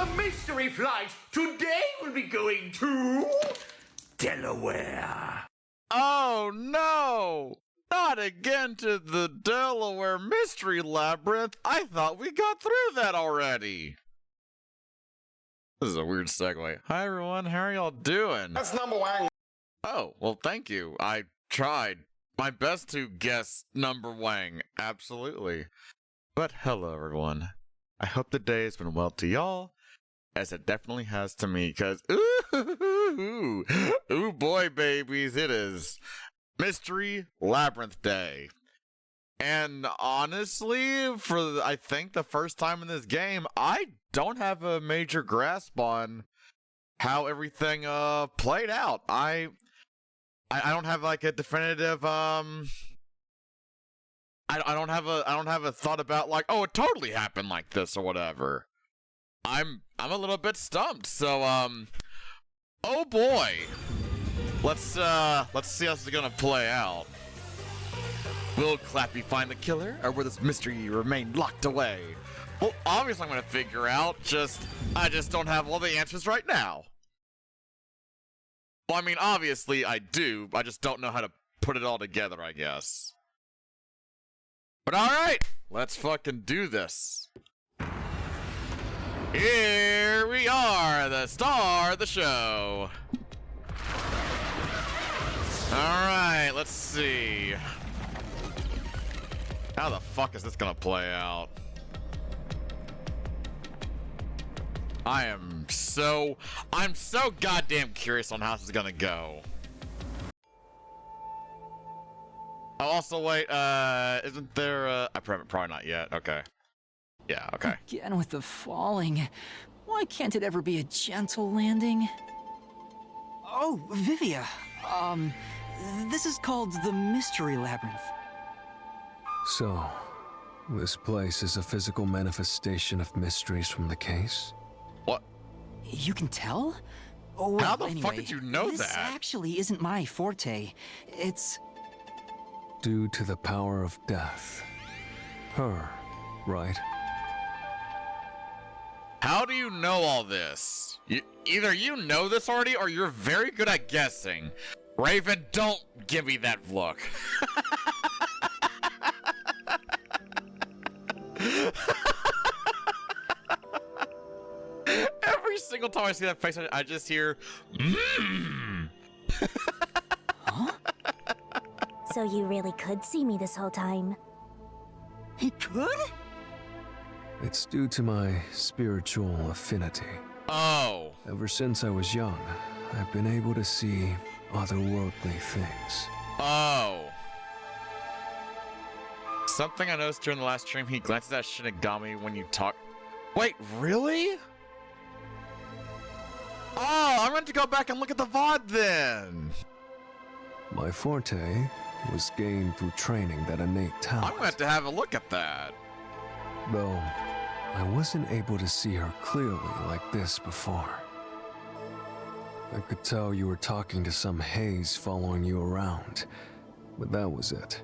the mystery flight today will be going to Delaware. Oh no! Not again to the Delaware Mystery Labyrinth! I thought we got through that already! This is a weird segue. Hi everyone, how are y'all doing? That's number one. Oh, well thank you. I tried my best to guess number Wang. Absolutely. But hello everyone. I hope the day has been well to y'all, as it definitely has to me, because ooh boy babies, it is Mystery Labyrinth Day. And honestly, for I think the first time in this game, I don't have a major grasp on how everything played out. I don't have like a definitive I don't have a thought about like, oh, it totally happened like this or whatever. I'm a little bit stumped. So oh boy. Let's see how this is gonna play out. Will Clappy find the killer, or will this mystery remain locked away? Well, obviously I'm gonna figure out, I just don't have all the answers right now. Well, I mean, obviously I do, I just don't know how to put it all together, I guess. But alright, let's fucking do this. Here we are, the star of the show. Alright, let's see. How the fuck is this gonna play out? I'm so goddamn curious on how this is gonna go. Oh, also, wait, isn't there, probably not yet, okay. Yeah, okay. Again with the falling. Why can't it ever be a gentle landing? Oh, Vivia, this is called the Mystery Labyrinth. So, this place is a physical manifestation of mysteries from the case? What? You can tell? Oh, well, how the anyway, fuck did you know this that? Actually isn't my forte. It's... Due to the power of death. Her, right? How do you know all this? Either you know this already, or you're very good at guessing. Raven, don't give me that look. Every single time I see that face, I just hear, mmm. Huh? So you really could see me this whole time? He could? It's due to my spiritual affinity. Oh. Ever since I was young, I've been able to see otherworldly things. Oh. Something I noticed during the last stream, he glances at Shinigami when you talk. Wait, really? Oh, I'm going to go back and look at the VOD then. My forte was gained through training that innate talent. I'm going to have a look at that. Though, I wasn't able to see her clearly like this before. I could tell you were talking to some haze following you around, but that was it.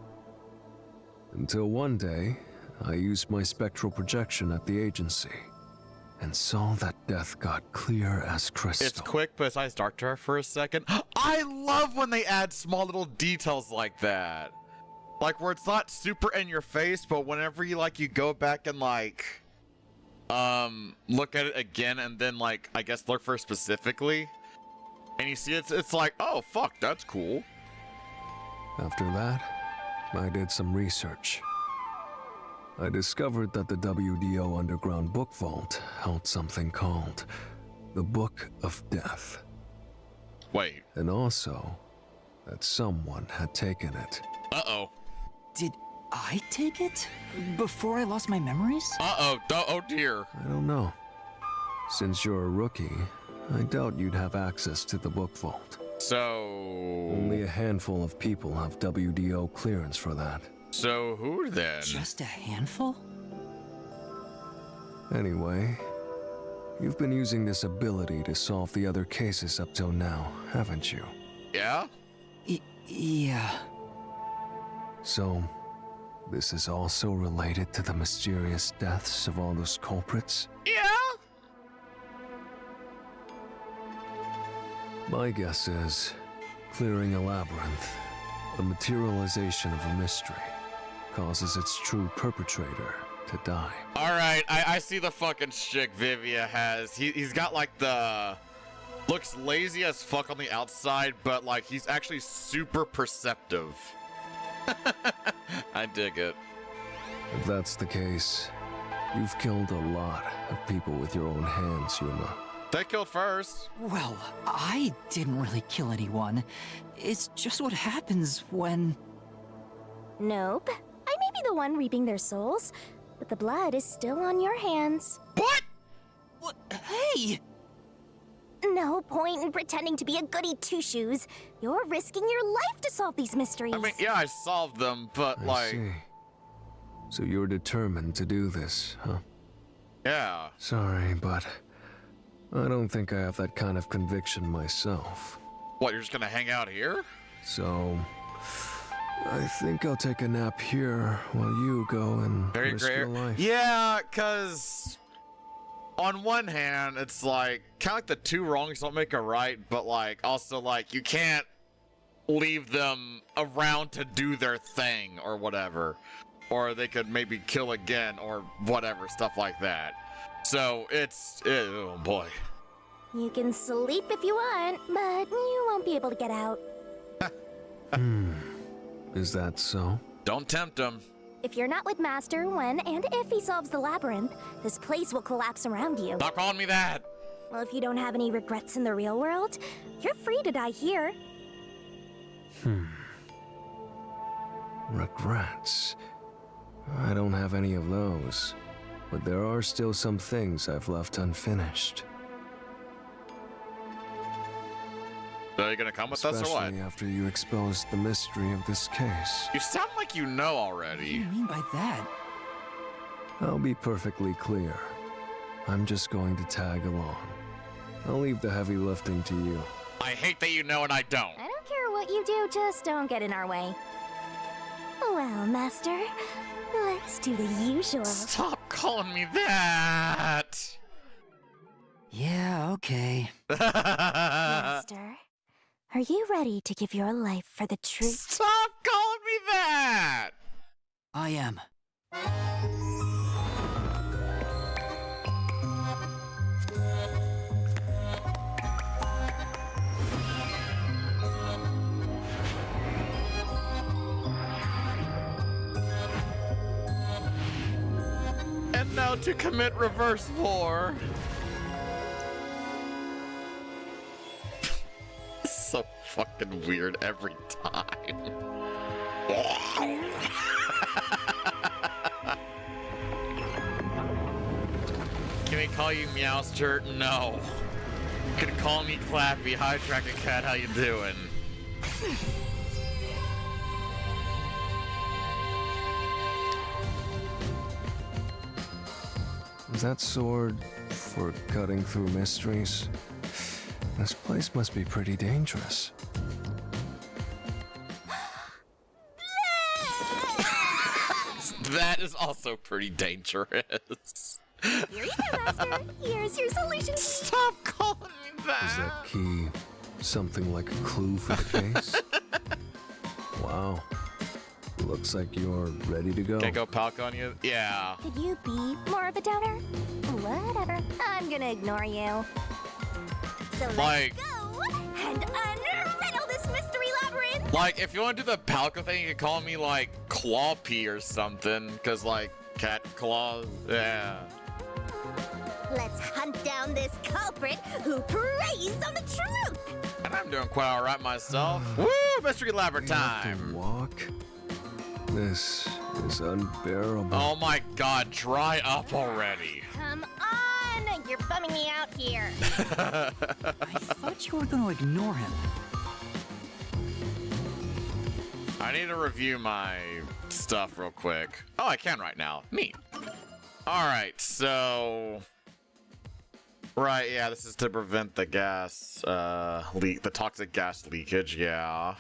Until one day, I used my spectral projection at the agency, and saw that death got clear as crystal. It's quick, but his eyes dark to her for a second. I love when they add small little details like that. Like, where it's not super in your face, but whenever you, like, you go back and, like, look at it again, and then, like, I guess look for it specifically, and you see it's like, oh, fuck, that's cool. After that, I did some research. I discovered that the WDO Underground Book Vault held something called the Book of Death. Wait. And also, that someone had taken it. Uh-oh. Did I take it? Before I lost my memories? Uh-oh. Oh, dear. I don't know. Since you're a rookie, I doubt you'd have access to the Book Vault. So... Only a handful of people have WDO clearance for that. So who then? Just a handful? Anyway, you've been using this ability to solve the other cases up till now, haven't you? Yeah? Yeah. So, this is also related to the mysterious deaths of all those culprits? Yeah? My guess is clearing a labyrinth, the materialization of a mystery, causes its true perpetrator to die. Alright, I see the fucking shtick Vivia has. He's got like the... Looks lazy as fuck on the outside, but like he's actually super perceptive. I dig it. If that's the case, you've killed a lot of people with your own hands, Yuma. They killed first. Well, I didn't really kill anyone. It's just what happens when... Nope. I may be the one reaping their souls, but the blood is still on your hands. What? What? Hey! No point in pretending to be a goody two-shoes. You're risking your life to solve these mysteries. I mean, yeah, I solved them, but I like... see. So you're determined to do this, huh? Yeah. Sorry, but I don't think I have that kind of conviction myself. What, you're just gonna hang out here? So, I think I'll take a nap here while you go and risk your life. Yeah, cause on one hand, it's like kind of like the two wrongs don't make a right, but like also like you can't leave them around to do their thing or whatever, or they could maybe kill again or whatever, stuff like that. So it's oh boy. You can sleep if you want, but you won't be able to get out. Is that so? Don't tempt him. If you're not with Master when and if he solves the labyrinth, this place will collapse around you. Stop calling me that. Well, if you don't have any regrets in the real world, you're free to die here. Regrets? I don't have any of those, but there are still some things I've left unfinished. So are you gonna come with us or what? Especially after you exposed the mystery of this case. You sound like you know What do already. you mean by that? I'll be perfectly clear. I'm just going to tag along. I'll leave the heavy lifting to you. I hate that you know and I don't. I don't care what you do, just don't get in our way. Well, Master, let's do the usual. Stop calling me that. Yeah, okay. Master, are you ready to give your life for the truth? Stop calling me that. I am. And now to commit reverse war. So fucking weird every time. Can we call you Meowster? No. You can call me Clappy. Hi, Dragon Cat. How you doing? Is that sword for cutting through mysteries? This place must be pretty dangerous. That is also pretty dangerous. Here you go, Master. Here's your solution. Stop calling me Is that key something like a clue for the case? Wow. Looks like you're ready to go. Can't go Palk on you? Yeah. Could you be more of a doubter? Whatever. I'm gonna ignore you. So Like- let's go and unriddle this mystery labyrinth. Like, if you want to do the Palco thing, you can call me, like, Clawpy or something. Because, like, cat claws. Yeah. Let's hunt down this culprit who preys on the truth. And I'm doing quite alright myself. Woo! Mystery Labyrinth We have to time! walk. This is unbearable. Oh my god, dry up already. Come on, you're bumming me out here. I thought you were gonna ignore him. I need to review my stuff real quick. Oh, I can right now. Neat. Alright, so... Right, yeah, this is to prevent the gas, leak, the toxic gas leakage, yeah.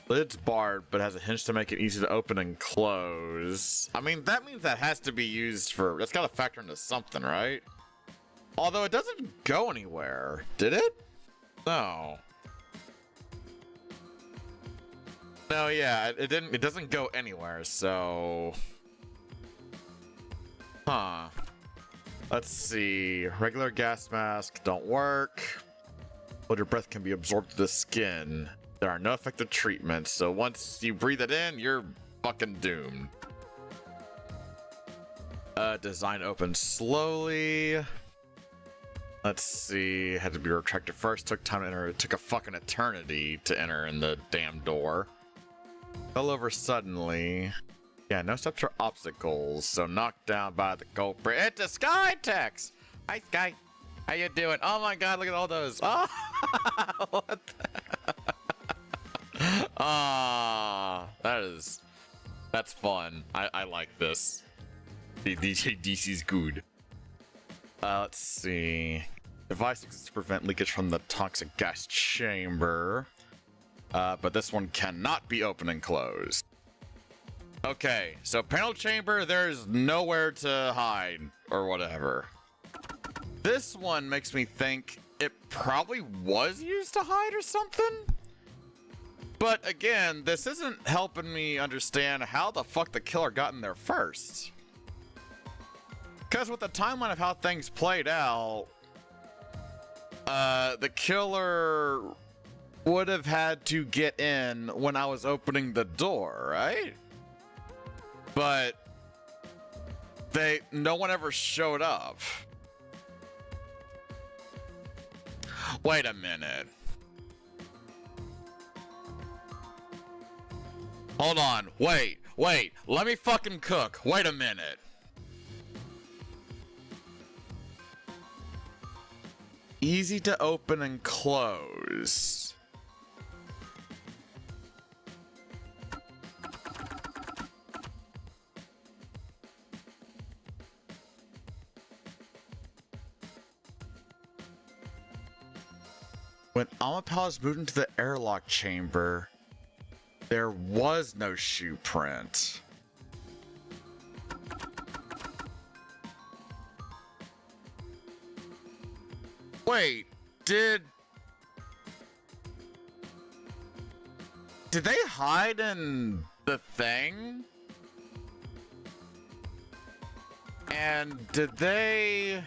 Lid's barred, but has a hinge to make it easy to open and close. I mean, that means that has to be used for... That's gotta factor into something, right? Although it doesn't go anywhere. Did it? No. No, yeah, it doesn't go anywhere, so... Huh. Let's see. Regular gas mask don't work. But your breath can be absorbed through the skin. There are no effective treatments, so once you breathe it in, you're fucking doomed. Design opens slowly. Let's see. Had to be retracted first. Took time to enter. It took a fucking eternity to enter in the damn door. Fell over suddenly. Yeah, no steps or obstacles. So knocked down by the culprit. It's a Skytex! Hi, Sky. How you doing? Oh my god, look at all those. Oh, what the... Ah, that's fun. I like this. DC's good. Let's see. Device exists to prevent leakage from the toxic gas chamber. But this one cannot be opened and closed. Okay, so panel chamber, there's nowhere to hide or whatever. This one makes me think it probably was used to hide or something. But again, this isn't helping me understand how the fuck the killer got in there first. Because with the timeline of how things played out, the killer would have had to get in when I was opening the door, right? But no one ever showed up. Wait a minute. Hold on. Wait. Let me fucking cook. Wait a minute. Easy to open and close. When Amapala's moved into the airlock chamber, there was no shoe print. Wait, did they hide in the thing? And did they...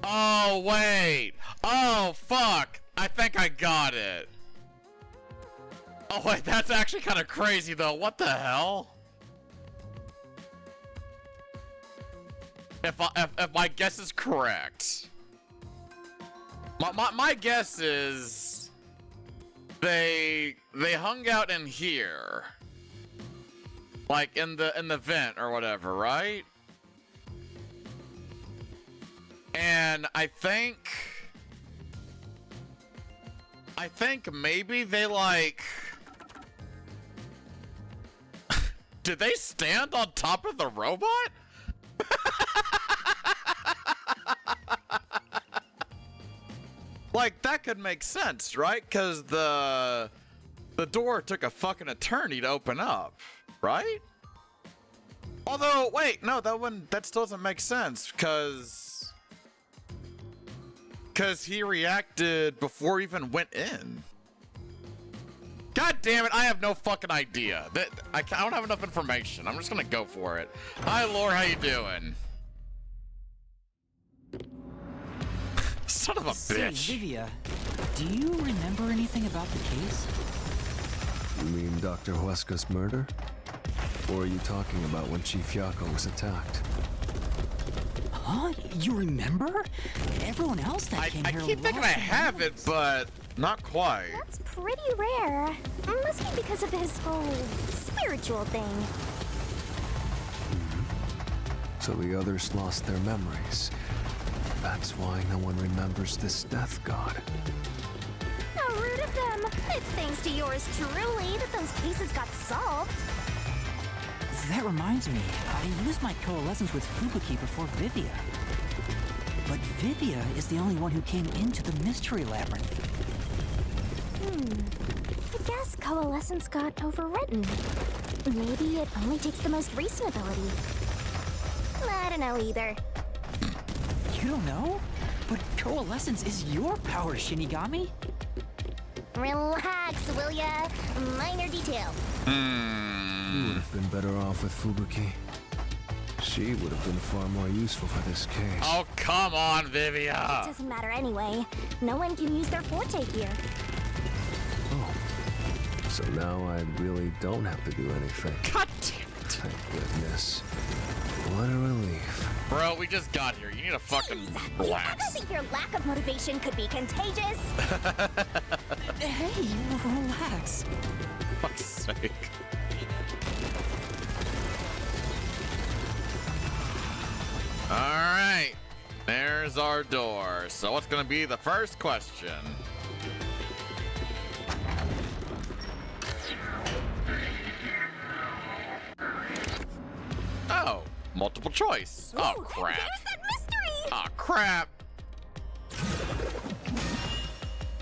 Oh, wait. Oh, fuck. I think I got it. Oh, wait, that's actually kind of crazy, though. What the hell? If my guess is correct. My guess is... They hung out in here. Like, in the vent or whatever, right? And I think maybe they like... Did they stand on top of the robot? Like, that could make sense, right? Because the door took a fucking eternity to open up, right? Although, wait, no, that still doesn't make sense, because he reacted before he even went in. God damn it, I have no fucking idea. I don't have enough information. I'm just gonna go for it. Hi, Lore, how you doing? Son of a bitch. Say, Vivia, do you remember anything about the case? You mean Dr. Huesca's murder? Or are you talking about when Chief Yako was attacked? Huh? You remember? Everyone else that came here I keep thinking I have it, but not quite. That's pretty rare. Must be because of his whole spiritual thing. So the others lost their memories. That's why no one remembers this death god. How rude of them. It's thanks to yours truly that those cases got solved. That reminds me, I used my coalescence with Fubuki before Vivia. But Vivia is the only one who came into the Mystery Labyrinth. I guess coalescence got overwritten. Maybe it only takes the most recent ability. don't know either. You don't know? But coalescence is your power, Shinigami. Relax, will ya? Minor detail. You would have been better off with Fubuki. She would have been far more useful for this case. Oh, come on, Vivia! It doesn't matter anyway. No one can use their forte here. Oh. So now I really don't have to do anything. God damn it. Thank goodness. What a relief. Bro, we just got here. You need to fucking Jeez, I relax. think your lack of motivation could be contagious. Hey, relax. For fuck's sake. Alright. There's our door. So what's gonna be the first question? Oh, multiple choice. Oh, Ooh, crap. Here's that mystery! Oh, crap.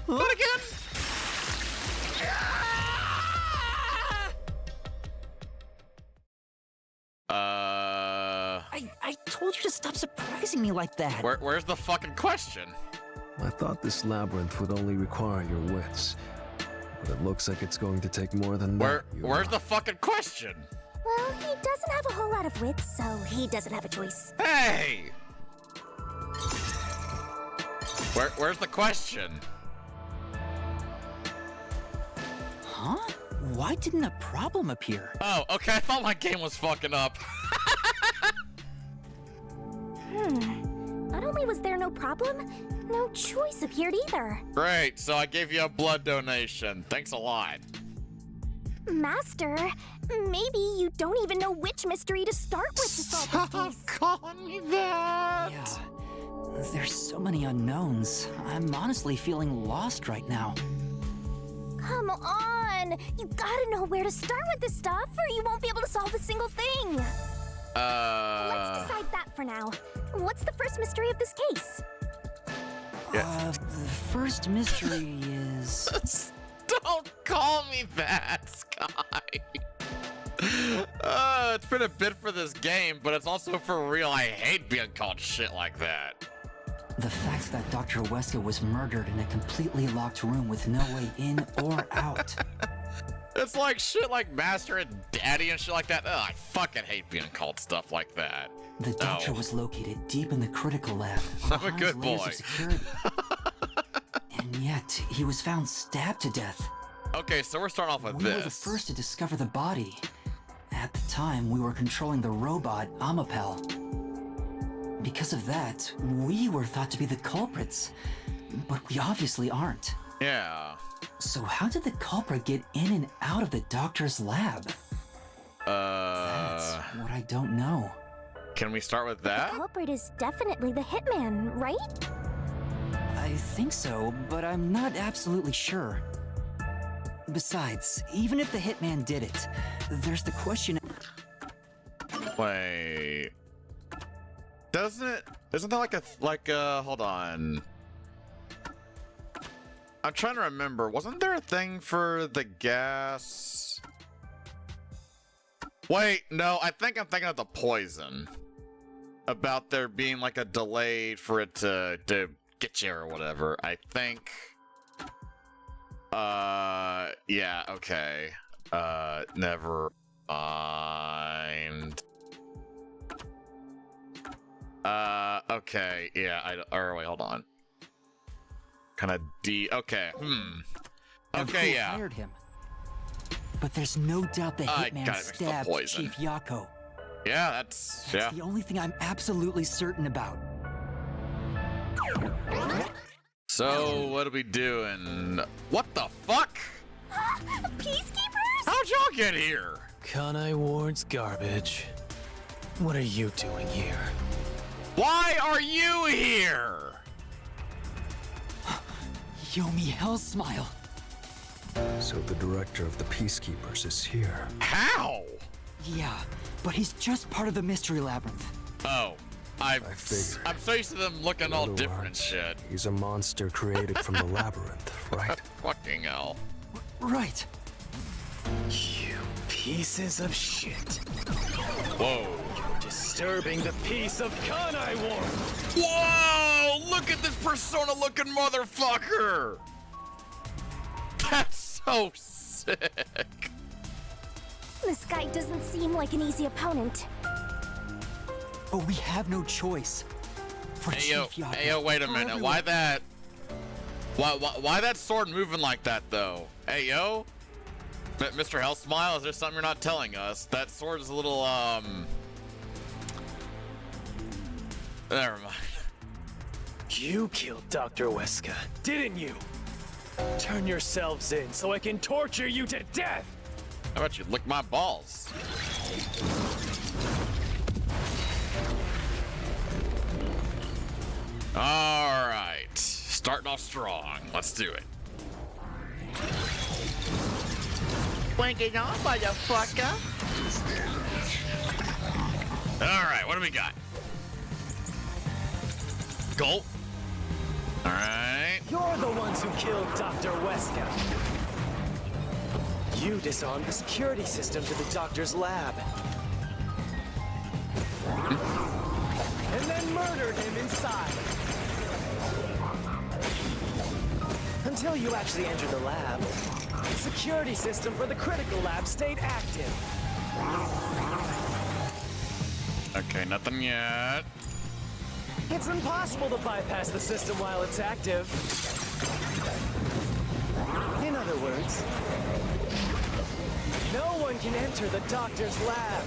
Do it again. I told you to stop surprising me like that. Where's the fucking question? I thought this labyrinth would only require your wits. But it looks like it's going to take more than that. Where's the fucking question? Well, he doesn't have a whole lot of wits, so he doesn't have a choice. Hey! Where's the question? Huh? Why didn't a problem appear? Oh, okay, I thought my game was fucking up. Not only was there no problem, no choice appeared either. Great, so I gave you a blood donation. Thanks a lot. Master, maybe you don't even know which mystery to start with to solve this case. calling me that! Yeah. There's so many unknowns. I'm honestly feeling lost right now. Come on! You gotta know where to start with this stuff, or you won't be able to solve a single thing. Let's decide that for now. What's the first mystery of this case? The first mystery is... Don't call me that, Sky. It's been a bit for this game, but it's also for real. I hate being called shit like that. the fact that Dr. Weska was murdered in a completely locked room with no way in or out. It's like shit like Master and Daddy and shit like that. Ugh, I fucking hate being called stuff like that. The doctor No. was located deep in the critical lab. I'm a behind good layers boy. of security. And yet, he was found stabbed to death. Okay, so we're starting off with We this. were the first to discover the body. At the time, we were controlling the robot, Amapel. Because of that, we were thought to be the culprits. But we obviously aren't. Yeah. So how did the culprit get in and out of the doctor's lab? That's what I don't know. Can we start with The that? culprit is definitely the hitman, right? I think so, but I'm not absolutely sure. Besides, even if the hitman did it, there's the question... Wait. Isn't that hold on. I'm trying to remember. Wasn't there a thing for the gas? Wait, no, I think I'm thinking of the poison. About there being like a delay for it to get you or whatever. I think. Yeah, okay. Never mind. Okay, yeah, wait, hold on. Kinda okay, of Okay, who yeah. hired him. But there's no doubt the I hitman gotta mix the stabbed poison. Chief Yako. Yeah, that's That's the only thing I'm absolutely certain about. So, what are we doing? What the fuck? Peacekeepers? How'd y'all get here? Kanai Ward's garbage. What are you doing here? Why are you here? Yomi Hell Smile. So the director of the Peacekeepers is here. How? Yeah, but he's just part of the Mystery Labyrinth. Oh, I'm figured. so used to them looking all In other different and words, shit. He's a monster created from the labyrinth, right? Fucking hell. Right. You pieces of shit. Whoa. You're Disturbing the peace of Kanai War. Whoa! Look at this persona-looking motherfucker! That's so sick. This guy doesn't seem like an easy opponent. But we have no choice. For Chief Yaga, Hey yo, wait a minute. Why that? Why that sword moving like that though? Hey yo, Mr. Hellsmile, is there something you're not telling us? That sword is a little Never mind. You killed Dr. Weska, didn't you? Turn yourselves in so I can torture you to death! How about you lick my balls? All right, starting off strong. Let's do it. Wanking on, motherfucker. All right, what do we got? Gulp. All right. You're the ones who killed Dr. Weska. You disarmed the security system to the doctor's lab. And then murdered him inside. Until you actually entered the lab, the security system for the critical lab stayed active. Okay, nothing yet. It's impossible to bypass the system while it's active. In other words, no one can enter the doctor's lab.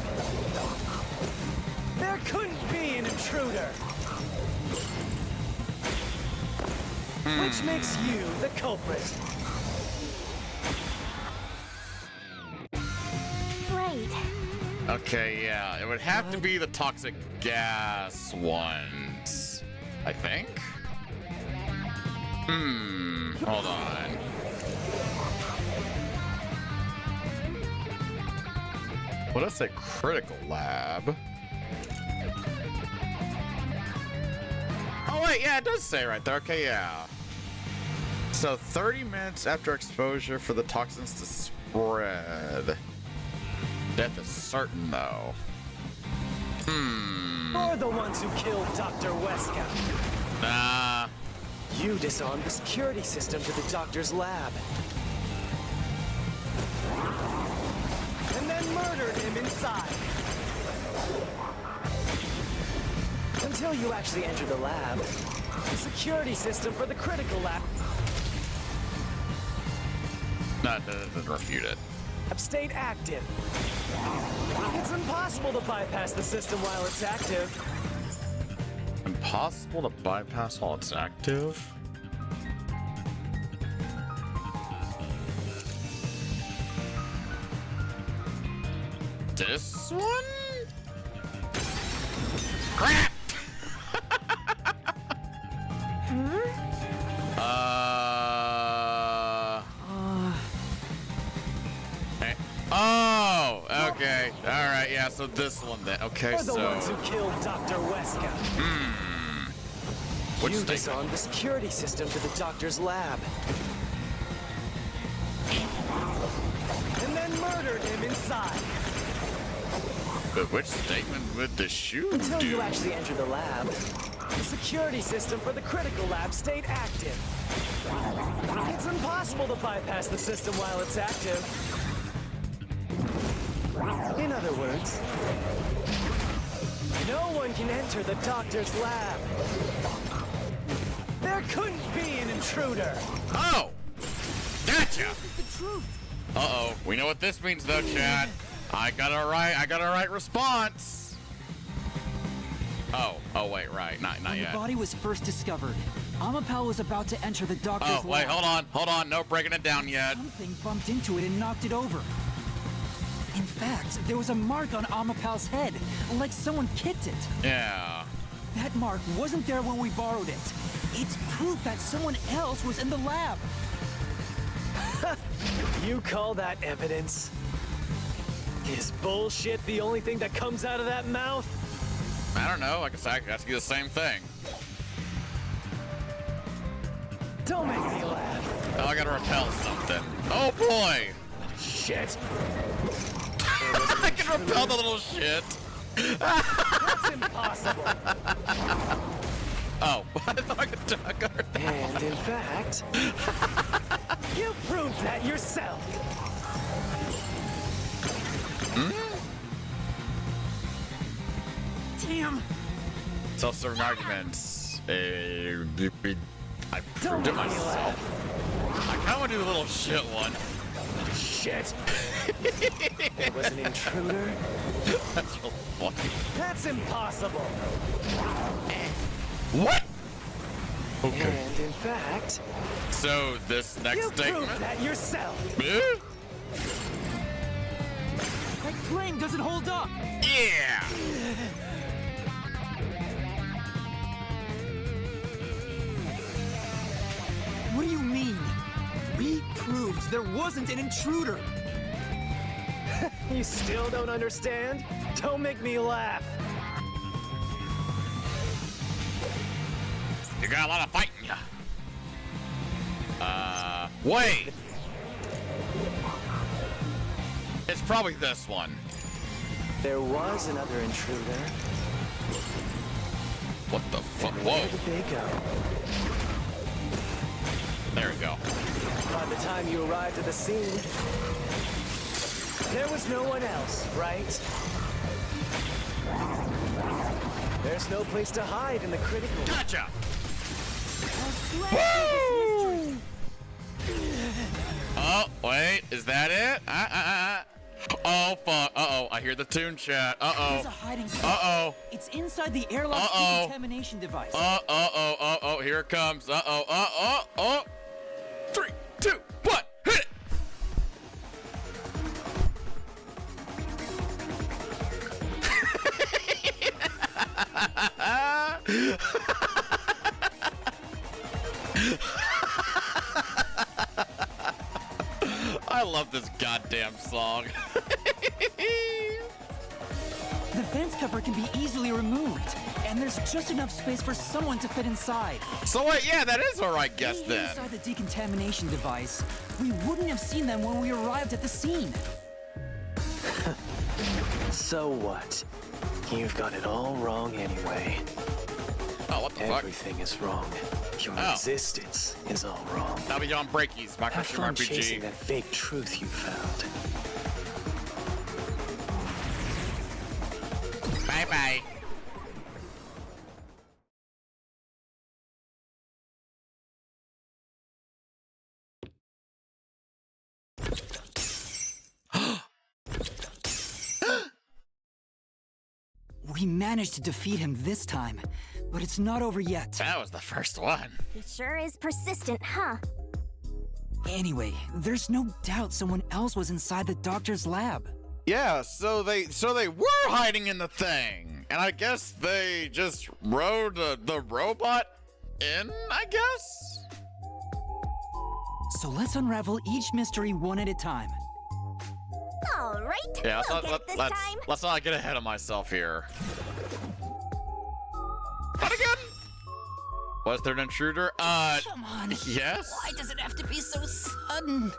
There couldn't be an intruder. Which makes you the culprit. Right. Okay, yeah, it would have to be the toxic gas ones, I think. Hold on. What does it say? Critical lab. Oh wait, yeah, it does say right there. Okay, yeah. So 30 minutes after exposure for the toxins to spread. Death is certain, though. You're the ones who killed Dr. Weska. Nah. You disarmed the security system to the doctor's lab. And then murdered him inside. Until you actually entered the lab, the security system for the critical lab doesn't refute it. stayed active. It's impossible to bypass the system while it's active. Impossible to bypass while it's active? This one? Crap! Hey. Oh, okay. All right, yeah, so this one then. Okay, You're the so ones who killed Dr. Weska. which You statement? disarmed the security system to the doctor's lab. And then murdered him inside. But which statement would the shoe Until do? you actually entered the lab, the security system for the critical lab stayed active. It's impossible to bypass the system while it's active. In other words, no one can enter the doctor's lab. There couldn't be an intruder. Oh! Gotcha! Uh-oh. We know what this means though, chat. I got a right response. Oh wait, right. Not When yet. the body was first discovered, Amapel was about to enter the doctor's Oh, wait, lab. hold on. No breaking it down yet. Something bumped into it and knocked it over. In fact, there was a mark on Amapel's head, like someone kicked it. Yeah. That mark wasn't there when we borrowed it. It's proof that someone else was in the lab. You call that evidence? Is bullshit the only thing that comes out of that mouth? I don't know. I guess I ask you the same thing. Don't make me laugh. Oh, I gotta repel something. Oh boy! Shit. I can repel the little shit. That's impossible. Oh, I thought I could duck her. And in fact, you proved that yourself. Damn. Self-serving arguments. I Don't proved it make me myself. laugh. I kind of want to do the little shit one. Shit. It was an intruder. That's real funny. That's impossible. What? And in fact, So this next you statement. proved that yourself. Eh? That claim doesn't hold up. Yeah. What do you mean? We proved there wasn't an intruder. You still don't understand? Don't make me laugh. You got a lot of fighting ya. Wait. It's probably this one. There was another intruder. What the fuck? Where Whoa. did they go? There we go. By the time you arrived at the scene, there was no one else, right? There's no place to hide in the critical. Gotcha. Oh, wait. Is that it? Oh, fuck. Uh-oh. I hear the tune chat. There's a Uh-oh. hiding spot. Uh-oh. It's inside the airlock's Uh-oh. decontamination device. Uh-oh. Here it comes. Uh-oh. 3, 2, 1. Hit it. I love this goddamn song. The vent cover can be easily removed, and there's just enough space for someone to fit inside. So wait, yeah, that is alright guess Being then. inside the decontamination device, we wouldn't have seen them when we arrived at the scene. So what? You've got it all wrong anyway. Oh, what the fuck? Everything is wrong. Your Oh. existence is all wrong. That'll be on Breakies, my Have Christian fun chasing RPG. that fake truth you found. Bye-bye. We managed to defeat him this time, but it's not over yet. That was the first one. He sure is persistent, huh? Anyway, there's no doubt someone else was inside the doctor's lab. Yeah, so they were hiding in the thing, and I guess they just rode the robot in, I guess. So let's unravel each mystery one at a time. All right, Yeah, we'll get it this time. let's not get ahead of myself here. Not again. Was there an intruder? Come on. Yes. Why does it have to be so sudden?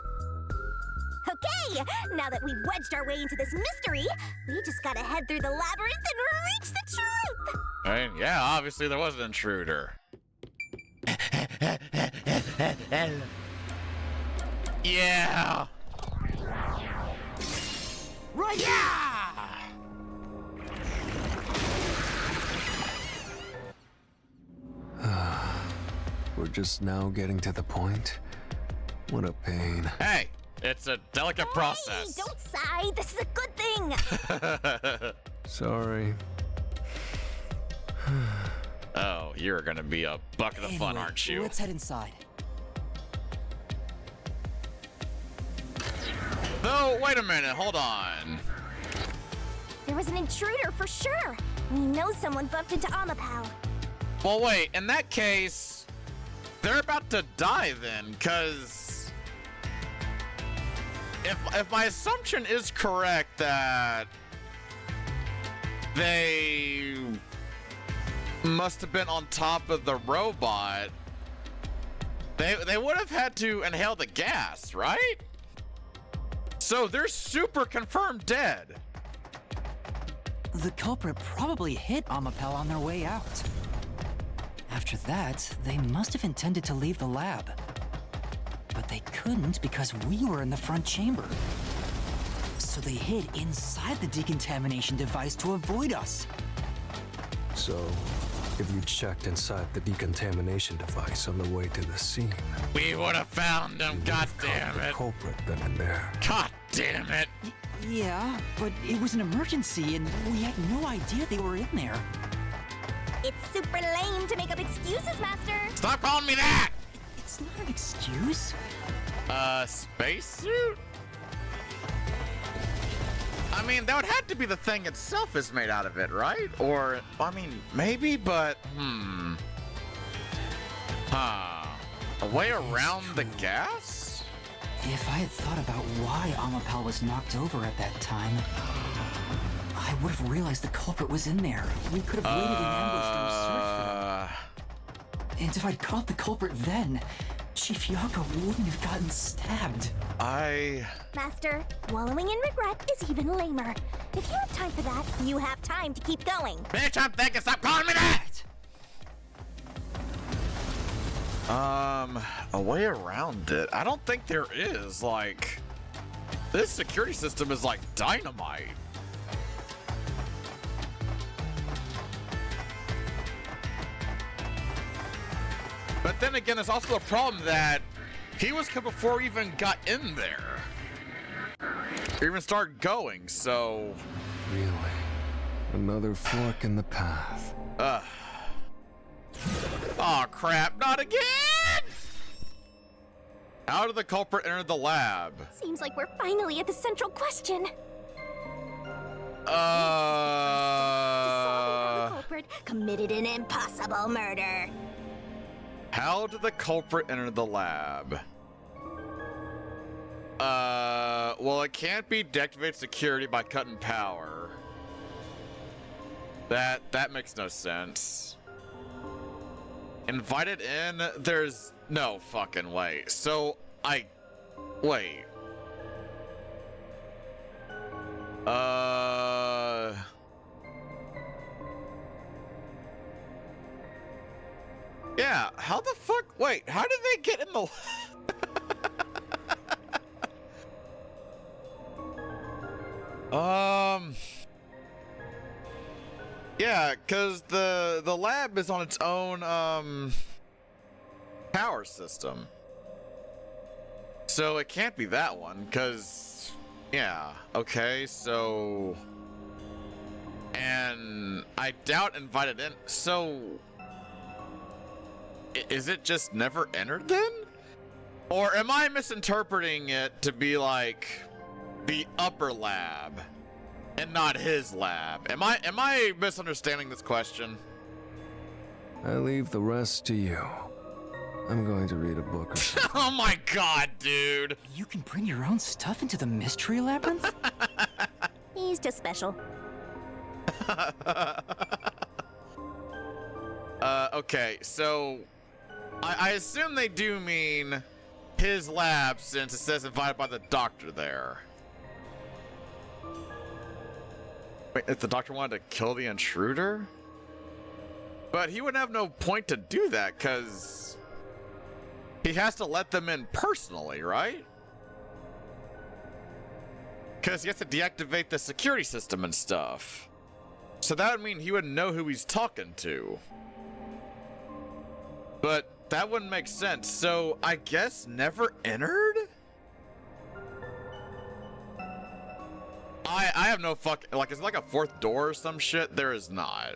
Okay, now that we've wedged our way into this mystery, we just gotta head through the labyrinth and reach the truth. Right? Yeah, obviously there was an intruder. Yeah. Right. Yeah. We're just now getting to the point? What a pain. Hey, it's a delicate Hey, process. don't sigh. This is a good thing. Sorry. Oh, you're gonna be a bucket of fun, Anyway, aren't you? Let's head inside. No, wait a minute, hold on. There was an intruder for sure. We know someone bumped into Amapal. Well, wait, in that case, they're about to die then, because if my assumption is correct that they must have been on top of the robot, they would have had to inhale the gas, right? So they're super confirmed dead. the culprit probably hit Amapel on their way out. After that, they must have intended to leave the lab. But they couldn't because we were in the front chamber. So they hid inside the decontamination device to avoid us. So, if you checked inside the decontamination device on the way to the scene, We would have found him, god damn the it. culprit then and there. God damn it. Yeah, but it was an emergency and we had no idea they were in there. It's super lame to make up excuses, Master. Stop calling me that! It's not an excuse. Spacesuit? I mean, that would have to be the thing itself is made out of it, right? Or, I mean, maybe, but, A way around the gas? If I had thought about why Amapel was knocked over at that time, I would have realized the culprit was in there. We could have waited in ambush to search for them. And if I'd caught the culprit then, Chief Yako wouldn't have gotten stabbed. Master, wallowing in regret is even lamer. If you have time for that, you have time to keep going. Bitch, I'm thinking, stop calling me that! A way around it? I don't think there is, like... This security system is like dynamite. But then again, it's also a problem that he was killed before he even got in there. Or even started going, so... Really? Another fork in the path. Oh crap, not again! How did the culprit enter the lab? Seems like we're finally at the central question. Uh... The culprit committed an impossible murder. How did the culprit enter the lab? Well, it can't be deactivate security by cutting power. That makes no sense. Invited in, there's no fucking way. So, wait. Yeah, how the fuck, wait, how did they get in the... Yeah, cause the lab is on its own power system. So it can't be that one, cause yeah, okay, so and I doubt invited in, so is it just never entered then? Or am I misinterpreting it to be like the upper lab and not his lab? Am I misunderstanding this question? I leave the rest to you. I'm going to read a book or something. Oh my god, dude. You can bring your own stuff into the Mystery Labyrinth? He's just special. Okay, so I assume they do mean his lab since it says invited by the doctor there. Wait, if the doctor wanted to kill the intruder? But he wouldn't have no point to do that, because he has to let them in personally, right? Because he has to deactivate the security system and stuff. So that would mean he would know who he's talking to. But that wouldn't make sense, so I guess never entered? I have no like, is it like a fourth door or some shit? There is not.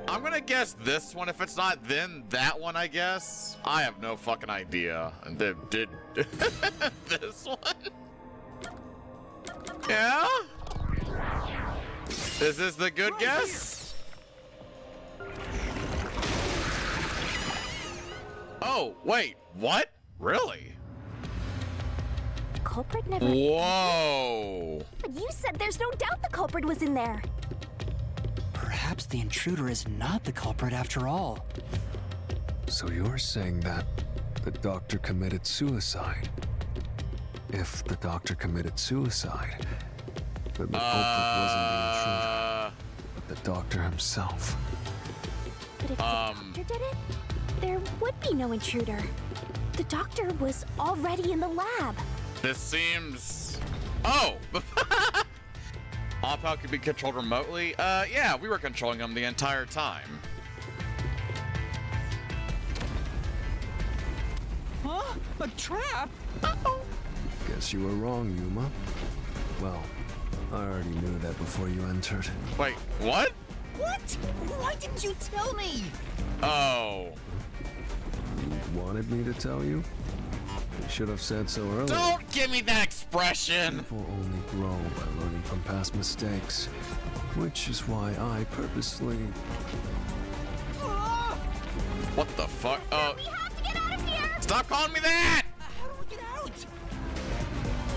I'm gonna guess this one. If it's not, then that one, I guess. I have no fucking idea. And did this one? Yeah? Is this the good guess? Oh, wait, what? Really? Culprit never. Whoa. But you said there's no doubt the culprit was in there. Perhaps the intruder is not the culprit after all. So you're saying that the doctor committed suicide? If the doctor committed suicide, But the culprit wasn't the intruder, but the doctor himself. But if the doctor did it, there would be no intruder. The doctor was already in the lab. This seems... Oh! Amapel could be controlled remotely? Yeah, we were controlling him the entire time. Huh? A trap? Guess you were wrong, Yuma. Well, I already knew that before you entered. Wait, what? What? Why didn't you tell me? Oh. You wanted me to tell you? You should have said so earlier. Don't give me that expression! People only grow by learning from past mistakes, which is why I purposely... What the fuck? Oh. We have to get out of here! Stop calling me that! How do we get out?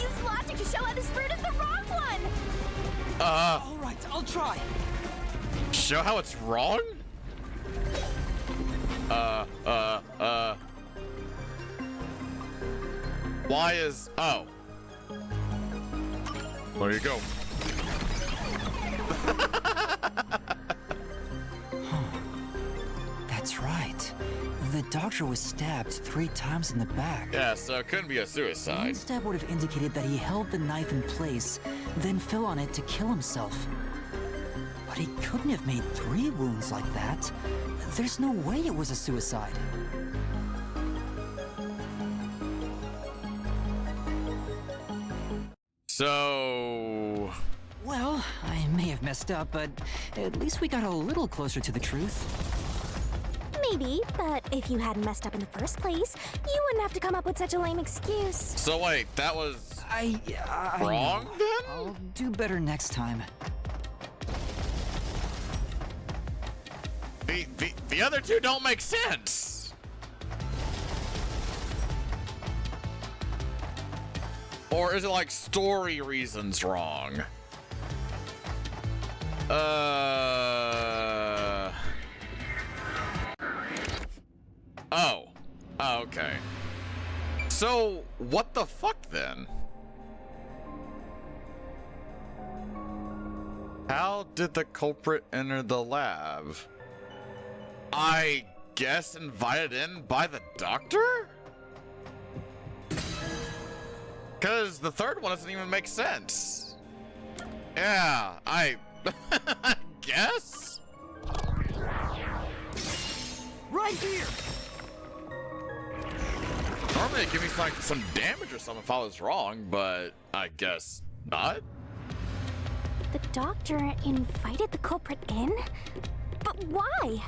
Use logic to show how this route is the wrong one! All right, I'll try. Show how it's wrong? Why is... Oh. There you go. That's right. The doctor was stabbed 3 times in the back. Yeah, so it couldn't be a One suicide. stab would have indicated that he held the knife in place, then fell on it to kill himself. But he couldn't have made 3 wounds like that. There's no way it was a suicide. So... Well, I may have messed up, but at least we got a little closer to the truth. Maybe, but if you hadn't messed up in the first place, you wouldn't have to come up with such a lame excuse. So wait, that was... I Wrong, know. then? I'll do better next time. The other two don't make sense. Or is it like story reasons wrong? Oh. Oh, okay. So, what the fuck then? How did the culprit enter the lab? I guess invited in by the doctor? Because the third one doesn't even make sense. Yeah, I guess? Right here. Normally it'd give me like some damage or something if I was wrong, but I guess not. The doctor invited the culprit in? But why?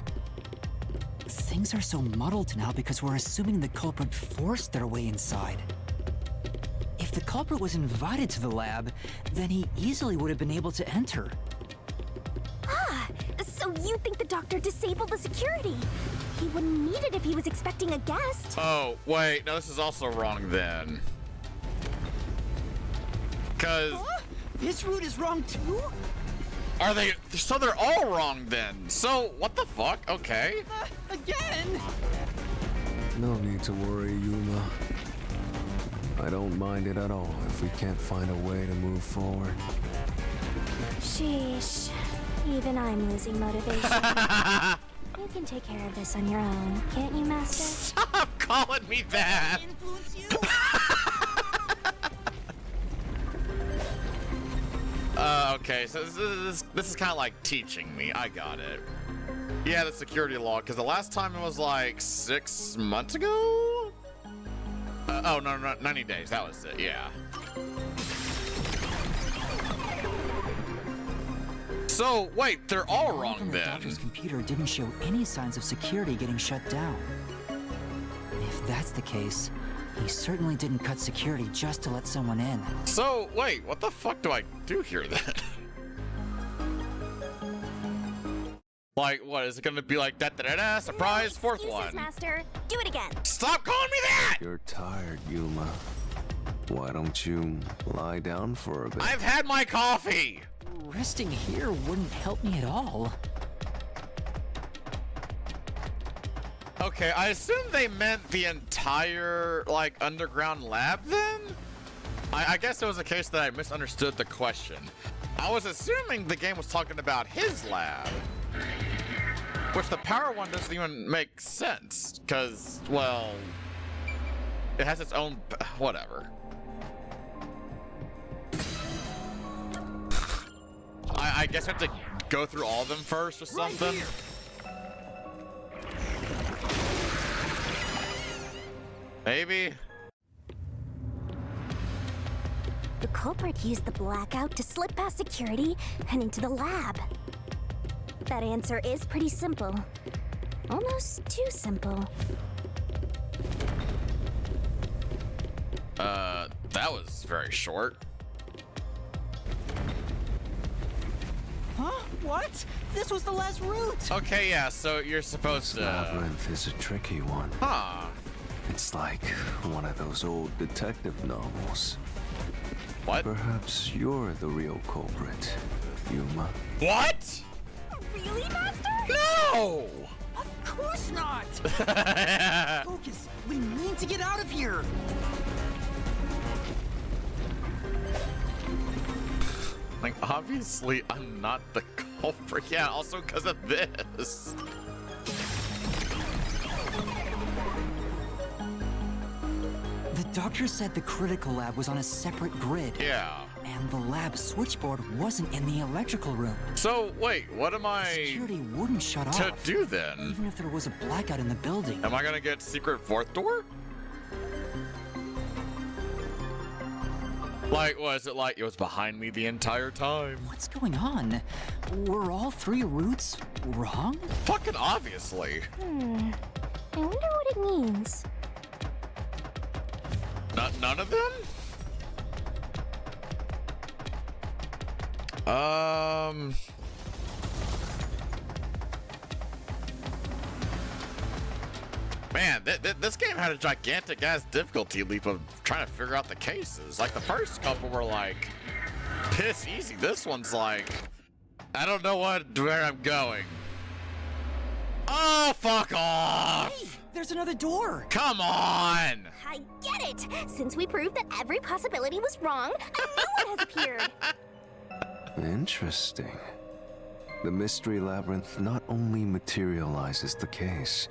Things are so muddled now because we're assuming the culprit forced their way inside. If the culprit was invited to the lab, then he easily would have been able to enter. Ah, so you think the doctor disabled the security? He wouldn't need it if he was expecting a guest. Oh, wait, no, this is also wrong then. Cause... Huh? This route is wrong too? Are they... So they're all wrong then. So, what the fuck? Okay. Again? No need to worry, Yuma. I don't mind it at all if we can't find a way to move forward. Sheesh. Even I'm losing motivation. You can take care of this on your own, can't you, Master? Stop calling me that! Influence you? Okay, so this is kind of like teaching me. I got it. Yeah, the security log, because the last time it was like 6 months ago? Oh, no, 90 days. That was it, yeah. So, wait, they're all The log wrong on the then. doctor's computer didn't show any signs of security getting shut down. If that's the case, he certainly didn't cut security just to let someone in. So, wait, what the fuck do I do here then? Like, what, is it gonna be like da-da-da-da, surprise, No fourth excuses, one? Master. Do it again. Stop calling me that! You're tired, Yuma. Why don't you lie down for a bit? I've had my coffee! Resting here wouldn't help me at all. Okay, I assume they meant the entire, like, underground lab then? I guess it was a case that I misunderstood the question. I was assuming the game was talking about his lab. Which the power one doesn't even make sense. Because, well, it has its own... whatever. I guess I have to go through all of them first or something. Maybe. The culprit used the blackout to slip past security and into the lab. That answer is pretty simple. Almost too simple. That was very short. Huh? What? This was the last route! Okay, yeah, so you're supposed This to... labyrinth is a tricky one. Huh. It's like one of those old detective novels. What? Perhaps you're the real culprit, Yuma. What? Really, Master? No! Of course not! Focus! We need to get out of here! Like, obviously, I'm not the culprit. Yeah, also because of this. The doctor said the critical lab was on a separate grid. Yeah. And the lab switchboard wasn't in the electrical room. So, wait, what am I Security wouldn't shut to off. do then? Even if there was a blackout in the building. Am I gonna get secret fourth door? Like, was it like it was behind me the entire time? What's going on? Were all three routes wrong? Fucking obviously. I wonder what it means. None of them? Man, this game had a gigantic ass difficulty leap of trying to figure out the cases. Like the first couple were like piss easy. This one's like, I don't know where I'm going. Oh, fuck off! Hey, there's another door! Come on! I get it! Since we proved that every possibility was wrong, a new one has appeared! Interesting. The Mystery Labyrinth not only materializes the case,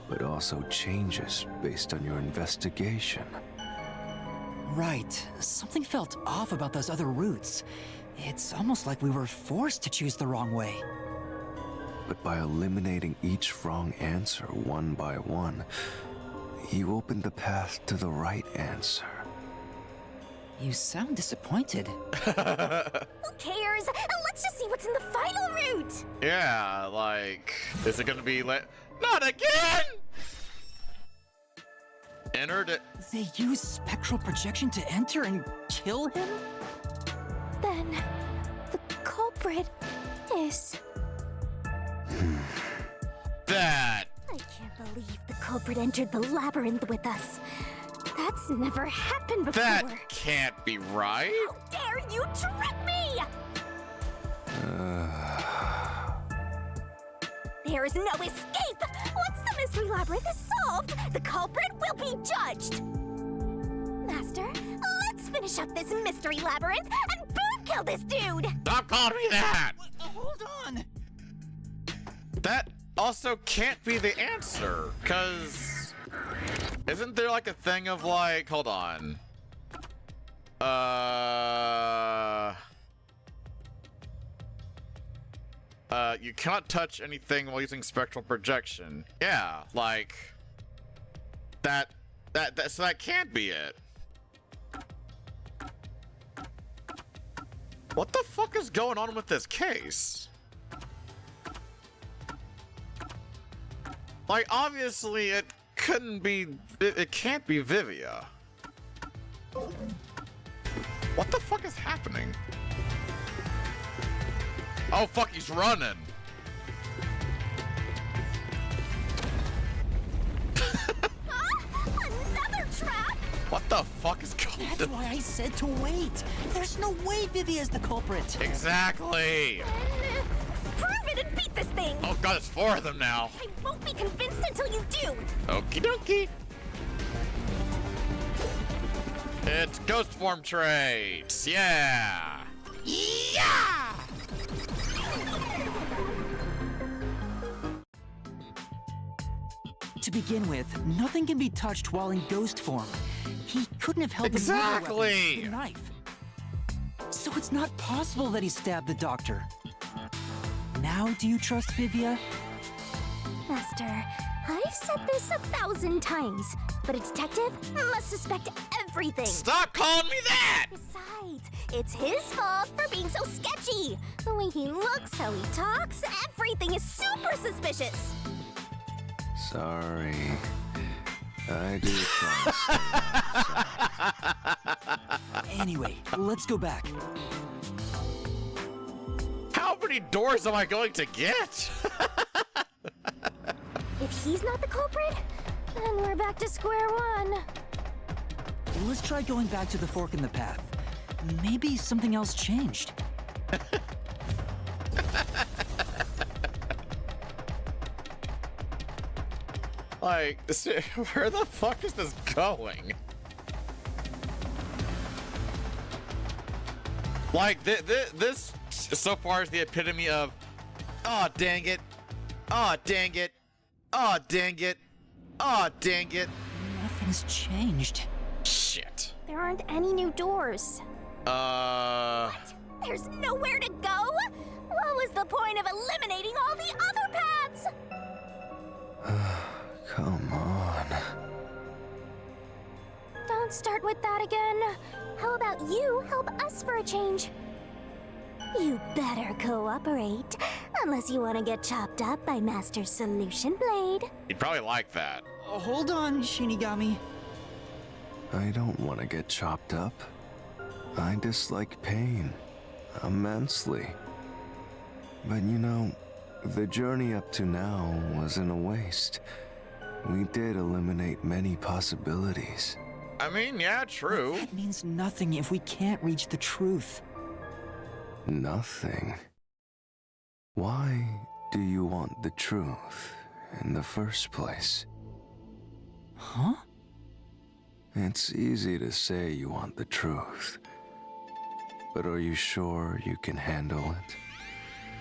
but also changes based on your investigation. Right. Something felt off about those other routes. It's almost like we were forced to choose the wrong way. But by eliminating each wrong answer one by one, you opened the path to the right answer. You sound disappointed. Who cares? Let's just see what's in the final route! Yeah, like, is it gonna be not again? Entered it. They use spectral projection to enter and kill him? Then, the culprit is... That. I can't believe the culprit entered the labyrinth with us. That's never happened before. That can't be right. How dare you trick me! There is no escape! Once the mystery labyrinth is solved, the culprit will be judged! Master, let's finish up this mystery labyrinth and boom kill this dude! Stop calling me that! Hold on! That also can't be the answer, because isn't there like a thing of like, hold on. You cannot touch anything while using spectral projection. Yeah, like so that can't be it. What the fuck is going on with this case? Like, obviously it couldn't be, it can't be Vivia. What the fuck is happening? Oh fuck, he's running. Another trap? What the fuck is going on? That's why I said to wait. There's no way Vivia's the culprit. Exactly. Prove it and beat this thing! Oh god, there's 4 of them now. I won't be convinced until you do! Okie dokie. It's ghost form traits. Yeah. Yeah! To begin with, nothing can be touched while in ghost form. He couldn't have held the murder weapon Exactly! with the knife. So it's not possible that he stabbed the doctor. Now, do you trust Vivia? Master, I've said this 1,000 times, but a detective must suspect everything. Stop calling me that! Besides, it's his fault for being so sketchy. The way he looks, how he talks, everything is super suspicious. Sorry. I do trust. Anyway, let's go back. How many doors am I going to get? If he's not the culprit, then we're back to square one. Let's try going back to the fork in the path. Maybe something else changed. Like, where the fuck is this going? Like, this so far is the epitome of, oh dang it, oh dang it, oh dang it, oh dang it. Nothing's changed. Shit. There aren't any new doors. There's nowhere to go? What was the point of eliminating all the other paths? Come on. Don't start with that again. How about you help us for a change? You better cooperate, unless you want to get chopped up by Master Solution Blade. You'd probably like that. Hold on, Shinigami. I don't want to get chopped up. I dislike pain immensely. But you know, the journey up to now wasn't a waste. We did eliminate many possibilities. I mean, yeah, true. That means nothing if we can't reach the truth. Nothing. Why do you want the truth in the first place? Huh? It's easy to say you want the truth. But are you sure you can handle it?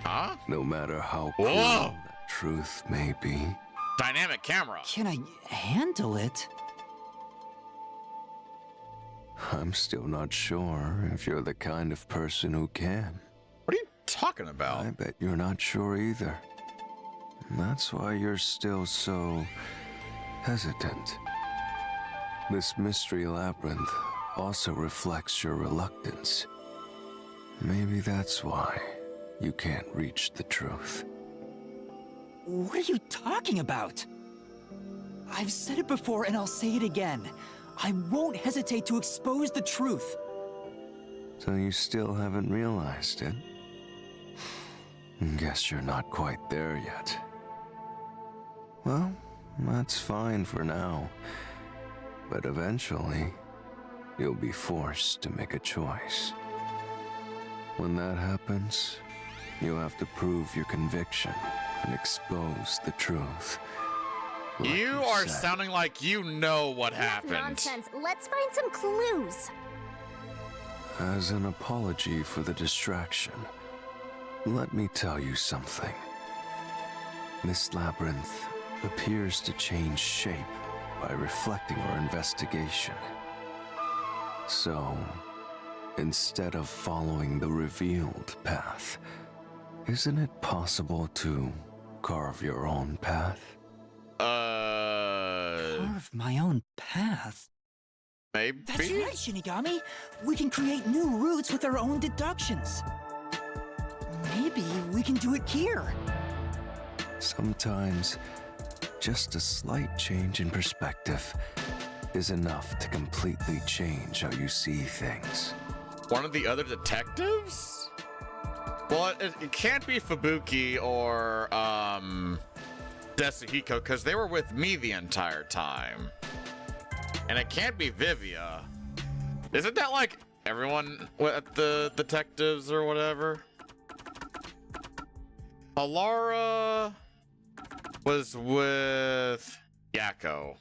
Huh? No matter how cruel Whoa! that truth may be. Dynamic camera. Can I handle it? I'm still not sure if you're the kind of person who can. What are you talking about? I bet you're not sure either. That's why you're still so hesitant. This mystery labyrinth also reflects your reluctance. Maybe that's why you can't reach the truth. What are you talking about? I've said it before and I'll say it again. I won't hesitate to expose the truth. So you still haven't realized it? Guess you're not quite there yet. Well, that's fine for now. But eventually, you'll be forced to make a choice. When that happens, you'll have to prove your conviction and expose the truth. Like You are said. sounding like you know what happened. Nonsense. Let's find some clues. As an apology for the distraction, let me tell you something. This labyrinth appears to change shape by reflecting our investigation. So, instead of following the revealed path, isn't it possible to carve your own path? Carve my own path? Maybe? That's right, Shinigami. We can create new routes with our own deductions. Maybe we can do it here. Sometimes, just a slight change in perspective is enough to completely change how you see things. One of the other detectives? Well, it can't be Fubuki or, Desuhiko, because they were with me the entire time. And it can't be Vivia. Isn't that like everyone at the detectives or whatever? Alara was with Yakko.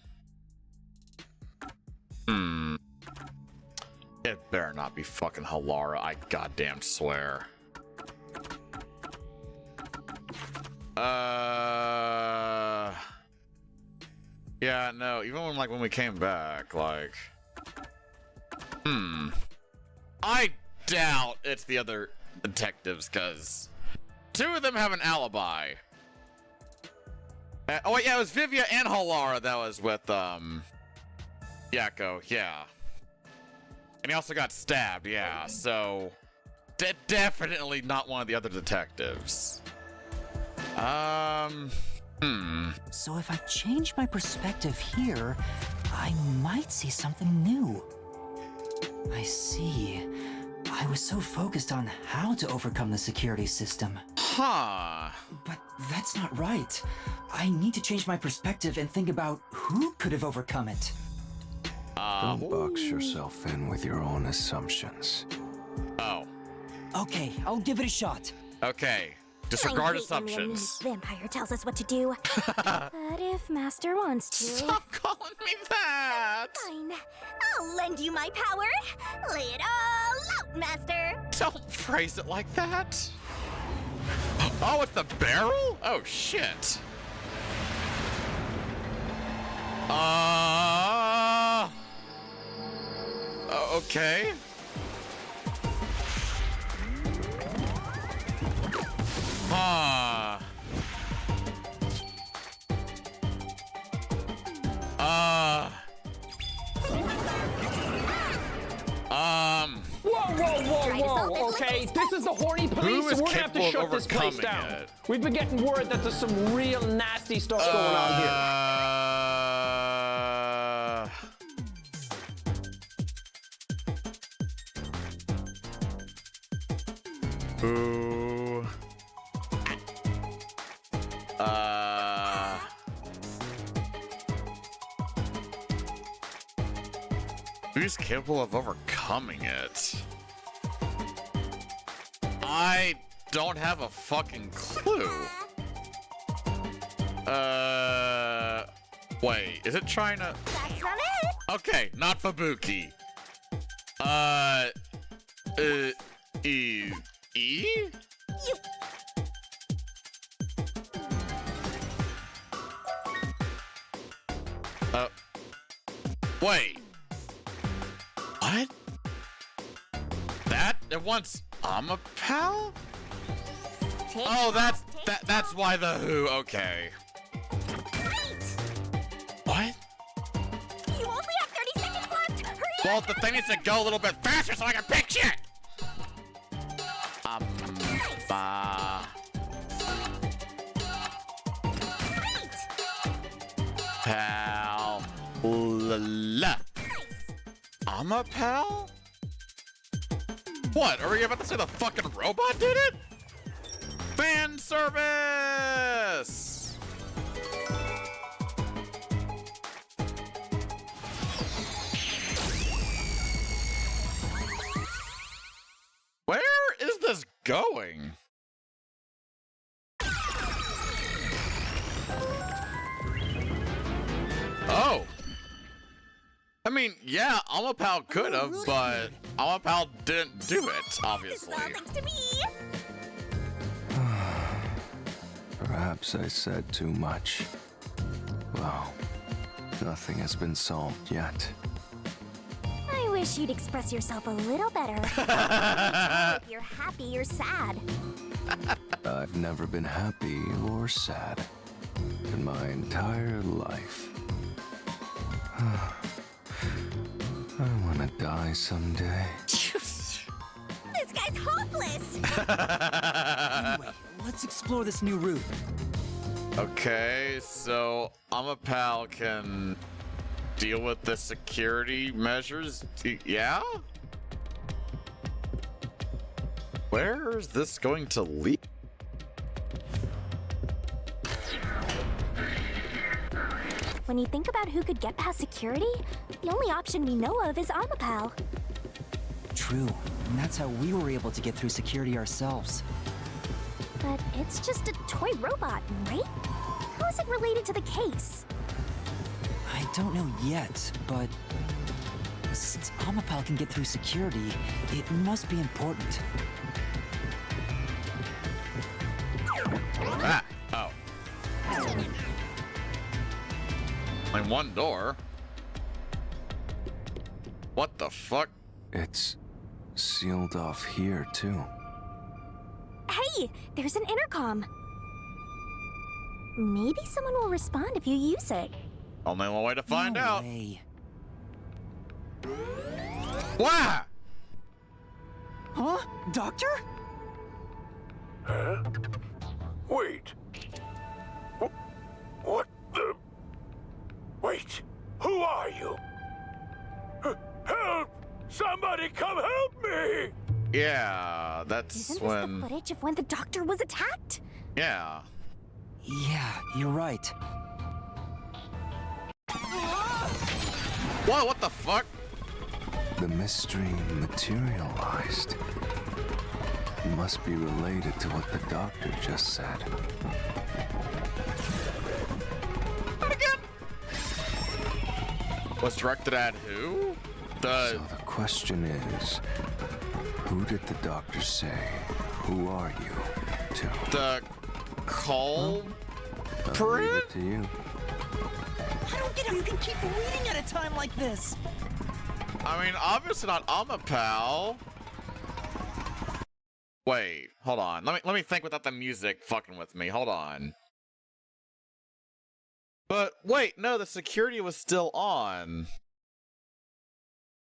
It better not be fucking Halara, I goddamn swear. Yeah, no, even when we came back, like... I doubt it's the other detectives, because 2 of them have an alibi. Oh, wait, yeah, it was Vivia and Halara that was with, Yakko, yeah. And he also got stabbed, yeah, so... definitely not one of the other detectives. So if I change my perspective here, I might see something new. I see. I was so focused on how to overcome the security system. Huh. But that's not right. I need to change my perspective and think about who could have overcome it. Don't box yourself in with your own assumptions. Oh. Okay, I'll give it a shot. Okay. Disregard I hate when the assumptions. vampire tells us what to do. But if Master wants to... Stop calling me that! Fine. I'll lend you my power. Lay it all out, Master. Don't phrase it like that. Oh, it's the barrel? Oh, shit. Okay. Whoa, okay? This is the horny police, is so we're gonna have to capable shut of this place overcoming down. it? We've been getting word that there's some real nasty stuff going on here. Ooh. Who's capable of overcoming it? I don't have a fucking clue. Wait, is it trying to... That's not it. Okay, not Fubuki. E? You... Wait. What? That? It wants Amapal? Oh, that's why the who, okay. Right. What? You only have 30 seconds left. Hurry Well, up. the thing needs to go a little bit faster so I can pick shit! Right. Pal. La. Amapal? What? Are we about to say the fucking robot did it? Fan service! Where is this going? Oh. I mean, yeah, Amapal could have, but Amapal didn't do it, This is obviously. all thanks to me. Perhaps I said too much. Well, nothing has been solved yet. I wish you'd express yourself a little better. If you're happy or sad. I've never been happy or sad in my entire life. I want to die someday. This guy's hopeless. Anyway, let's explore this new route. Okay, so Amapal can deal with the security measures? Yeah? Where is this going to lead? When you think about who could get past security, the only option we know of is Amapal. True, and that's how we were able to get through security ourselves. But it's just a toy robot, right? How is it related to the case? I don't know yet, but Since Amapel can get through security, it must be important. Ah! Oh. Like one door. What the fuck? It's sealed off here, too. Hey, there's an intercom. Maybe someone will respond if you use it. Only one way to find No out. way. Wow! Huh? Doctor? Huh? Wait. What the? Wait. Who are you? Help! Somebody come help me! Yeah, that's Isn't this when. the footage of when the doctor was attacked? Yeah. Yeah, you're right. Whoa, what the fuck? The mystery materialized. It must be related to what the doctor just said. Was directed at who? So the question is, who did the doctor say, "Who are you?" to? The I'll leave it to you. I don't get how you can keep reading at a time like this. I mean, obviously not Amapel. Wait, hold on. Let me think without the music fucking with me. Hold on. But wait, no, the security was still on.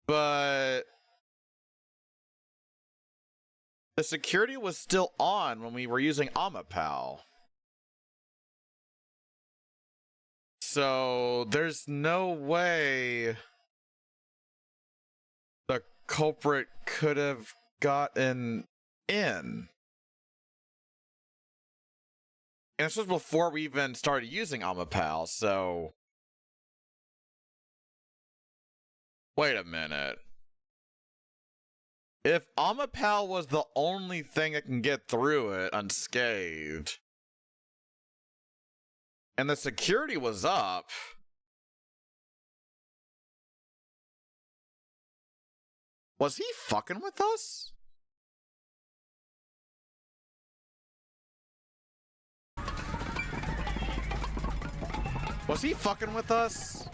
But the security was still on when we were using Amapel. So there's no way the culprit could have gotten in. And this was before we even started using Amapel, so... Wait a minute. If Amapel was the only thing that can get through it unscathed, and the security was up, was he fucking with us? Was he fucking with us?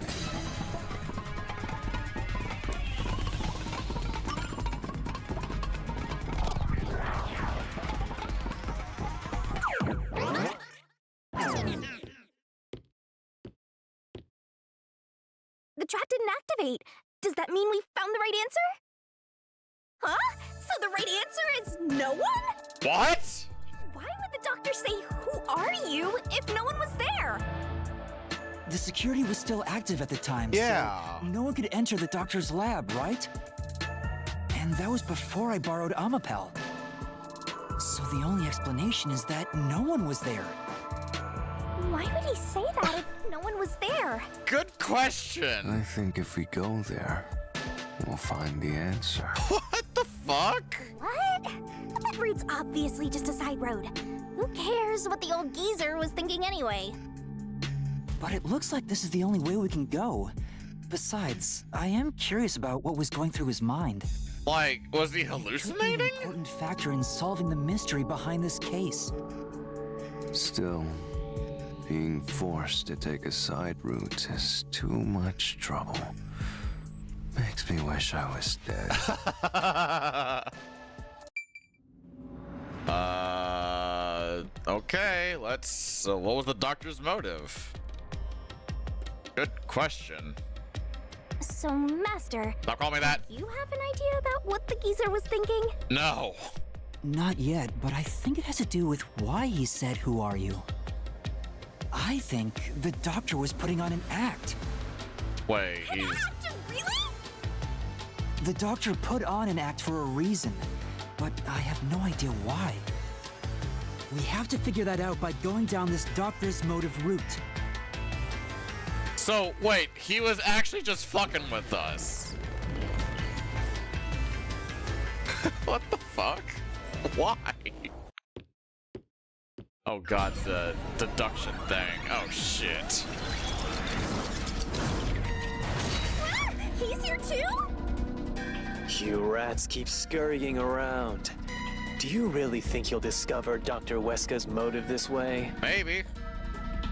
The trap didn't activate. Does that mean we found the right answer? Huh? So the right answer is no one? What? Why would the doctor say, "Who are you?" if no one was there? The security was still active at the time, Yeah. so no one could enter the doctor's lab, right? And that was before I borrowed Amapel. So the only explanation is that no one was there. Why would he say that if no one was there? Good question. I think if we go there, we'll find the answer. What the fuck? What? That route's obviously just a side road. Who cares what the old geezer was thinking anyway? But it looks like this is the only way we can go. Besides, I am curious about what was going through his mind. Like, was he It could be hallucinating? an important factor in solving the mystery behind this case. Still, being forced to take a side route is too much trouble. Makes me wish I was dead. Okay, let's... what was the doctor's motive? Good question. So, Master, Stop calling me that. you have an idea about what the geezer was thinking? No. Not yet, but I think it has to do with why he said, "Who are you?" I think the doctor was putting on an act. Wait, he's... Really? The doctor put on an act for a reason, but I have no idea why. We have to figure that out by going down this doctor's motive route. So, wait, he was actually just fucking with us. What the fuck? Why? Oh god, the deduction thing. Oh shit. He's here too? You rats keep scurrying around. Do you really think you'll discover Dr. Weska's motive this way? Maybe.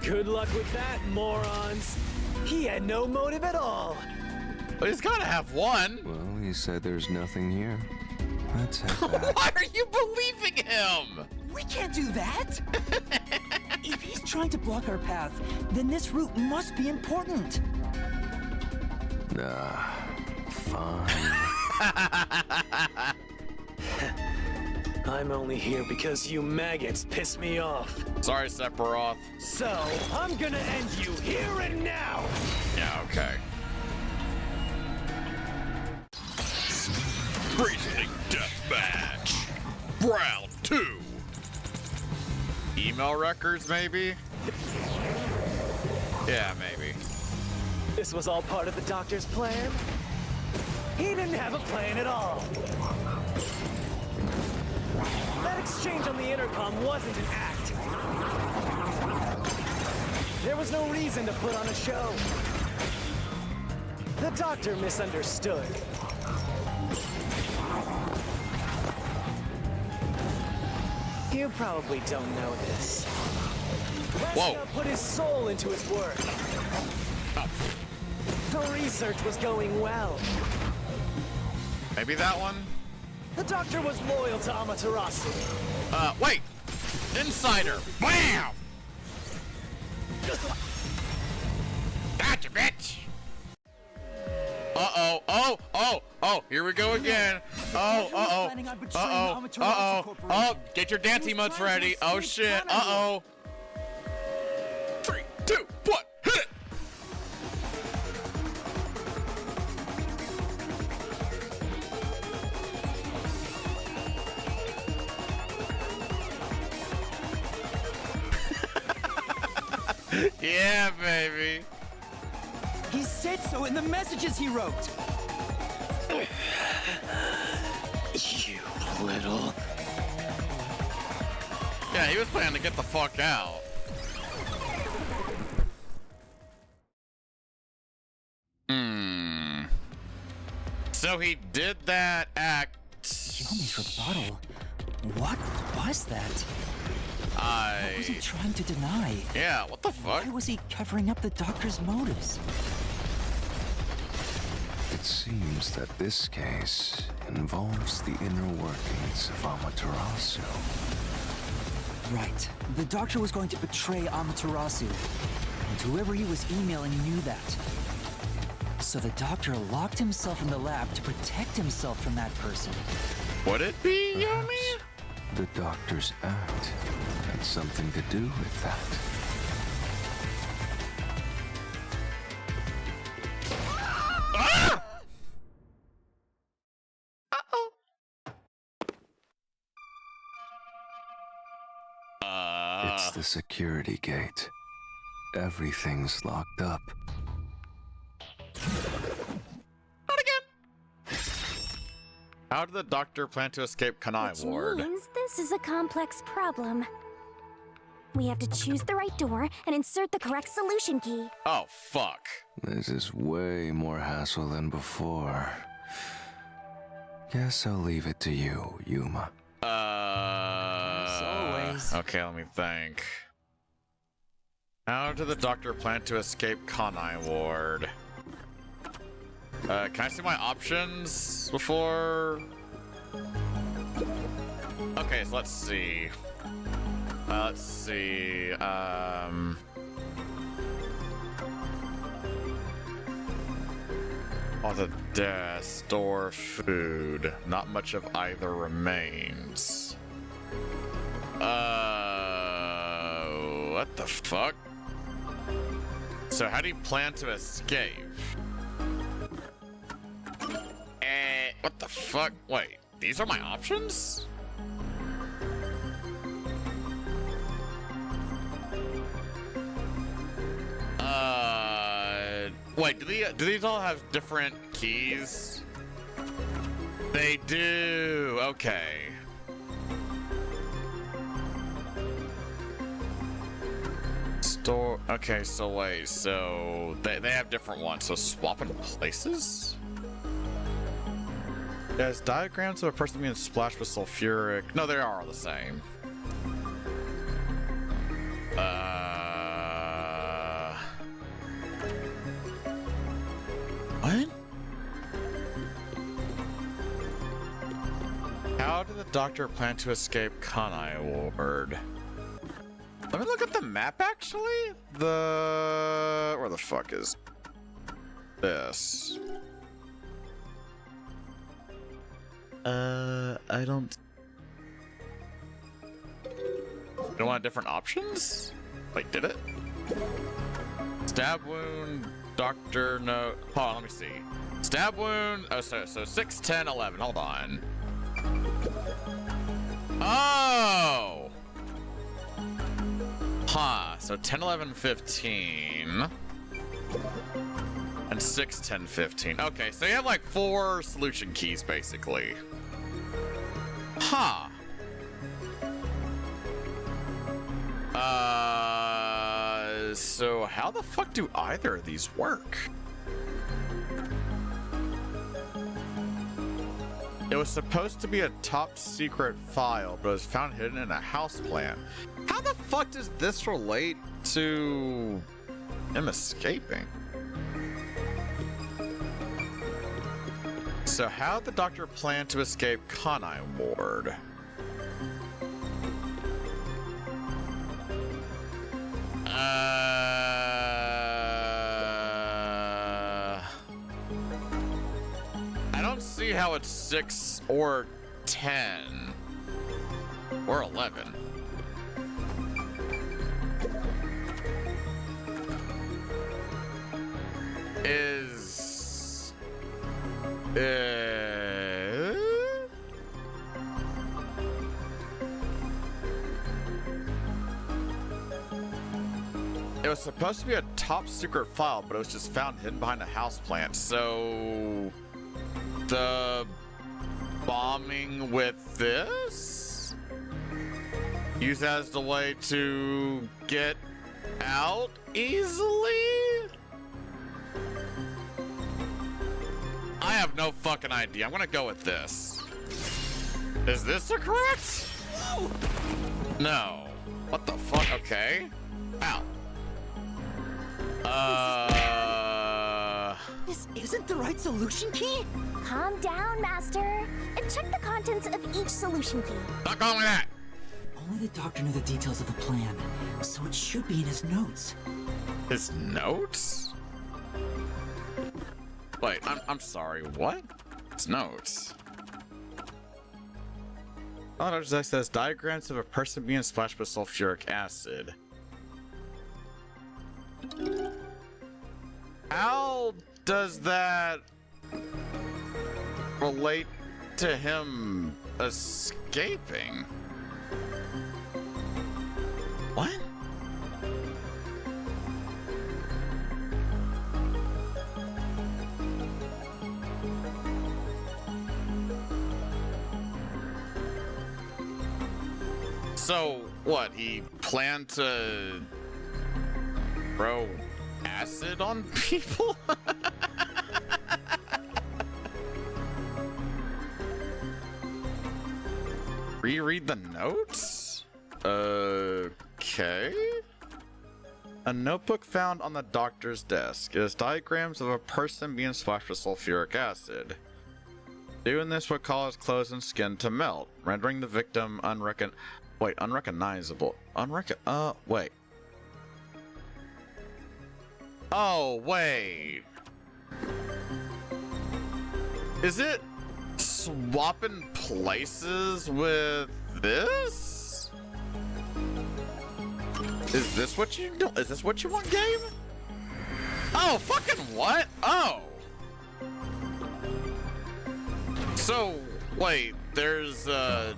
Good luck with that, morons! He had no motive at all! But he's gotta have one. Well, he said there's nothing here. Let's head back. Why are you believing him? We can't do that! If he's trying to block our path, then this route must be important. Nah, fine. I'm only here because you maggots piss me off. Sorry, Sephiroth. So, I'm gonna end you here and now! Yeah, okay. Freezing Deathmatch. Round 2. Email records, maybe? Yeah, maybe. This was all part of the doctor's plan? He didn't have a plan at all. That exchange on the intercom wasn't an act. There was no reason to put on a show. The doctor misunderstood. You probably don't know this. Whoa. Weska put his soul into his work. The research was going well. Maybe that one? The doctor was loyal to Amaterasu. Wait! Insider! Bam! Gotcha, bitch! Uh-oh, oh, here we go again. Oh, get your dance emotes ready. Oh, shit, uh-oh. 3, 2, 1, hit it! Yeah, baby. He said so in the messages he wrote. You little... Yeah, he was planning to get the fuck out. So he did that act. Yomi's rebuttal. What was that? What was he trying to deny? Yeah, what the fuck? Why was he covering up the doctor's motives? It seems that this case involves the inner workings of Amaterasu. Right. The doctor was going to betray Amaterasu, and whoever he was emailing knew that. So the doctor locked himself in the lab to protect himself from that person. Would it be Yomi? Perhaps the doctor's act had something to do with that. Ah! It's the security gate. Everything's locked up. Not again. How did the doctor plan to escape Kanai Ward? Which means this is a complex problem. We have to choose the right door and insert the correct solution key. Oh, fuck. This is way more hassle than before. Guess I'll leave it to you, Yuma. As always. Okay, let me think. How did the doctor plan to escape Kanai Ward? Can I see my options before? Okay, so let's see. On the desk, store food. Not much of either remains. What the fuck? So how do you plan to escape? What the fuck? Wait, these are my options? Wait, do these all have different keys? They do, okay. Store, okay, so wait, so they have different ones, so swapping places? As diagrams of a person being splashed with sulfuric. No, they are all the same. What? How did the doctor plan to escape Kanai Ward? Let me look at the map, actually. Where the fuck is this? I don't... You don't want different options? Wait, did it? Stab wound, doctor note. Hold on, let me see. Stab wound. Oh, so 6, 10, 11. Hold on. Oh! Huh. So 10, 11, 15. And 6, 10, 15. Okay, so you have like 4 solution keys, basically. Huh. So how the fuck do either of these work? It was supposed to be a top secret file, but it was found hidden in a houseplant. How the fuck does this relate to him escaping? So how did the doctor plan to escape Kanai Ward? I don't see how it's 6 or 10 or 11. It was supposed to be a top secret file, but it was just found hidden behind a houseplant. So the bombing with this used as the way to get out easily? I have no fucking idea. I'm gonna go with this. Is this the correct? No. What the fuck? Okay. Ow. This isn't the right solution key? Calm down, Master. And check the contents of each solution key. Not going with that. Only the doctor knew the details of the plan, so it should be in his notes. His notes? Wait, I'm sorry, what? His notes. Oh, Dr. Zach says diagrams of a person being splashed with sulfuric acid. How does that relate to him escaping? What? So, what, he planned to throw acid on people? Reread the notes? Okay. A notebook found on the doctor's desk. It is diagrams of a person being splashed with sulfuric acid. Doing this would cause clothes and skin to melt, rendering the victim unrecognizable. Wait. Oh, wait. Is it swapping places with this? Is this what you do? Is this what you want, game? Oh, fucking what? Oh. So, wait, there's The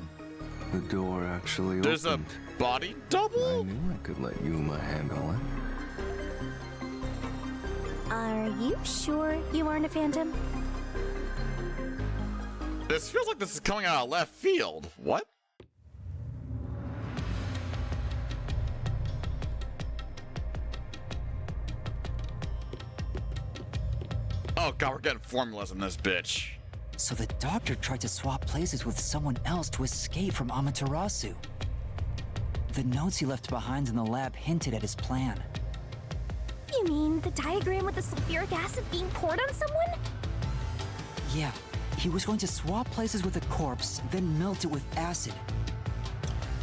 door actually there's opened. a body double? I knew I could let Yuma handle it. Are you sure you aren't a phantom? This feels like this is coming out of left field. What? Oh god, we're getting formulas in this bitch. So the doctor tried to swap places with someone else to escape from Amaterasu. The notes he left behind in the lab hinted at his plan. You mean the diagram with the sulfuric acid being poured on someone? Yeah, he was going to swap places with a corpse, then melt it with acid.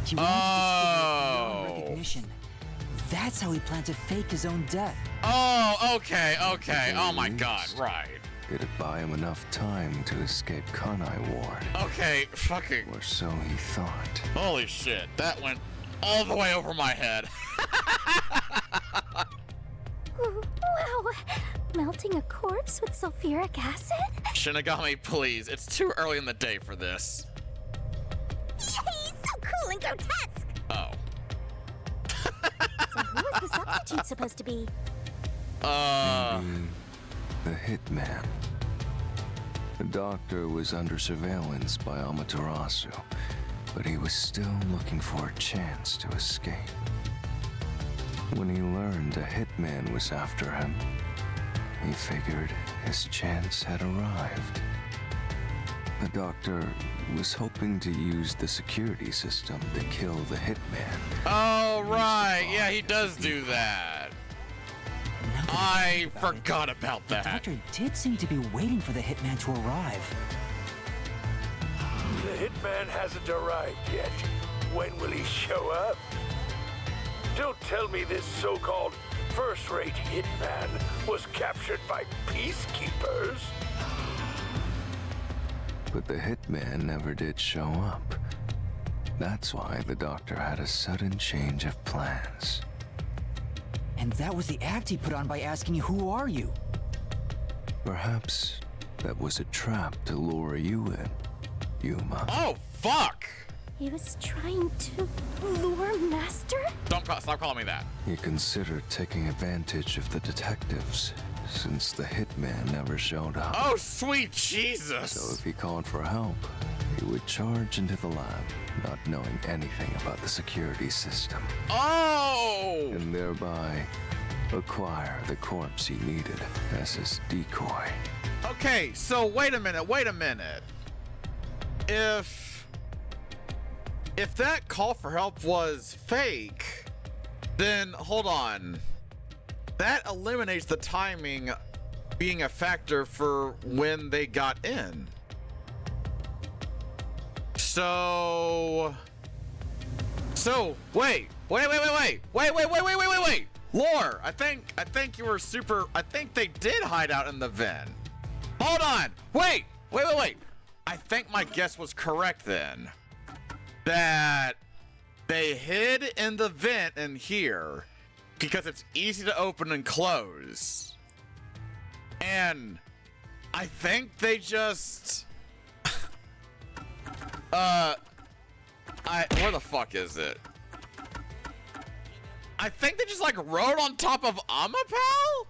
He wanted to disfigure recognition. That's how he planned to fake his own death. Oh, okay. Oh my god, right. It'd buy him enough time to escape Kanai Ward. Okay, fucking... Or so he thought. Holy shit, that went all the way over my head. Wow, melting a corpse with sulfuric acid? Shinigami, please, it's too early in the day for this. Yay, so cool and grotesque! Oh. So who was the substitute supposed to be? Maybe the hitman. The doctor was under surveillance by Amaterasu, but he was still looking for a chance to escape. When he learned a hitman was after him, he figured his chance had arrived. The doctor was hoping to use the security system to kill the hitman. Oh, right. Yeah, he does do that. I forgot about The that. doctor did seem to be waiting for the hitman to arrive. The hitman hasn't arrived yet. When will he show up? Don't tell me this so-called first-rate hitman was captured by peacekeepers. But the hitman never did show up. That's why the doctor had a sudden change of plans. And that was the act he put on by asking you, "Who are you?" Perhaps that was a trap to lure you in, Yuma. Oh, fuck! He was trying to lure Master? Stop calling me that. He considered taking advantage of the detectives, since the hitman never showed up. Oh, sweet Jesus! So if he called for help, he would charge into the lab, not knowing anything about the security system. Oh! And thereby acquire the corpse he needed as his decoy. Okay, so wait a minute. If that call for help was fake, then hold on. That eliminates the timing being a factor for when they got in. So wait. Lore, I think you were super. I think they did hide out in the vent. Hold on. Wait. I think my guess was correct then. That they hid in the vent in here because it's easy to open and close. And I think they just where the fuck is it? I think they just like rode on top of Amapal?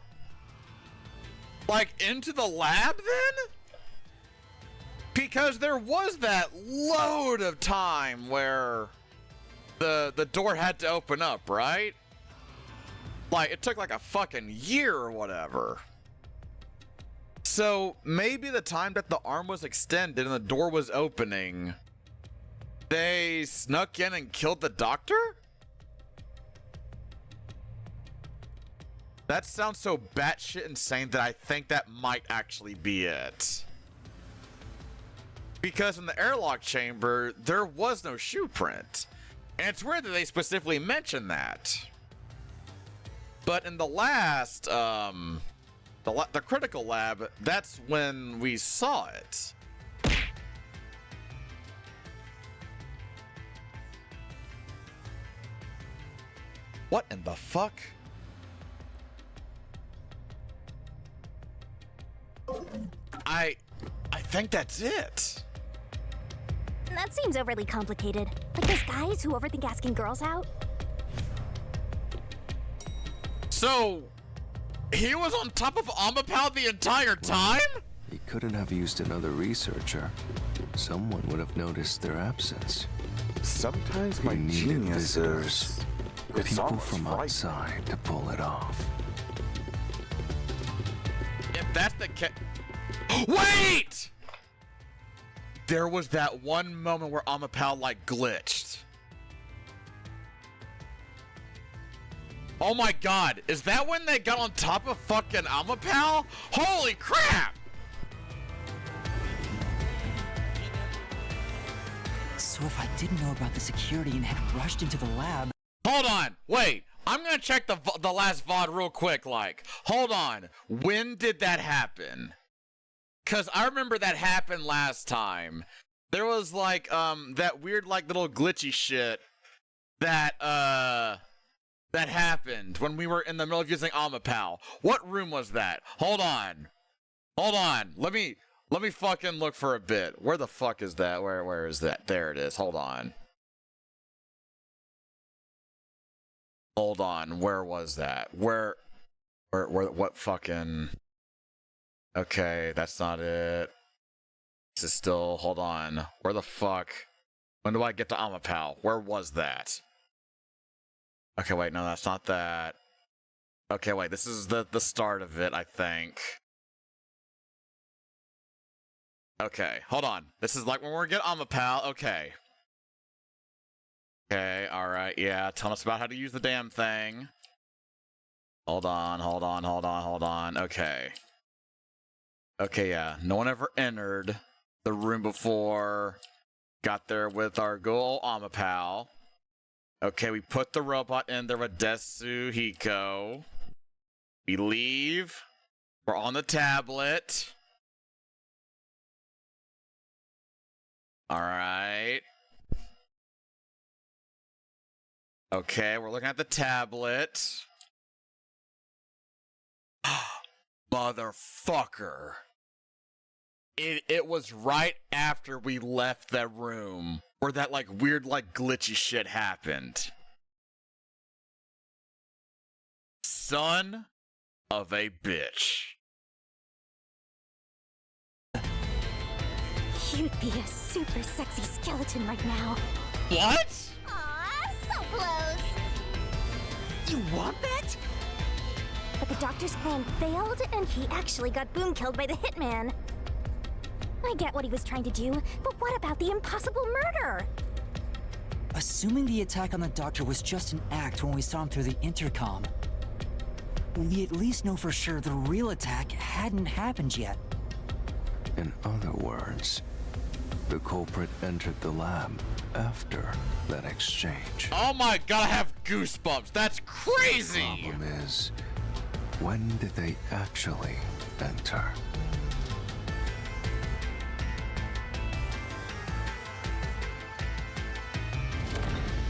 Like into the lab then? Because there was that load of time where the door had to open up, right? Like it took like a fucking year or whatever. So maybe the time that the arm was extended and the door was opening, they snuck in and killed the doctor? That sounds so batshit insane that I think that might actually be it. Because in the airlock chamber, there was no shoe print. And it's weird that they specifically mentioned that. But in the last, the critical lab, that's when we saw it. What in the fuck? I think that's it. That seems overly complicated. Like those guys who overthink asking girls out. So, he was on top of Amapal the entire time? He couldn't have used another researcher. Someone would have noticed their absence. Sometimes He my needed genius visitors, it's people almost from frightening. outside to pull it off. If that's the case... Wait! there was that one moment where Amapal, like, glitched. Oh my god, is that when they got on top of fucking Amapal? Holy crap! So if I didn't know about the security and had rushed into the lab... Hold on, wait. I'm gonna check the last VOD real quick, like. Hold on. When did that happen? Cause I remember that happened last time. There was like, that weird, like, little glitchy shit that happened when we were in the middle of using Amapal. What room was that? Hold on. Hold on. Let me fucking look for a bit. Where the fuck is that? Where is that? There it is. Hold on. Hold on. Where was that? Where, what fucking... Okay, that's not it. This is still, hold on. Where the fuck? When do I get to Amapal? Where was that? Okay, wait, no, that's not that. Okay, wait, this is the start of it, I think. Okay, hold on. This is like when we're getting Amapal, okay. Okay, alright, yeah, tell us about how to use the damn thing. Hold on, okay. Okay, yeah, no one ever entered the room before. Got there with our good old Amapal. Okay, we put the robot in there with Desu Hiko. We leave. We're on the tablet. Alright. Okay, we're looking at the tablet. Motherfucker. It was right after we left that room where that, like, weird, like, glitchy shit happened. Son of a bitch. You'd be a super sexy skeleton right now. What? Aw, so close. You want that? But the doctor's plan failed, and he actually got boom killed by the hitman. I get what he was trying to do, but what about the impossible murder? Assuming the attack on the doctor was just an act when we saw him through the intercom, we at least know for sure the real attack hadn't happened yet. In other words, the culprit entered the lab after that exchange. Oh my god, I have goosebumps. That's crazy. The problem is, when did they actually enter?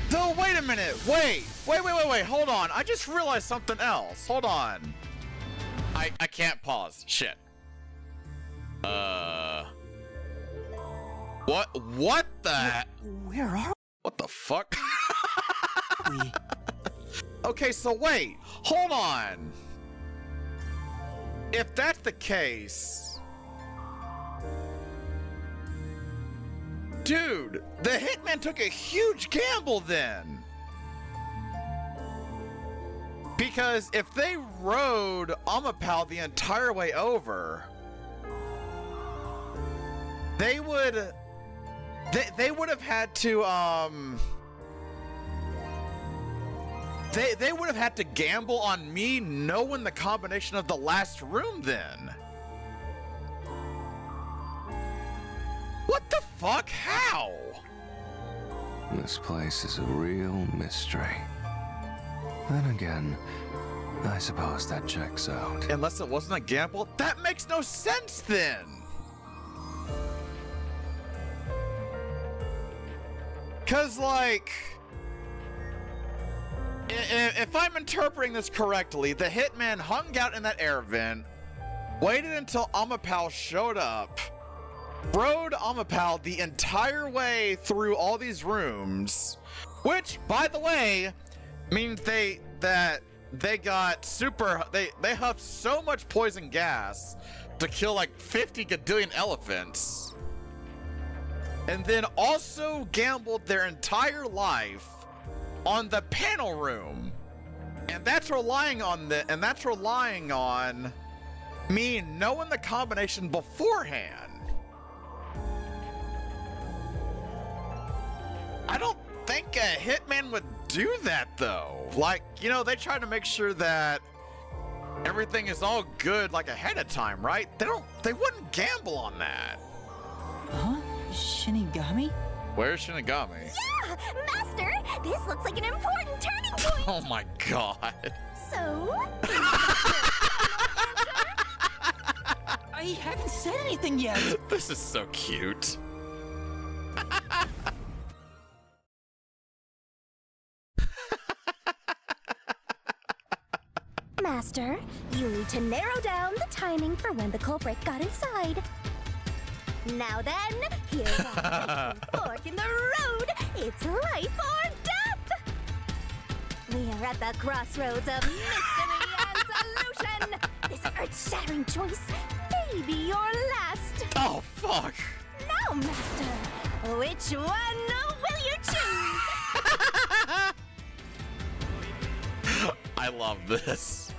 So wait a minute. Wait. Hold on. I just realized something else. Hold on. I can't pause. Shit. What the? Where are What the fuck? we? Okay, so wait. Hold on. If that's the case, dude, the hitman took a huge gamble then. Because if they rode Amapal the entire way over, they would have had to they would have had to gamble on me knowing the combination of the last room then. What the fuck? How? This place is a real mystery. Then again, I suppose that checks out. Unless it wasn't a gamble, that makes no sense then. Cause like, if I'm interpreting this correctly, the hitman hung out in that air vent, waited until Amapal showed up, rode Amapal the entire way through all these rooms, which, by the way, means they huffed so much poison gas to kill like 50 gadillion elephants, and then also gambled their entire life on the panel room, and that's relying on me knowing the combination beforehand. I don't think a hitman would do that, though. Like, you know, they try to make sure that everything is all good, like, ahead of time, right? They wouldn't gamble on that. Huh? Shinigami? Where's Shinigami? Yeah! Master, this looks like an important turning point! Oh my god. So? I haven't said anything yet. This is so cute. Master, you need to narrow down the timing for when the culprit got inside. Now then, here's a fork in the road. It's life or death! We are at the crossroads of mystery and solution. This earth-shattering choice may be your last. Oh, fuck. Now, Master, which one will you choose? I love this.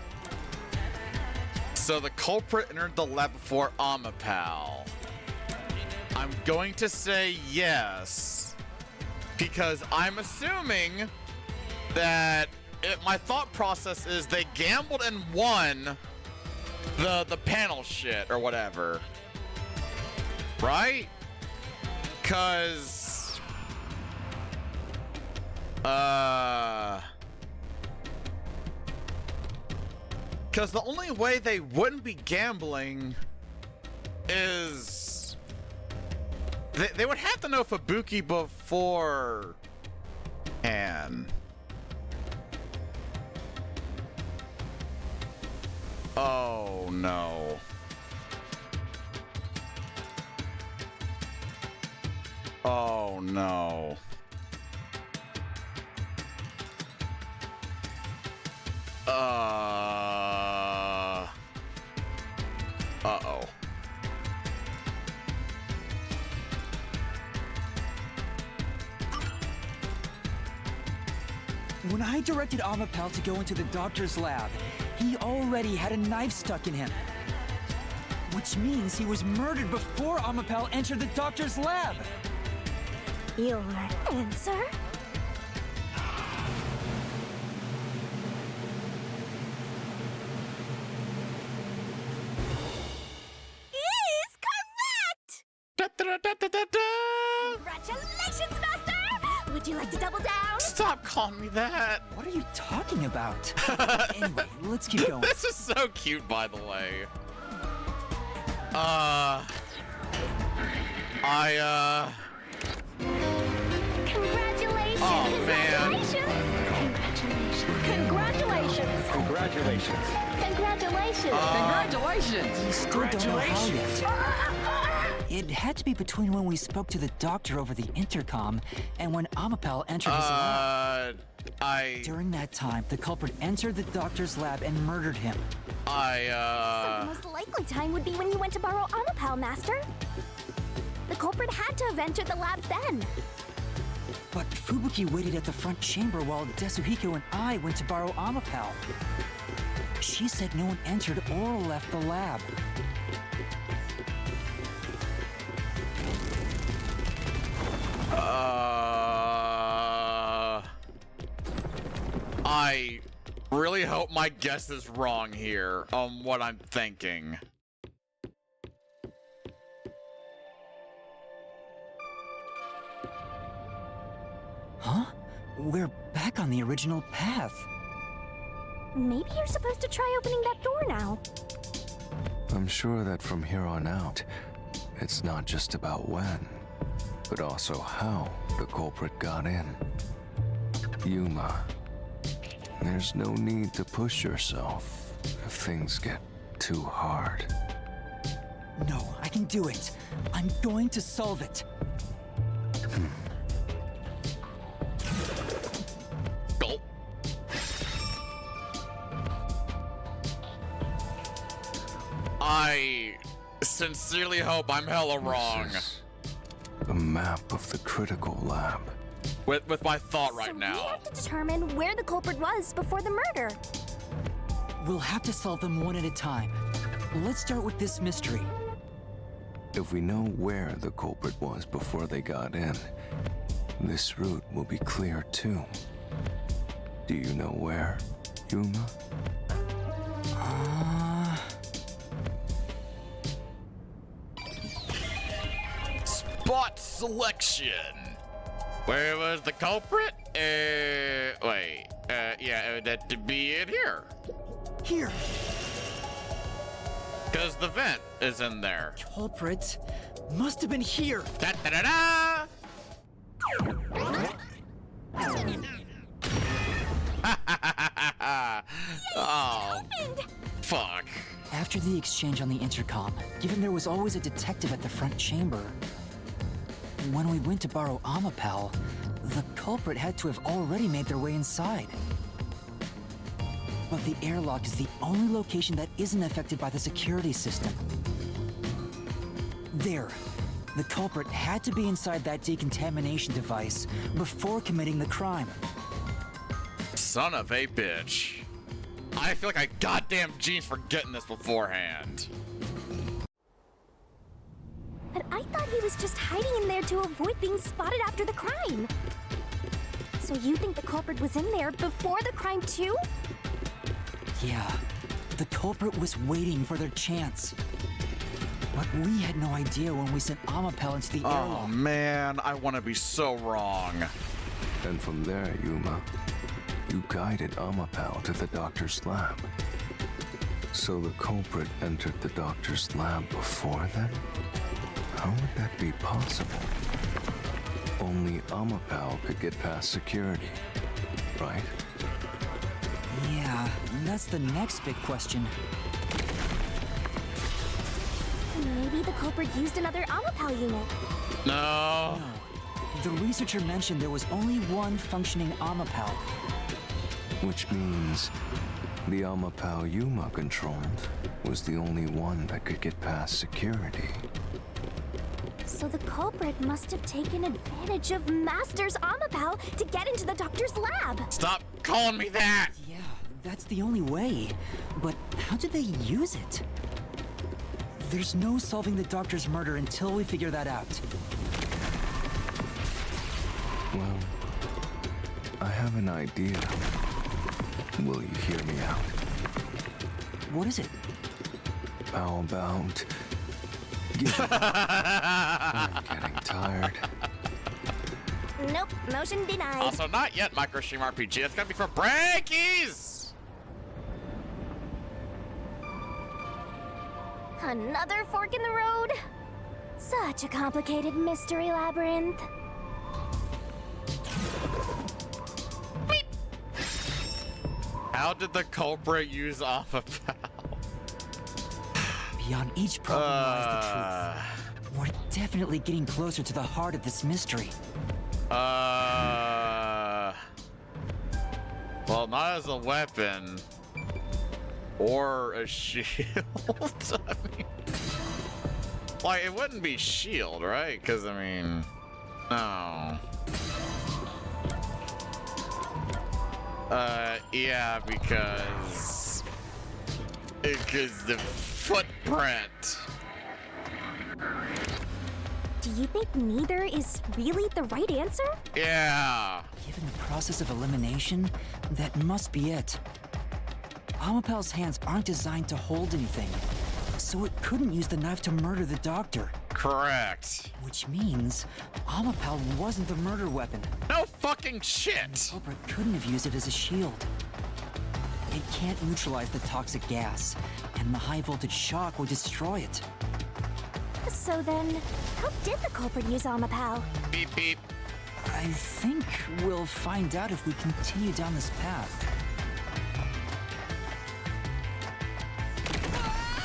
So the culprit entered the lab before Amapal. I'm going to say yes, because I'm assuming that my thought process is they gambled and won the panel shit or whatever, right? Cause the only way they wouldn't be gambling is they would have to know Fubuki before and oh no. Oh no. Uh-oh. When I directed Amapel to go into the doctor's lab, he already had a knife stuck in him. Which means he was murdered before Amapel entered the doctor's lab. Your answer? Is correct! Congratulations, Master! Would you like to double down? Stop calling me that. What are you talking about? Anyway, let's keep going. This is so cute, by the way. Congratulations! Oh, man. Congratulations! Congratulations. Congratulations! Congratulations. We still don't know how yet. It had to be between when we spoke to the doctor over the intercom and when Amapel entered his lab. During that time, the culprit entered the doctor's lab and murdered him. So the most likely time would be when you went to borrow Amapel, Master. The culprit had to have entered the lab then. But Fubuki waited at the front chamber while Desuhiko and I went to borrow Amapel. She said no one entered or left the lab. I really hope my guess is wrong here on what I'm thinking. Huh? We're back on the original path. Maybe you're supposed to try opening that door now. I'm sure that from here on out, it's not just about when, but also how the culprit got in. Yuma, there's no need to push yourself if things get too hard. No, I can do it. I'm going to solve it. Gulp. I sincerely hope I'm hella wrong. This is a map of the critical lab. With my thought right So now. we have to determine where the culprit was before the murder. We'll have to solve them one at a time. Let's start with this mystery. If we know where the culprit was before they got in, this route will be clear too. Do you know where, Yuma? Spot selection. Where was the culprit? Wait. Yeah, it would have to be in here. Here, Because the vent is in there. culprit must have been here. Da da da da! Oh, fuck. After the exchange on the intercom, given there was always a detective at the front chamber, when we went to borrow Amapal, the culprit had to have already made their way inside. But the airlock is the only location that isn't affected by the security system. There. The culprit had to be inside that decontamination device before committing the crime. Son of a bitch. I feel like I goddamn genius for getting this beforehand. But I thought he was just hiding in there to avoid being spotted after the crime. So you think the culprit was in there before the crime too? Yeah, the culprit was waiting for their chance. But we had no idea when we sent Amapel into the Oh airlock. man, I want to be so wrong. And from there, Yuma, you guided Amapal to the doctor's lab. So the culprit entered the doctor's lab before then? How would that be possible? Only Amapal could get past security, right? Yeah, that's the next big question. Maybe the culprit used another Amapal unit. No. The researcher mentioned there was only one functioning Amapal. Which means the Amapal Yuma controlled was the only one that could get past security. So the culprit must have taken advantage of Master's Amapal to get into the doctor's lab. Stop calling me that. Yeah, that's the only way. But how did they use it? There's no solving the doctor's murder until we figure that out. Well, I have an idea. Will you hear me out? What is it? How about... I'm getting tired. Nope, motion denied. Also, not yet, Micro Stream RPG. It's gonna be for breakies. Another fork in the road? Such a complicated mystery labyrinth. How did the culprit use Amapal? Beyond each problem lies the truth. We're definitely getting closer to the heart of this mystery. Well, not as a weapon. Or a shield. I mean, like, it wouldn't be shield, right? Because, I mean, no. Yeah, because the footprint. Do you think neither is really the right answer? Yeah. Given the process of elimination, that must be it. Amapal's hands aren't designed to hold anything, so it couldn't use the knife to murder the doctor. Correct. Which means Amapal wasn't the murder weapon. No fucking shit. Culprit couldn't have used it as a shield. It can't neutralize the toxic gas, and the high voltage shock would destroy it. So then, how did the culprit use Amapal? Beep beep. I think we'll find out if we continue down this path.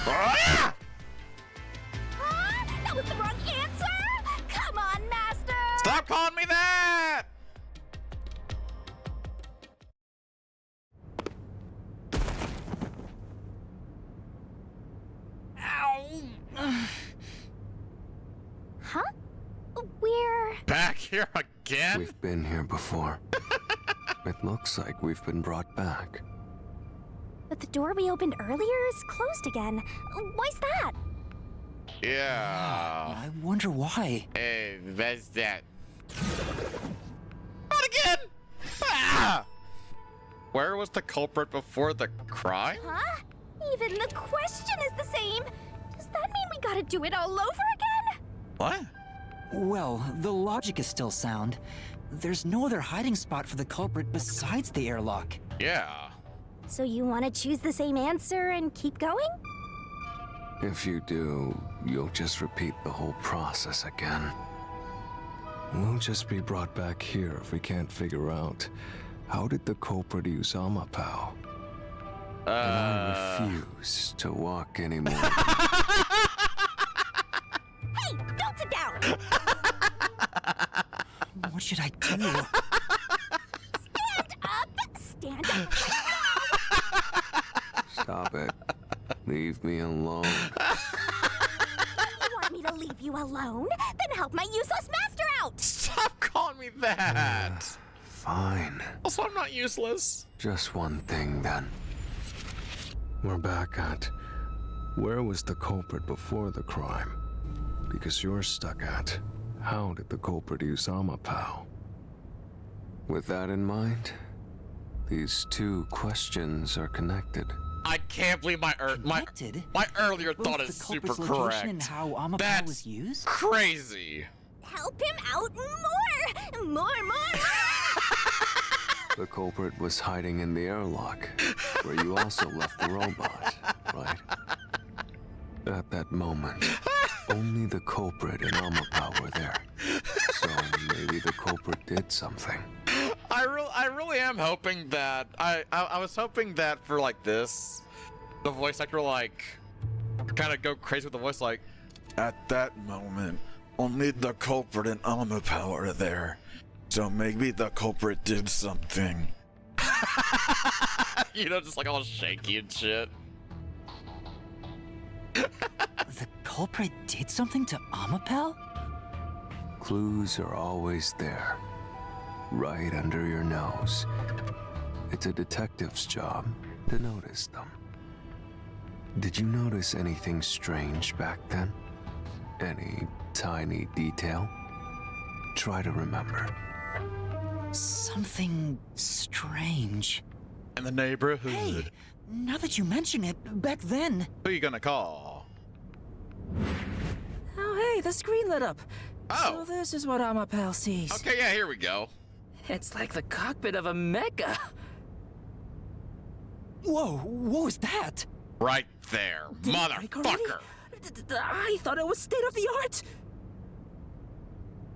Ah! That was the wrong answer! Come on, Master! Stop calling me that! Huh? We're... Back here again? We've been here before. It looks like we've been brought back. But the door we opened earlier is closed again. Why's that? Yeah. I wonder why. Hey, that's that. where was the culprit before the crime? Huh? Even the question is the same. Does that mean we gotta do it all over again? What? Well, the logic is still sound. There's no other hiding spot for the culprit besides the airlock. Yeah. So you want to choose the same answer and keep going? If you do, you'll just repeat the whole process again. We'll just be brought back here if we can't figure out how did the culprit use Amapao. And I refuse to walk anymore. Hey, don't sit down! What should I do? Stand up! Stand up! Stop it. Leave me alone. You want me to leave you alone? Then help my useless master out! Stop calling me that. Fine. Also, I'm not useless. Just one thing then. We're back at where was the culprit before the crime? Because you're stuck at how did the culprit use Amapao? With that in mind, these two questions are connected. I can't believe my Connected? earlier Both thought the is super culprit's location correct. and how Amapao That's was used? crazy. Help him out more! More! The culprit was hiding in the airlock, where you also left the robot, right? At that moment, only the culprit and Amapao were there. So maybe the culprit did something. I really am hoping that I was hoping that for like this, the voice actor like kind of go crazy with the voice like, at that moment, only the culprit and Amapao are there. So maybe the culprit did something. You know, just like all shaky and shit. The culprit did something to Amapao? Clues are always there, right under your nose. It's a detective's job to notice them. Did you notice anything strange back then? Any tiny detail? Try to remember. Something strange. In the neighborhood. Hey, now that you mention it, back then... Who you gonna call? Oh, hey, the screen lit up. Oh. So this is what Amapao sees. Okay, yeah, here we go. It's like the cockpit of a mecha. Whoa, what was that? Right there, Did it break already? motherfucker. I thought it was state of the art.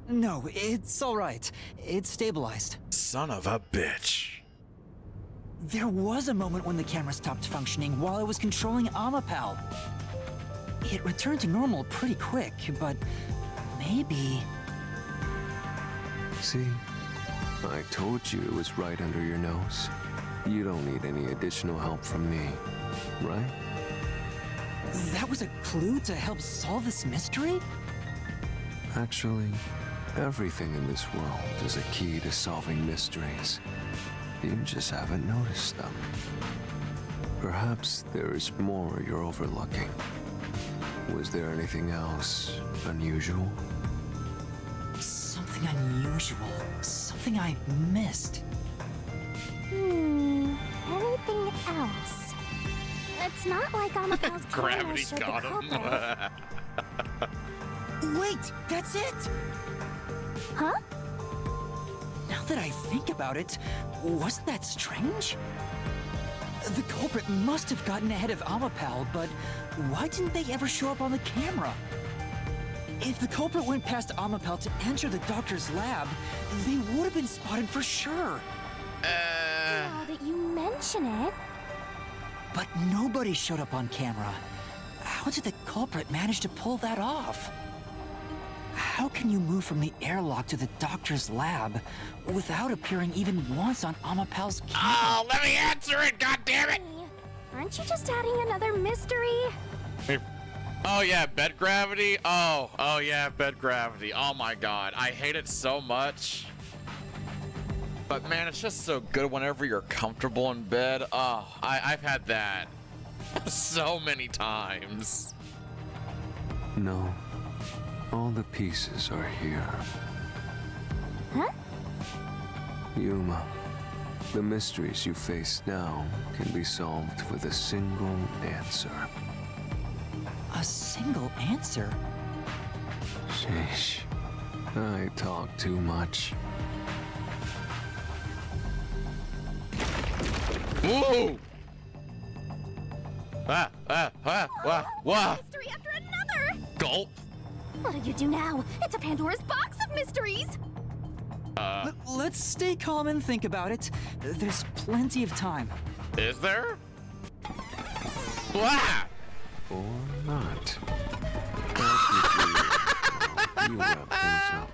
No, it's all right. It's stabilized. Son of a bitch. There was a moment when the camera stopped functioning while I was controlling Amapao. It returned to normal pretty quick, but maybe... See? I told you it was right under your nose. You don't need any additional help from me, right? That was a clue to help solve this mystery? Actually, everything in this world is a key to solving mysteries. You just haven't noticed them. Perhaps there is more you're overlooking. Was there anything else unusual? Something unusual. Something I missed. Anything else? It's not like Amapao's camera Gravity showed the got him. culprit. Wait, that's it! Huh? Now that I think about it, wasn't that strange? The culprit must have gotten ahead of Amapao, but why didn't they ever show up on the camera? If the culprit went past Amapao to enter the doctor's lab, they would have been spotted for sure. Now that you mention it, But nobody showed up on camera. How did the culprit manage to pull that off? How can you move from the airlock to the doctor's lab without appearing even once on Amapao's camera? Oh, let me answer it, goddammit! aren't you just adding another mystery? Oh yeah, bed gravity? Oh yeah, bed gravity. Oh my god, I hate it so much. But man, it's just so good whenever you're comfortable in bed. Oh, I've had that so many times. No. All the pieces are here. Huh? Yuma, The mysteries you face now can be solved with a single answer. A single answer? Sheesh. I talk too much. Whoa! Wah! Mystery after another! Gulp. What do you do now? It's a Pandora's box of mysteries! Let's stay calm and think about it. There's plenty of time. Is there? Wah! Or not. Technically, you wrap things up.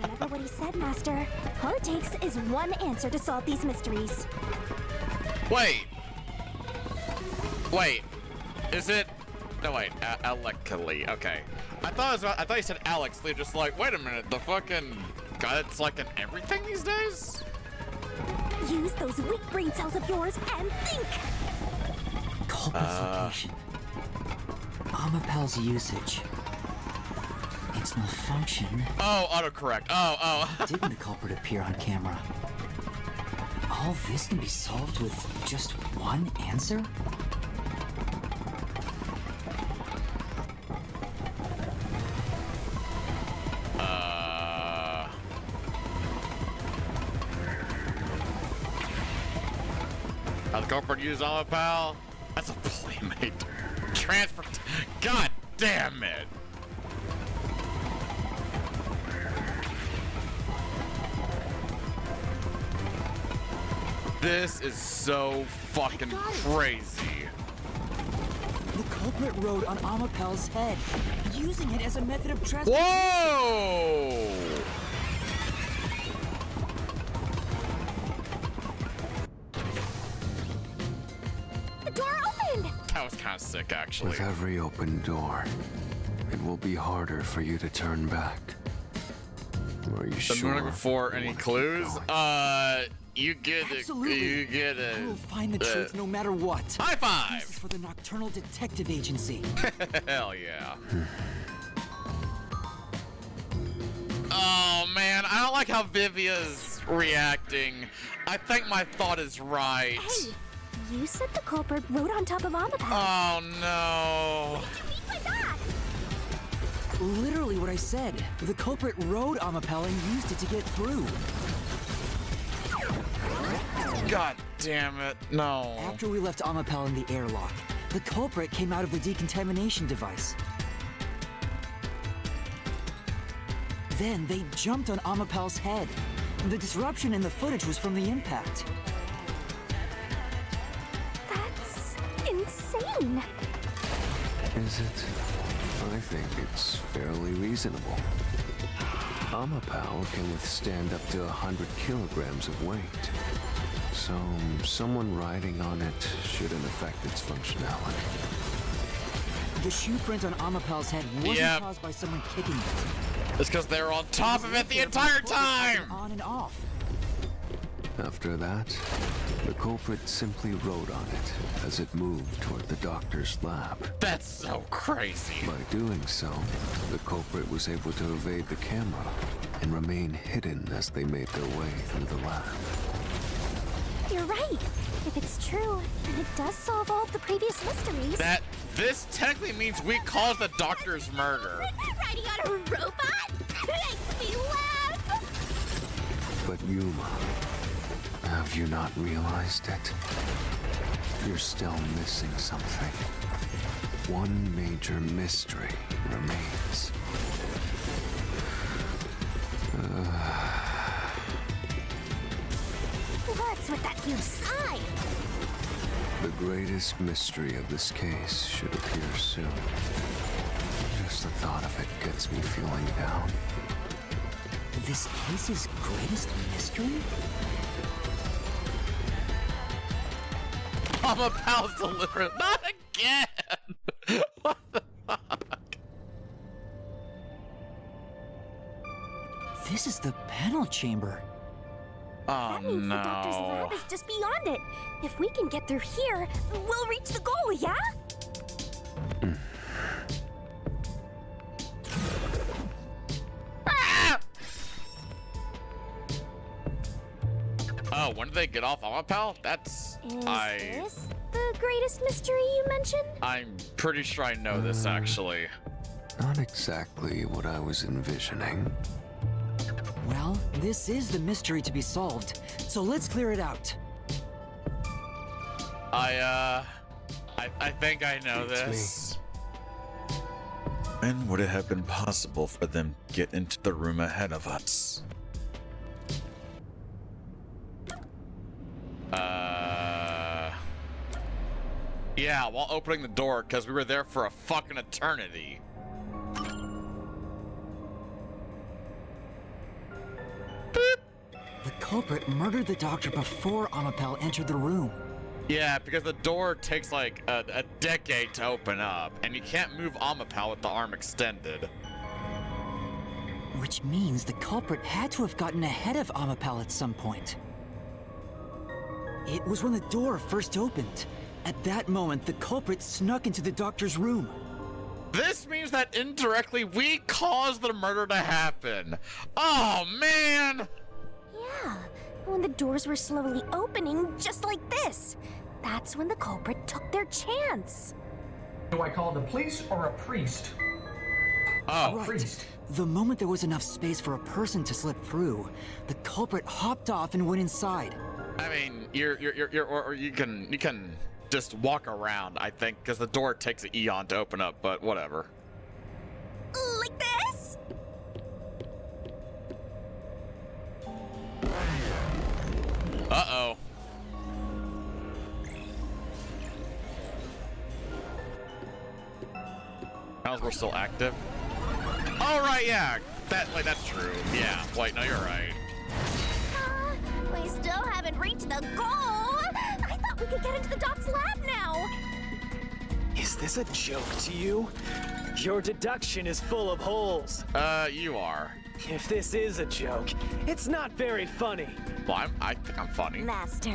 Remember what he said, Master. All it takes is one answer to solve these mysteries. Wait. Is it? No, wait. Alexley. Okay. I thought you said Alex Lee. Just like, wait a minute. The fucking guy that's like in everything these days. Use those weak brain cells of yours and think. Culprit's location. Amapel's usage. Its malfunction. Oh, autocorrect. Oh. Didn't the culprit appear on camera? All this can be solved with just one answer? How the culprit used Amapel? That's a playmate. Transfer. God damn it. This is so fucking crazy. The culprit rode on Amapel's head, using it as a method of transport. Whoa! The door opened! That was kind of sick, actually. With every open door, it will be harder for you to turn back. Are you sure? I'm looking for any clues. You get Absolutely. You get I will find the truth no matter what. High five! This is for the Nocturnal Detective Agency. Hell yeah. Oh man, I don't like how Vivia's reacting. I think my thought is right. Hey, you said the culprit rode on top of Amapel. Oh no. What do you mean by that? Literally what I said. The culprit rode Amapel and used it to get through. God damn it, no. After we left Amapel in the airlock, the culprit came out of the decontamination device. Then they jumped on Amapel's head. The disruption in the footage was from the impact. That's insane. Is it? I think it's fairly reasonable. Amapel can withstand up to 100 kilograms of weight. So, someone riding on it shouldn't affect its functionality. The shoe print on Amapel's head wasn't caused by someone kicking it. It's because they were on top of it the entire time! On and off. After that, the culprit simply rode on it as it moved toward the doctor's lab. That's so crazy. By doing so, the culprit was able to evade the camera and remain hidden as they made their way through the lab. You're right. If it's true, then it does solve all of the previous mysteries. This technically means we caused the doctor's murder. Riding on a robot? Makes me laugh! But Yuma, have you not realized it? You're still missing something. One major mystery remains. What's with that huge sigh? The greatest mystery of this case should appear soon. Just the thought of it gets me feeling down. This case's greatest mystery? Amapel's deliberate. Not again! What the fuck? This is the panel chamber. Oh That means the doctor's lab is just beyond it. If we can get through here, we'll reach the goal, yeah? Oh, when did they get off Amapel? That's... Is this the greatest mystery you mentioned? I'm pretty sure I know this, actually. Not exactly what I was envisioning. Well, this is the mystery to be solved, so let's clear it out. I think I know this. When would it have been possible for them to get into the room ahead of us? Yeah, while opening the door, because we were there for a fucking eternity. Boop. The culprit murdered the doctor before Amapel entered the room. Yeah, because the door takes like a decade to open up, and you can't move Amapel with the arm extended. Which means the culprit had to have gotten ahead of Amapel at some point. It was when the door first opened. At that moment, the culprit snuck into the doctor's room. This means that indirectly we caused the murder to happen. Oh, man! Yeah, when the doors were slowly opening, just like this. That's when the culprit took their chance. Do I call the police or a priest? Oh, Right. Priest. The moment there was enough space for a person to slip through, the culprit hopped off and went inside. I mean, or you can just walk around, I think, because the door takes an eon to open up, but whatever. Like this? Uh-oh. How's we're still active? Oh, right, yeah. That's true. Yeah, wait, no, you're right. We still haven't reached the goal. I thought we could get into the doc's lab now. Is this a joke to you? Your deduction is full of holes. You are. If this is a joke, it's not very funny. Well, I think I'm funny. Master,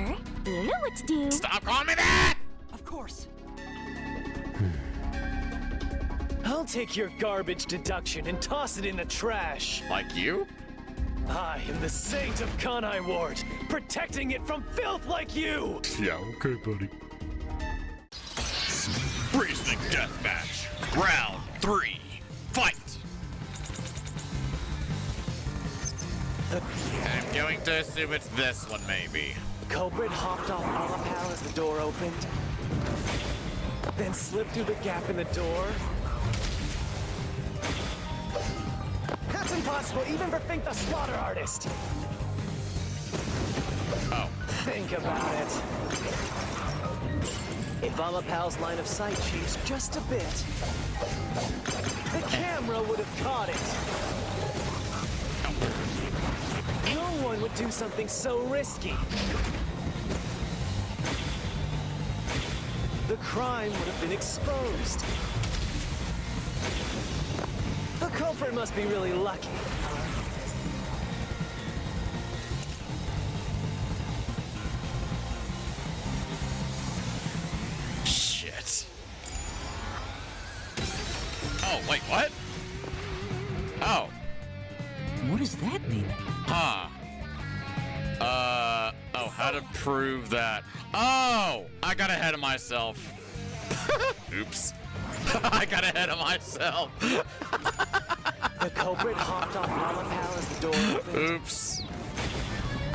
you know what to do. Stop calling me that! Of course. I'll take your garbage deduction and toss it in the trash. Like you? I am the saint of Kanai Ward, protecting it from filth like you! Yeah, okay, buddy. Freezing deathmatch. Round 3. Fight! I'm going to assume it's this one, maybe. Culprit hopped off Amapel as the door opened, then slipped through the gap in the door. That's impossible, even for Fink the Slaughter Artist. Oh. Think about it. If Amapel's line of sight changed just a bit, the camera would have caught it. No one would do something so risky. The crime would have been exposed. The culprit must be really lucky. Shit. Oh, wait, what? Oh. What does that mean? Huh. Oh, how to prove that. Oh, I got ahead of myself. Oops. I got ahead of myself. The culprit hopped off Amapel as the door opened. Oops.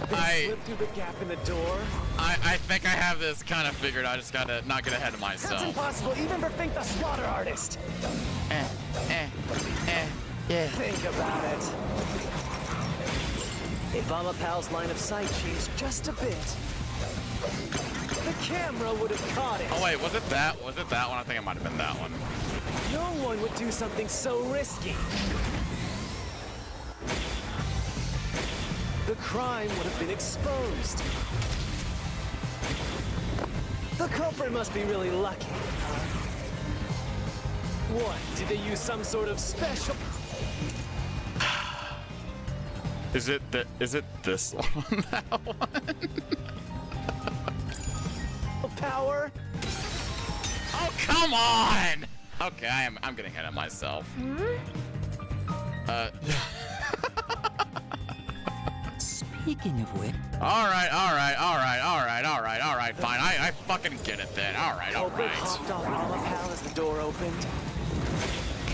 Then slipped through the gap in the door. I think I have this kind of figured. I just gotta not get ahead of That's myself. impossible, even for Fink the Slaughter Artist. Yeah. Think about it. If Amapel's line of sight changed just a bit, the camera would have caught it. Oh wait, was it that? Was it that one? I think it might have been that one. No one would do something so risky. The crime would have been exposed. The culprit must be really lucky. What, did they use some sort of special... Is it this one? That one? power? Oh, come on! Okay, I'm getting ahead of myself. Hmm? Speed Speaking of which... Alright, fine. I fucking get it then. Alright. Culprit hopped off Amapal as the door opened.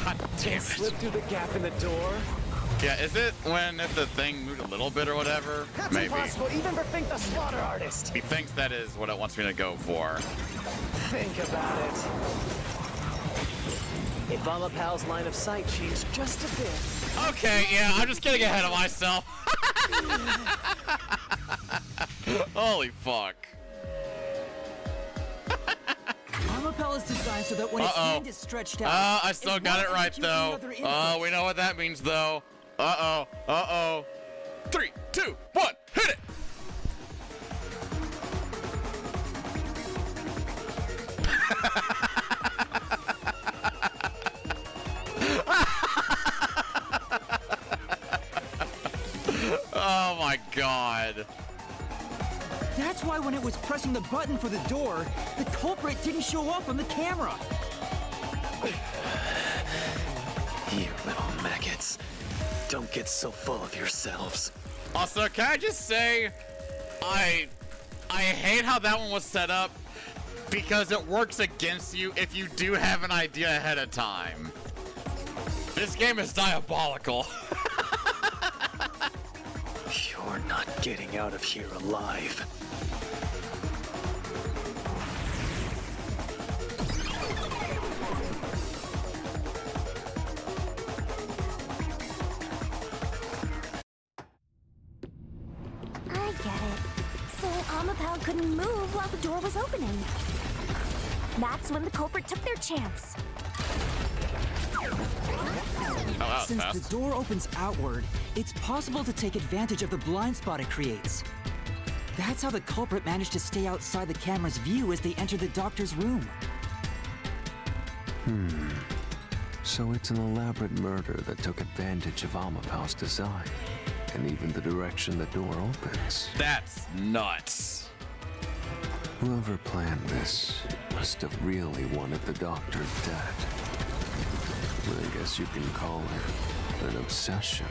God damn it. Slipped through the gap in the door. Yeah, is it when if the thing moved a little bit or whatever? That's Maybe. impossible, even for Fink the Slaughter Artist. He thinks that is what it wants me to go for. Think about it. If Amapal's line of sight changed just a bit. Okay, yeah, I'm just getting ahead of myself. Holy fuck. Amapel is designed so that when its hand is stretched out... I still got it right, though. We know what that means, though. Uh-oh. 3, 2, 1, hit it! Oh my god. That's why when it was pressing the button for the door, the culprit didn't show up on the camera. You little maggots. Don't get so full of yourselves. Also, can I just say, I hate how that one was set up because it works against you if you do have an idea ahead of time. This game is diabolical. You're not getting out of here alive. I get it. So Amapal couldn't move while the door was opening. That's when the culprit took their chance. Oh, Since fast. the door opens outward, it's possible to take advantage of the blind spot it creates. That's how the culprit managed to stay outside the camera's view as they entered the doctor's room. So it's an elaborate murder that took advantage of Amapal's design, and even the direction the door opens. That's nuts. Whoever planned this must have really wanted the doctor dead. I guess you can call it an obsession.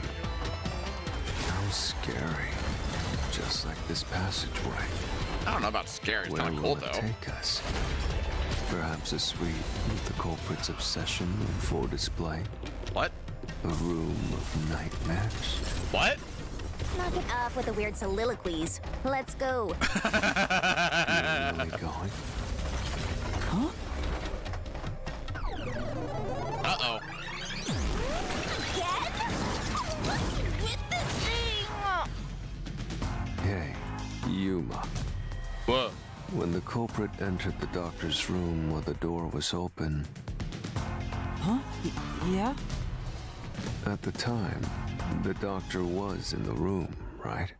How scary. Just like this passageway. I don't know about scary. It's Where kind of cool, will it though. take us? Perhaps a suite with the culprit's obsession in full display? What? A room of nightmares? What? Knock it off with the weird soliloquies. Let's go. Really going? Huh? Uh-oh. Again? What's with this thing? Hey, Yuma. Whoa. When the culprit entered the doctor's room while the door was open, Huh? Yeah? at the time, the doctor was in the room, right?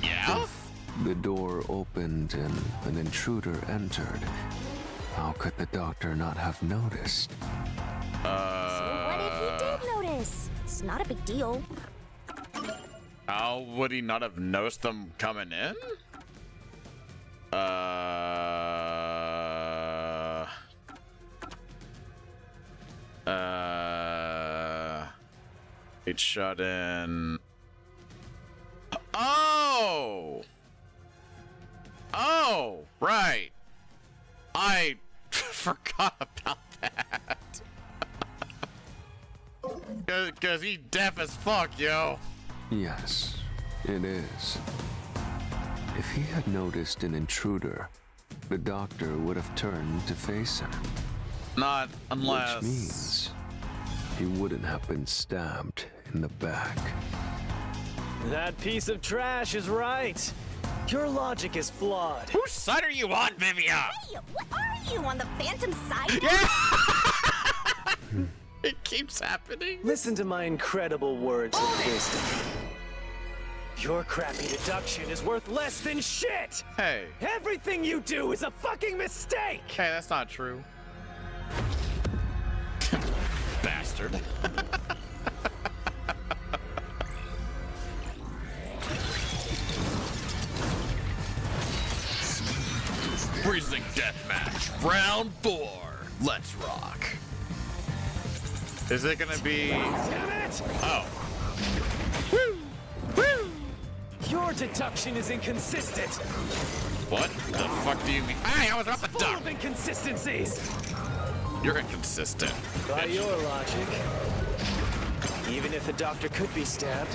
Yeah? The door opened and an intruder entered. How could the doctor not have noticed? So what if he did notice? It's not a big deal. How would he not have noticed them coming in? It's shut in. Oh! Oh, right. I forgot about that. Cause he deaf as fuck, yo. Yes, it is. If he had noticed an intruder, the doctor would have turned to face him. Not unless. Which means he wouldn't have been stabbed in the back. That piece of trash is right. Your logic is flawed. Whose side are you on, Vivia? Hey, what are you, on the Phantom side? It keeps happening. Listen to my incredible words of wisdom. Your crappy deduction is worth less than shit! Hey. Everything you do is a fucking mistake! Hey, that's not true. Bastard. Freezing deathmatch, round 4. Let's rock. Is it gonna be? Damn it! Oh. Woo! Woo! deduction is inconsistent. What the fuck do you mean? Hey, I was about to Full duck. of inconsistencies. You're inconsistent. By your logic, even if the doctor could be stabbed,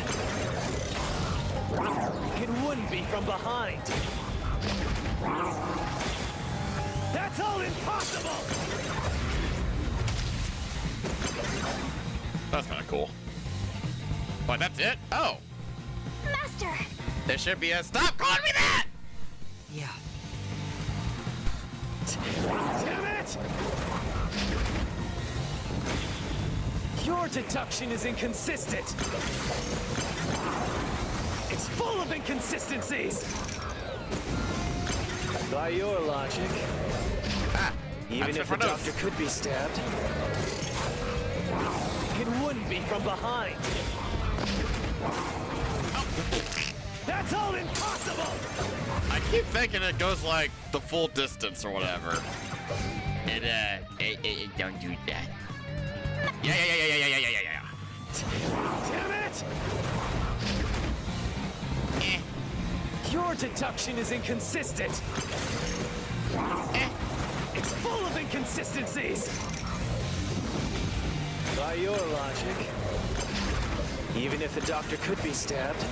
it wouldn't be from behind. That's all impossible! That's kind of cool. But that's it? Oh. Master! There should be a stop calling me that! Yeah. Damn it! Your deduction is inconsistent. It's full of inconsistencies. By your logic, even if the doctor could be stabbed, it wouldn't be from behind. That's all impossible! I keep thinking it goes like the full distance or whatever. Don't do that. Yeah. Damn it! Your deduction is inconsistent. It's full of inconsistencies. By your logic, even if the doctor could be stabbed,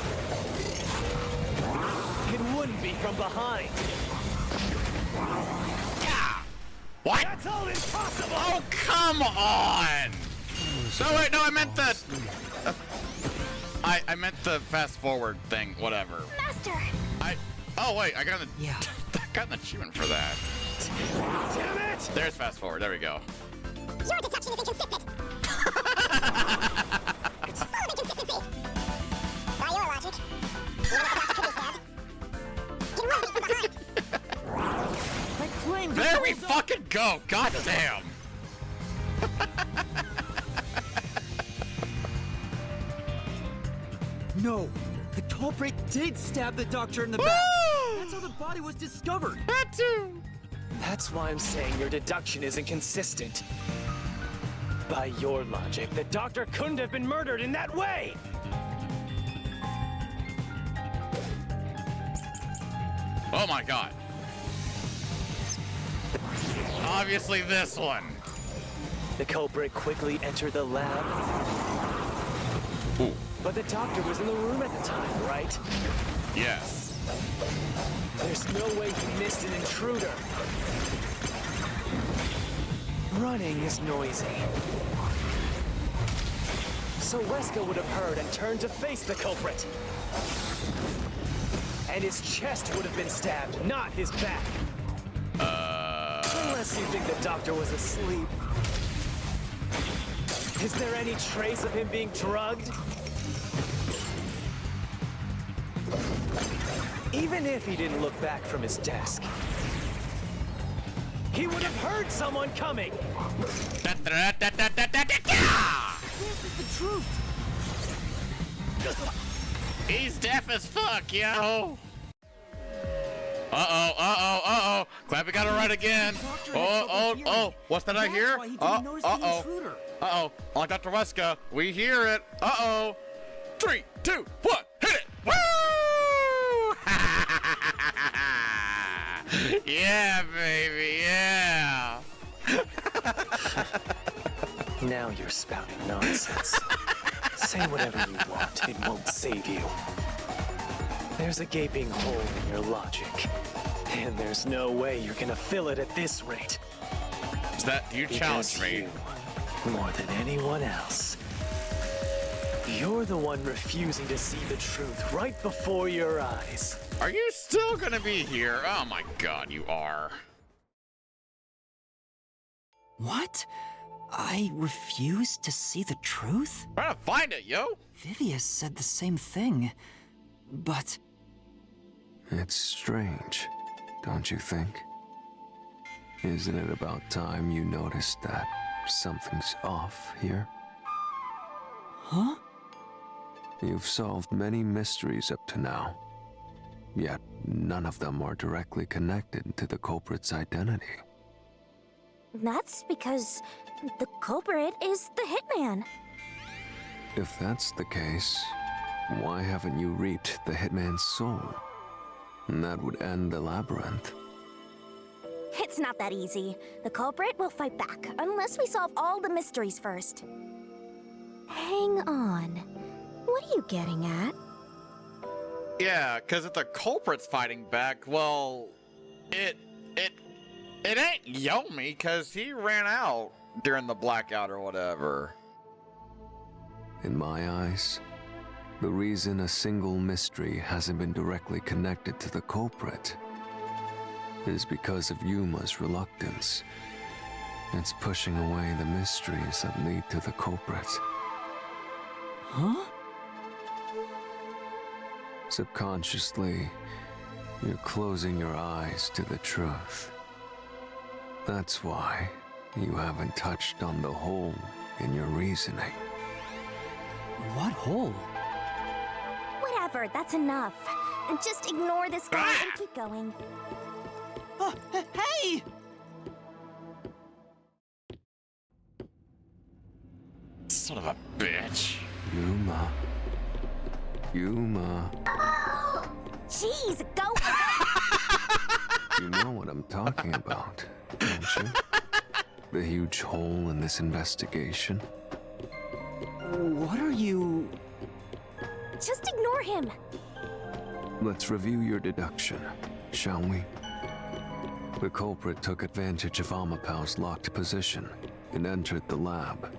it wouldn't be from behind. What? That's all impossible! Oh, come on! No, wait, no, I meant the... I meant the fast forward thing, whatever. Master! Oh, wait, I got an... Yeah. I got an achievement for that. Damn it! There's fast forward, there we go. Your deduction is inconsistent. It's full of inconsistencies. By your logic, even if the doctor could be stabbed, it wouldn't be from behind. I claim to There we fucking go! God damn! No, the culprit did stab the doctor in the back. That's how the body was discovered. That too! That's why I'm saying your deduction is inconsistent. By your logic, the doctor couldn't have been murdered in that way! Oh my god. Obviously this one. The culprit quickly entered the lab. Ooh. But the doctor was in the room at the time, right? Yes. There's no way he missed an intruder. Running is noisy. So Wesker would have heard and turned to face the culprit. And his chest would have been stabbed, not his back. Unless you think the doctor was asleep. Is there any trace of him being drugged? Even if he didn't look back from his desk, he would have heard someone coming! This is the truth. He's deaf as fuck, yo! Uh-oh. Glad we got it right again. Oh. What's that I hear? Uh-oh. On Dr. Weska, we hear it. Uh-oh. 3, 2, 1, hit it! Woo! Yeah, baby, yeah! Now you're spouting nonsense. Say whatever you want, it won't save you. There's a gaping hole in your logic, and there's no way you're gonna fill it at this rate. Is that, do you challenge me? You, more than anyone else, you're the one refusing to see the truth right before your eyes. Are you still gonna be here? Oh my god, you are. What? I refuse to see the truth? Trying to find it, yo! Vivius said the same thing, but... It's strange, don't you think? Isn't it about time you noticed that something's off here? Huh? You've solved many mysteries up to now, yet none of them are directly connected to the culprit's identity. That's because the culprit is the hitman. If that's the case, why haven't you reaped the hitman's soul? And that would end the labyrinth. It's not that easy. The culprit will fight back, unless we solve all the mysteries first. Hang on. What are you getting at? Yeah, because if the culprit's fighting back, well, it ain't Yomi, because he ran out during the blackout or whatever. In my eyes, the reason a single mystery hasn't been directly connected to the culprit is because of Yuma's reluctance. It's pushing away the mysteries that lead to the culprit. Huh? Subconsciously, you're closing your eyes to the truth. That's why you haven't touched on the hole in your reasoning. What hole? Whatever, that's enough. And just ignore this guy and keep going. Hey! Son of a bitch. Yuma. Jeez, go You know what I'm talking about, don't you? The huge hole in this investigation. What are you... Just ignore him. Let's review your deduction, shall we? The culprit took advantage of Amapau's locked position and entered the lab.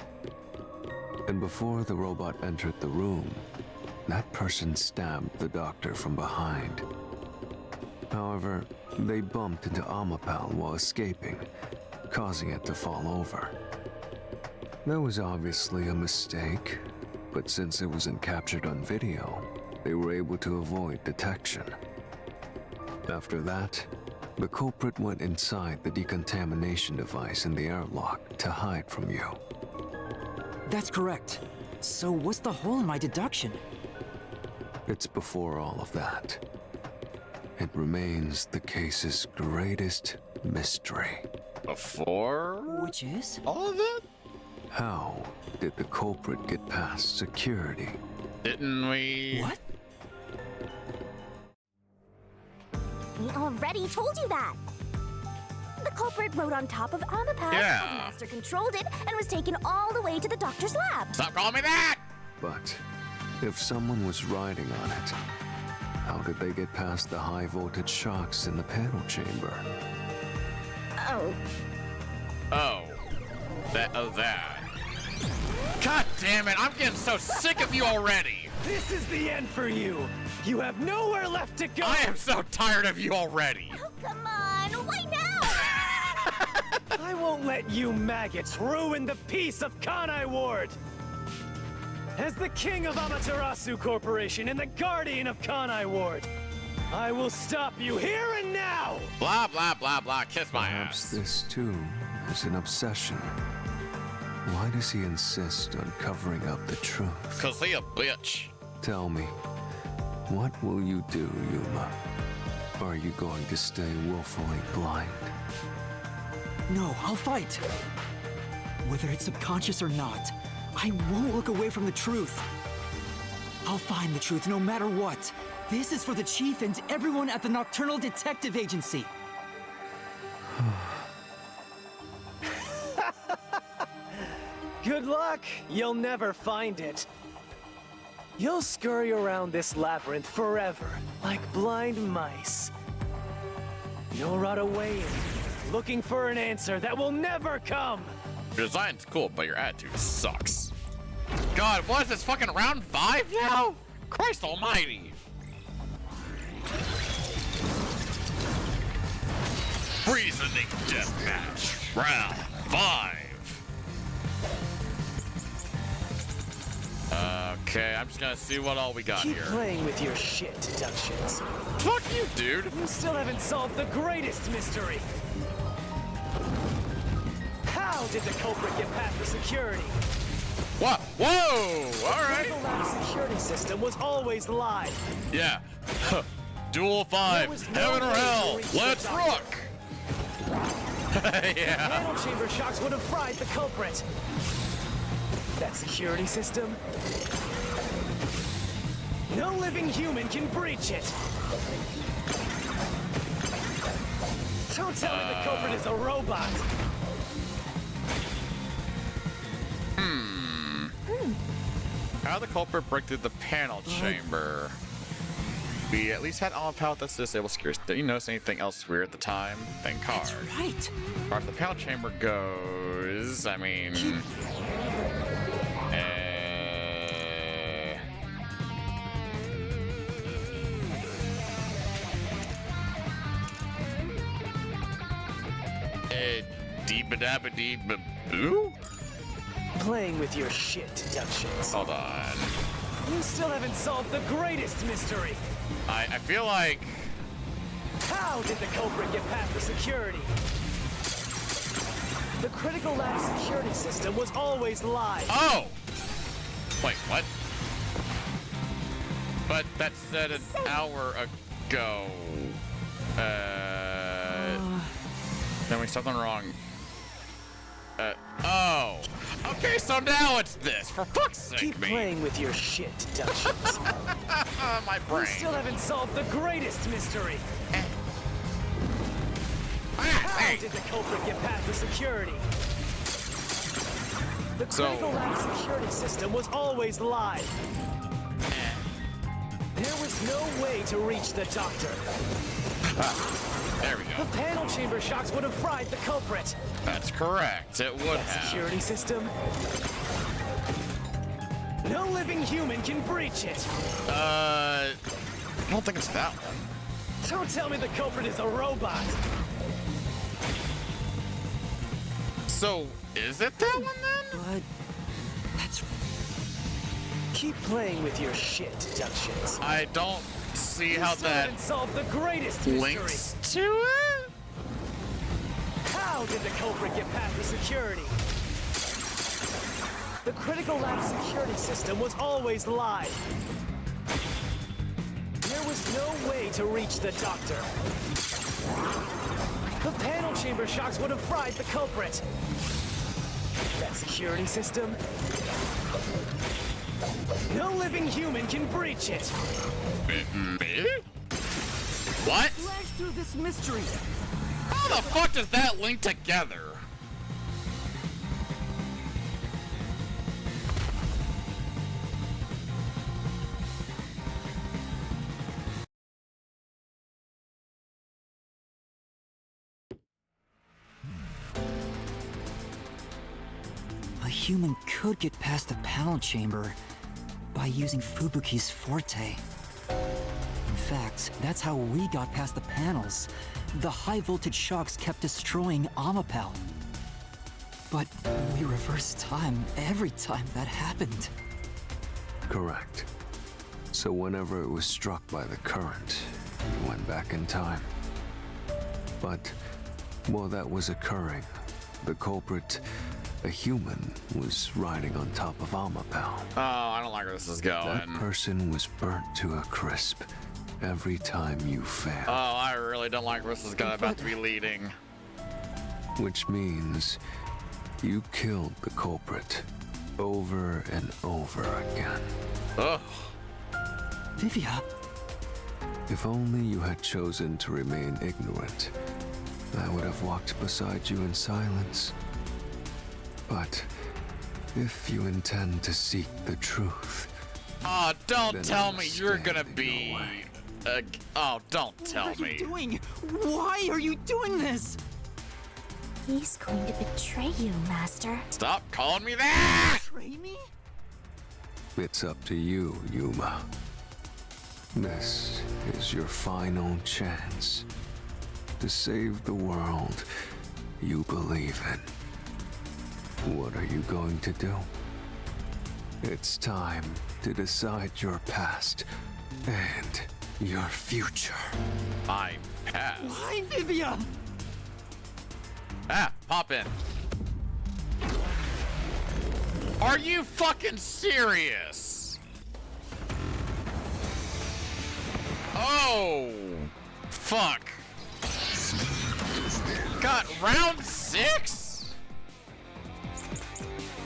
And before the robot entered the room, that person stabbed the doctor from behind. However, they bumped into Amapau while escaping, causing it to fall over. That was obviously a mistake, but since it wasn't captured on video, they were able to avoid detection. After that, the culprit went inside the decontamination device in the airlock to hide from you. That's correct. So what's the hole in my deduction? It's before all of that. It remains the case's greatest mystery. Before? Which is? All of it? How did the culprit get past security? Didn't we? What? We already told you that. The culprit rode on top of Amapau. Yeah. The master controlled it and was taken all the way to the doctor's lab. Stop calling me that! But if someone was riding on it, how did they get past the high voltage shocks in the panel chamber? Oh. Oh. That. God damn it, I'm getting so sick of you already! This is the end for you! You have nowhere left to go! I am so tired of you already! Oh, come on. Why now? I won't let you maggots ruin the peace of Kanai Ward! As the king of Amaterasu Corporation and the guardian of Kanai Ward, I will stop you here and now! Blah, blah, blah, blah, kiss my Perhaps ass. this too is an obsession. Why does he insist on covering up the truth? 'Cause he a bitch. Tell me, what will you do, Yuma? Are you going to stay willfully blind? No, I'll fight. Whether it's subconscious or not, I won't look away from the truth. I'll find the truth no matter what. This is for the Chief and everyone at the Nocturnal Detective Agency. Good luck! You'll never find it. You'll scurry around this labyrinth forever, like blind mice. You'll rot away in here, looking for an answer that will never come! Your design's cool, but your attitude sucks. God, what is this, fucking round 5 now? Christ almighty! Reasoning deathmatch, round 5. Okay, I'm just gonna see what all we got Keep here. playing with your shit deductions. Fuck you, dude! You still haven't solved the greatest mystery! How did the culprit get past the security? What? Whoa! Alright! The lab security system was always live. Yeah. Duel 5, was no heaven or way to hell, reach the let's doctor. rock! Yeah. Panel chamber shocks would have fried the culprit. That security system? No living human can breach it. Don't tell me the culprit is a robot. How did the culprit break through the panel chamber? We at least had Amapel that's disabled security. Did you notice anything else weird at the time? Thank card. That's right. As far as the panel chamber goes, I mean... Deep-a-dabba-dee-ba-boo? Playing with your shit deductions. Hold on. You still haven't solved the greatest mystery. I feel like... How did the culprit get past the security? The critical lab security system was always live. Oh! Wait, what? But that said an hour ago. Then we something wrong. Oh. Okay, so now it's this. For fuck's sake, Keep playing with your shit deductions. My brain. You still haven't solved the greatest mystery. How did the culprit get past the security? The critical lab security system was always live. There was no way to reach the doctor. There we go. The panel chamber shocks would have fried the culprit. That's correct. It would have. Security system. No living human can breach it. I don't think it's that one. Don't tell me the culprit is a robot. So, is it that one then? But that's... Keep playing with your shit deductions. I don't see how that haven't solved the greatest mystery. links to it. How did the culprit get past the security? The critical lab security system was always live. There was no way to reach the doctor. The panel chamber shocks would have fried the culprit. That security system? No living human can breach it. Me? What? Flash through this mystery. How the fuck does that link together? A human could get past the panel chamber by using Fubuki's forte. In fact, that's how we got past the panels. The high-voltage shocks kept destroying Amapel. But we reversed time every time that happened. Correct. So whenever it was struck by the current, you went back in time. But while that was occurring, the culprit, a human, was riding on top of Amapel. Oh, I don't like where this is going. That person was burnt to a crisp every time you failed. Oh, I really don't like where this is about to be leading. Which means you killed the culprit over and over again. Ugh. Vivia. If only you had chosen to remain ignorant, I would have walked beside you in silence. But if you intend to seek the truth... Oh, don't tell me you're gonna be... oh, don't tell What are me. you doing? Why are you doing this? He's going to betray you, Master. Stop calling me that! Betray me? It's up to you, Yuma. This is your final chance to save the world you believe in. What are you going to do? It's time to decide your past and your future. My past. Why, Vivia? Ah, pop in. Are you fucking serious? Oh, fuck. God, round 6?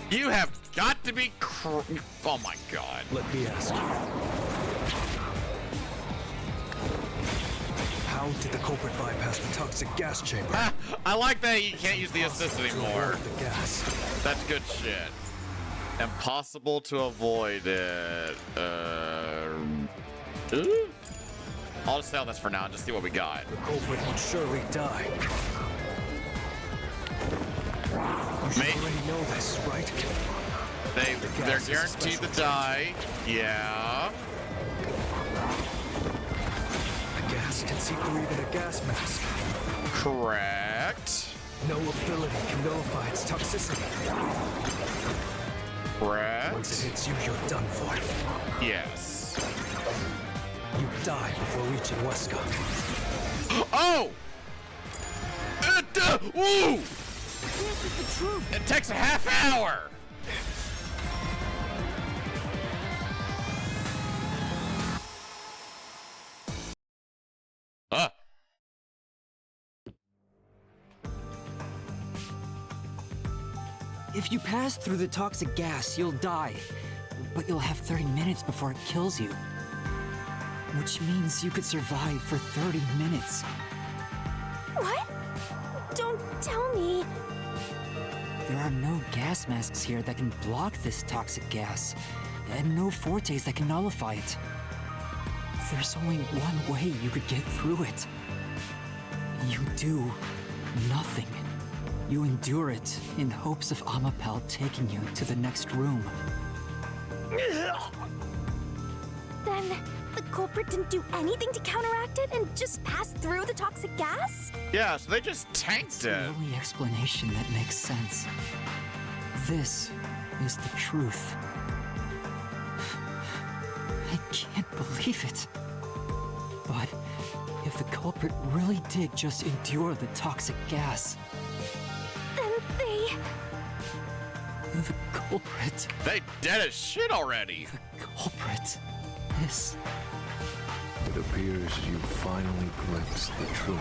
You have got to be oh my god. Let me ask you. culprit bypassed the toxic gas chamber. Ah, I like that you can't use the assist anymore. The gas. That's good shit. Impossible to avoid it. I'll just sell this for now and just see what we got. The culprit would surely die. You should already know this, right? They're guaranteed to die. Yeah. The gas can see through even a gas mask. Correct. No ability can nullify its toxicity. Correct. Once it hits you, you're done for. Yes. You die before reaching Weska. Oh! Woo! This is the truth. It takes a half hour. If you pass through the toxic gas, you'll die. But you'll have 30 minutes before it kills you. Which means you could survive for 30 minutes. What? Don't tell me. There are no gas masks here that can block this toxic gas, and no fortes that can nullify it. There's only one way you could get through it. You do nothing. You endure it in hopes of Amapel taking you to the next room. Then the culprit didn't do anything to counteract it and just passed through the toxic gas? Yeah, so they just tanked It's the only explanation that makes sense. This is the truth. I can't believe it. But if the culprit really did just endure the toxic gas, Then the culprit... They dead as shit already. The culprit is... It appears you finally glimpsed the truth.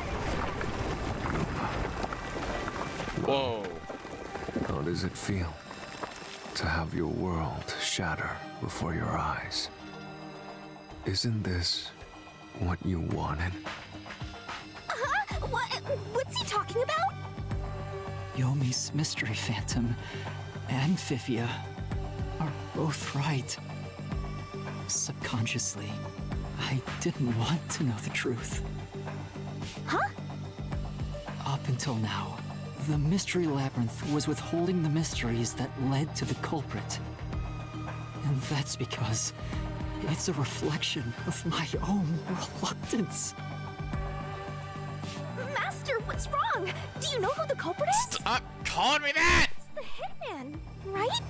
Whoa. How does it feel to have your world shatter before your eyes? Isn't this what you wanted? What's he talking about? Yomi's mystery phantom and Fifia are both right. Subconsciously, I didn't want to know the truth. Huh? Up until now, the Mystery Labyrinth was withholding the mysteries that led to the culprit. And that's because it's a reflection of my own reluctance. Master, what's wrong? Do you know who the culprit is? Stop calling me that! It's the hitman, right?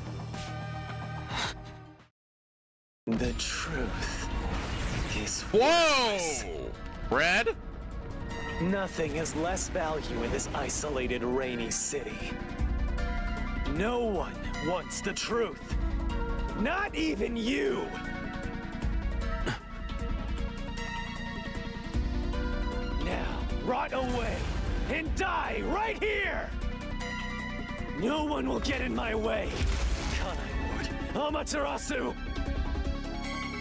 The truth is Whoa! Red? Nothing has less value in this isolated, rainy city. No one wants the truth. Not even you! Now, rot away and die right here! No one will get in my way. Kanai Lord, Amaterasu!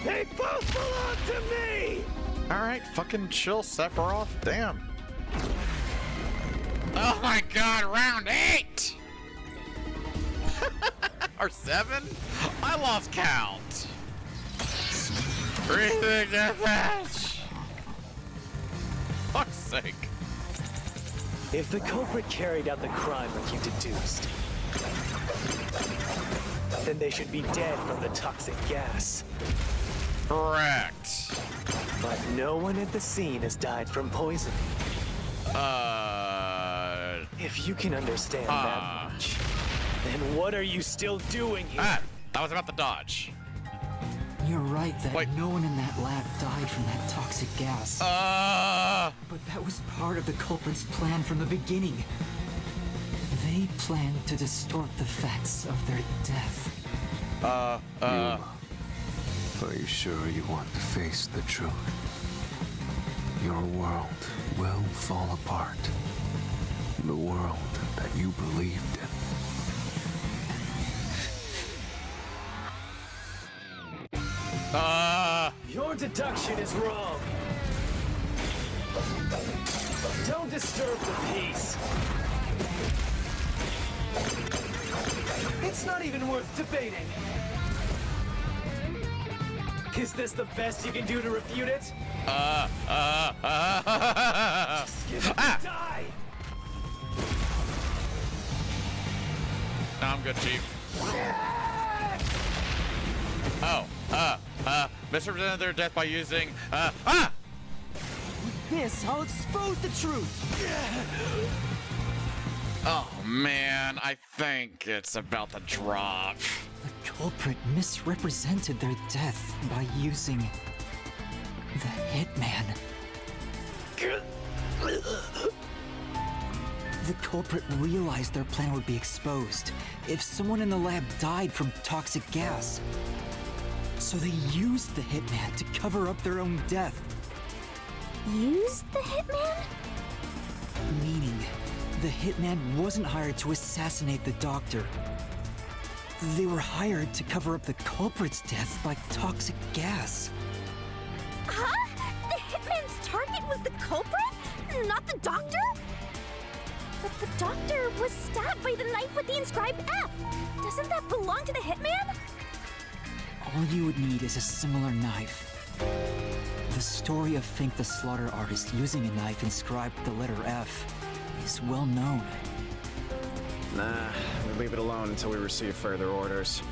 They both belong to me! Alright, fucking chill, Sephiroth. Damn. Oh my god, round 8! Or 7? I lost count. Breathing deathmatch. Fuck's sake. If the culprit carried out the crime like you deduced, then they should be dead from the toxic gas. Correct. But no one at the scene has died from poisoning. If you can understand that much, then what are you still doing here? Ah, I was about to dodge. You're right that no one in that lab died from that toxic gas. But that was part of the culprit's plan from the beginning. They planned to distort the facts of their death. Are you sure you want to face the truth? Your world will fall apart. The world that you believed in. Your deduction is wrong. Don't disturb the peace. It's not even worth debating. Is this the best you can do to refute it? Just give it a die! No, I'm good, Chief. Misrepresented their death by using, This, I'll expose the truth. Oh, man, I think it's about to drop. The culprit misrepresented their death by using the hitman. The culprit realized their plan would be exposed if someone in the lab died from toxic gas. So they used the hitman to cover up their own death. Used the hitman? Meaning, the hitman wasn't hired to assassinate the doctor. They were hired to cover up the culprit's death by toxic gas. Huh? The hitman's target was the culprit? Not the doctor? But the doctor was stabbed by the knife with the inscribed F. Doesn't that belong to the hitman? All you would need is a similar knife. The story of Fink the slaughter artist using a knife inscribed with the letter F is well known. Nah, we leave it alone until we receive further orders.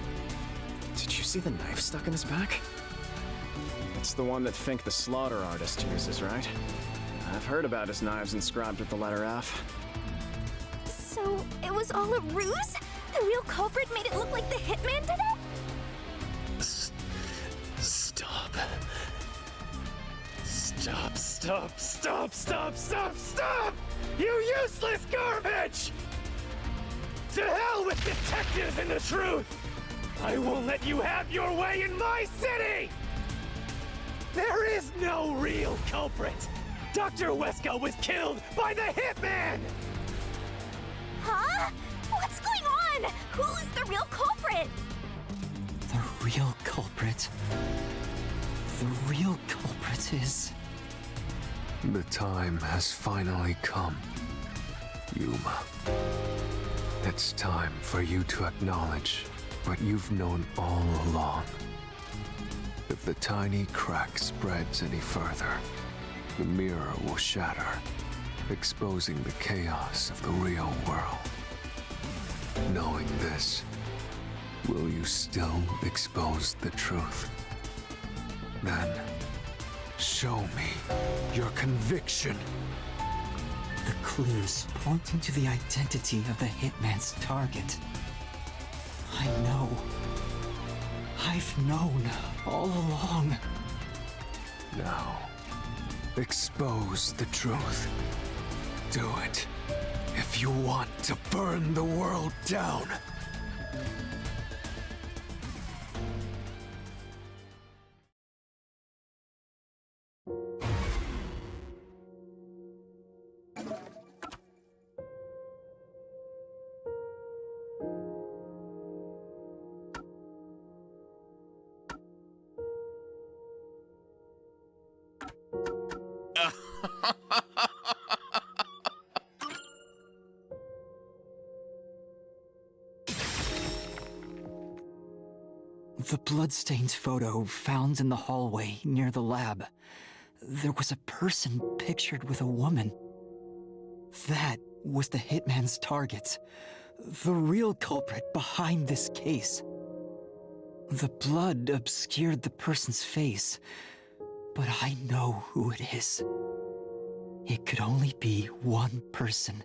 Did you see the knife stuck in his back? It's the one that Fink the slaughter artist uses, right? I've heard about his knives inscribed with the letter F. So it was all a ruse? The real culprit made it look like the hitman did it? Stop. Stop! You useless garbage! To hell with detectives and the truth! I won't let you have your way in my city! There is no real culprit! Dr. Weska was killed by the hitman! Huh? What's going on? Who's the real culprit? The real culprit. The real culprit is... The time has finally come, Yuma. It's time for you to acknowledge what you've known all along. If the tiny crack spreads any further, the mirror will shatter, exposing the chaos of the real world. Knowing this, will you still expose the truth? Then, show me your conviction. The clues pointing to the identity of the hitman's target. I know. I've known all along. Now, expose the truth. Do it if you want to burn the world down. The bloodstained photo found in the hallway near the lab. There was a person pictured with a woman. That was the hitman's target. The real culprit behind this case. The blood obscured the person's face, but I know who it is. It could only be one person.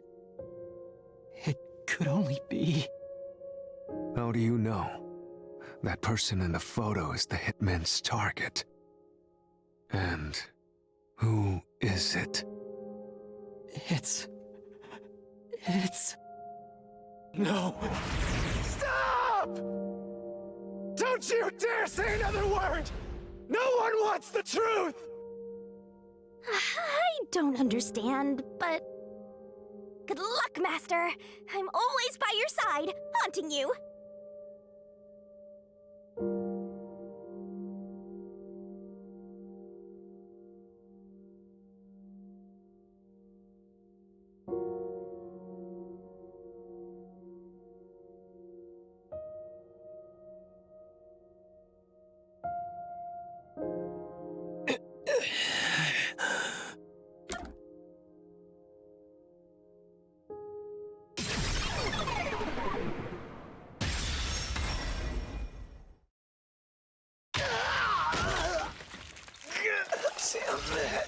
It could only be... How do you know? That person in the photo is the hitman's target. And who is it? It's... No! Stop! Don't you dare say another word! No one wants the truth! I don't understand, but... Good luck, Master! I'm always by your side, haunting you! Fancy that.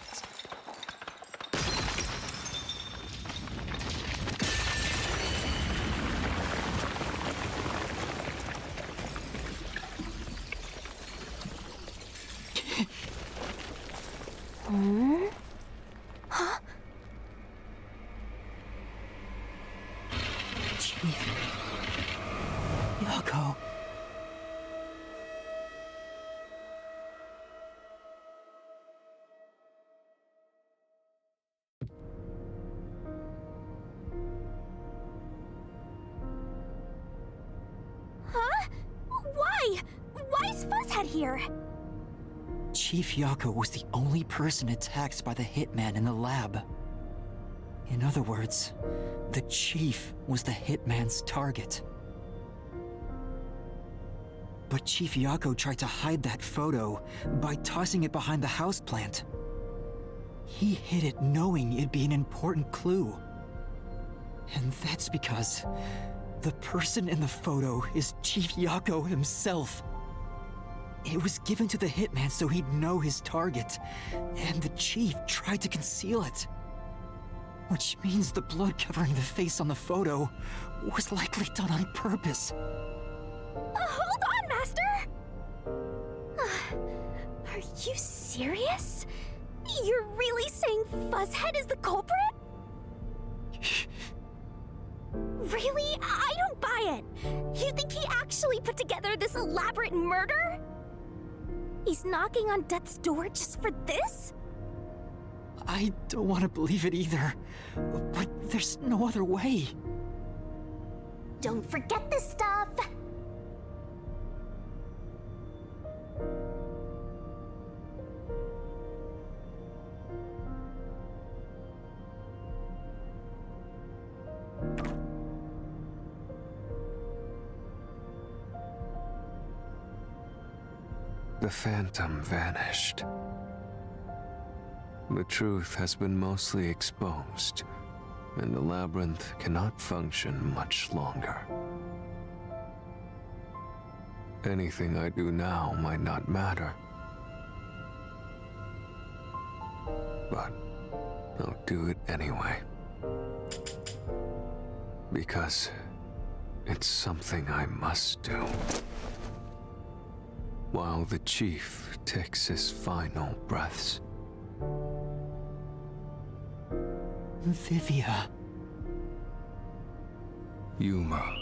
Huh? Chief. Yako. Huh? Why? Why is Fuzzhead here? Chief Yako was the only person attacked by the hitman in the lab. In other words, the Chief was the hitman's target. But Chief Yako tried to hide that photo by tossing it behind the houseplant. He hid it knowing it'd be an important clue. And that's because the person in the photo is Chief Yako himself. It was given to the hitman so he'd know his target, and the Chief tried to conceal it. Which means the blood covering the face on the photo was likely done on purpose. Hold on, Master! Are you serious? You're really saying Fuzzhead is the culprit? Really? I don't buy it. You think he actually put together this elaborate murder? He's knocking on death's door just for this? I don't want to believe it either, but there's no other way. Don't forget this stuff! The phantom vanished. The truth has been mostly exposed, and the labyrinth cannot function much longer. Anything I do now might not matter, but I'll do it anyway. Because it's something I must do. While the Chief takes his final breaths. Vivia. Yuma.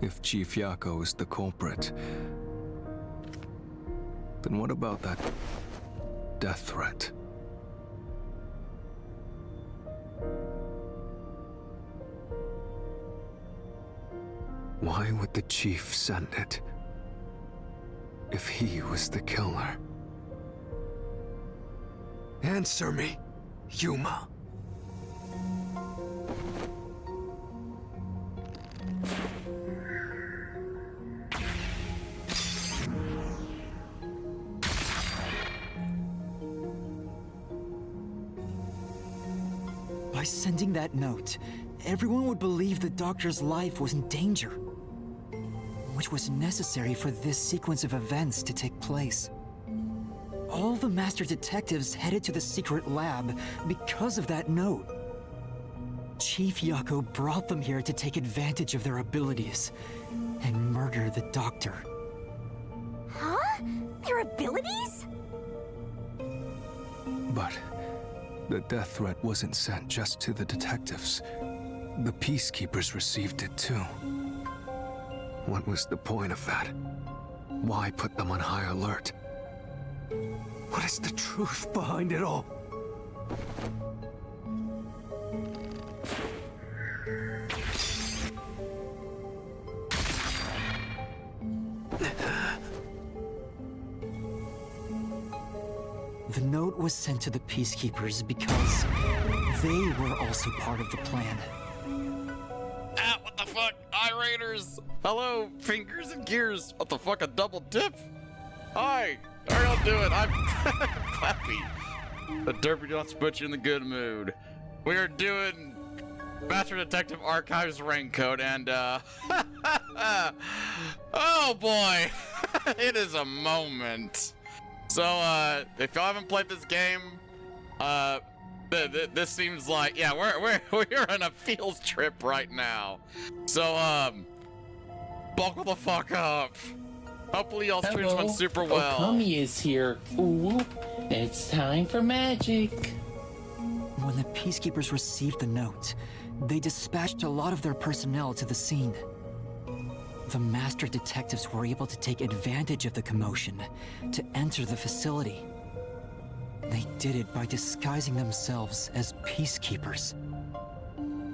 If Chief Yako is the culprit, then what about that death threat? Why would the Chief send it? If he was the killer? Answer me, Yuma. By sending that note, everyone would believe the doctor's life was in danger, which was necessary for this sequence of events to take place. All the master detectives headed to the secret lab because of that note. Chief Yako brought them here to take advantage of their abilities and murder the doctor. Huh? Their abilities? But the death threat wasn't sent just to the detectives. The peacekeepers received it too. What was the point of that? Why put them on high alert? What is the truth behind it all? The note was sent to the peacekeepers because they were also part of the plan. Ah, what the fuck? Eye Raiders! Hello, fingers and gears! What the fuck, a double dip? Hi! How are y'all doing? I'm Clappy. The derpy don't put you in the good mood. We are doing Master Detective Archives Raincoat and oh boy! It is a moment. So, if y'all haven't played this game, this seems like, yeah, we're on a field trip right now. So, buckle the fuck up. Hopefully y'all streams went super well. Okami is here. Ooh, it's time for magic. When the Peacekeepers received the note, they dispatched a lot of their personnel to the scene. The master detectives were able to take advantage of the commotion to enter the facility. They did it by disguising themselves as Peacekeepers.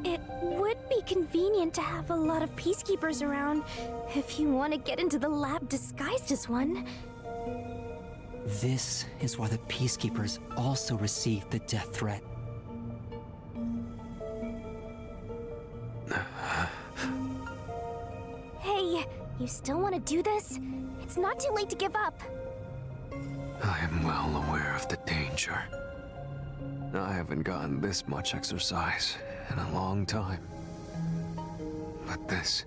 It would be convenient to have a lot of Peacekeepers around if you want to get into the lab disguised as one. This is why the Peacekeepers also received the death threat. Hey, you still want to do this? It's not too late to give up. I am well aware of the danger. I haven't gotten this much exercise in a long time. But this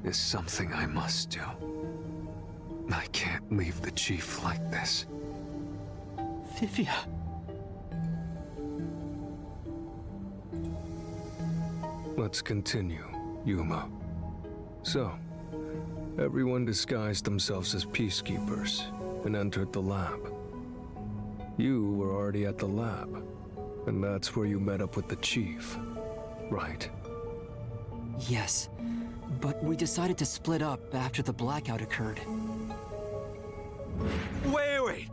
is something I must do. I can't leave the chief like this. Vivia. Let's continue, Yuma. So, everyone disguised themselves as peacekeepers and entered the lab. You were already at the lab, and that's where you met up with the chief, right? Yes, but we decided to split up after the blackout occurred. Wait!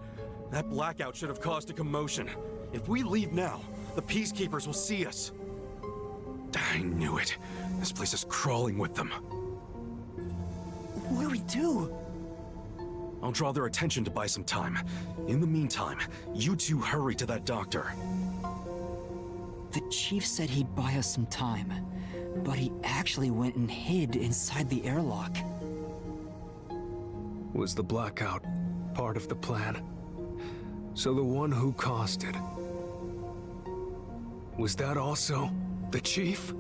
That blackout should have caused a commotion. If we leave now, the Peacekeepers will see us. I knew it. This place is crawling with them. What do we do? I'll draw their attention to buy some time. In the meantime, you two hurry to that doctor. The chief said he'd buy us some time, but he actually went and hid inside the airlock. Was the blackout part of the plan? So the one who caused it, was that also the chief?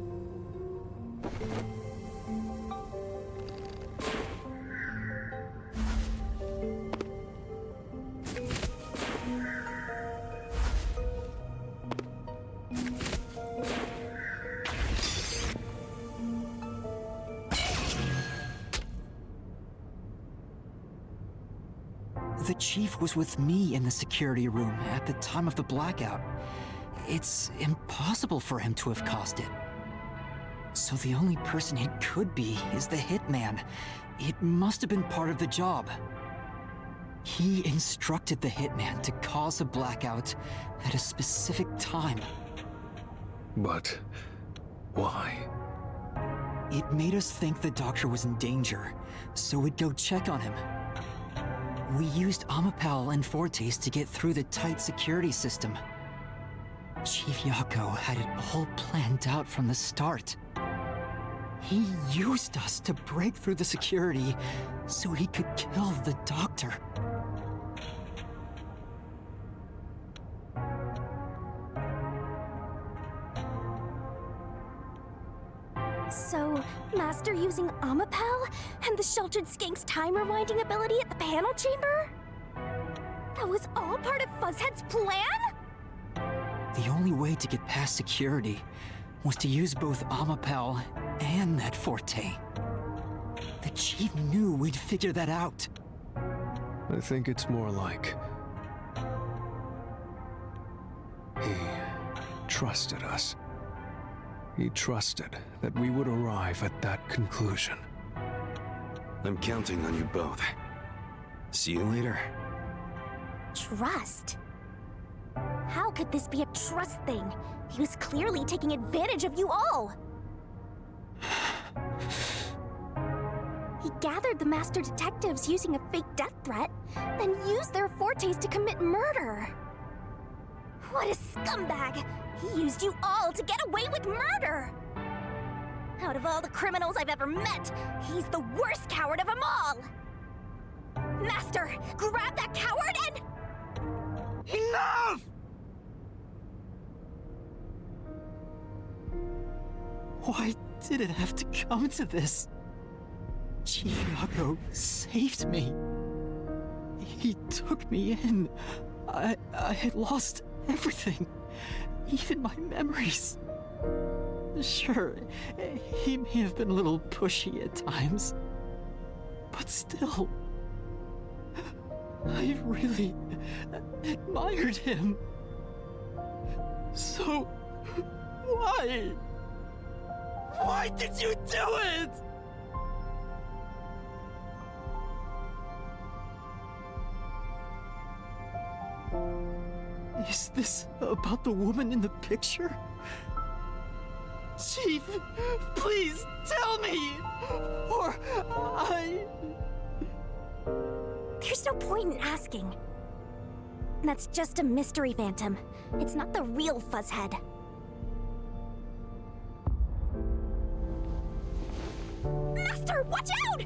The chief was with me in the security room at the time of the blackout. It's impossible for him to have caused it. So the only person it could be is the hitman. It must have been part of the job. He instructed the hitman to cause a blackout at a specific time. But why? It made us think the doctor was in danger, so we'd go check on him. We used Amapel and Fortes to get through the tight security system. Chief Yako had it all planned out from the start. He used us to break through the security so he could kill the doctor. So, Master using Amapel and the Sheltered Skank's time rewinding ability at the panel chamber? That was all part of Fuzzhead's plan? The only way to get past security was to use both Amapel and that Forte. The chief knew we'd figure that out. I think it's more like he trusted us. He trusted that we would arrive at that conclusion. I'm counting on you both. See you later. Trust? How could this be a trust thing? He was clearly taking advantage of you all. He gathered the master detectives using a fake death threat, then used their Fortes to commit murder. What a scumbag! He used you all to get away with murder! Out of all the criminals I've ever met, he's the worst coward of them all! Master, grab that coward and... Enough! Why did it have to come to this? Chief Yako saved me. He took me in. I had lost everything, even my memories. Sure, he may have been a little pushy at times, but still, I really admired him. So, why? Why did you do it? Is this about the woman in the picture? Chief, please tell me, or There's no point in asking. That's just a mystery phantom. It's not the real Fuzzhead. Master, watch out!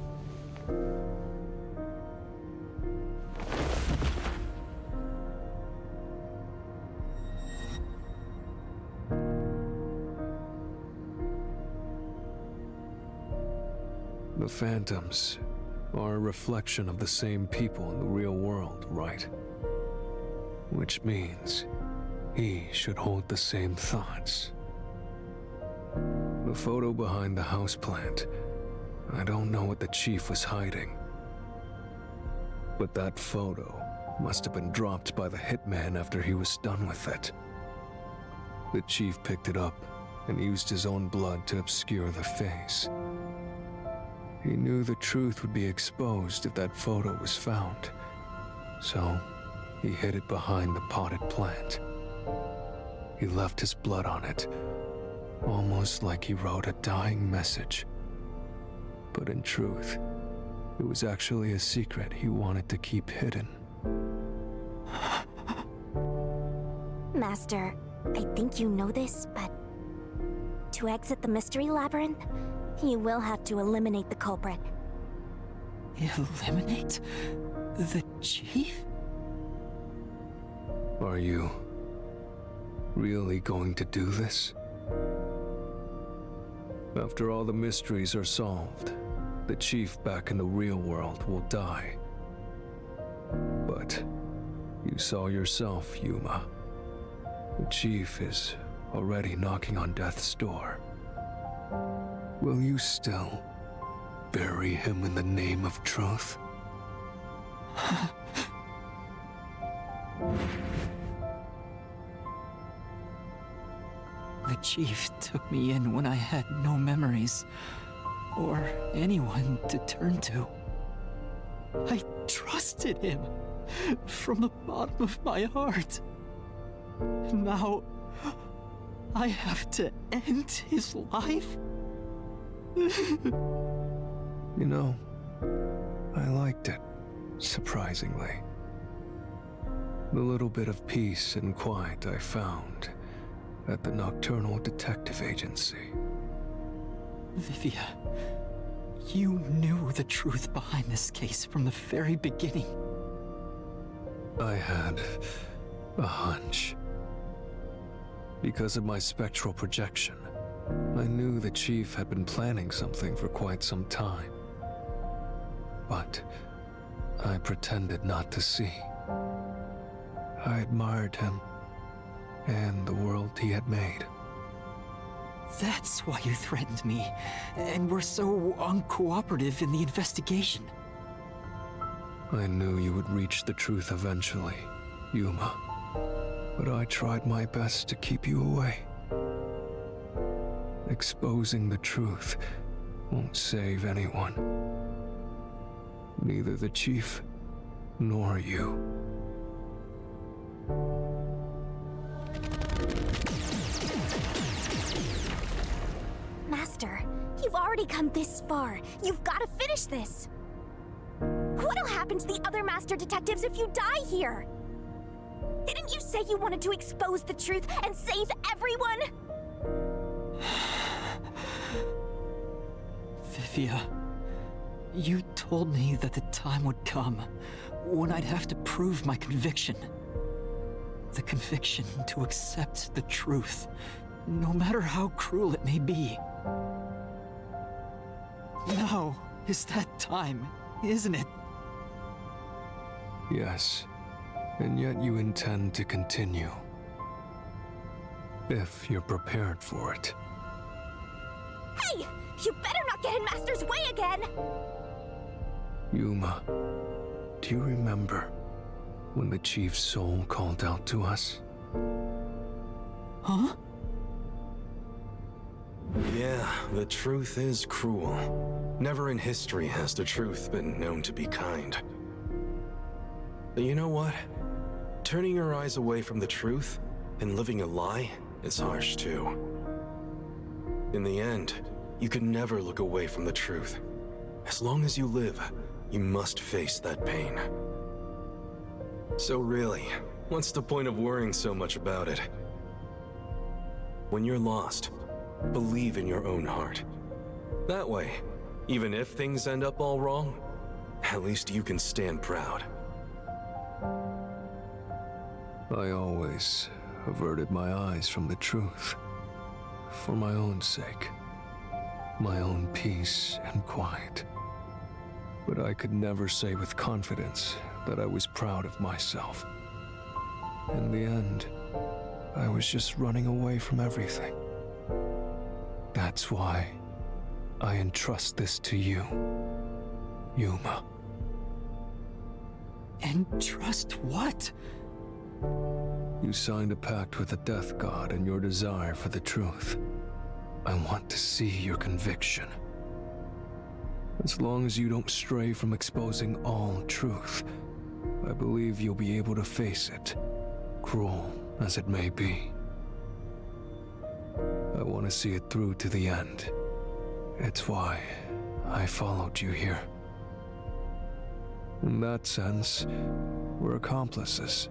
The phantoms are a reflection of the same people in the real world, right? Which means he should hold the same thoughts. The photo behind the houseplant, I don't know what the chief was hiding. But that photo must have been dropped by the hitman after he was done with it. The chief picked it up and used his own blood to obscure the face. He knew the truth would be exposed if that photo was found, so he hid it behind the potted plant. He left his blood on it, almost like he wrote a dying message. But in truth, it was actually a secret he wanted to keep hidden. Master, I think you know this, but to exit the Mystery Labyrinth, you will have to eliminate the culprit. eliminate the chief? Are you really going to do this? After all the mysteries are solved, the chief back in the real world will die. But you saw yourself, Yuma. The chief is already knocking on death's door. Will you still bury him in the name of truth? The chief took me in when I had no memories, or anyone to turn to. I trusted him from the bottom of my heart. Now, I have to end his life? You know, I liked it, surprisingly. The little bit of peace and quiet I found at the Nocturnal Detective Agency. Vivia, you knew the truth behind this case from the very beginning. I had a hunch. Because of my spectral projection, I knew the chief had been planning something for quite some time. But I pretended not to see. I admired him and the world he had made. That's why you threatened me, and were so uncooperative in the investigation. I knew you would reach the truth eventually, Yuma. But I tried my best to keep you away. Exposing the truth won't save anyone. Neither the chief nor you. Master, you've already come this far. You've got to finish this. What'll happen to the other master detectives if you die here? Didn't you say you wanted to expose the truth and save everyone? Vivia, you told me that the time would come when I'd have to prove my conviction. The conviction to accept the truth, no matter how cruel it may be. Now is that time, isn't it? Yes, and yet you intend to continue. If you're prepared for it. Hey! You better not get in Master's way again! Yuma, do you remember when the Chief's soul called out to us? Huh? Yeah, the truth is cruel. Never in history has the truth been known to be kind. But you know what? Turning your eyes away from the truth and living a lie is harsh too. In the end, you can never look away from the truth. As long as you live, you must face that pain. So really, what's the point of worrying so much about it? When you're lost, believe in your own heart. That way, even if things end up all wrong, at least you can stand proud. I always averted my eyes from the truth. For my own sake. My own peace and quiet. But I could never say with confidence that I was proud of myself. In the end, I was just running away from everything. That's why I entrust this to you, Yuma. Entrust what? You signed a pact with the Death God in your desire for the truth. I want to see your conviction. As long as you don't stray from exposing all truth, I believe you'll be able to face it, cruel as it may be. I want to see it through to the end. It's why I followed you here. In that sense, we're accomplices.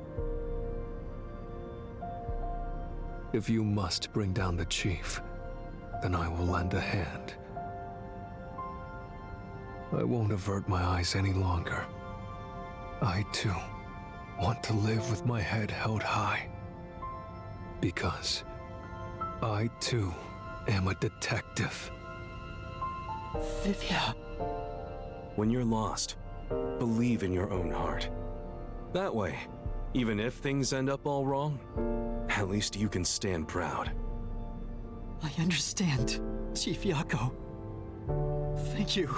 If you must bring down the Chief, then I will lend a hand. I won't avert my eyes any longer. I, too, want to live with my head held high. Because I, too, am a detective. Vivia. When you're lost, believe in your own heart. That way, even if things end up all wrong, at least you can stand proud. I understand, Chief Yako. Thank you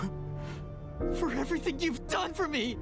for everything you've done for me!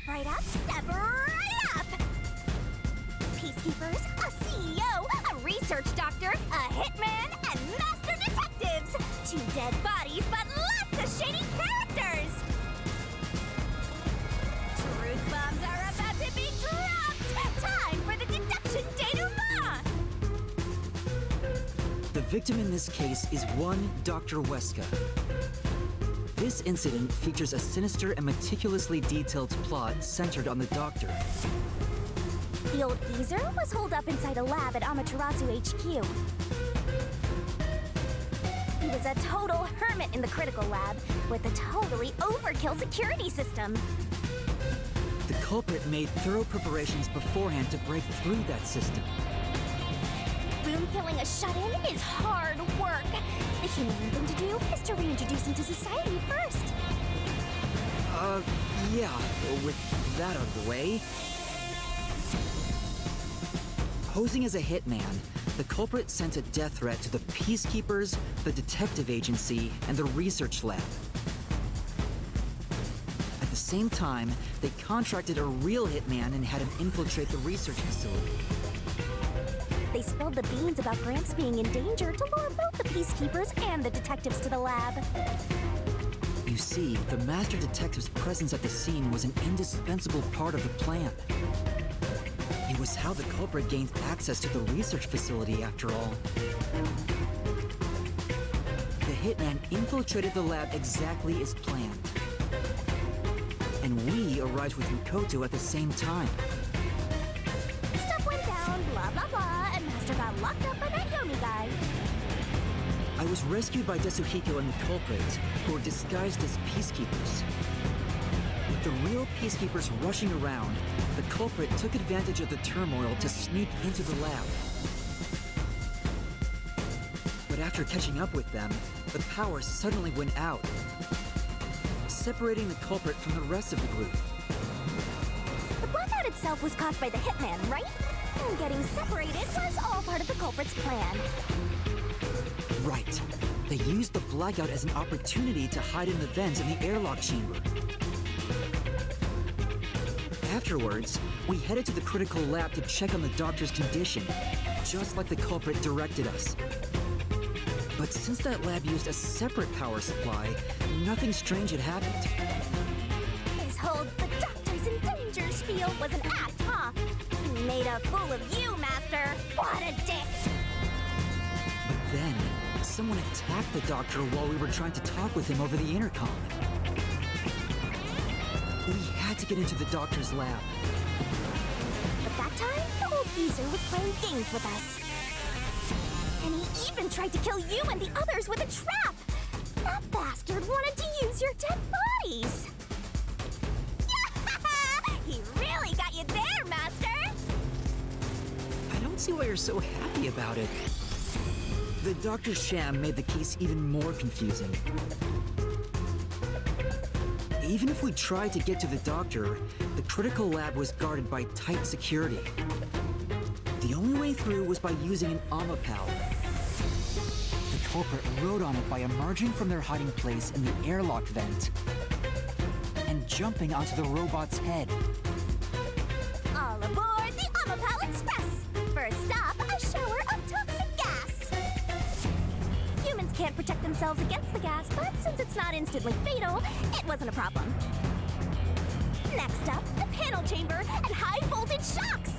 Step right up, step right up! Peacekeepers, a CEO, a research doctor, a hitman, and master detectives! 2 dead bodies, but lots of shady characters! Truth bombs are about to be dropped! Time for the deduction denouement! The victim in this case is one Dr. Weska. This incident features a sinister and meticulously detailed plot centered on the doctor. The old geezer was holed up inside a lab at Amaterasu HQ. He was a total hermit in the critical lab with a totally overkill security system. The culprit made thorough preparations beforehand to break through that system. Room killing a shut-in is hard work. The humane thing to do is to reintroduce him to society first. Yeah, with that out of the way. Posing as a hitman, the culprit sent a death threat to the Peacekeepers, the detective agency, and the research lab. At the same time, they contracted a real hitman and had him infiltrate the research facility. They spilled the beans about Gramps being in danger to lure both the Peacekeepers and the detectives to the lab. You see, the master detective's presence at the scene was an indispensable part of the plan. It was how the culprit gained access to the research facility, after all. The hitman infiltrated the lab exactly as planned. And we arrived with Mikoto at the same time. Stuff went down, blah blah blah, and Master got locked up by that Yomi guy. I was rescued by Desuhiko and the culprit, who were disguised as peacekeepers. With the real peacekeepers rushing around, the culprit took advantage of the turmoil to sneak into the lab. But after catching up with them, the power suddenly went out, separating the culprit from the rest of the group. The blackout itself was caused by the hitman, right? And getting separated was all part of the culprit's plan. Right. They used the blackout as an opportunity to hide in the vents in the airlock chamber. Afterwards, we headed to the critical lab to check on the doctor's condition, just like the culprit directed us. But since that lab used a separate power supply, nothing strange had happened. His whole "the doctor's in danger" spiel was an act, huh? He made a fool of you, Master. What a dick! But then, someone attacked the doctor while we were trying to talk with him over the intercom. We had to get into the doctor's lab. But that time, the old geezer was playing games with us. And he even tried to kill you and the others with a trap! That bastard wanted to use your dead bodies! He really got you there, Master! I don't see why you're so happy about it. The doctor's sham made the case even more confusing. Even if we tried to get to the doctor, the critical lab was guarded by tight security. The only way through was by using an Amapal. The culprit rode on it by emerging from their hiding place in the airlock vent and jumping onto the robot's head. All aboard the Amapal Express! First stop, a shower of toxic gas! Humans can't protect themselves against the gas, but since it's not instantly fatal, it wasn't a problem. Next up, the panel chamber and high-voltage shocks!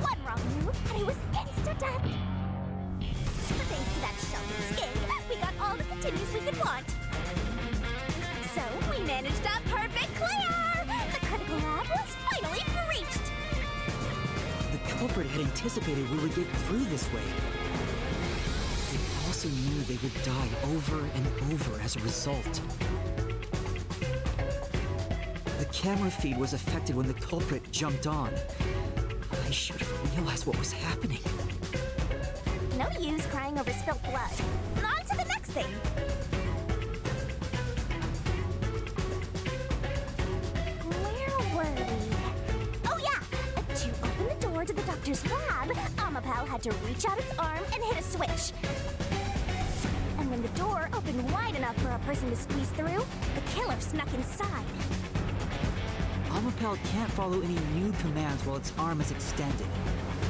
One wrong move, and it was insta-death! Thanks to that sheltered skink, we got all the continues we could want. So, we managed a perfect clear! The critical lab was finally breached! The culprit had anticipated we would get through this way. They also knew they would die over and over as a result. The camera feed was affected when the culprit jumped on. I should have realized what was happening. No use crying over spilt blood. On to the next thing! Where were we? Oh yeah! To open the door to the doctor's lab, Amapal had to reach out its arm and hit a switch. And when the door opened wide enough for a person to squeeze through, the killer snuck inside. Amapel can't follow any new commands while its arm is extended,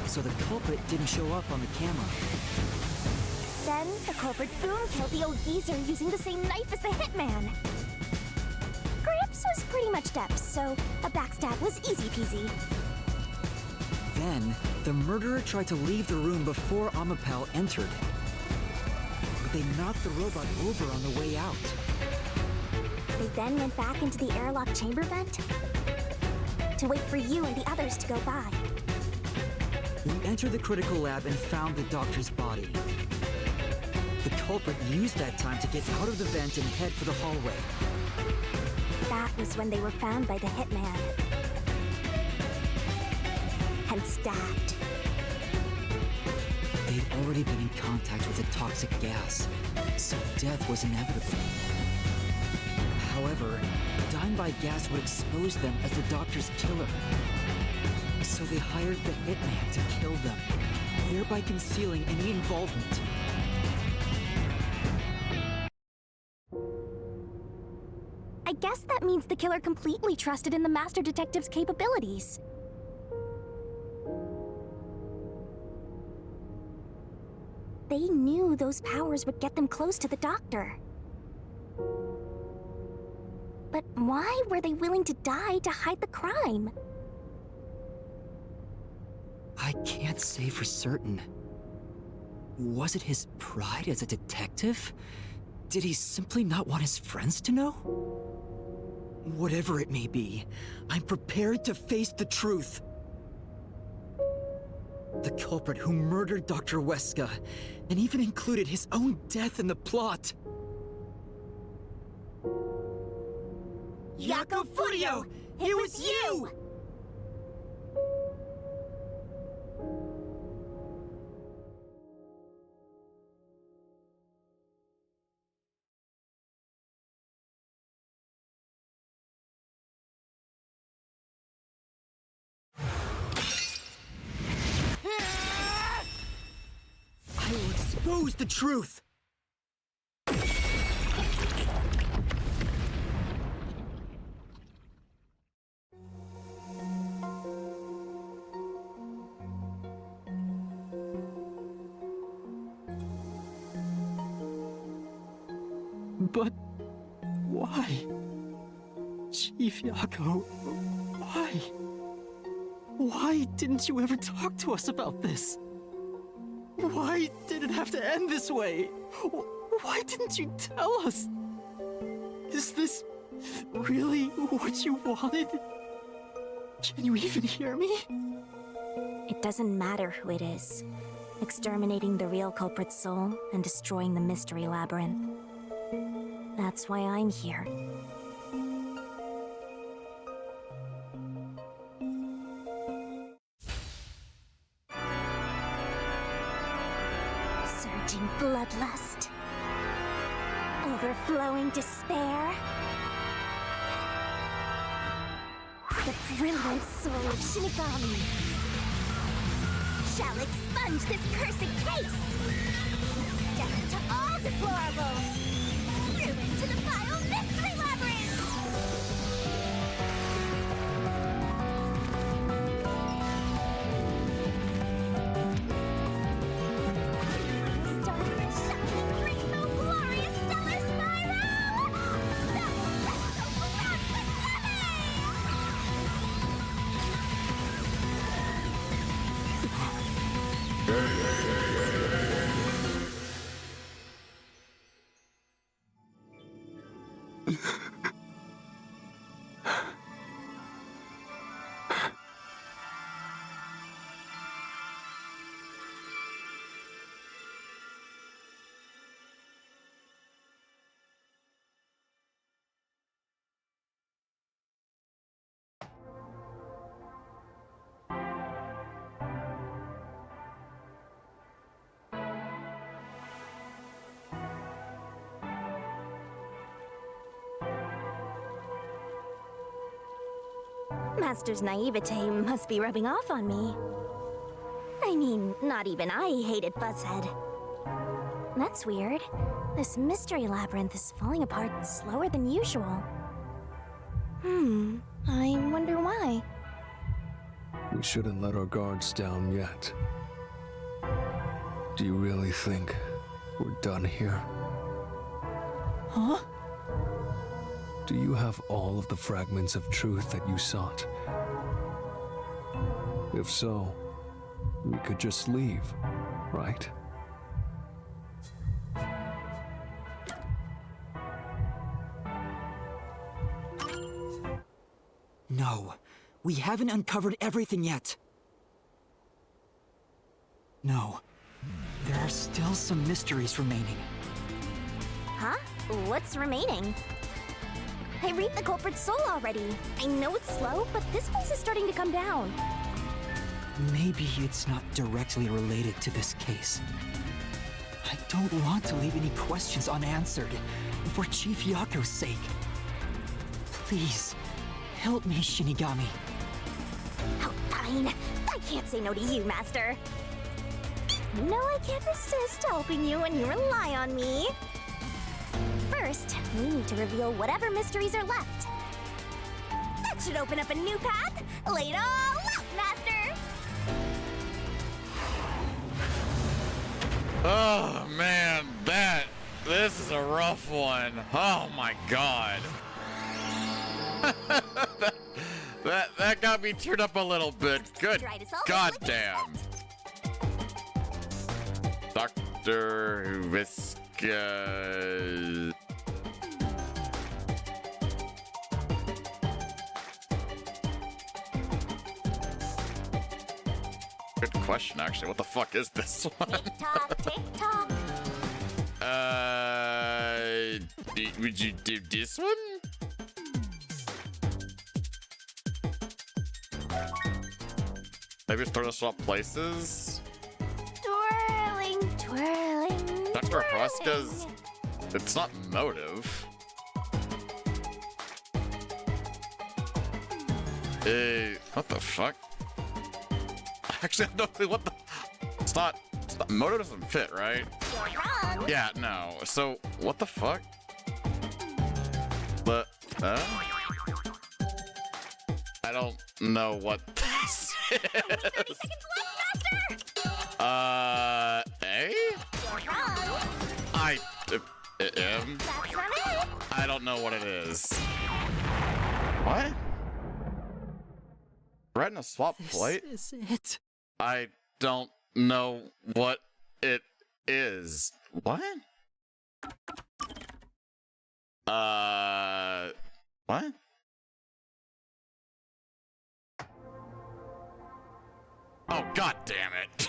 so the culprit didn't show up on the camera. Then the culprit boom killed the old geezer using the same knife as the hitman. Grips was pretty much deaf, so a backstab was easy peasy. Then, the murderer tried to leave the room before Amapel entered. But they knocked the robot over on the way out. They then went back into the airlock chamber vent to wait for you and the others to go by. We entered the critical lab and found the doctor's body. The culprit used that time to get out of the vent and head for the hallway. That was when they were found by the hitman and stabbed. They'd already been in contact with a toxic gas, so death was inevitable. However, dying by gas would expose them as the doctor's killer. So they hired the hitman to kill them, thereby concealing any involvement. I guess that means the killer completely trusted in the Master Detective's capabilities. They knew those powers would get them close to the doctor. But why were they willing to die to hide the crime? I can't say for certain. Was it his pride as a detective? Did he simply not want his friends to know? Whatever it may be, I'm prepared to face the truth. The culprit who murdered Dr. Weska, and even included his own death in the plot. Yako Furio! It was you! I will expose the truth! But why? Chief Yako, why? Why didn't you ever talk to us about this? Why did it have to end this way? Why didn't you tell us? Is this really what you wanted? Can you even hear me? It doesn't matter who it is. Exterminating the real culprit's soul and destroying the Mystery Labyrinth. That's why I'm here. Surging bloodlust. Overflowing despair. The brilliant soul of Shinigami shall expunge this cursed case. Death to all deplorables. Ruin to the vile Mystery Labyrinth. Start the shining rainbow glorious stellar spiral. The Resto Master's naivete must be rubbing off on me. I mean, not even I hated Buzzhead. That's weird. This Mystery Labyrinth is falling apart slower than usual. I wonder why. We shouldn't let our guards down yet. Do you really think we're done here? Huh? Do you have all of the fragments of truth that you sought? If so, we could just leave, right? No, we haven't uncovered everything yet. No, there are still some mysteries remaining. Huh? What's remaining? I read the culprit's soul already. I know it's slow, but this place is starting to come down. Maybe it's not directly related to this case. I don't want to leave any questions unanswered, for Chief Yako's sake. Please, help me, Shinigami. Oh, fine. I can't say no to you, Master. You know I can't resist helping you when you rely on me. First, we need to reveal whatever mysteries are left. That should open up a new path. Lay it all out, Master! Oh man, this is a rough one. Oh my god. that got me turned up a little bit. Good goddamn. Dr. Whiska. Good question, actually. What the fuck is this one? Tick-tock, tick-tock. Would you do this one? Maybe throw us swap places? Twirling, twirling, Dr. twirling. Huesca's... It's not motive. What the fuck? Actually, I have no clue what the... It's not motive doesn't fit, right? You're wrong. Yeah, no. So, what the fuck? But, I don't know what this is. 30 seconds left, Master! Eh? You're wrong. That's not it. I don't know what it is. What? Retina swap plate? This is it. I don't know what it is. What? What? Oh, god damn it.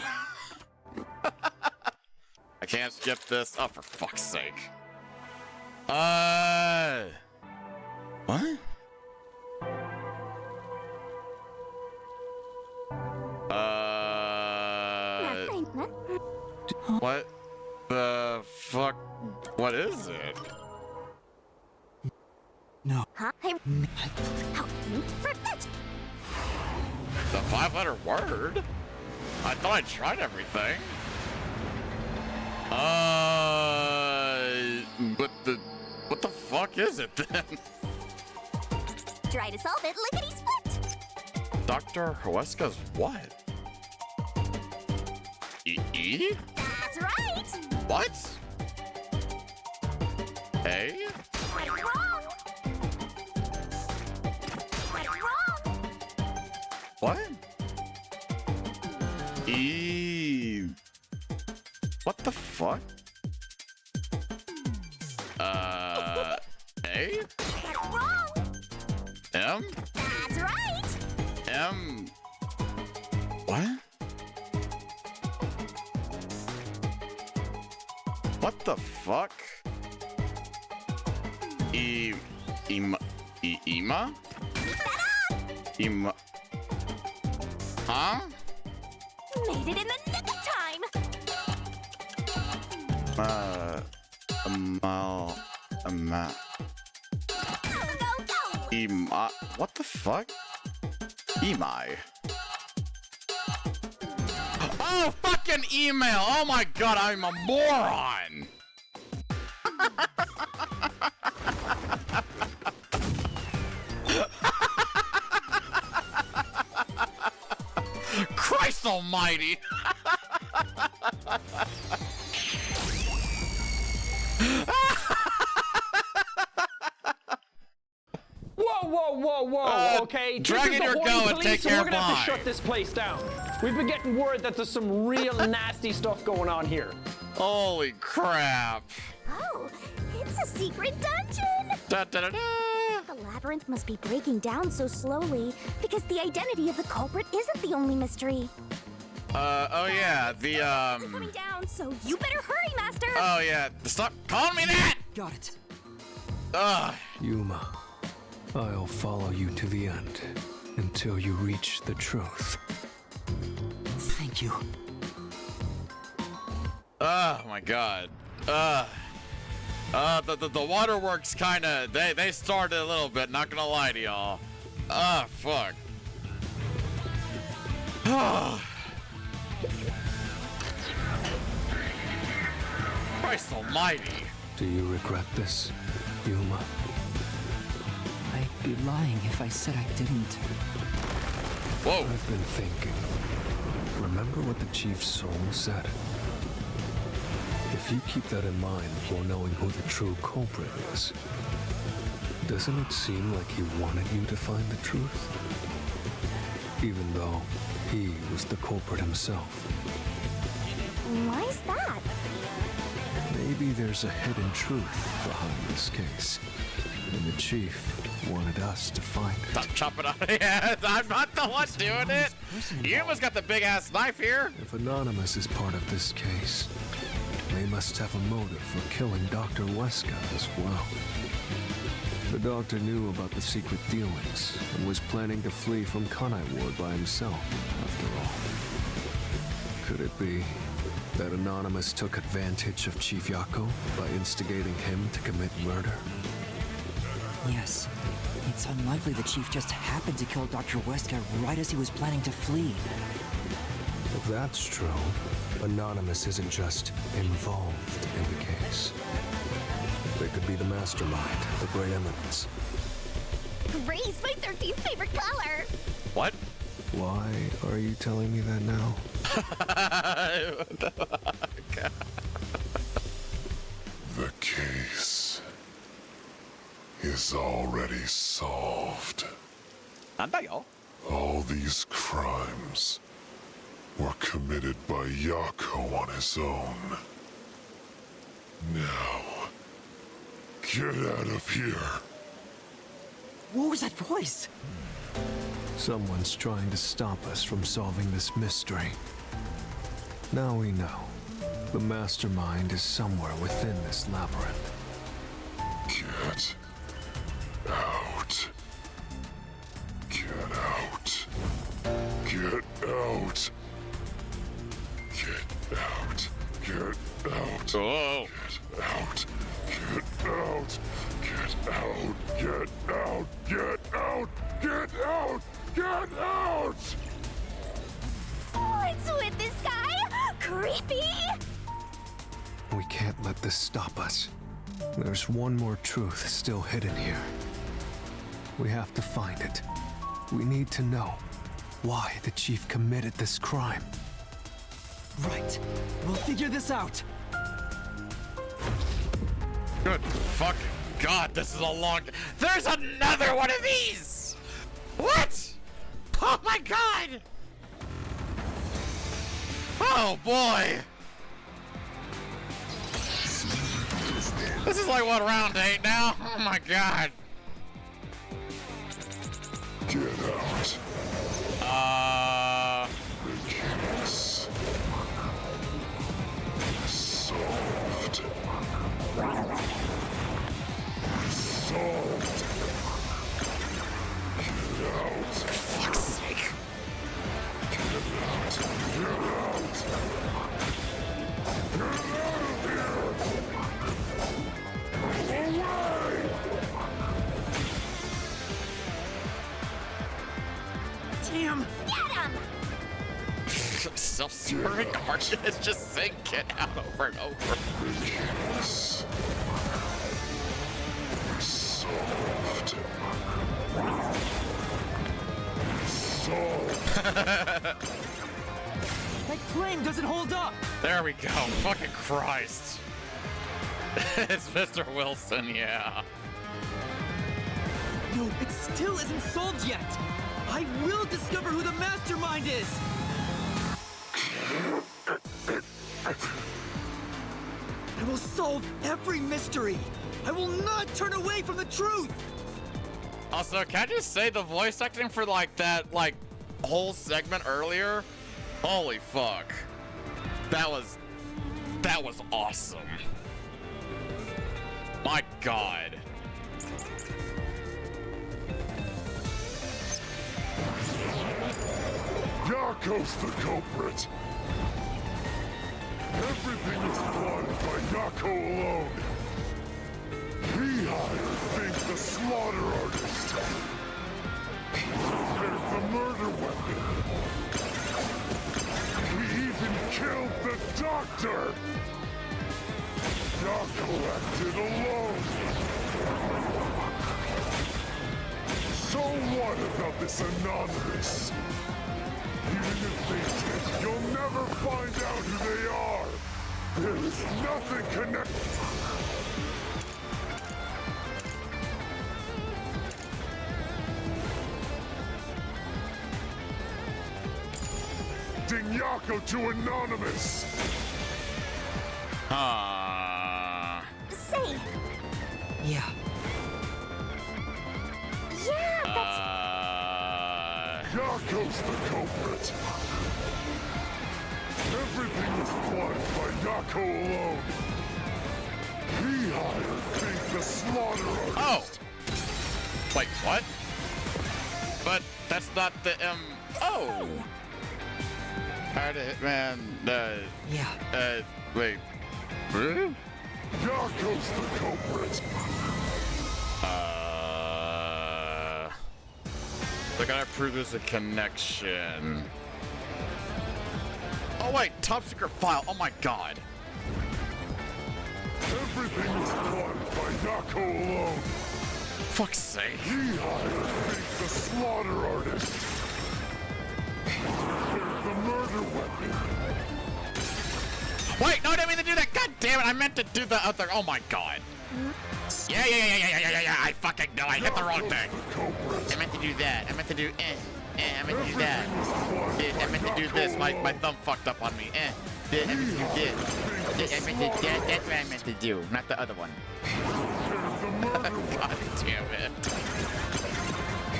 I can't skip this. Oh, for fuck's sake. What? What the fuck? What is it? No. Huh? The 5-letter word? I thought I tried everything. But what the fuck is it then? Try to solve it, lickety-split! Dr. Huesca's what? E? That's right! What? A? Right wrong! Right wrong! What? E? What the fuck? A? Right wrong! M? That's right! M? What? What the fuck? Ima? Ima? Huh? Made it in the nick of time! Go! What the fuck? Emai. Oh, fucking email! Oh my god, I'm a moron! almighty. Whoa, okay? Dragon, you're going. Take care. We're gonna have to shut this place down. We've been getting word that there's some real nasty stuff going on here. Holy crap. Oh, it's a secret dungeon! The labyrinth must be breaking down so slowly because the identity of the culprit isn't the only mystery. Oh yeah, It's coming down, so you better hurry, Master! Oh yeah, stop calling me that! Got it. Yuma, I'll follow you to the end until you reach the truth. Thank you. Oh my god. The waterworks kinda, they started a little bit, not gonna lie to y'all. Fuck. Christ almighty. Do you regret this, Yuma? I'd be lying if I said I didn't. Whoa. I've been thinking. Remember what the Chief's soul said? If you keep that in mind while knowing who the true culprit is, doesn't it seem like he wanted you to find the truth? Even though he was the culprit himself. Why is that? Maybe there's a hidden truth behind this case, and the Chief wanted us to find it. Stop chopping on it. Yeah, I'm not the one doing it. Yuma's got the big ass knife here. If Anonymous is part of this case, they must have a motive for killing Dr. Weska as well. The doctor knew about the secret dealings and was planning to flee from Kanai Ward by himself, after all. Could it be that Anonymous took advantage of Chief Yako by instigating him to commit murder? Yes. It's unlikely the Chief just happened to kill Dr. Weska right as he was planning to flee. If that's true, Anonymous isn't just involved in the case. They could be the mastermind, the Great Eminence. Gray's my 13th favorite color! What? Why are you telling me that now? The case is already solved. All these crimes were committed by Yako on his own. Now, get out of here. What was that voice? Someone's trying to stop us from solving this mystery. Now we know. The mastermind is somewhere within this labyrinth. Get out. Get out. Get out. Get out. Get out. Oh. Get out. Get out. Get out. Get out. Get out. Get out. Get out. What's with this guy? Creepy! We can't let this stop us. There's one more truth still hidden here. We have to find it. We need to know why the Chief committed this crime. Right. We'll figure this out. Good fucking god, this is a long... There's another one of these! What? Oh my god! Oh boy! This is like what, round 8 now? Oh my god! Get out. The case is solved. Solved. Get out. For fuck's sake. Get out. Get out. Get out of here. Away. Damn. Get him! Self-serving arguments just saying get out over and over. The case is solved. Solved. doesn't hold up. There we go. Fucking Christ. It's Mr. Wilson, yeah. No, it still isn't solved yet. I will discover who the mastermind is. I will solve every mystery. I will not turn away from the truth. Also, can I just say the voice acting for like that whole segment earlier? Holy fuck. That was awesome. My god. Yako's the culprit. Everything is plotted by Yako alone. He hired Fink the slaughter artist. There's the murder weapon. He even killed the doctor. Yako acted alone. So what about this anonymous? Even if they did, you'll never find out who they are. There is nothing connected. Yako to Anonymous. Say. Yeah. Yeah, that's... Yako's the culprit. Everything was plotted by Yako alone. He hired Fink the slaughter artist. Oh! Wait, what? But that's not the Oh! Hired a hitman, yeah. Wait. Really? Yako's the culprit. They're gonna prove there's a connection. Oh wait, top secret file. Oh my god. Everything was plotted by Yako alone. Fuck's sake. He hired Fink the slaughter artist. There's the murder weapon. Wait, no, I didn't mean to do that. God damn it, I meant to do the other. Oh my god. Yeah. I fucking know. I hit the wrong thing. I meant to do that. I meant to do I meant to do that. I meant to do this. My thumb fucked up on me. I meant to do this. I meant to that. That's what I meant to do, not the other one. God damn it.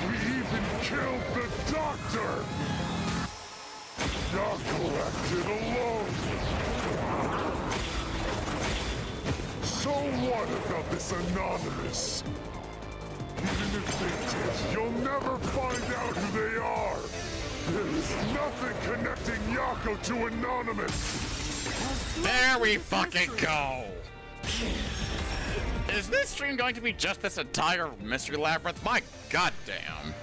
We even killed the doctor. Yako acted alone. So what about this anonymous? Even if they did, you'll never find out who they are. There is nothing connecting Yako to Anonymous. There we fucking go. Is this stream going to be just this entire mystery labyrinth? My goddamn.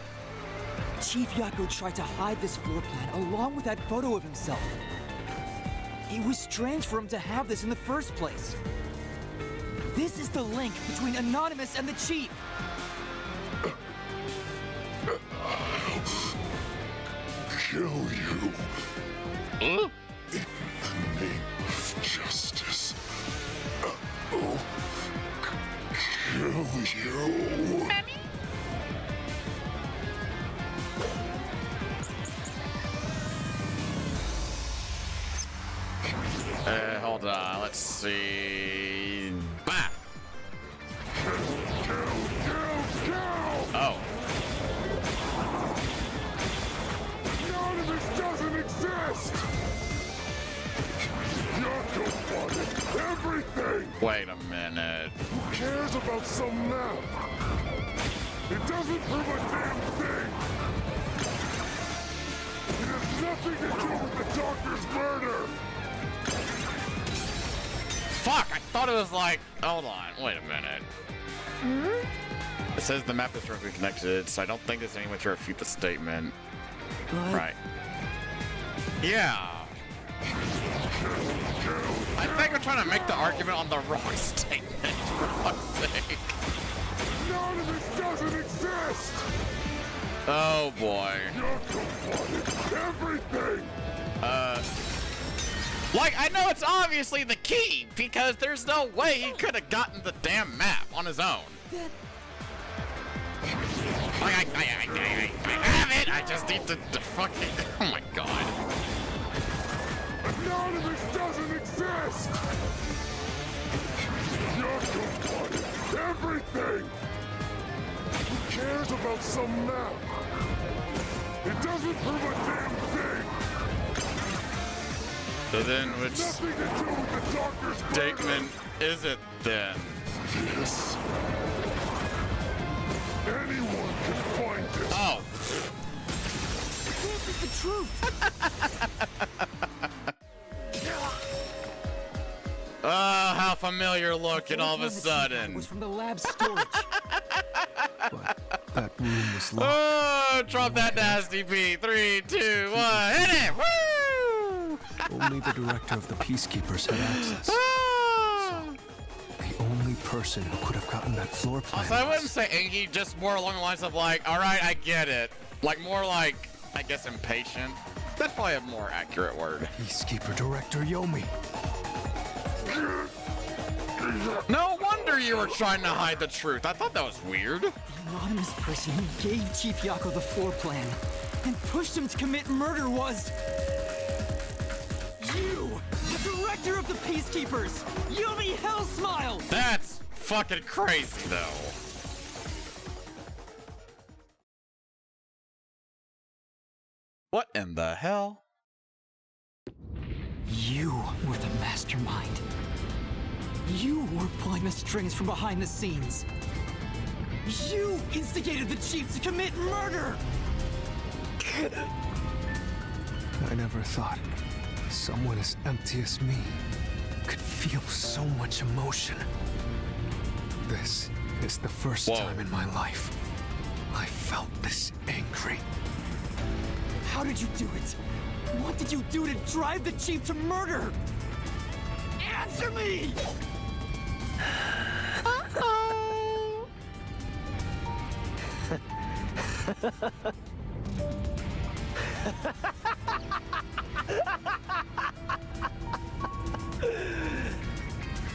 Chief Yako tried to hide this floor plan along with that photo of himself. It was strange for him to have this in the first place. This is the link between Anonymous and the Chief. Kill you. In the name of justice. Kill you. Hold on, let's see. Bah! Kill! Oh. Anonymous doesn't exist! Yako wanted everything! Wait a minute. Who cares about some map? It doesn't prove a damn thing! It has nothing to do with the doctor's murder! Fuck, I thought it was like, hold on, wait a minute. It says the map is directly connected, so I don't think there's any way to refute the statement. But... Right. Yeah. I think we're trying to make the argument on the wrong statement, for fuck's sake. Anonymous doesn't exist! Oh boy. Yako wanted everything! Like, I know it's obviously the key, because there's no way he could have gotten the damn map on his own. Like, I have it! I just need to fucking... Oh my god. Anonymous doesn't exist! Yako wanted everything! Who cares about some map? It doesn't prove a damn thing! So then, which Nothing to do with the doctor's statement is it then? Yes. Anyone can find it. Oh. This is the truth. Oh, how familiar looking all of a sudden. Was from the lab storage. That room was locked. Oh, drop that nasty beat. 3, 2, 1, hit it! Woo! Only the director of the Peacekeepers had access. So, the only person who could have gotten that floor plan. Also, I wouldn't say angry, just more along the lines of like, all right, I get it. Like more like, I guess, impatient. That's probably a more accurate word. Peacekeeper Director Yomi. No wonder you were trying to hide the truth. I thought that was weird. The anonymous person who gave Chief Yako the floor plan and pushed him to commit murder was... you! The director of the Peacekeepers! Yomi Hellsmile! That's fucking crazy, though. What in the hell? You were the mastermind. You were pulling the strings from behind the scenes. You instigated the chief to commit murder! I never thought someone as empty as me could feel so much emotion. This is the first time in my life I felt this angry. How did you do it? What did you do to drive the chief to murder? Answer me!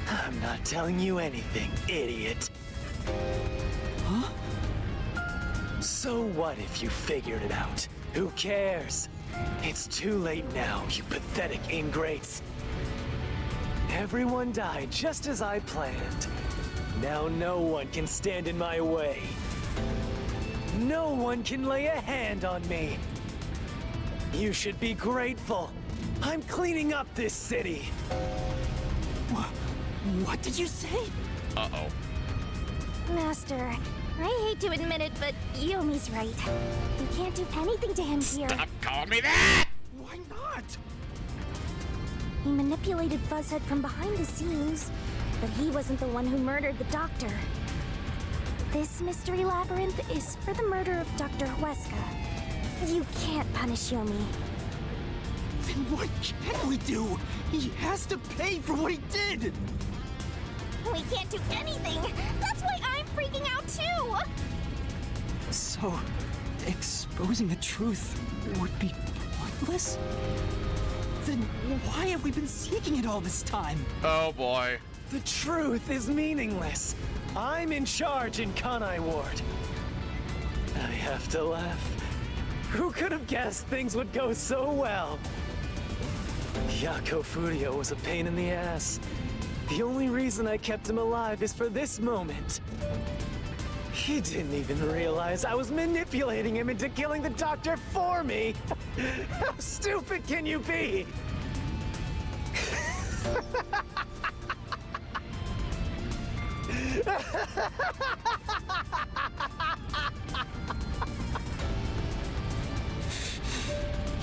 I'm not telling you anything, idiot. Huh? So what if you figured it out? Who cares? It's too late now, you pathetic ingrates. Everyone died just as I planned. Now no one can stand in my way. No one can lay a hand on me. You should be grateful. I'm cleaning up this city. What did you say? Uh-oh. Master, I hate to admit it, but Yomi's right. We can't do anything to him here. Stop calling me that! Why not? He manipulated Fuzzhead from behind the scenes, but he wasn't the one who murdered the doctor. This mystery labyrinth is for the murder of Dr. Huesca. You can't punish Yomi. Then what can we do? He has to pay for what he did! We can't do anything! That's why I'm freaking out too! So, exposing the truth would be pointless? Then why have we been seeking it all this time? Oh boy. The truth is meaningless. I'm in charge in Kanai Ward. I have to laugh. Who could have guessed things would go so well? Yako Furio was a pain in the ass. The only reason I kept him alive is for this moment. He didn't even realize I was manipulating him into killing the doctor for me. How stupid can you be?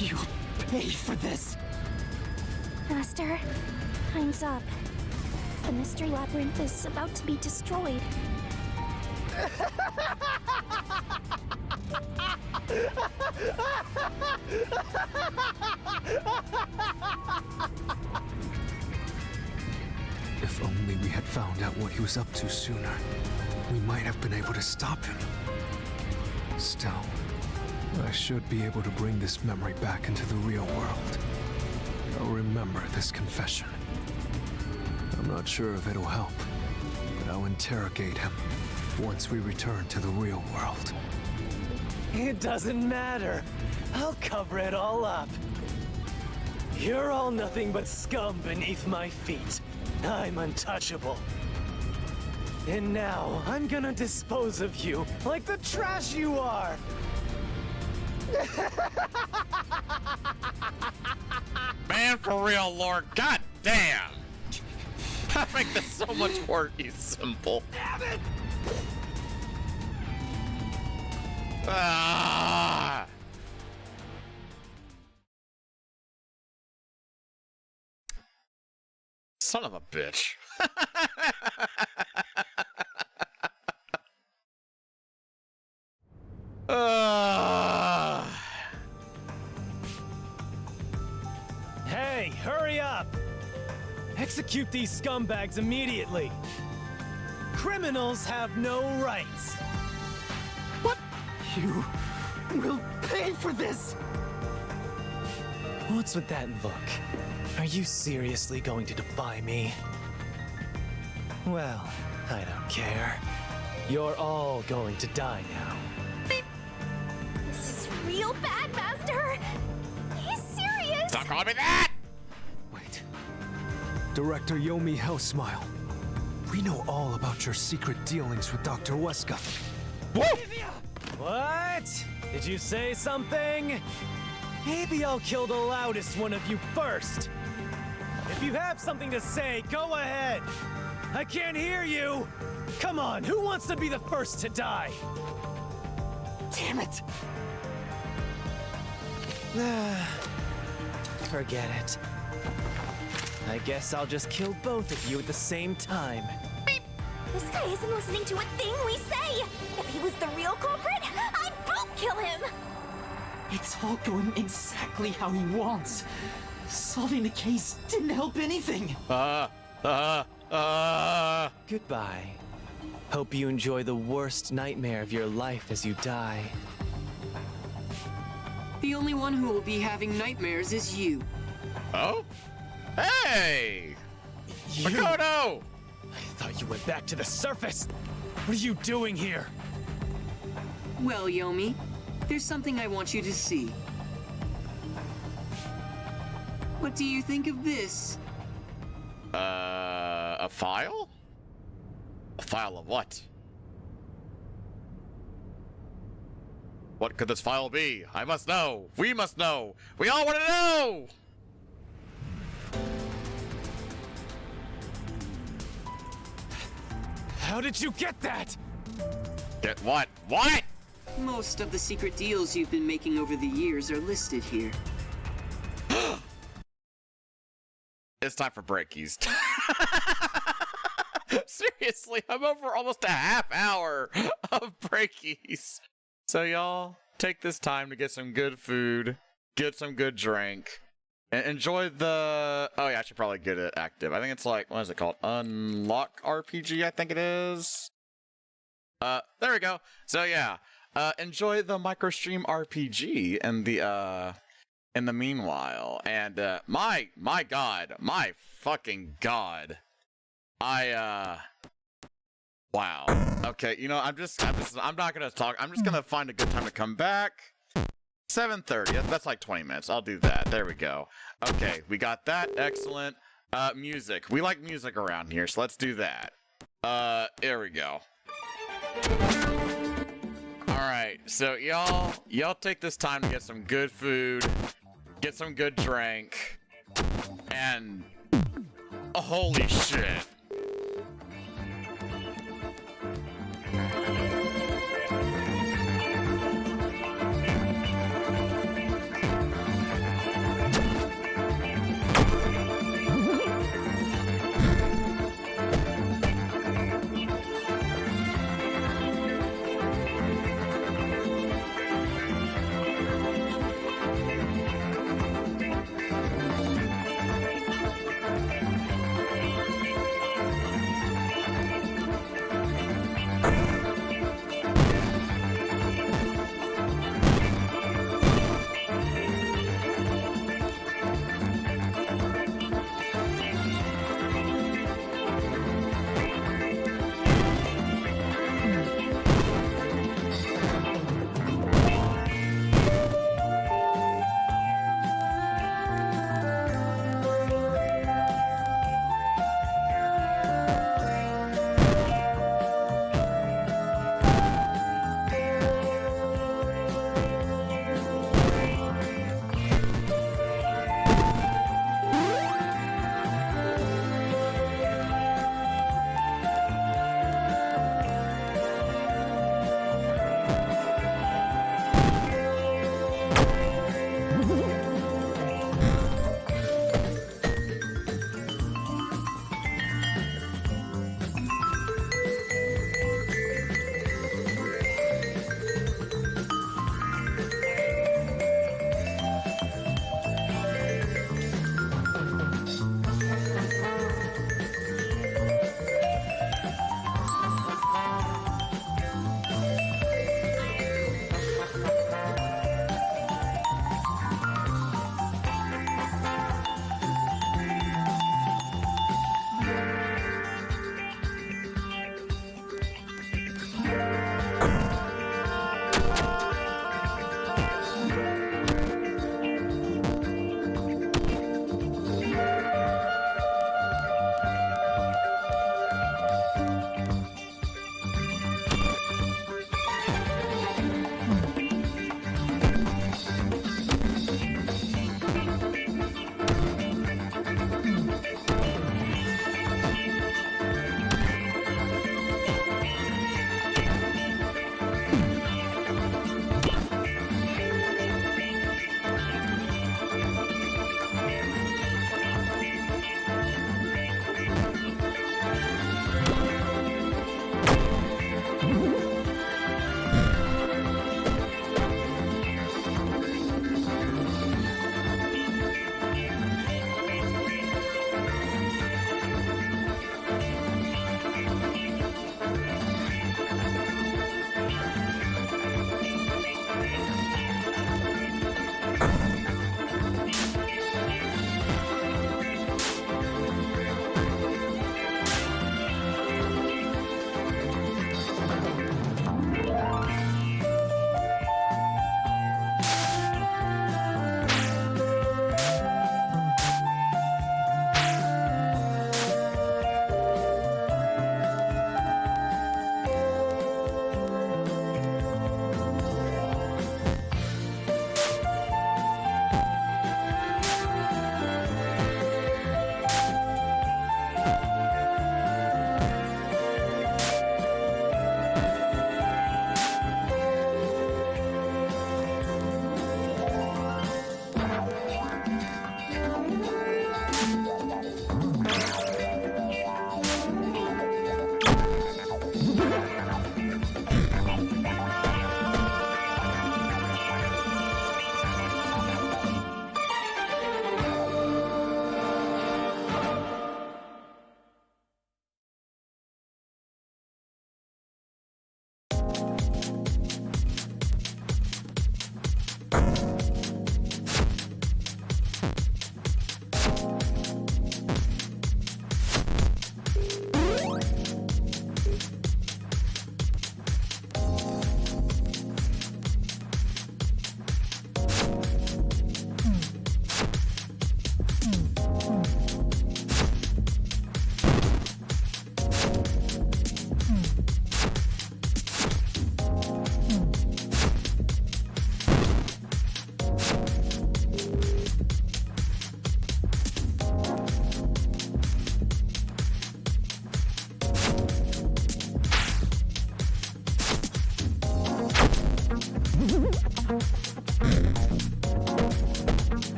You'll pay for this. Master, time's up. The mystery labyrinth is about to be destroyed. If only we had found out what he was up to sooner, we might have been able to stop him. Still, I should be able to bring this memory back into the real world. I'll remember this confession. I'm not sure if it'll help, but I'll interrogate him once we return to the real world. It doesn't matter. I'll cover it all up. You're all nothing but scum beneath my feet. I'm untouchable. And now, I'm gonna dispose of you like the trash you are! Man, for real, Lord, god damn! That makes this so much more simple. Damn it! Ah! Son of a bitch. Hey, hurry up! Execute these scumbags immediately! Criminals have no rights! What? You will pay for this! What's with that look? Are you seriously going to defy me? Well, I don't care. You're all going to die now. This is real bad, Master! He's serious! Stop calling me that! Wait. Director Yomi Hellsmile. We know all about your secret dealings with Dr. Weska. What? Did you say something? Maybe I'll kill the loudest one of you first. If you have something to say, go ahead. I can't hear you. Come on, who wants to be the first to die? Damn it! Forget it. I guess I'll just kill both of you at the same time. This guy isn't listening to a thing we say! If he was the real culprit, I'd boot kill him! It's all going exactly how he wants. Solving the case didn't help anything. Goodbye. Hope you enjoy the worst nightmare of your life as you die. The only one who will be having nightmares is you. Oh? Hey! You! Makoto! I thought you went back to the surface! What are you doing here? Well, Yomi, there's something I want you to see. What do you think of this? A file? A file of what? What could this file be? I must know! We must know! We all want to know! How did you get that? Get what? What? Most of the secret deals you've been making over the years are listed here. It's time for breakies. Seriously, I'm over almost a half hour of breakies. So y'all, take this time to get some good food, get some good drink, and enjoy the... Oh yeah, I should probably get it active. I think it's like, what is it called? Unlock RPG, I think it is. There we go. So yeah, enjoy the microstream RPG and the, in the meanwhile. And, my god, my fucking god. Wow. Okay, you know, I'm not gonna talk. I'm just gonna find a good time to come back. 7:30. That's like 20 minutes. I'll do that. There we go. Okay, we got that. Excellent. Music. We like music around here, so let's do that. There we go. Alright, so y'all take this time to get some good food, get some good drink, and holy shit.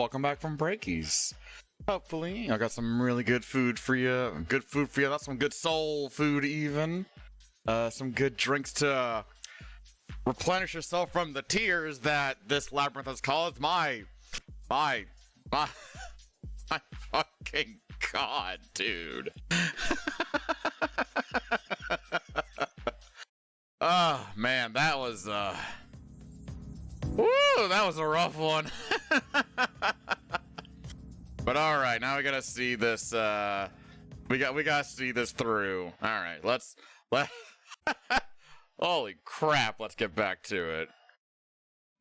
welcome back from breakies. Hopefully, I got some really good food for you. Good food for you. That's some good soul food, even. Some good drinks to replenish yourself from the tears that this labyrinth has caused. My fucking god, dude. Oh man, that was woo, that was a rough one. But all right, now we gotta see this. We gotta see this through. All right, let. Holy crap! Let's get back to it.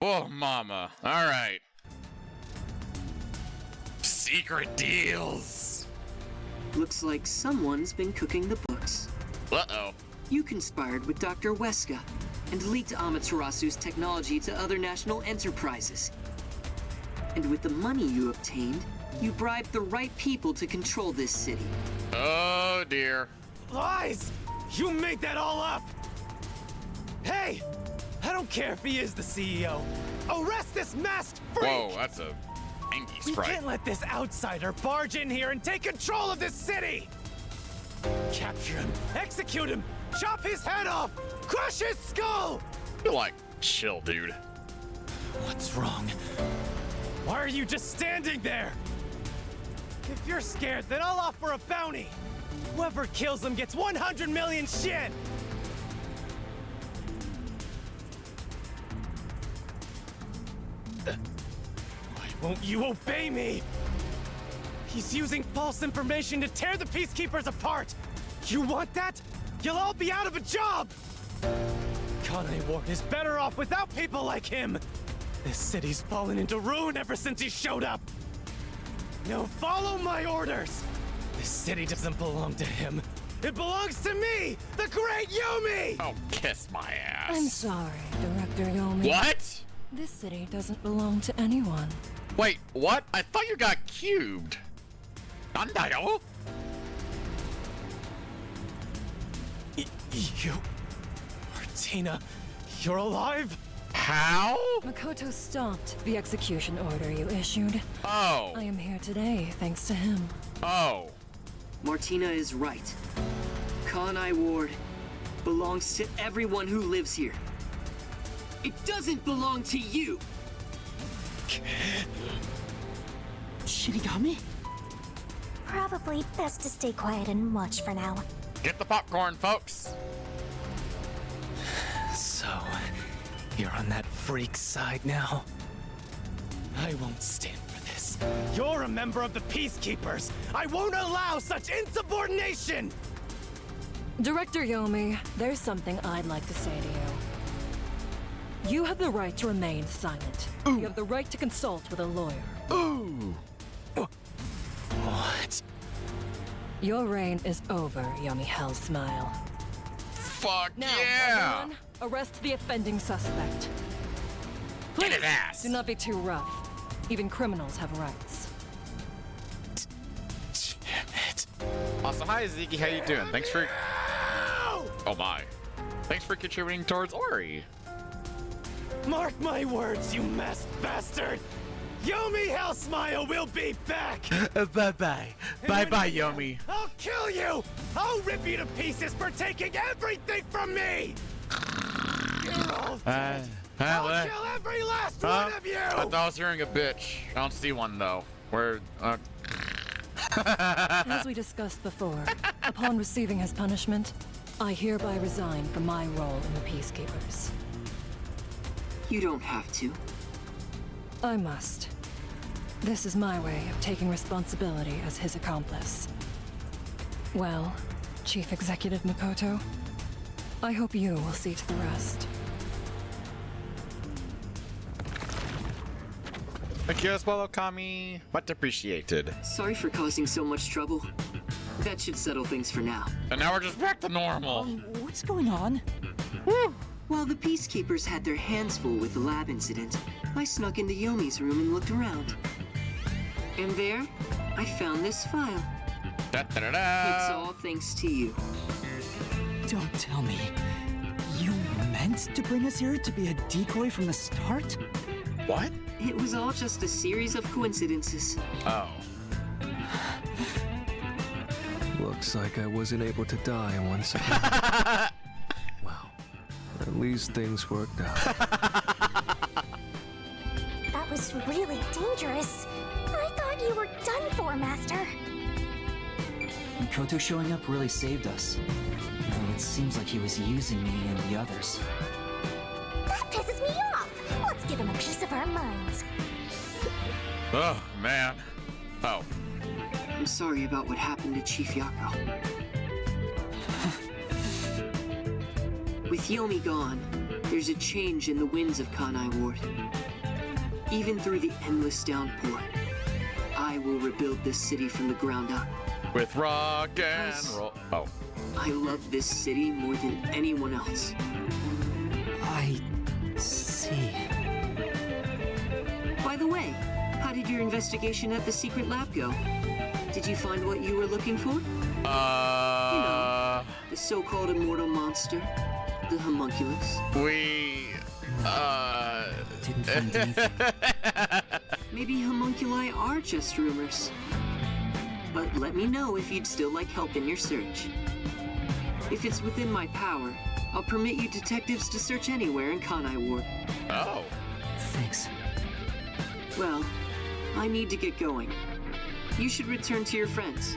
Oh, mama! All right. Secret deals. Looks like someone's been cooking the books. Uh-oh. You conspired with Dr. Weska and leaked Amaterasu's technology to other national enterprises. And with the money you obtained, you bribed the right people to control this city. Oh dear. Lies! You made that all up! Hey! I don't care if he is the CEO. Arrest this masked freak! Whoa, that's a angry We sprite. can't let this outsider barge in here and take control of this city! Capture him, execute him, chop his head off, crush his skull! You're like, chill, dude. What's wrong? Why are you just standing there? If you're scared, then I'll offer a bounty. Whoever kills him gets 100 million shin! Why won't you obey me? He's using false information to tear the Peacekeepers apart! You want that? You'll all be out of a job! Kane Ward is better off without people like him! This city's fallen into ruin ever since he showed up! Now follow my orders! This city doesn't belong to him. It belongs to me, the great Yomi! Oh, kiss my ass. I'm sorry, Director Yomi. What? This city doesn't belong to anyone. Wait, what? I thought you got cubed. Nandayo? You... Martina, you're alive? How? Makoto stopped the execution order you issued. Oh. I am here today thanks to him. Oh. Martina is right. Kane Ward belongs to everyone who lives here. It doesn't belong to you! Shinigami? Probably best to stay quiet and watch for now. Get the popcorn, folks. So, you're on that freak's side now? I won't stand for this. You're a member of the Peacekeepers! I won't allow such insubordination! Director Yomi, there's something I'd like to say to you. You have the right to remain silent. Ooh. You have the right to consult with a lawyer. Ooh! What? Your reign is over, Yomi Hellsmile. Fuck now, yeah! everyone, arrest the offending suspect. Please, get his ass! Do not be too rough. Even criminals have rights. Damn it. Also, hi Ziggy, how you doing? Thanks for... Oh my. Thanks for contributing towards Ori. Mark my words, you masked bastard! Yomi Hellsmile will be back! Bye-bye. Bye-bye, Yomi. I'll kill you! I'll rip you to pieces for taking everything from me! You're all dead! I'll kill every last one of you! I thought I was hearing a bitch. I don't see one, though. Where, As we discussed before, upon receiving his punishment, I hereby resign from my role in the Peacekeepers. You don't have to. I must. This is my way of taking responsibility as his accomplice. Well, Chief Executive Makoto, I hope you will see to the rest. Thank you as well, Okami. Much appreciated. Sorry for causing so much trouble. That should settle things for now. And now we're just back to normal. What's going on? Woo! While the Peacekeepers had their hands full with the lab incident, I snuck into Yomi's room and looked around. And there, I found this file. Da-da-da-da. It's all thanks to you. Don't tell me. You meant to bring us here to be a decoy from the start? What? It was all just a series of coincidences. Oh. Looks like I wasn't able to die once again. Well, at least things worked out. That was really dangerous. I thought you were done for, Master. Koto showing up really saved us. Though it seems like he was using me and the others. That pisses me off. Let's give him a piece of our minds. Oh, man. Oh. I'm sorry about what happened to Chief Yako. With Yomi gone, there's a change in the winds of Kanai Ward. Even through the endless downpour, I will rebuild this city from the ground up. With rock and roll. Oh. I love this city more than anyone else. I see. By the way, how did your investigation at the secret lab go? Did you find what you were looking for? You know, the so-called immortal monster, the homunculus. Didn't find anything. Maybe homunculi are just rumors. But let me know if you'd still like help in your search. If it's within my power, I'll permit you detectives to search anywhere in Kanai Ward. Oh. Thanks. Well, I need to get going. You should return to your friends.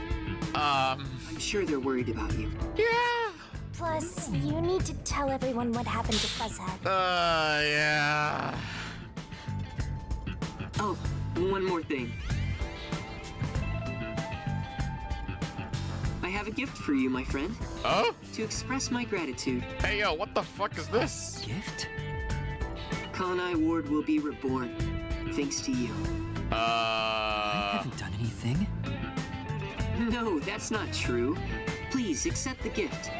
I'm sure they're worried about you. Yeah. Plus, you need to tell everyone what happened to Fuzzhead. Yeah. Oh, one more thing. I have a gift for you, my friend. Oh? To express my gratitude. Hey, yo, what the fuck is this? Gift? Kanai Ward will be reborn, thanks to you. I haven't done anything. No, that's not true. Please, accept the gift.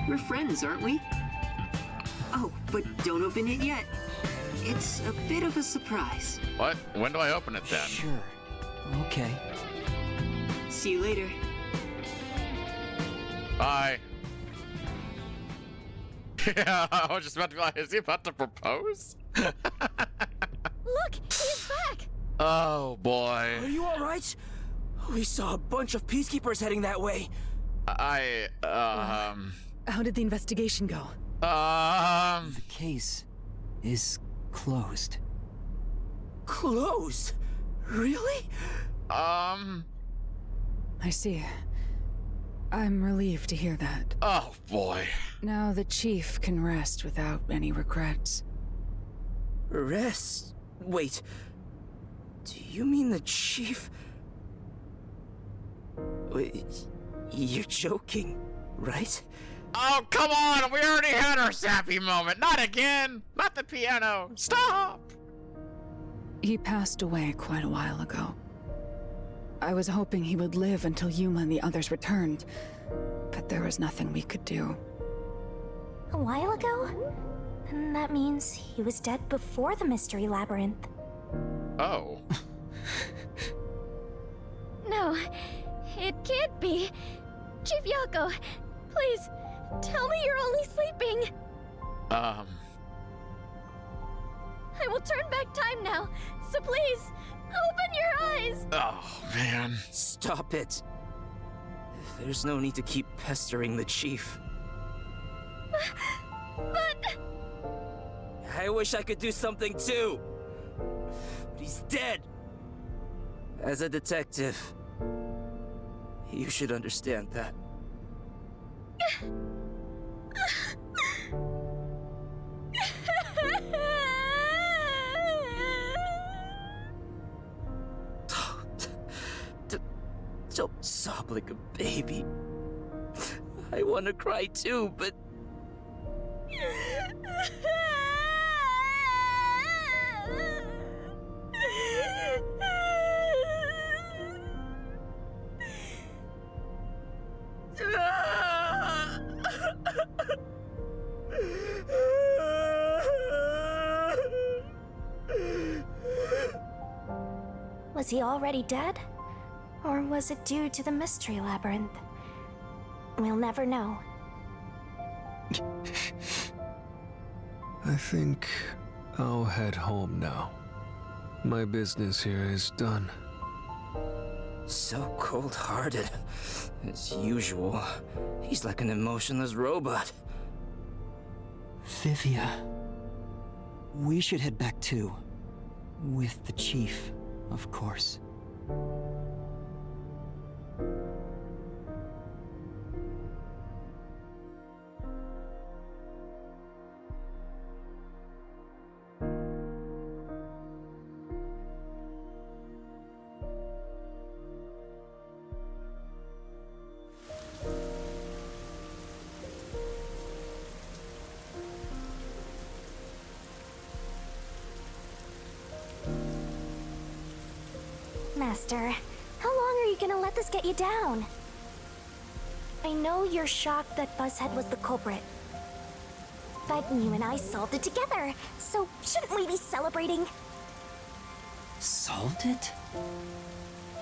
We're friends, aren't we? Oh, but don't open it yet. It's a bit of a surprise. What? When do I open it then? Sure. Okay. See you later. Bye. Yeah, I was just about to be like, is he about to propose? Look, he's back! Oh, boy. Are you alright? We saw a bunch of peacekeepers heading that way. How did the investigation go? The case is closed. Closed? Really? I see. I'm relieved to hear that. Oh, boy. Now the chief can rest without any regrets. Rest? Wait. Do you mean the chief? Wait, you're joking, right? Oh, come on! We already had our sappy moment. Not again! Not the piano! Stop! He passed away quite a while ago. I was hoping he would live until Yuma and the others returned, but there was nothing we could do. A while ago? And that means he was dead before the Mystery Labyrinth. Oh. No, it can't be. Chief Yako, please, tell me you're only sleeping. I will turn back time now, so please, open your eyes! Oh, man. Stop it. There's no need to keep pestering the chief. But... I wish I could do something too. But he's dead. As a detective, you should understand that. Don't sob like a baby. I want to cry too, but... Was he already dead? Or was it due to the Mystery Labyrinth? We'll never know. I think I'll head home now. My business here is done. So cold-hearted. As usual. He's like an emotionless robot. Vivia. We should head back too. With the chief, of course. Master, how long are you gonna let this get you down? I know you're shocked that Buzzhead was the culprit. But you and I solved it together, so shouldn't we be celebrating? Solved it?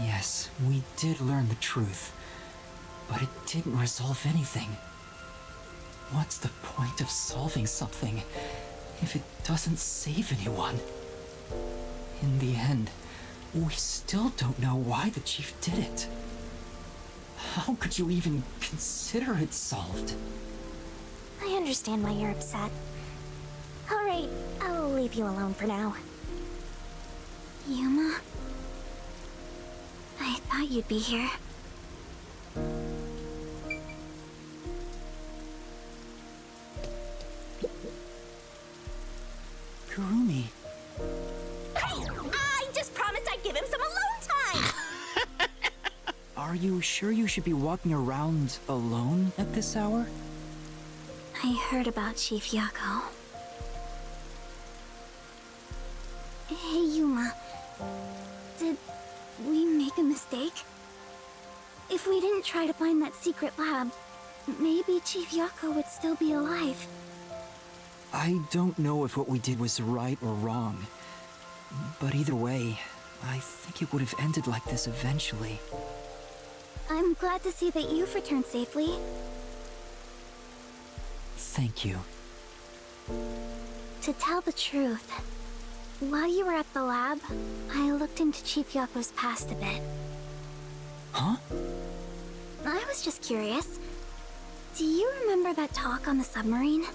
Yes, we did learn the truth. But it didn't resolve anything. What's the point of solving something if it doesn't save anyone? In the end, we still don't know why the chief did it. How could you even consider it solved? I understand why you're upset. Alright, I'll leave you alone for now. Yuma? I thought you'd be here. Kurumi. Hey! I just promised I'd give him some alone time! Are you sure you should be walking around alone at this hour? I heard about Chief Yako. Hey, Yuma. Did we make a mistake? If we didn't try to find that secret lab, maybe Chief Yako would still be alive. I don't know if what we did was right or wrong. But either way, I think it would have ended like this eventually. I'm glad to see that you've returned safely. Thank you. To tell the truth, while you were at the lab, I looked into Chief Yako's past a bit. Huh? I was just curious. Do you remember that talk on the submarine?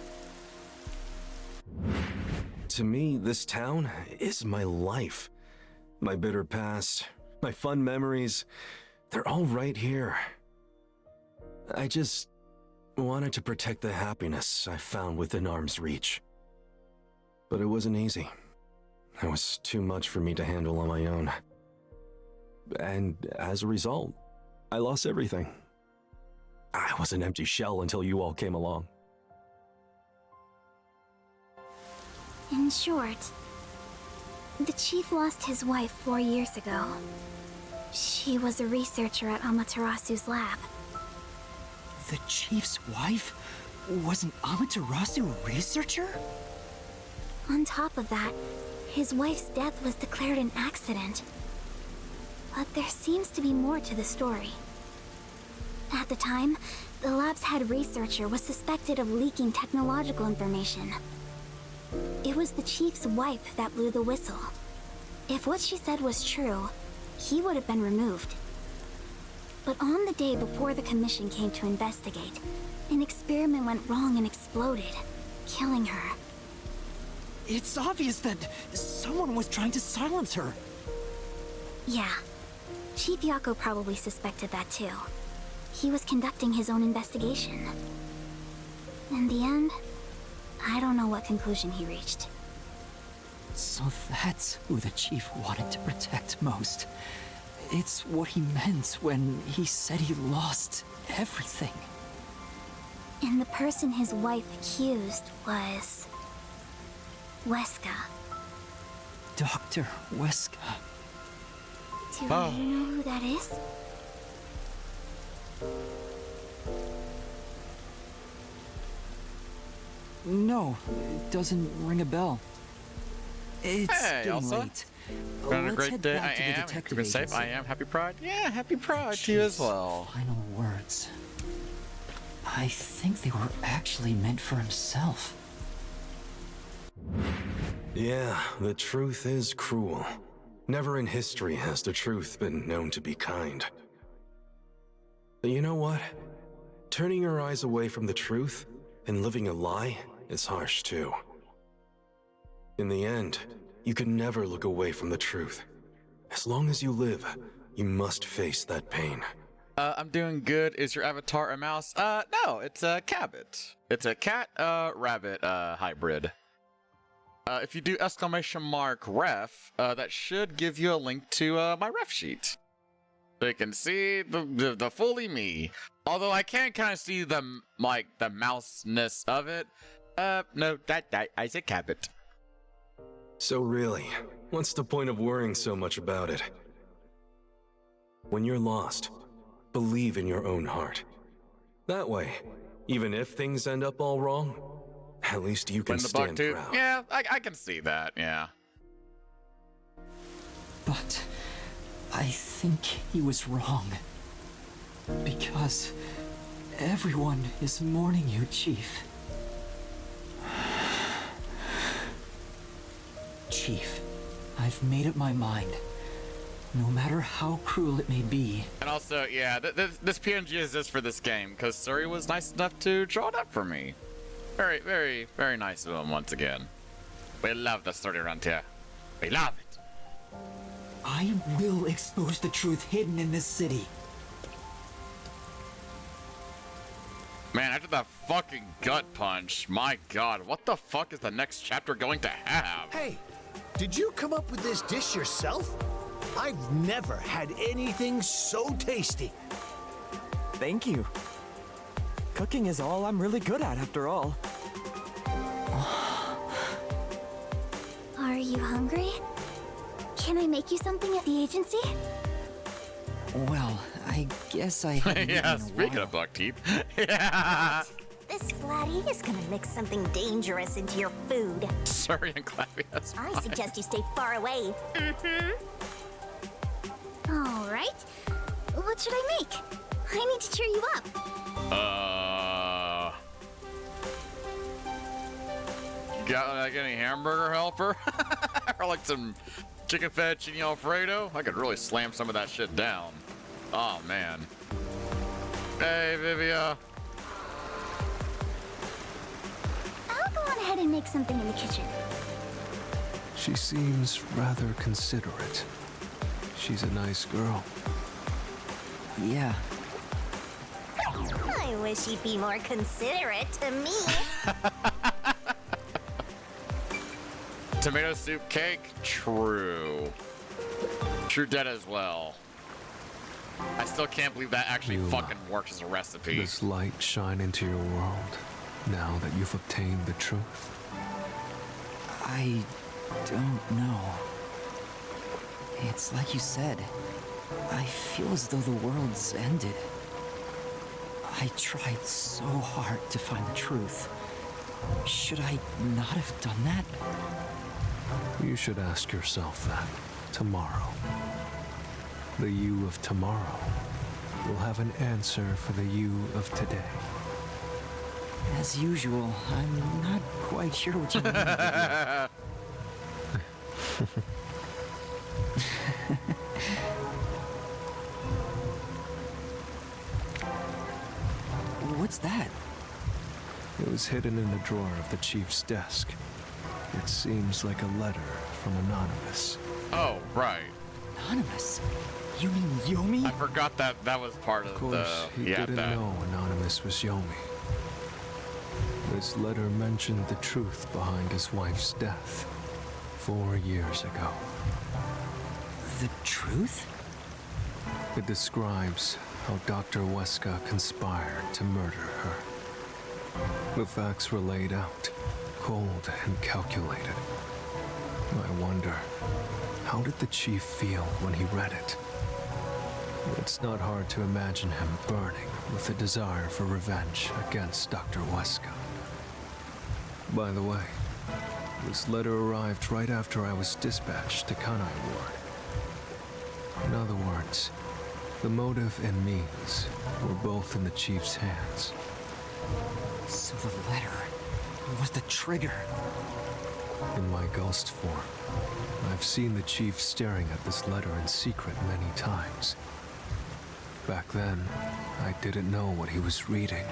To me, this town is my life. My bitter past, my fun memories, they're all right here. I just wanted to protect the happiness I found within arm's reach. But it wasn't easy. It was too much for me to handle on my own. And as a result, I lost everything. I was an empty shell until you all came along. In short, the chief lost his wife 4 years ago. She was a researcher at Amaterasu's lab. The chief's wife was an Amaterasu researcher? On top of that, his wife's death was declared an accident. But there seems to be more to the story. At the time, the lab's head researcher was suspected of leaking technological information. It was the chief's wife that blew the whistle. If what she said was true, he would have been removed. But on the day before the commission came to investigate, an experiment went wrong and exploded, killing her. It's obvious that someone was trying to silence her. Yeah. Chief Yako probably suspected that too. He was conducting his own investigation. In the end, I don't know what conclusion he reached. So that's who the chief wanted to protect most. It's what he meant when he said he lost everything. And the person his wife accused was... Weska. Dr. Weska. Do you know who that is? No, it doesn't ring a bell. It's Hey, getting Elsa. late. Been a Let's great head day. I back to the am. detective Keeping safe. agency. I am. Happy Pride. Yeah, happy Pride to you as well. Final words. I think they were actually meant for himself. Yeah, the truth is cruel. Never in history has the truth been known to be kind. But you know what? Turning your eyes away from the truth and living a lie is harsh too. In the end, you can never look away from the truth. As long as you live, you must face that pain. I'm doing good. Is your avatar a mouse? No, it's a cabbit. It's a cat, rabbit, hybrid. If you do !ref, that should give you a link to, my ref sheet. So you can see the fully me. Although I can kind of see the mouseness of it. No, that is a cabbit. So really, what's the point of worrying so much about it? When you're lost, believe in your own heart. That way, even if things end up all wrong, at least you can stand proud. Yeah, I can see that, yeah. But I think he was wrong. Because everyone is mourning you, Chief. Chief, I've made up my mind. No matter how cruel it may be. And also, yeah, this PNG is just for this game, because Suri was nice enough to draw it up for me. Very, very, very nice of him once again. We love the story around here. We love it. I will expose the truth hidden in this city. Man, after that fucking gut punch, my god, what the fuck is the next chapter going to have? Hey, did you come up with this dish yourself? I've never had anything so tasty. Thank you. Cooking is all I'm really good at, after all. Are you hungry? Can I make you something at the agency? Well, I guess I haven't yeah, eaten in a speaking while. of buck teeth. yeah. This laddie is gonna mix something dangerous into your food. Sorry, I'm glad we have I suggest you stay far away. All right. What should I make? I need to cheer you up. Got like any hamburger helper? Or like some chicken fettuccine Alfredo? I could really slam some of that shit down. Oh man. Hey, Vivia. I'll go on ahead and make something in the kitchen. She seems rather considerate. She's a nice girl. Yeah. I wish you'd be more considerate to me. Tomato soup cake? True. True dead as well. I still can't believe that actually fucking works as a recipe. Does light shine into your world now that you've obtained the truth? I don't know. It's like you said. I feel as though the world's ended. I tried so hard to find the truth. Should I not have done that? You should ask yourself that tomorrow. The you of tomorrow will have an answer for the you of today. As usual, I'm not quite sure what you mean. What's that? It was hidden in the drawer of the chief's desk. It seems like a letter from Anonymous. Oh, right. Anonymous? You mean Yomi? I forgot that that was part of, Of course, he didn't know Anonymous was Yomi. This letter mentioned the truth behind his wife's death 4 years ago. The truth? It describes how Dr. Weska conspired to murder her. The facts were laid out, cold and calculated. I wonder, how did the chief feel when he read it? It's not hard to imagine him burning with a desire for revenge against Dr. Weska. By the way, this letter arrived right after I was dispatched to Kanai Ward. In other words, the motive and means were both in the chief's hands. So the letter was the trigger. in my ghost form. I've seen the Chief staring at this letter in secret many times. Back then, I didn't know what he was reading.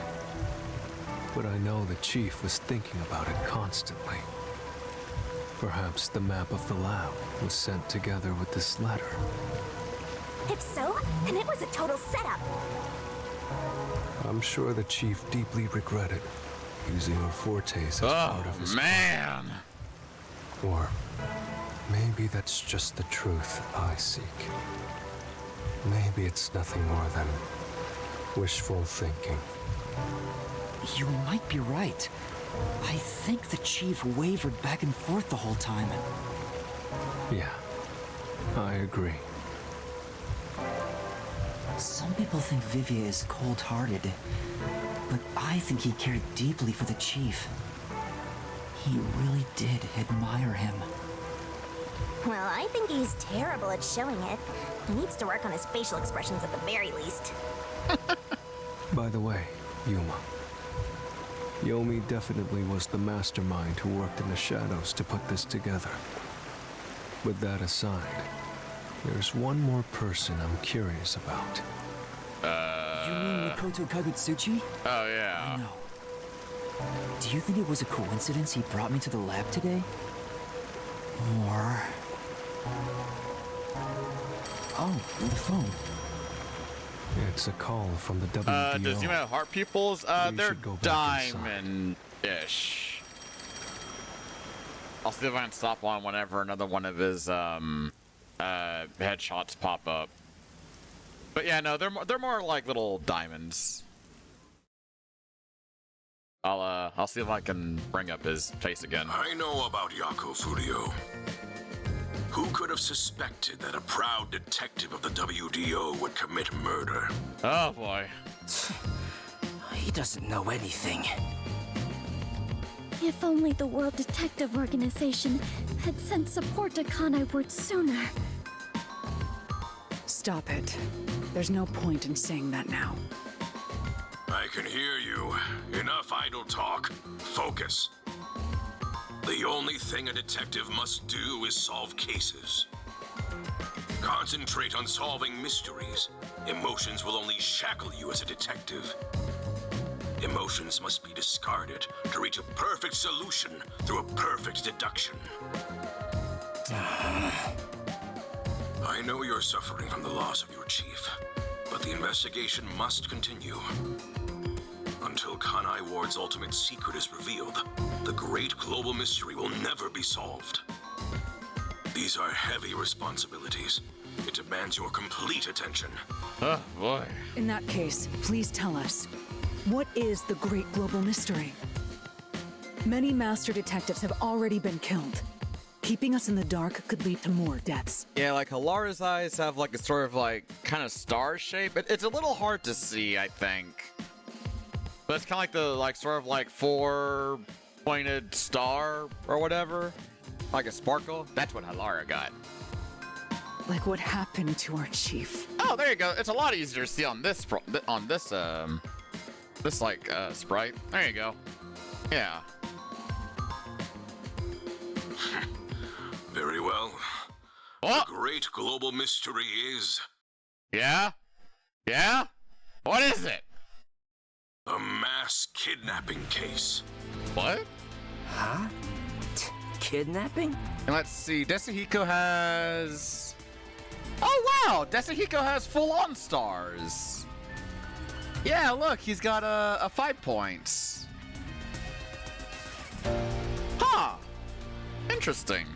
But I know the Chief was thinking about it constantly. Perhaps the map of the lab was sent together with this letter. If so, then it was a total setup. I'm sure the Chief deeply regretted using our fortes as part of his man! Or maybe that's just the truth I seek. Maybe it's nothing more than wishful thinking. You might be right. I think the Chief wavered back and forth the whole time. Yeah, I agree. Some people think Vivier is cold-hearted, but I think he cared deeply for the Chief. He really did admire him. Well, I think he's terrible at showing it. He needs to work on his facial expressions at the very least. By the way, Yuma, Yomi definitely was the mastermind who worked in the shadows to put this together. With that aside, there's one more person I'm curious about. You mean Makoto Kagutsuchi? Oh, yeah. I know. Do you think it was a coincidence he brought me to the lab today? Or... Oh, the phone. It's a call from the WDO. Does Yuma have heart pupils? They're diamond-ish. I'll see if I can stop on whenever another one of his, headshots pop up. But yeah, no, they're more like little diamonds. I'll see if I can bring up his face again. I know about Yako Furio. Who could have suspected that a proud detective of the WDO would commit murder? Oh boy. He doesn't know anything. If only the World Detective Organization had sent support to Kanai Ward sooner. Stop it. There's no point in saying that now. I can hear you. Enough idle talk. Focus. The only thing a detective must do is solve cases. Concentrate on solving mysteries. Emotions will only shackle you as a detective. Emotions must be discarded to reach a perfect solution through a perfect deduction. I know you're suffering from the loss of your chief, but the investigation must continue. Until Kanai Ward's ultimate secret is revealed, the great global mystery will never be solved. These are heavy responsibilities. It demands your complete attention. Oh, boy. In that case, please tell us, what is the great global mystery? Many master detectives have already been killed. Keeping us in the dark could lead to more deaths. Yeah, like Halara's eyes have like a sort of like kind of star shape. It's a little hard to see, I think. But it's kind of like the sort of like four-pointed star or whatever, like a sparkle. That's what Halara got. Like what happened to our chief. Oh, there you go. It's a lot easier to see on this sprite. There you go. Yeah. Very well. What? The great global mystery is... Yeah? Yeah? What is it? A mass kidnapping case. What? Huh? Kidnapping? And let's see, Desahiko has... Oh wow, Desahiko has full-on stars. Yeah, look, he's got a 5 points. Huh. Interesting.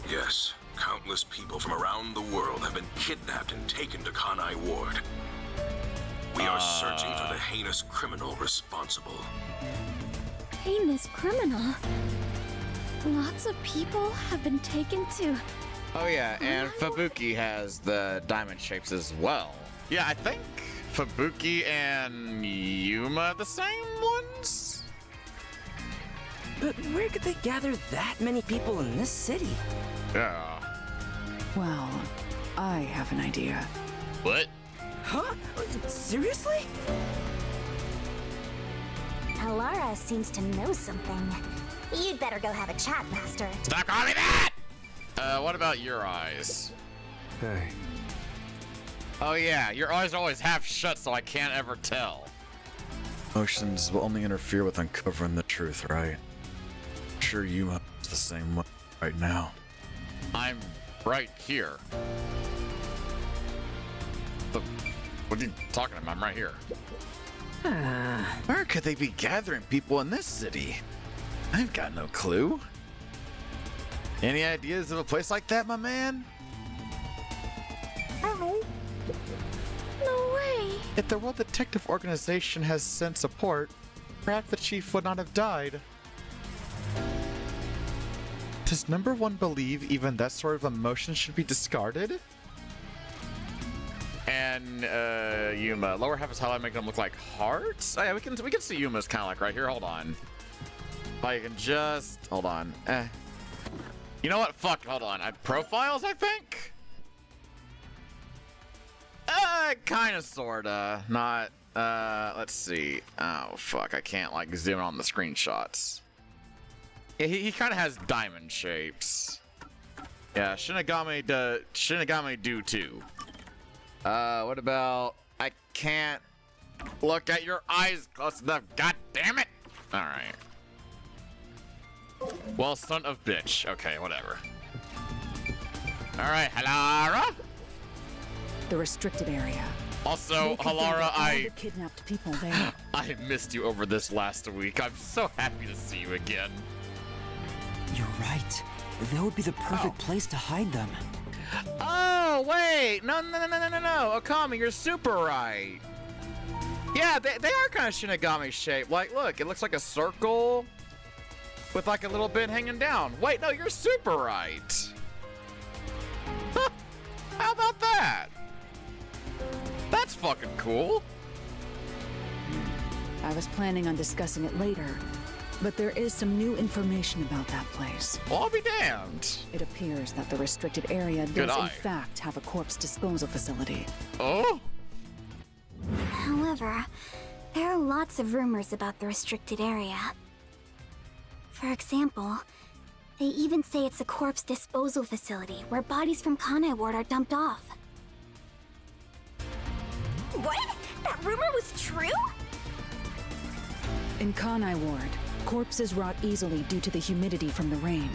Yes, countless people from around the world have been kidnapped and taken to Kanai Ward. We are searching for the heinous criminal responsible. Heinous criminal? Lots of people have been taken to... Oh yeah, and Fubuki has the diamond shapes as well. Yeah, I think Fubuki and Yuma the same ones? But where could they gather that many people in this city? Yeah. Well, I have an idea. What? Huh? Seriously? Halara seems to know something. You'd better go have a chat, Master. Stop calling me that! What about your eyes? Hey. Oh yeah, your eyes are always half shut so I can't ever tell. Emotions will only interfere with uncovering the truth, right? I'm sure you are the same way right now. I'm right here. What are you talking about? I'm right here. Where could they be gathering people in this city? I've got no clue. Any ideas of a place like that, my man? Oh. No way. If the World Detective Organization has sent support, perhaps the chief would not have died. Does number one believe even that sort of emotion should be discarded? And Yuma, lower half is highlight, making them look like hearts. Oh yeah, we can see Yuma's kind of like right here. Hold on. If I can just hold on. You know what? Fuck. Hold on. Profiles, I think. Kind of, sorta. Not. Let's see. Oh fuck. I can't like zoom in on the screenshots. Yeah, he kind of has diamond shapes. Yeah, Shinigami do too. What about... I can't look at your eyes close enough. God damn it! Alright. Well, son of bitch. Okay, whatever. Alright, Halara? The restricted area. Also, Halara, the kidnapped people there. I missed you over this last week. I'm so happy to see you again. You're right. That would be the perfect place to hide them. Oh, wait! No, Okami, you're super right. Yeah, they are kind of Shinigami shaped. Like, look, it looks like a circle with like a little bit hanging down. Wait, no, you're super right. Huh. How about that? That's fucking cool. I was planning on discussing it later, but there is some new information about that place. Well, I'll be damned. It appears that the restricted area does in fact have a corpse disposal facility. Oh? However, there are lots of rumors about the restricted area. For example, they even say it's a corpse disposal facility where bodies from Kanai Ward are dumped off. What? That rumor was true? In Kanai Ward, corpses rot easily due to the humidity from the rain,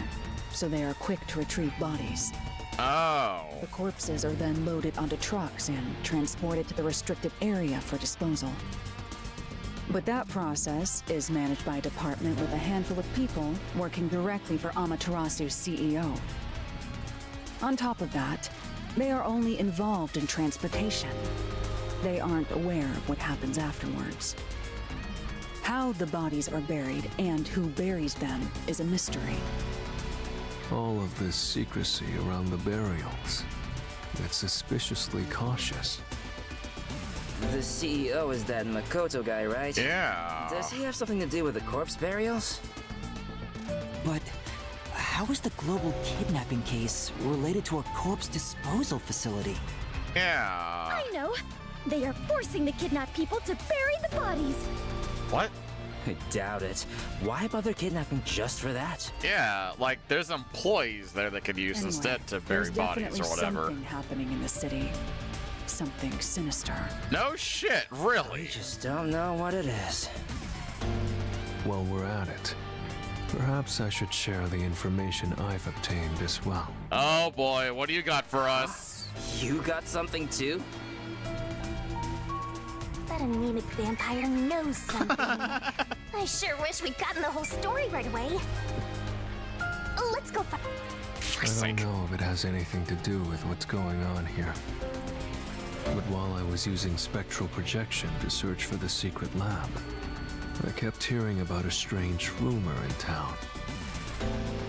so they are quick to retrieve bodies. Oh. The corpses are then loaded onto trucks and transported to the restricted area for disposal. But that process is managed by a department with a handful of people working directly for Amaterasu's CEO. On top of that, they are only involved in transportation. They aren't aware of what happens afterwards. How the bodies are buried and who buries them is a mystery. All of this secrecy around the burials. It's suspiciously cautious. The CEO is that Makoto guy, right? Yeah. Does he have something to do with the corpse burials? But how is the global kidnapping case related to a corpse disposal facility? Yeah. I know! They are forcing the kidnapped people to bury the bodies! What? I doubt it. Why bother kidnapping just for that? Yeah, like there's employees there that could use instead to bury bodies or whatever. Something happening in the city. Something sinister. No shit, really? We just don't know what it is. While we're at it, perhaps I should share the information I've obtained as well. Oh boy, what do you got for us? You got something too? That anemic vampire knows something. I sure wish we'd gotten the whole story right away. Let's go find... I don't know if it has anything to do with what's going on here. But while I was using spectral projection to search for the secret lab, I kept hearing about a strange rumor in town.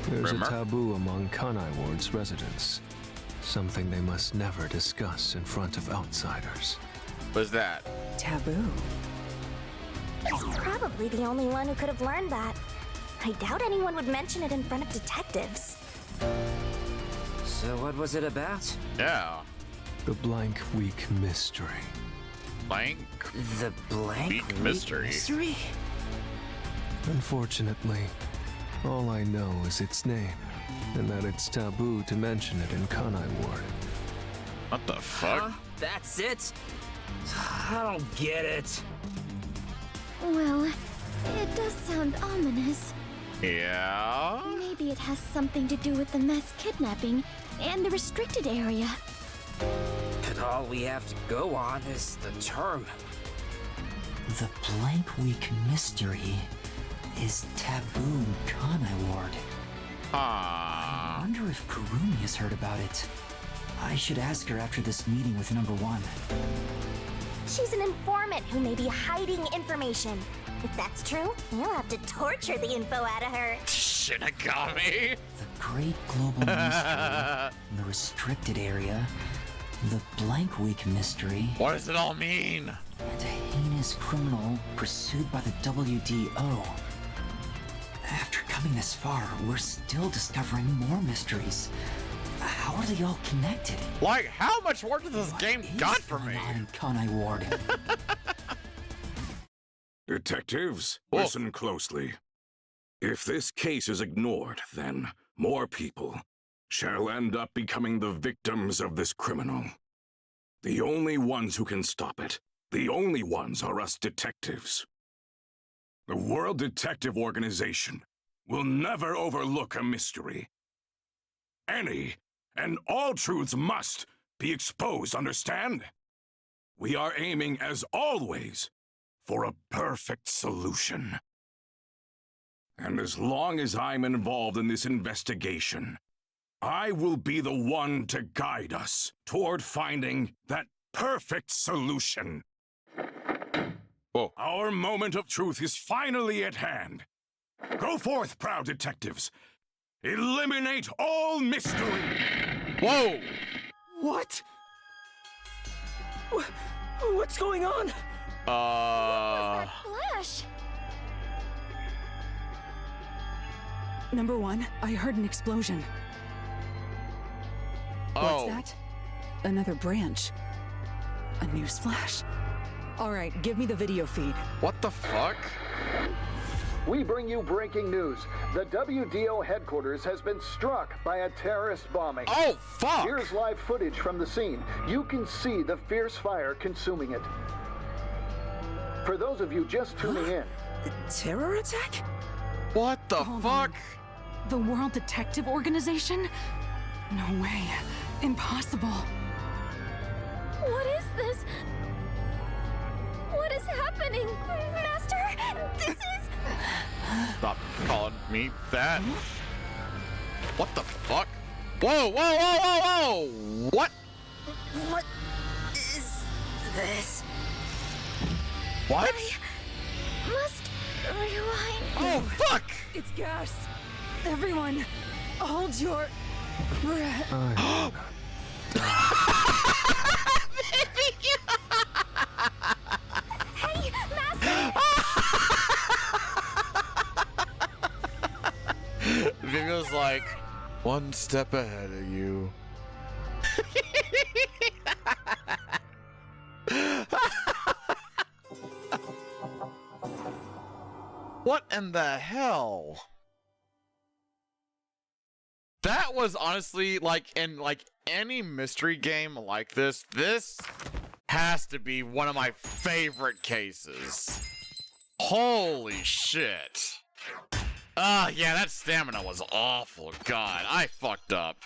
There's a taboo among Kanai Ward's residents. Something they must never discuss in front of outsiders. What's that? Taboo? He's probably the only one who could have learned that. I doubt anyone would mention it in front of detectives. So what was it about? Yeah. The Blank Week Mystery. Blank? The Blank Week Mystery? Unfortunately, All I know is its name, and that it's taboo to mention it in Kanai Ward. What the fuck? Huh? That's it? I don't get it. Well, it does sound ominous. Yeah? Maybe it has something to do with the mass kidnapping and the restricted area. But all we have to go on is the term. The blank week mystery is taboo in Kanai Ward. I wonder if Kurumi has heard about it. I should ask her after this meeting with number 1. She's an informant who may be hiding information. If that's true, you'll have to torture the info out of her. Shinigami! The great global mystery, the restricted area, the blank week mystery. What does it all mean? And a heinous criminal pursued by the WDO. After coming this far, we're still discovering more mysteries. How are they all connected? Like, how much work does this game got for me? In Kanai Ward. Detectives, listen closely. If this case is ignored, then more people shall end up becoming the victims of this criminal. The only ones who can stop it, the only ones are us detectives. The World Detective Organization will never overlook a mystery. Any and all truths must be exposed, understand? We are aiming, as always, for a perfect solution. And as long as I'm involved in this investigation, I will be the one to guide us toward finding that perfect solution. Whoa. Our moment of truth is finally at hand. Go forth, proud detectives. Eliminate all mystery. Whoa! What? What's going on? Flash! Number 1, I heard an explosion. What's that? Another branch. A news flash. All right, give me the video feed. What the fuck? We bring you breaking news. The WDO headquarters has been struck by a terrorist bombing. Oh, fuck! Here's live footage from the scene. You can see the fierce fire consuming it. For those of you just tuning in. Terror attack? What the fuck? The World Detective Organization? No way. Impossible. What is this? What is happening? Master, this is... Stop calling me that. What the fuck? Whoa, whoa, whoa, whoa, whoa! What? What is this? What? I must rewind. Oh, fuck! It's gas. Everyone, hold your breath. Hey, Master! Vivian's like, one step ahead of you. What in the hell? That was honestly like in like any mystery game like this has to be one of my favorite cases. Holy shit. Yeah, that stamina was awful. God, I fucked up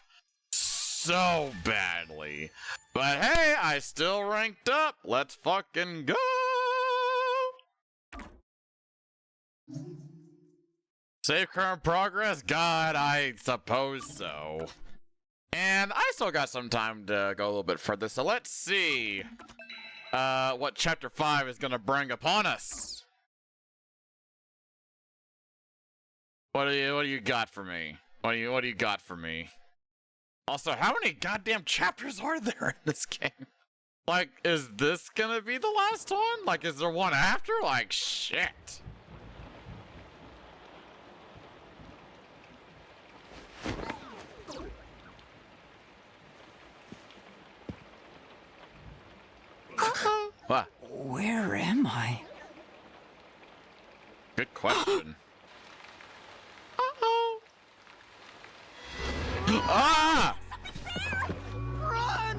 so badly. But hey, I still ranked up. Let's fucking go. Save current progress? God, I suppose so. And I still got some time to go a little bit further, so let's see what Chapter 5 is gonna bring upon us. What do you got for me? What do you got for me? Also, how many goddamn chapters are there in this game? Like, is this gonna be the last one? Like, is there one after? Like, shit. What? Where am I? Good question. Ah! Run!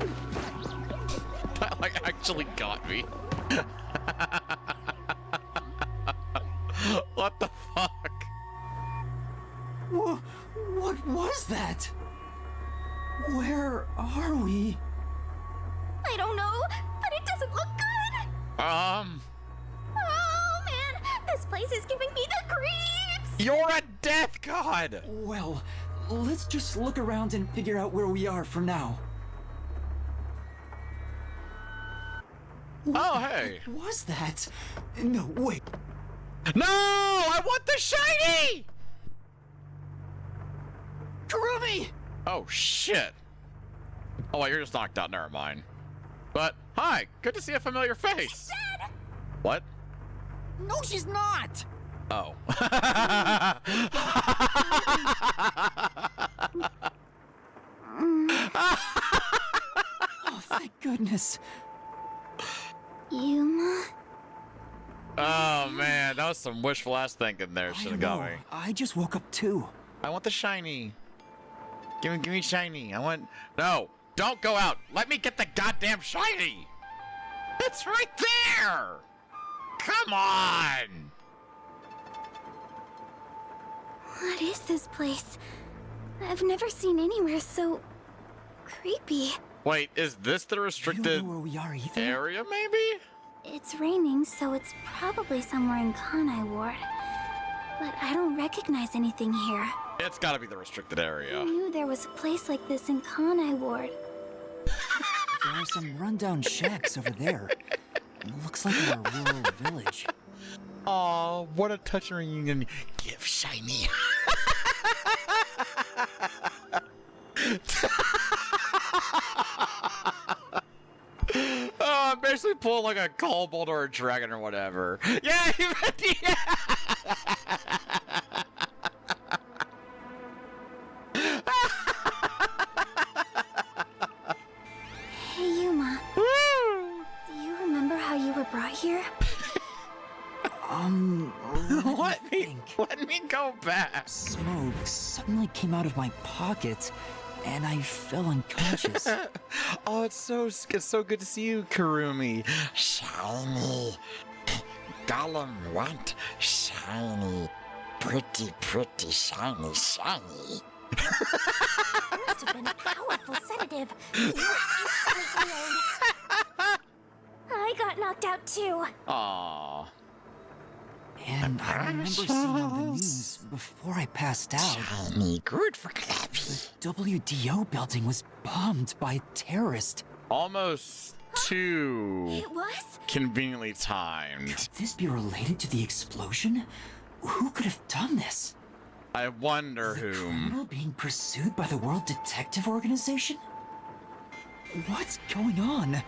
That like actually got me. What the fuck? What was that? Where are we? I don't know, but it doesn't look good. Oh man, this place is giving me the creeps. You're a death god. Well, let's just look around and figure out where we are for now. Oh, hey. What was that? No, wait. No! I want the shiny! Kurumi! Oh, shit. Oh, wait, you're just knocked out. Never mind. But, hi. Good to see a familiar face. Dead. What? No, she's not! Oh. Oh, thank goodness. Yuma? Oh, man. That was some wishful ass thinking there. Should have got me. I just woke up too. I want the shiny. Give me shiny. I want... No. Don't go out. Let me get the goddamn shiny. It's right there. Come on. What is this place? I've never seen anywhere so creepy. Wait, is this the restricted I don't know where we are either. area, maybe? It's raining, so it's probably somewhere in Kanai Ward. But I don't recognize anything here. It's gotta be the restricted I area. knew there was a place like this in Kanai Ward. There are some rundown shacks over there. Looks like a rural village. Aw, what a touching reunion. Give shiny. Oh, I'm basically pulling like a kobold or a dragon or whatever. Yeah, yeah. Hey, Yuma. Do you remember how you were brought here? Let me go back. Smoke suddenly came out of my pocket, and I fell unconscious. Oh, it's so good to see you, Kurumi. Shiny. Gollum want shiny. Pretty shiny. Must have been a powerful sedative. You were instantly killed. I got knocked out too. Aww. And I remember seeing on the news before I passed out. Shiny, good for Clappy. The WDO building was bombed by a terrorist. Almost too It was? conveniently timed. Could this be related to the explosion? Who could have done this? I wonder whom. Criminal being pursued by the World Detective Organization? What's going on?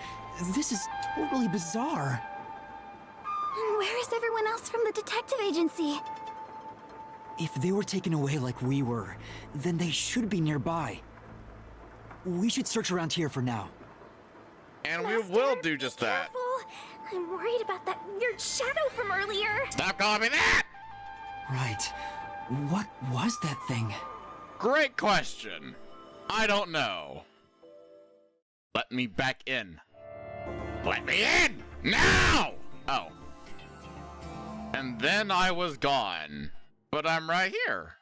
This is totally bizarre. And where is everyone else from the detective agency? If they were taken away like we were, then they should be nearby. We should search around here for now. And we will do just that. Careful. I'm worried about that weird shadow from earlier. Stop calling me that! Right. What was that thing? Great question. I don't know. Let me back in. Let me in! Now! Oh. And then I was gone. But I'm right here.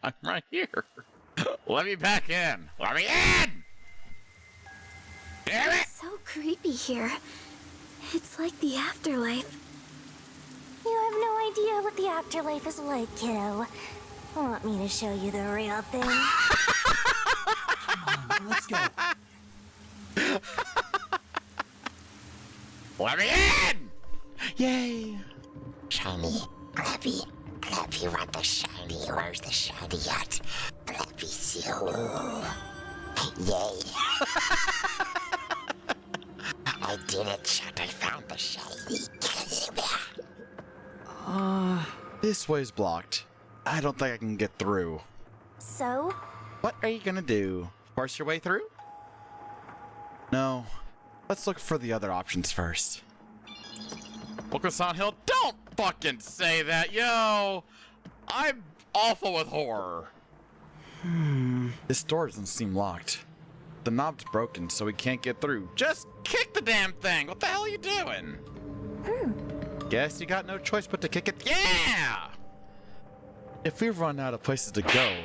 I'm right here. Let me back in. Let me in! Damn it! It's so creepy here. It's like the afterlife. You have no idea what the afterlife is like, kiddo. Want me to show you the real thing? Come on, let's go. Let me in! Yay! Shiny. Clappy want the shiny. Where's the shiny at? Clappy seal. Yay. I did it, Chet. I found the shiny. This way's blocked. I don't think I can get through. So? What are you gonna do? Force your way through? No. Let's look for the other options first. Okasan Hill, don't fucking say that, yo! I'm awful with horror. This door doesn't seem locked. The knob's broken, so we can't get through. Just kick the damn thing. What the hell are you doing? Guess you got no choice but to kick it. Yeah! If we run out of places to go,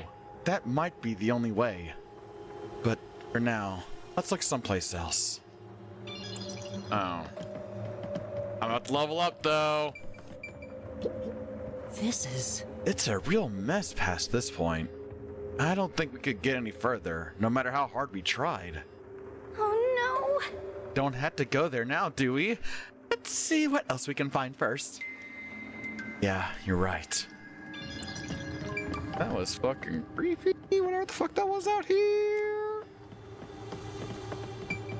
that might be the only way. But for now, let's look someplace else. Oh. I'm about to level up, though. It's a real mess past this point. I don't think we could get any further, no matter how hard we tried. Oh no! Don't have to go there now, do we? Let's see what else we can find first. Yeah, you're right. That was fucking creepy. Whatever the fuck that was out here.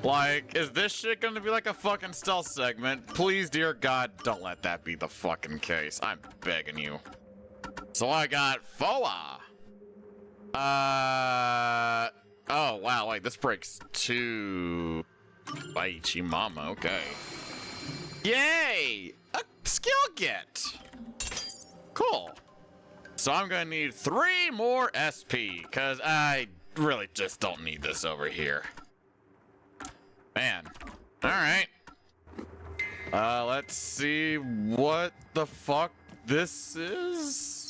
Like, is this shit gonna be like a fucking stealth segment? Please, dear God, don't let that be the fucking case. I'm begging you. So I got Foa. Oh, wow, wait, this breaks 2. Baichi Mama, okay. Yay! A skill get! Cool. So I'm gonna need 3 more SP, because I really just don't need this over here. Man. Alright. Let's see what the fuck this is.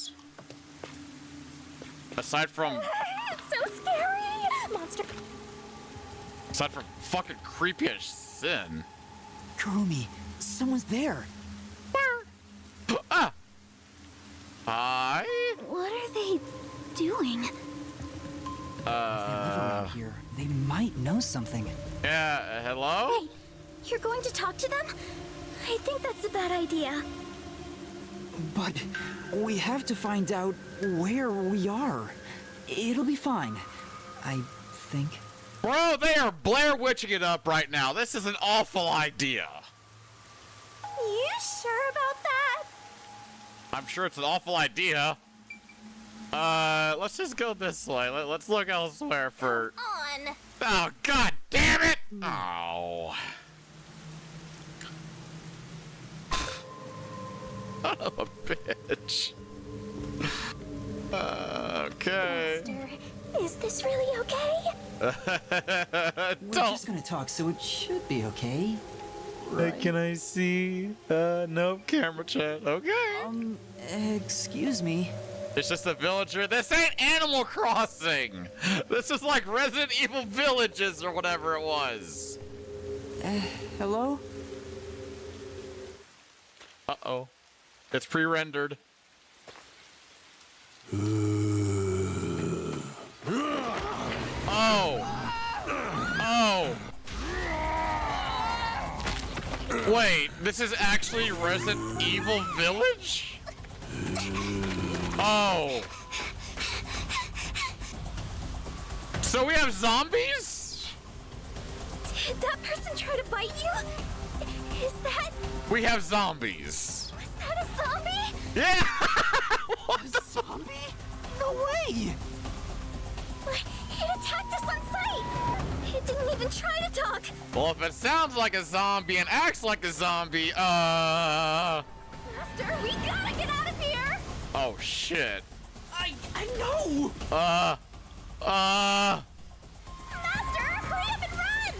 Aside from... It's so scary! Monster... Aside from fucking creepy as sin. Kurumi, someone's there. Where? Ah! Hi? What are they doing? If they live around here, they might know something. Yeah, hello? Wait, you're going to talk to them? I think that's a bad idea. But we have to find out where we are. It'll be fine, I think. Bro, they are Blair Witching it up right now. This is an awful idea. You sure about that? I'm sure it's an awful idea. Let's just go this way. Let's look elsewhere for... On. Oh, god damn it! Oh. Son of a bitch. Okay. Master, is this really okay? We're just gonna talk, so it should be okay. Right? Can I see? No camera chat. Okay. Excuse me. It's just a villager. This ain't Animal Crossing. This is like Resident Evil Villages or whatever it was. Hello? Uh-oh. It's pre-rendered. Oh. Wait, this is actually Resident Evil Village? Oh. So we have zombies? Did that person try to bite you? Is that... We have zombies. Was that a zombie? Yeah! A zombie? No way! It attacked us on sight! It didn't even try to talk! Well, if it sounds like a zombie and acts like a zombie, Master, we gotta get out of here! Oh, shit. I know! Master, hurry up and run!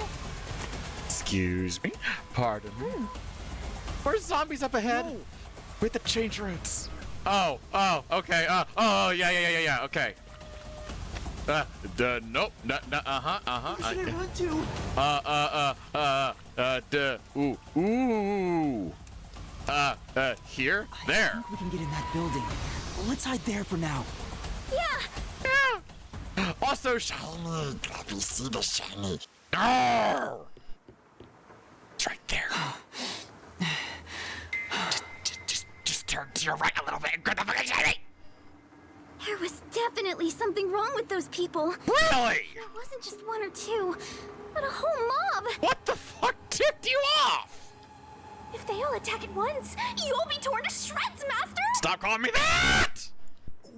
Excuse me? Pardon me? Where's zombies up ahead? No. We have to change routes. Oh, okay, yeah, okay. Nope, Where should I run to? Here? There. I think we can get in that building. Let's hide there for now. Yeah! Also, shiny. Let me see the shiny. No! It's right there. just turn to your right a little bit and grab the fucking shiny. There was definitely something wrong with those people. Really? It wasn't just 1 or 2, but a whole mob. What the fuck tipped you off? If they all attack at once, you'll be torn to shreds, Master! Stop calling me that!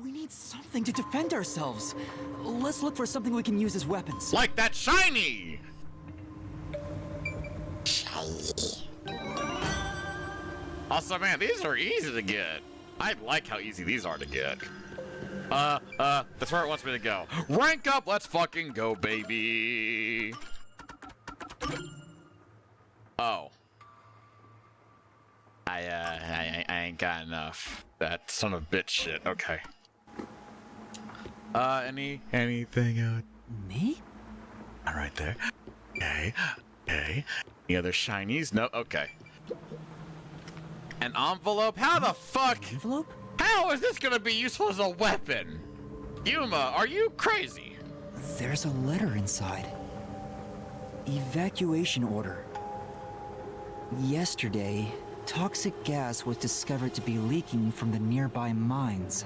We need something to defend ourselves. Let's look for something we can use as weapons. Like that shiny! Also, man, these are easy to get. I like how easy these are to get. That's where it wants me to go. Rank up, let's fucking go, baby. Oh. I ain't got enough. That son of a bitch shit. Okay. Anything out? Me? All right there. Okay. Okay. Any other shinies? No. Okay. An envelope? How the fuck? Envelope? How is this gonna be useful as a weapon? Yuma, are you crazy? There's a letter inside. Evacuation order. Yesterday, toxic gas was discovered to be leaking from the nearby mines.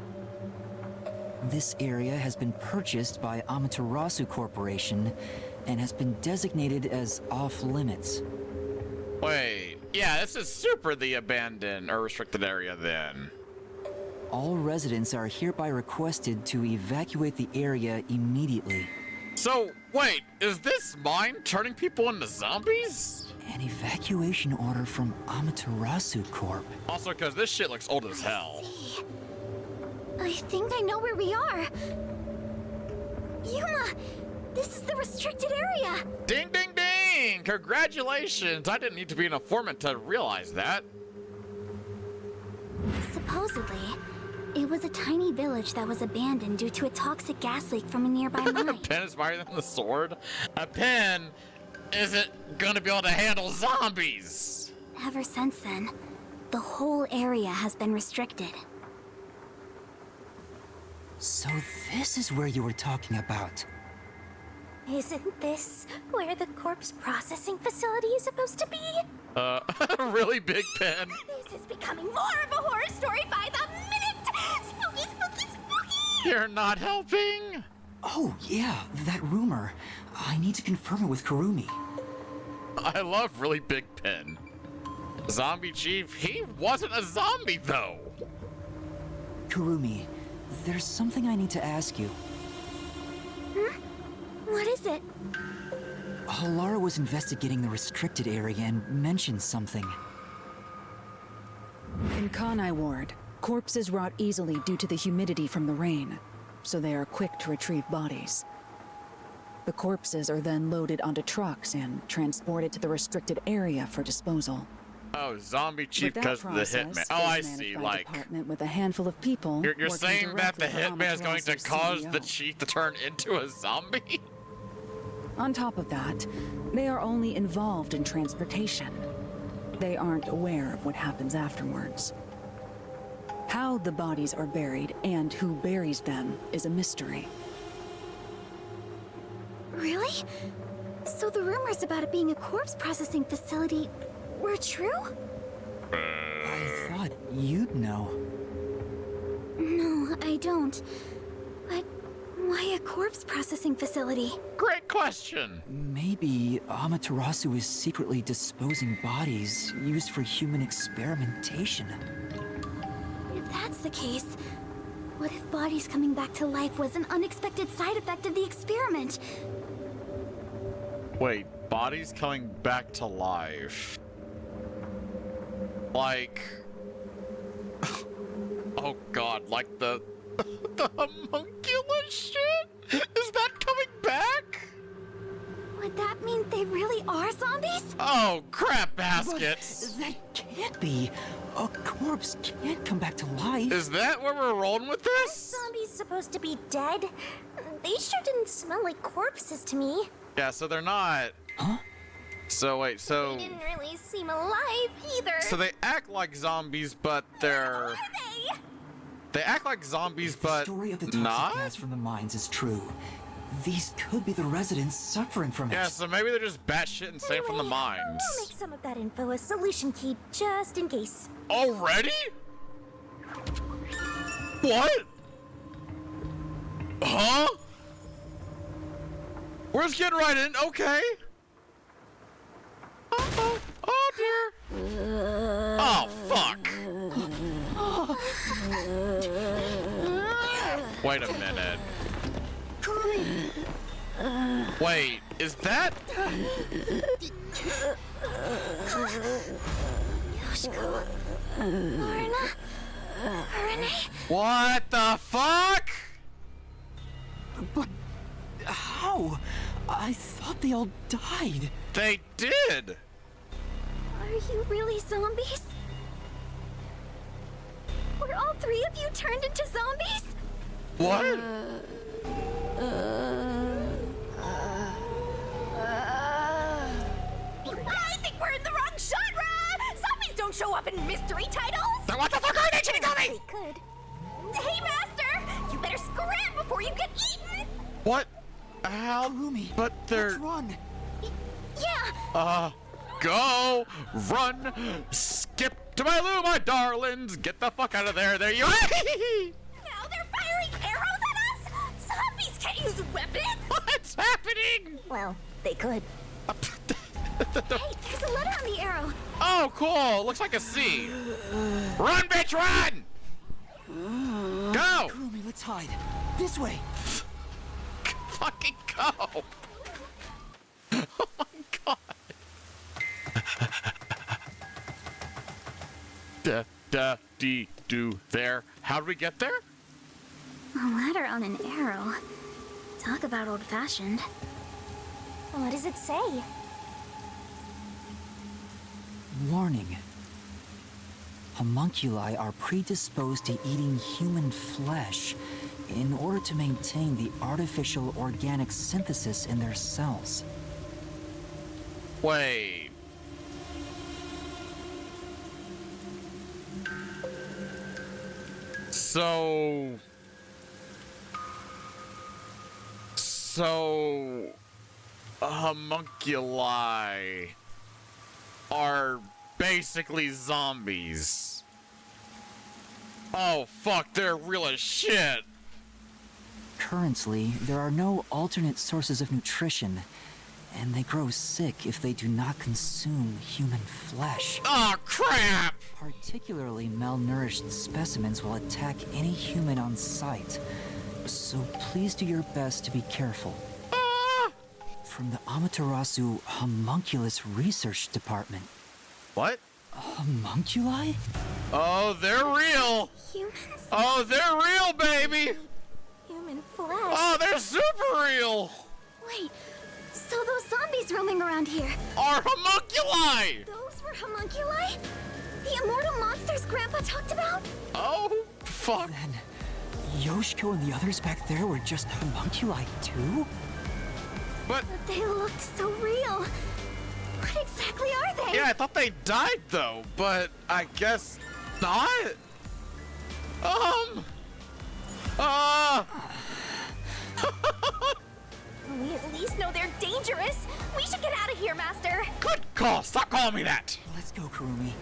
This area has been purchased by Amaterasu Corporation and has been designated as off-limits. Wait, yeah, this is super the abandoned or restricted area then. All residents are hereby requested to evacuate the area immediately. So, wait, is this mine turning people into zombies? An evacuation order from Amaterasu Corp. Also, because this shit looks old as hell. I think I know where we are. Yuma, this is the restricted area. Ding, ding, ding! Congratulations! I didn't need to be an informant to realize that. Supposedly, it was a tiny village that was abandoned due to a toxic gas leak from a nearby mine. A pen is mightier than the sword? A pen isn't gonna be able to handle zombies! Ever since then, the whole area has been restricted. So this is where you were talking about. Isn't this where the corpse processing facility is supposed to be? Really big pen. This is becoming more of a horror story by the minute! Spooky, spooky, spooky! You're not helping! Oh, yeah, that rumor. I need to confirm it with Kurumi. I love really big pen. Zombie Chief, he wasn't a zombie though. Kurumi, there's something I need to ask you. Hmm? What is it? Halara was investigating the restricted area and mentioned something. In Kanai Ward, corpses rot easily due to the humidity from the rain, so they are quick to retrieve bodies. The corpses are then loaded onto trucks and transported to the restricted area for disposal. Oh, Zombie Chief But that because of the process hitman. Oh, is I managed see, by a like... department with a handful of people. You're working saying that the directly for hitman is going to Amaterasu's cause CEO. the Chief to turn into a zombie? On top of that, they are only involved in transportation. They aren't aware of what happens afterwards. How the bodies are buried and who buries them is a mystery. Really? So the rumors about it being a corpse processing facility were true? I thought you'd know. No, I don't. But why a corpse processing facility? Great question! Maybe Amaterasu is secretly disposing bodies used for human experimentation. If that's the case, what if bodies coming back to life was an unexpected side effect of the experiment? Wait, bodies coming back to life. Like... Oh god, like the homuncula shit? Is that coming back? Would that mean they really are zombies? Oh, crap baskets! But that can't be. A corpse can't come back to life. Is that where we're rolling with this? Zombies supposed to be dead? They sure didn't smell like corpses to me. Yeah, so they're not... Huh? So wait, so... They didn't really seem alive either. So they act like zombies, but they're... They act like zombies, but the story of the toxic not? gas from the mines is true. These could be the residents suffering from it. Yeah, so maybe they're just batshit insane from the mines. We'll make some of that info a solution key, just in case. Already? What? Huh? We're just getting right in, okay. Uh-oh. Oh, dear. Oh, fuck. Wait a minute. Wait, is that... Yoshiko, Lorna, Renee. What the fuck? How? I thought they all died. They did! Are you really zombies? Were all three of you turned into zombies? What? I think we're in the wrong genre! Zombies don't show up in mystery titles! Then what the fuck are they doing? They could. Hey, Master! You better scram before you get eaten! What? How? Kurumi, but they're... let's run. Yeah! Go! Run! Skip to my loo, my darlings! Get the fuck out of there! There you are! Now they're firing arrows at us? Zombies can't use weapons! What's happening? Well, they could. Hey, there's a letter on the arrow. Oh, cool! Looks like a C. Run, bitch, run! Go! Kurumi, let's hide. This way. Fucking go! Oh my god! Do there. How'd we get there? A letter on an arrow. Talk about old-fashioned. What does it say? Warning. Homunculi are predisposed to eating human flesh in order to maintain the artificial organic synthesis in their cells. Wait. So homunculi are basically zombies. Oh fuck, they're real as shit. Currently, there are no alternate sources of nutrition, and they grow sick if they do not consume human flesh. Oh crap! Particularly malnourished specimens will attack any human on sight, so please do your best to be careful. From the Amaterasu Homunculus Research Department. What? Homunculi? Oh, they're real! Humans? Oh, they're real, baby! Human flesh. Oh, they're super real! Wait, so those zombies roaming around here are homunculi! Those were homunculi? The immortal monsters Grandpa talked about? Oh, fuck. Then, Yoshiko and the others back there were just homunculi too? But they looked so real. What exactly are they? Yeah, I thought they died though, but I guess not. We at least know they're dangerous. We should get out of here, Master. Good call. Stop calling me that. Let's go, Kurumi.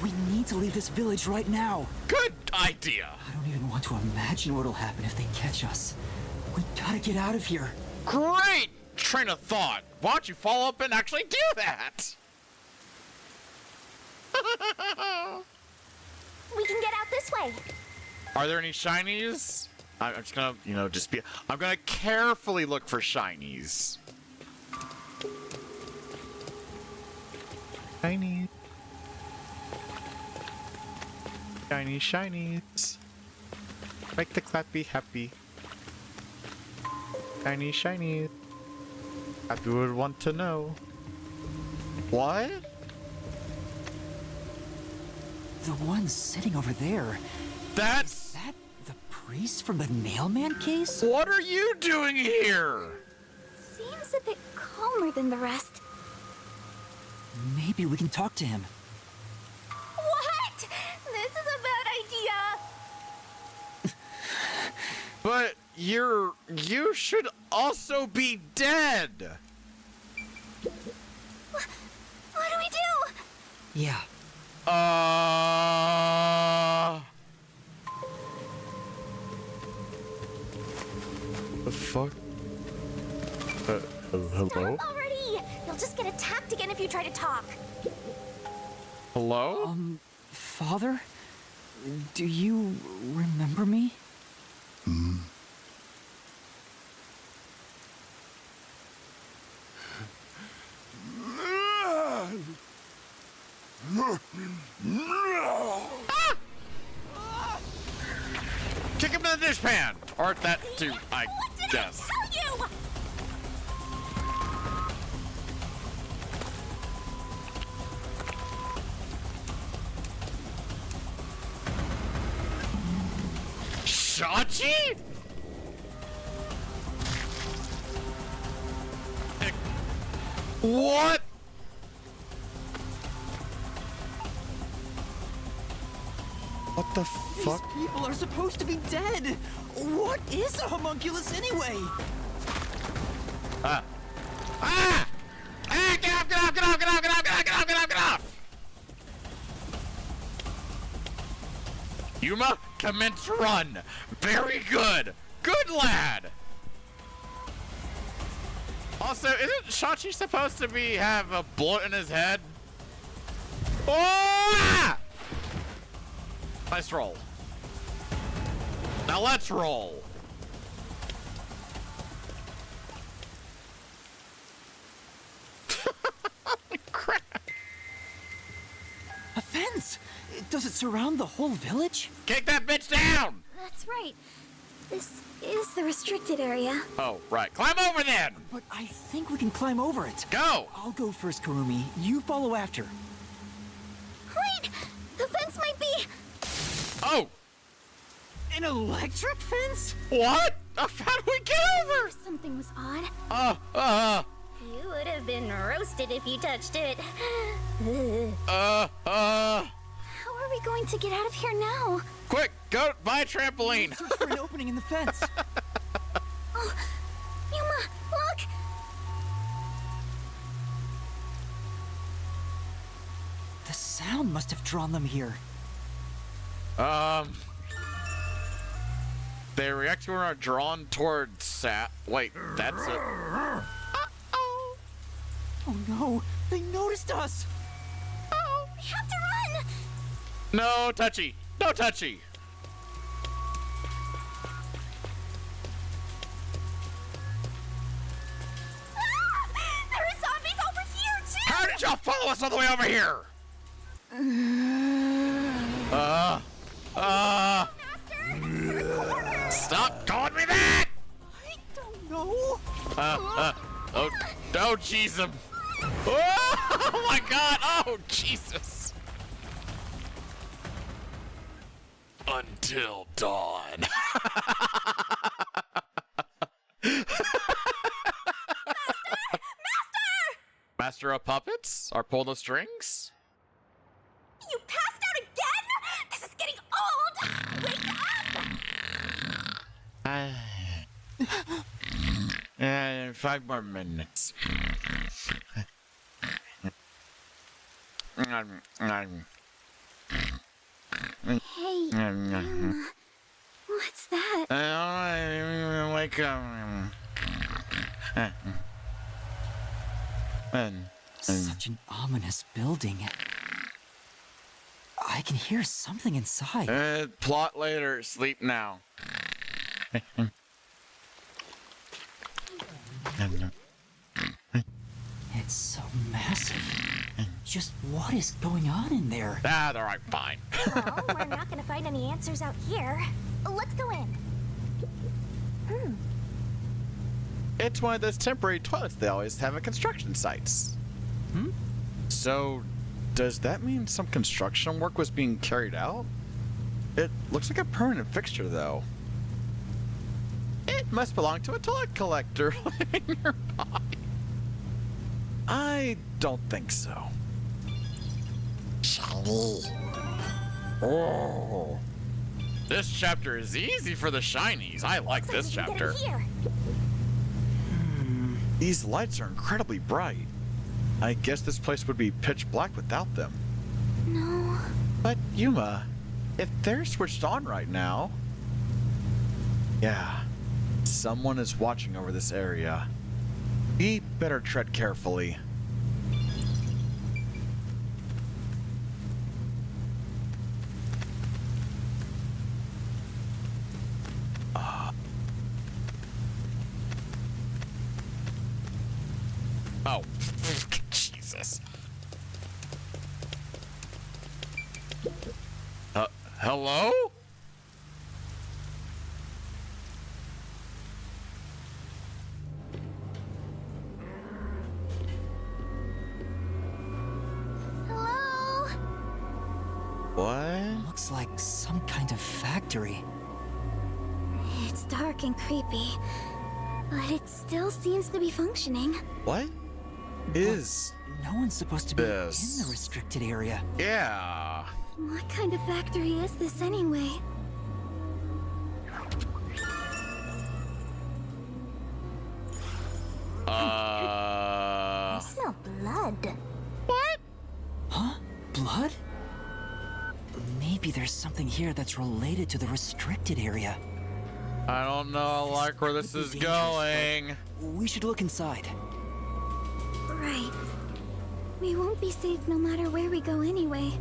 We need to leave this village right now. Good idea. I don't even want to imagine what'll happen if they catch us. We gotta get out of here. Great train of thought. Why don't you follow up and actually do that? We can get out this way. Are there any shinies? I'm just gonna, I'm gonna carefully look for shinies. Shiny. Shiny, shinies. Make the clappy happy. Shiny, shiny. Happy would want to know. What? The one sitting over there. That's... Is that the priest from the Nailman case? What are you doing here? Seems a bit calmer than the rest. Maybe we can talk to him. What? This is a bad idea. But you should also be dead. What do we do? Yeah. The fuck? Hello? Stop already! You'll just get attacked again if you try to talk. Hello? Father? Do you remember me? Kick him in the dishpan! Or that too, I guess. What did I tell you? Chachi? What? What the fuck? These people are supposed to be dead. What is a homunculus anyway? Ah! Ah! Ah! Get off! Get off! Get off! Get off! Get off! Get off! Get off! Get off! Get off! Yuma, commence run. Very good. Good lad. Also, isn't Shachi supposed to have a bullet in his head? Oh! Nice roll. Now let's roll. Crap. A fence? Does it surround the whole village? Kick that bitch down! That's right. This is the restricted area. Oh, right. Climb over then! But I think we can climb over it. Go! I'll go first, Karumi. You follow after. Wait! The fence might be... Oh! An electric fence? What? How do we get over? Something was odd. You would have been roasted if you touched it. How are we going to get out of here now? Quick, go buy a trampoline. Search for an opening in the fence. Oh, Yuma, look! The sound must have drawn them here. They react to and are drawn toward sat. Wait, that's it. Oh no, they noticed us. Oh, we have to run! No touchy. No touchy. There are zombies over here, too! How did y'all follow us all the way over here? Stop calling me that! I don't know. Oh, jeez. Oh my god! Oh, Jesus! Until dawn. Master of puppets? Or pull the strings? You passed out again? This is getting old! Wake up! 5 more minutes. Hey, what's that? Wake up. Such an ominous building. I can hear something inside. Plot later, sleep now. It's so massive. Just what is going on in there? Ah, all right, fine. Well, we're not gonna find any answers out here. Let's go in. It's one of those temporary toilets they always have at construction sites. So, does that mean some construction work was being carried out? It looks like a permanent fixture, though. It must belong to a toilet collector living nearby. I don't think so. Oh. This chapter is easy for the shinies. I like this chapter. These lights are incredibly bright. I guess this place would be pitch black without them. No. But Yuma, if they're switched on right now... Yeah, someone is watching over this area. We better tread carefully. Oh, Jesus. Hello? Hello? What? Looks like some kind of factory. dark and creepy, but it still seems to be functioning. What is No one's supposed to be this? in the restricted area. Yeah. What kind of factory is this anyway? I smell blood. What? Huh? Blood? Maybe there's something here that's related to the restricted area. I don't know. I like where this is going. We should look inside. Right. We won't be safe no matter where we go anyway.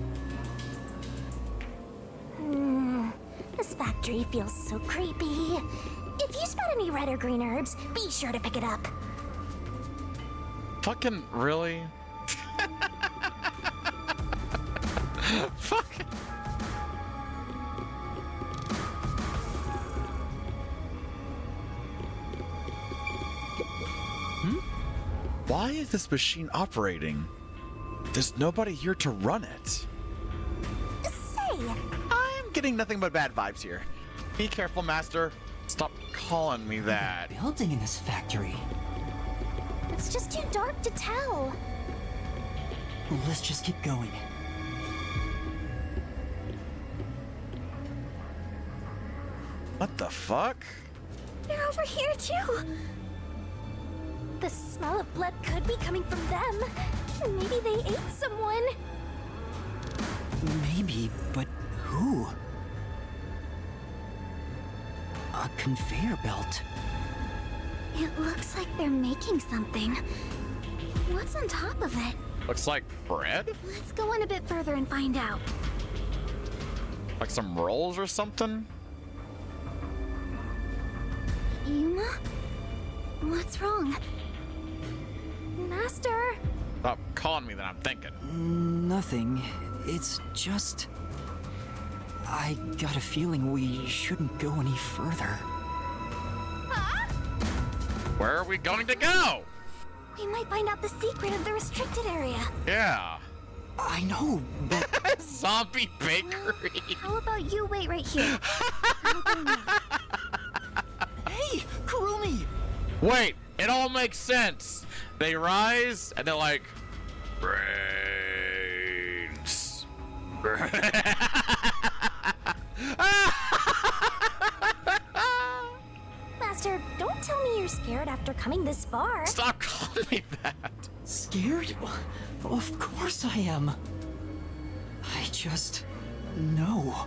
This factory feels so creepy. If you spot any red or green herbs, be sure to pick it up. Fucking really? Fuck. Why is this machine operating? There's nobody here to run it. Say, I'm getting nothing but bad vibes here. Be careful, Master. Stop calling me that. Building in this factory. it's just too dark to tell. Let's just keep going. What the fuck? They're over here too. The smell of blood could be coming from them. Maybe they ate someone. Maybe, but who? A conveyor belt. It looks like they're making something. What's on top of it? Looks like bread? Let's go on a bit further and find out. Like some rolls or something? Yuma? What's wrong? Master? Stop calling me that, I'm thinking. Nothing. It's just... I got a feeling we shouldn't go any further. Where are we going to go? We might find out the secret of the restricted area. Yeah. I know, but... Zombie bakery. How about you wait right here? Hey, Kurumi! Wait, it all makes sense. They rise and they're like, brains. Master, don't tell me you're scared after coming this far. Stop calling me that. Scared? Of course I am. I just know.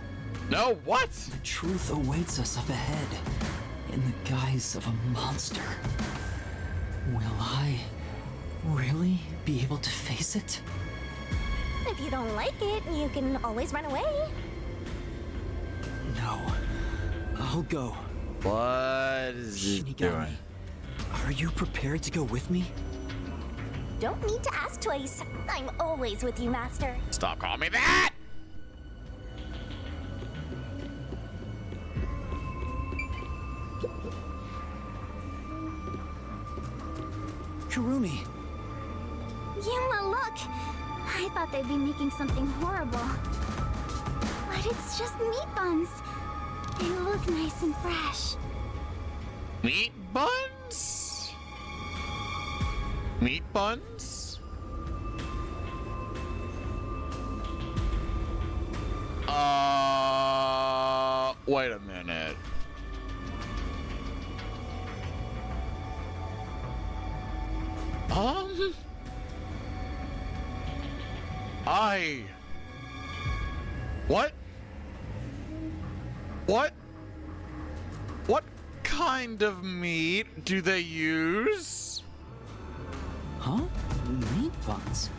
No, what? The truth awaits us up ahead in the guise of a monster. Will I really be able to face it? If you don't like it, you can always run away. No. I'll go. What is he doing? Are you prepared to go with me? Don't need to ask twice. I'm always with you, Master. Stop calling me that! Kurumi! Yuma, look! I thought they'd be making something horrible. But it's just meat buns. They look nice and fresh. Meat buns? Meat buns? Wait a minute. What? What? What kind of meat do they use? Huh? Meat buns?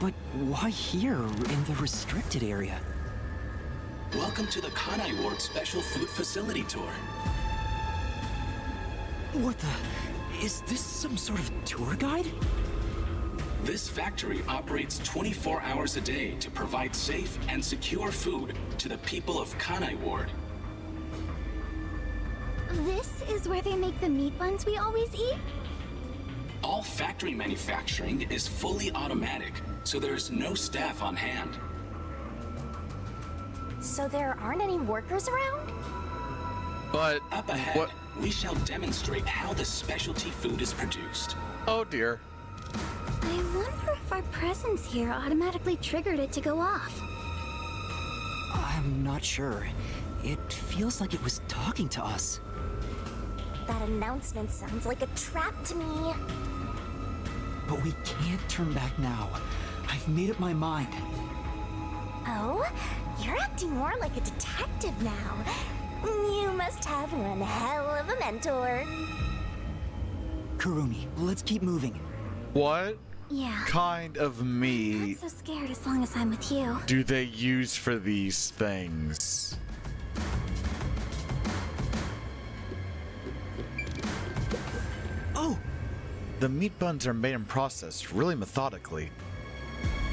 But why here in the restricted area? Welcome to the Kanai Ward Special Food Facility Tour. What the? Is this some sort of tour guide? This factory operates 24 hours a day to provide safe and secure food to the people of Kanai Ward. This is where they make the meat buns we always eat? All factory manufacturing is fully automatic, so there is no staff on hand. So there aren't any workers around? But up ahead, what? We shall demonstrate how the specialty food is produced. Oh dear. I wonder if our presence here automatically triggered it to go off. I'm not sure. It feels like it was talking to us. That announcement sounds like a trap to me. But we can't turn back now. I've made up my mind. Oh? You're acting more like a detective now. You must have one hell of a mentor. Kurumi, let's keep moving. What Yeah. kind of meat I'm not so scared as long as I'm with you. do they use for these things? Oh! The meat buns are made and processed really methodically.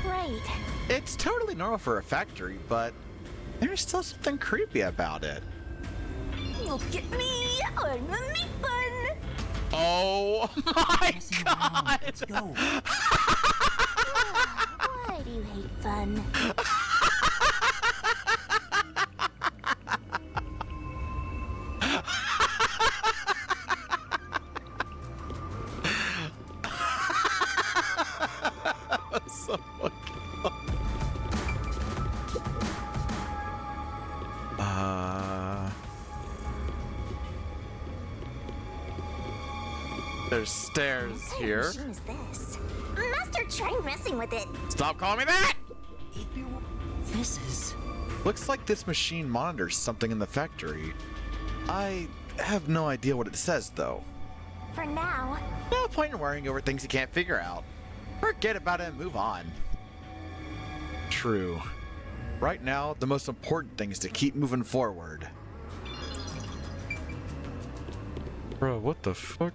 Right. It's totally normal for a factory, but there's still something creepy about it. Look at me! I'm a meat bun! Oh my god! Let's go. Why do you hate fun? So fucking there's stairs What kind here. of machine is this? Master, try messing with it. Stop calling me that! This is... Looks like this machine monitors something in the factory. I have no idea what it says, though. For now. No point in worrying over things you can't figure out. Forget about it and move on. True. Right now, the most important thing is to keep moving forward. Bro, what the fuck?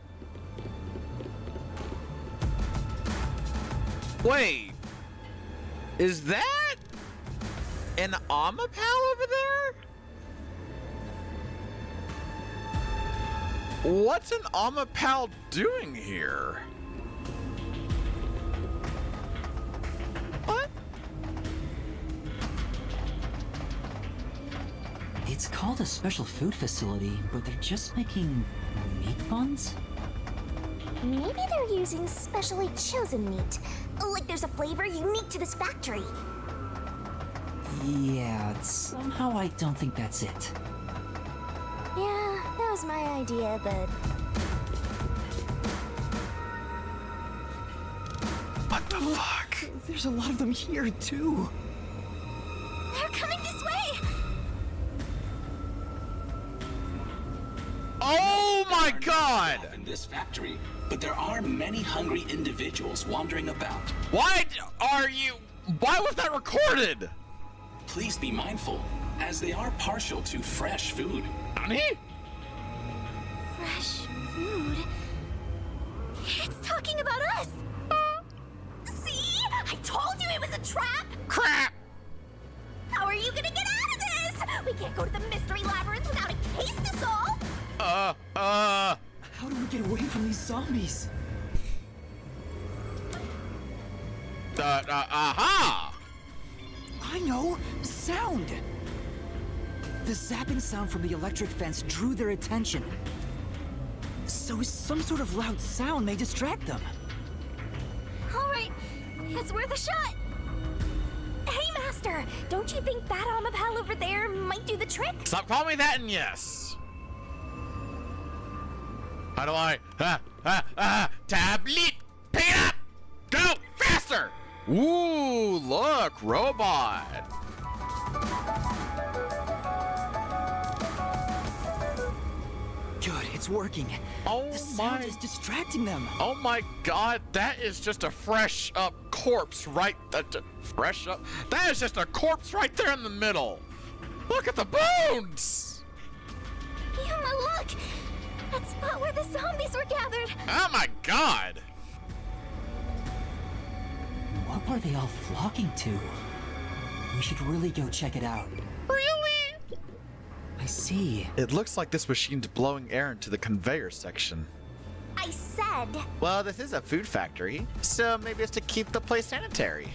Wait! Is that an Amapal over there? What's an Amapal doing here? What? It's called a special food facility, but they're just making meat buns? Maybe they're using specially chosen meat. Like there's a flavor unique to this factory. Yeah, somehow I don't think that's it. Yeah, that was my idea, but... What the fuck? There's a lot of them here, too. They're coming this way! Oh my god! In this factory, but there are many hungry individuals wandering about. Why was that recorded? Please be mindful, as they are partial to fresh food. Nani? Fresh food? It's talking about us! See? I told you it was a trap! Crap! How are you gonna get out of this? We can't go to the mystery labyrinth without a case to solve! How do we get away from these zombies? Aha! I know! Sound! The zapping sound from the electric fence drew their attention. So some sort of loud sound may distract them. Alright, it's worth a shot! Hey, Master! Don't you think that Amapal over there might do the trick? Stop calling me that and yes! How do I? Tablet! Pick it up! Go! Faster! Ooh, look! Robot! Good, it's working. Oh the sound is distracting them. Oh my god, that is just a fresh up corpse right... fresh up? That is just a corpse right there in the middle! Look at the bones! Yuma, look! That spot where the zombies were gathered! Oh my god! What were they all flocking to? We should really go check it out. Really? I see. It looks like this machine's blowing air into the conveyor section. I said... Well, this is a food factory, so maybe it's to keep the place sanitary.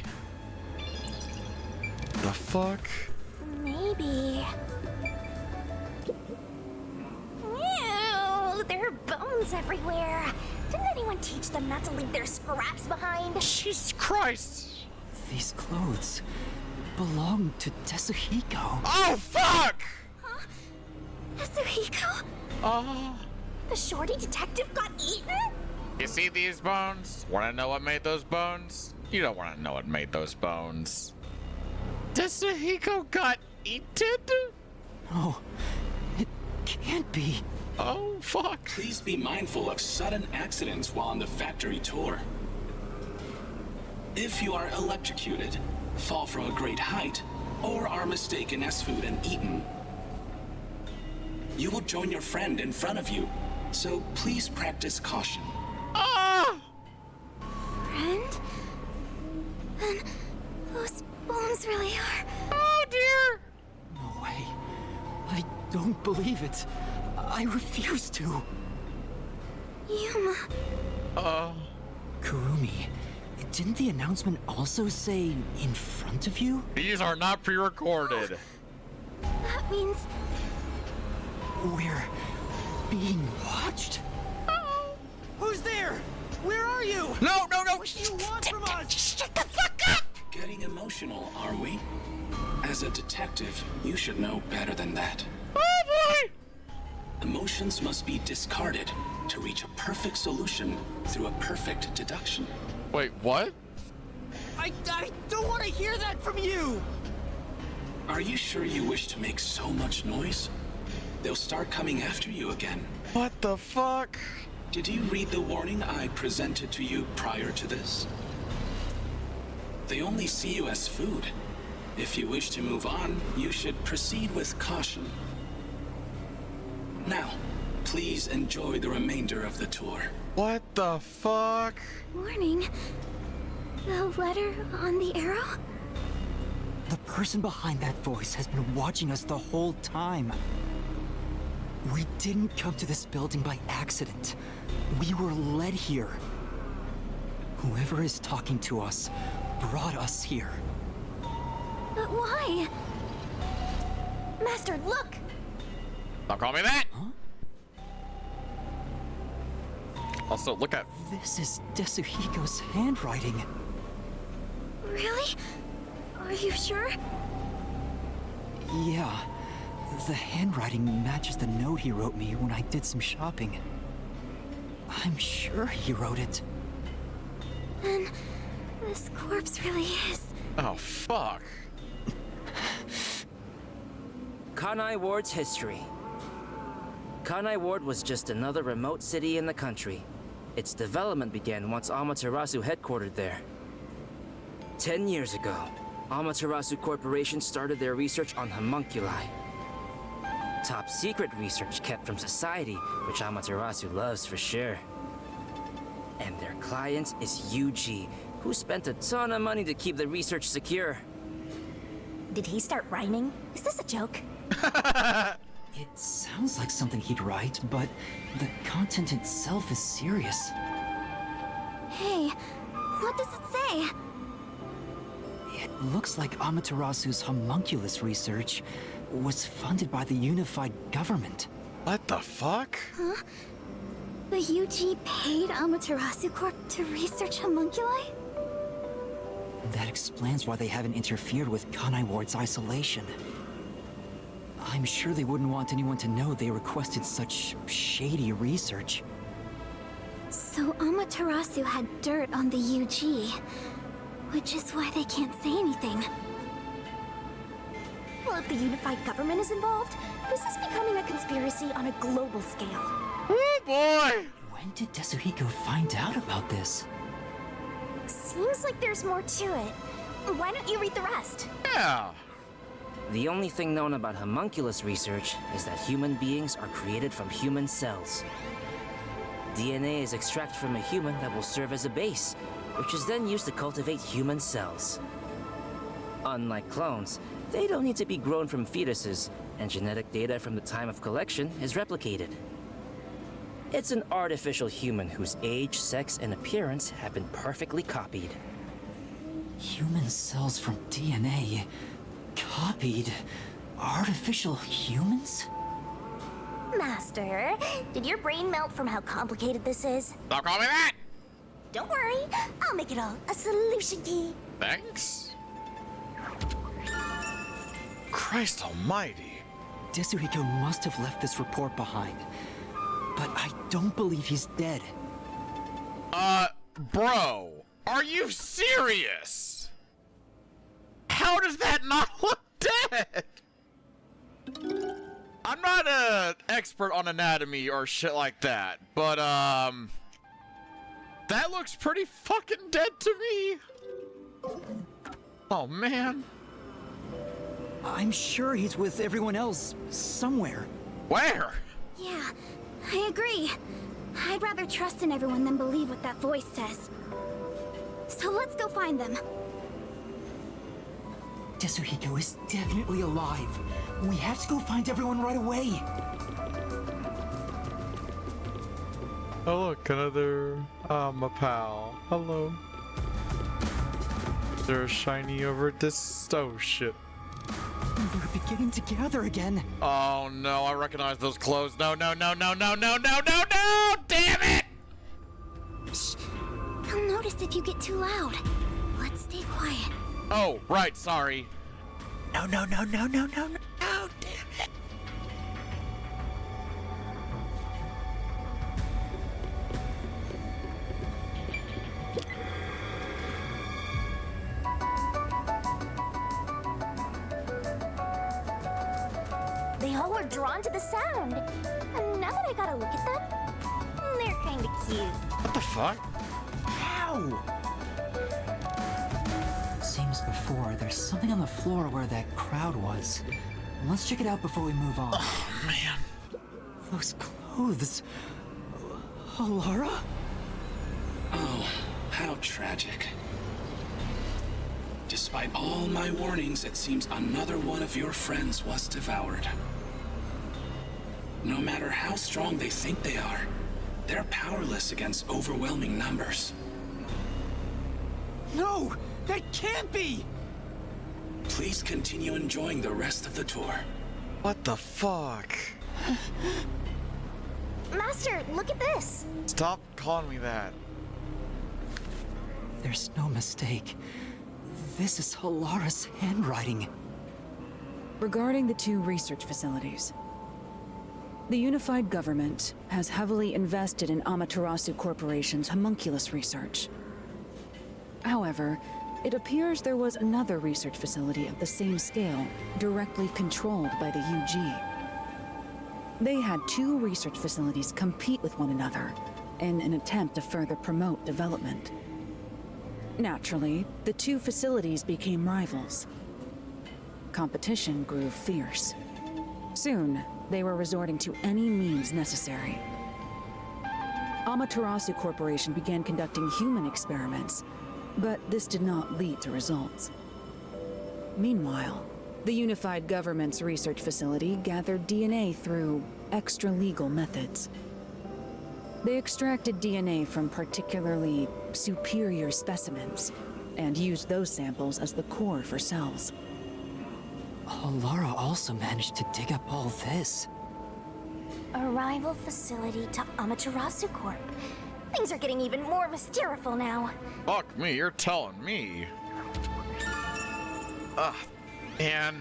The fuck? Maybe... bones everywhere. Didn't anyone teach them not to leave their scraps behind? Jesus Christ! These clothes belong to Tetsuhiko. Oh, fuck! Huh? Tetsuhiko? Oh. The shorty detective got eaten? You see these bones? Wanna know what made those bones? You don't wanna know what made those bones. Tetsuhiko got eaten? Oh, it can't be. Oh, fuck. Please be mindful of sudden accidents while on the factory tour. If you are electrocuted, fall from a great height, or are mistaken as food and eaten, you will join your friend in front of you, so please practice caution. Ah! Friend? Then those bones really are... Oh, dear! No way. I don't believe it. I refuse to. Yuma. Kurumi, didn't the announcement also say in front of you? These are not pre-recorded. That means... We're being watched? Who's there? Where are you? No! What do you want from us? Shut the fuck up! Getting emotional, are we? As a detective, you should know better than that. Oh, boy! Emotions must be discarded to reach a perfect solution through a perfect deduction. Wait, what? I don't want to hear that from you! Are you sure you wish to make so much noise? They'll start coming after you again. What the fuck? Did you read the warning I presented to you prior to this? They only see you as food. If you wish to move on, you should proceed with caution. Now, please enjoy the remainder of the tour. What the fuck? Warning. The letter on the arrow? The person behind that voice has been watching us the whole time. We didn't come to this building by accident. We were led here. Whoever is talking to us brought us here. But why? Master, look! Don't call me that! Huh? Also, look at... This is Tetsuhiko's handwriting. Really? Are you sure? Yeah. The handwriting matches the note he wrote me when I did some shopping. I'm sure he wrote it. Then this corpse really is... Oh, fuck. Kanai Ward's history. Kanai Ward was just another remote city in the country. Its development began once Amaterasu headquartered there. 10 years ago, Amaterasu Corporation started their research on homunculi. Top secret research kept from society, which Amaterasu loves for sure. And their client is Yuji, who spent a ton of money to keep the research secure. Did he start rhyming? Is this a joke? It sounds like something he'd write, but the content itself is serious. Hey, what does it say? It looks like Amaterasu's homunculus research was funded by the unified government. What the fuck? Huh? The UG paid Amaterasu Corp to research homunculi? That explains why they haven't interfered with Kanai Ward's isolation. I'm sure they wouldn't want anyone to know they requested such shady research. So Amaterasu had dirt on the UG, which is why they can't say anything. Well, if the unified government is involved, this is becoming a conspiracy on a global scale. Oh boy! When did Tetsuhiko find out about this? Seems like there's more to it. Why don't you read the rest? Yeah! The only thing known about homunculus research is that human beings are created from human cells. DNA is extracted from a human that will serve as a base, which is then used to cultivate human cells. Unlike clones, they don't need to be grown from fetuses, and genetic data from the time of collection is replicated. It's an artificial human whose age, sex, and appearance have been perfectly copied. Human cells from DNA? Copied? Artificial humans? Master, did your brain melt from how complicated this is? Don't call me that! Don't worry, I'll make it all a solution key. Thanks. Christ almighty. Desuhiko must have left this report behind. But I don't believe he's dead. Bro, are you serious? How does that not look dead? I'm not an expert on anatomy or shit like that, but, that looks pretty fucking dead to me. Oh, man. I'm sure he's with everyone else somewhere. Where? Yeah, I agree. I'd rather trust in everyone than believe what that voice says. So let's go find them. Desuhiko is definitely alive. We have to go find everyone right away. Oh look, another my pal. Hello. They're shiny over this shit. We're beginning to gather again. Oh no, I recognize those clothes. No, no, no, no, no, no, no, no, no! Damn it! Shh. They'll notice if you get too loud. Let's stay quiet. Oh, right, sorry. No, no, no, no, no, no, no, damn it. They all were drawn to the sound. And now that I gotta look at them, they're kinda cute. What the fuck? How? Same as before, there's something on the floor where that crowd was. Let's check it out before we move on. Oh, man. Those clothes. Alara? Oh, how tragic. Despite all my warnings, it seems another one of your friends was devoured. No matter how strong they think they are, they're powerless against overwhelming numbers. No! That can't be! Please continue enjoying the rest of the tour. What the fuck? Master, look at this. Stop calling me that. There's no mistake. This is Alara's handwriting. Regarding the two research facilities, the unified government has heavily invested in Amaterasu Corporation's homunculus research. However, it appears there was another research facility of the same scale, directly controlled by the UG. They had two research facilities compete with one another in an attempt to further promote development. Naturally, the two facilities became rivals. Competition grew fierce. Soon, they were resorting to any means necessary. Amaterasu Corporation began conducting human experiments, but this did not lead to results. Meanwhile, the unified government's research facility gathered DNA through extra-legal methods. They extracted DNA from particularly superior specimens and used those samples as the core for cells. Alara also managed to dig up all this. A rival facility to Amaterasu Corp. Things are getting even more mysterious now. Fuck me, you're telling me. And...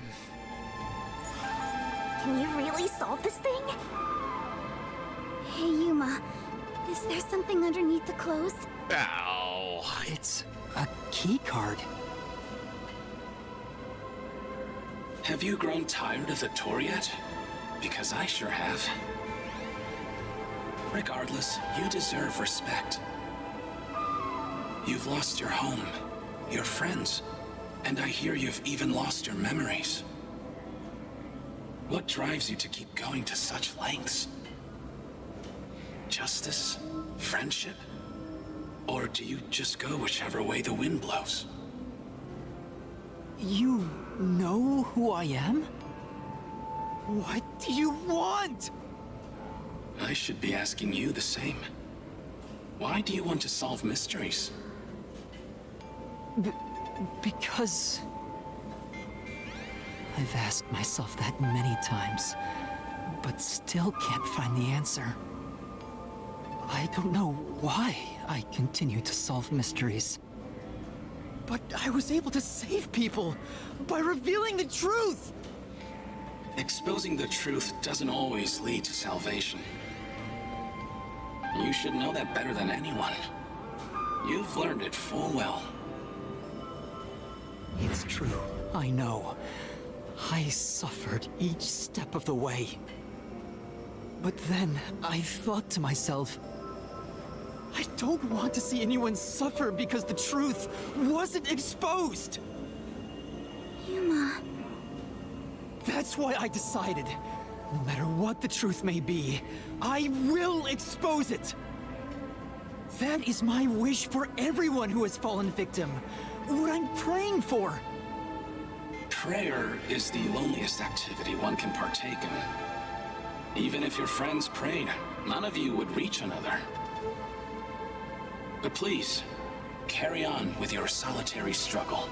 Can you really solve this thing? Hey, Yuma. Is there something underneath the clothes? Ow. It's a key card. Have you grown tired of the tour yet? Because I sure have. Regardless, you deserve respect. You've lost your home, your friends, and I hear you've even lost your memories. What drives you to keep going to such lengths? Justice? Friendship? Or do you just go whichever way the wind blows? You know who I am? What do you want? I should be asking you the same. Why do you want to solve mysteries? Because... I've asked myself that many times. but still can't find the answer. I don't know why I continue to solve mysteries. But I was able to save people by revealing the truth! Exposing the truth doesn't always lead to salvation. You should know that better than anyone. You've learned it full well. It's true, I know. I suffered each step of the way. But then I thought to myself, I don't want to see anyone suffer because the truth wasn't exposed! Yuma... That's why I decided, no matter what the truth may be, I will expose it! That is my wish for everyone who has fallen victim. What I'm praying for. Prayer is the loneliest activity one can partake in. Even if your friends prayed, none of you would reach another. But please, carry on with your solitary struggle.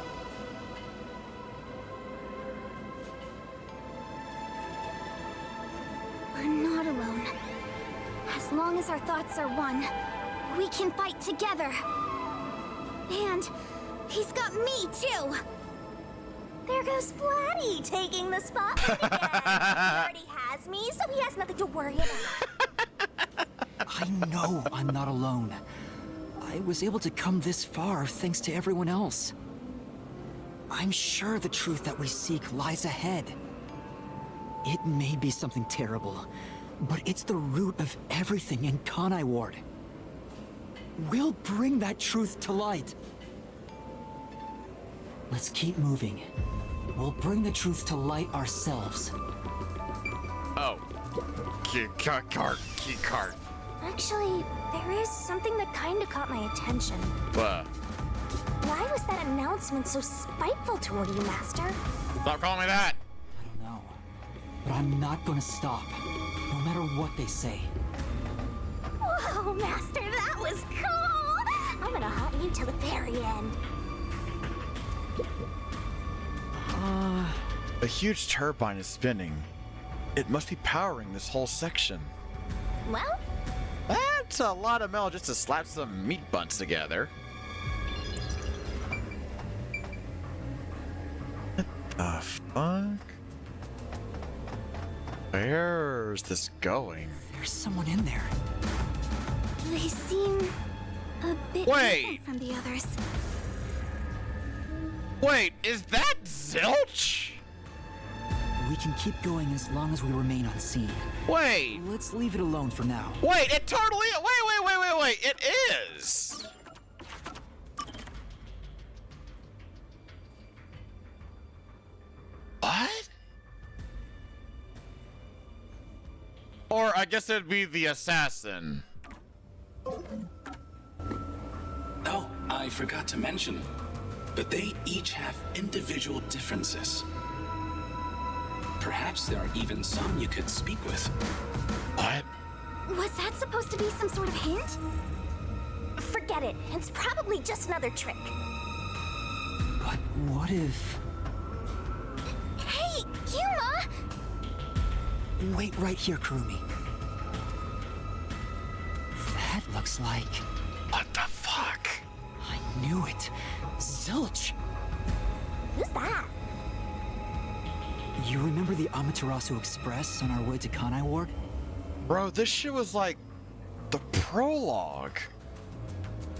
We're not alone. As long as our thoughts are one, we can fight together. And he's got me, too! There goes Flatty, taking the spotlight again. He already has me, so he has nothing to worry about. I know I'm not alone. I was able to come this far thanks to everyone else. I'm sure the truth that we seek lies ahead. It may be something terrible, but it's the root of everything in Kanai Ward. We'll bring that truth to light. Let's keep moving. We'll bring the truth to light ourselves. Oh. Key card. Actually, there is something that kinda caught my attention. What? Why was that announcement so spiteful toward you, Master? Stop calling me that! But I'm not gonna stop, no matter what they say. Whoa, Master, that was cool! I'm gonna haunt you till the very end. A huge turbine is spinning. It must be powering this whole section. Well? That's a lot of metal just to slap some meat buns together. What the fuck? Where's this going? There's someone in there. They seem a bit different from the others. Wait, is that Zilch? We can keep going as long as we remain unseen. Wait! Let's leave it alone for now. Wait, it totally... Wait, it is! What? Or I guess it'd be the assassin. Oh, I forgot to mention, but they each have individual differences. Perhaps there are even some you could speak with. What? Was that supposed to be some sort of hint? Forget it. It's probably just another trick. But what if... Hey, Yuma! Wait right here, Kurumi. That looks like... What the fuck? I knew it. Zilch! Who's that? You remember the Amaterasu Express on our way to Kanai Ward? Bro, this shit was like the prologue.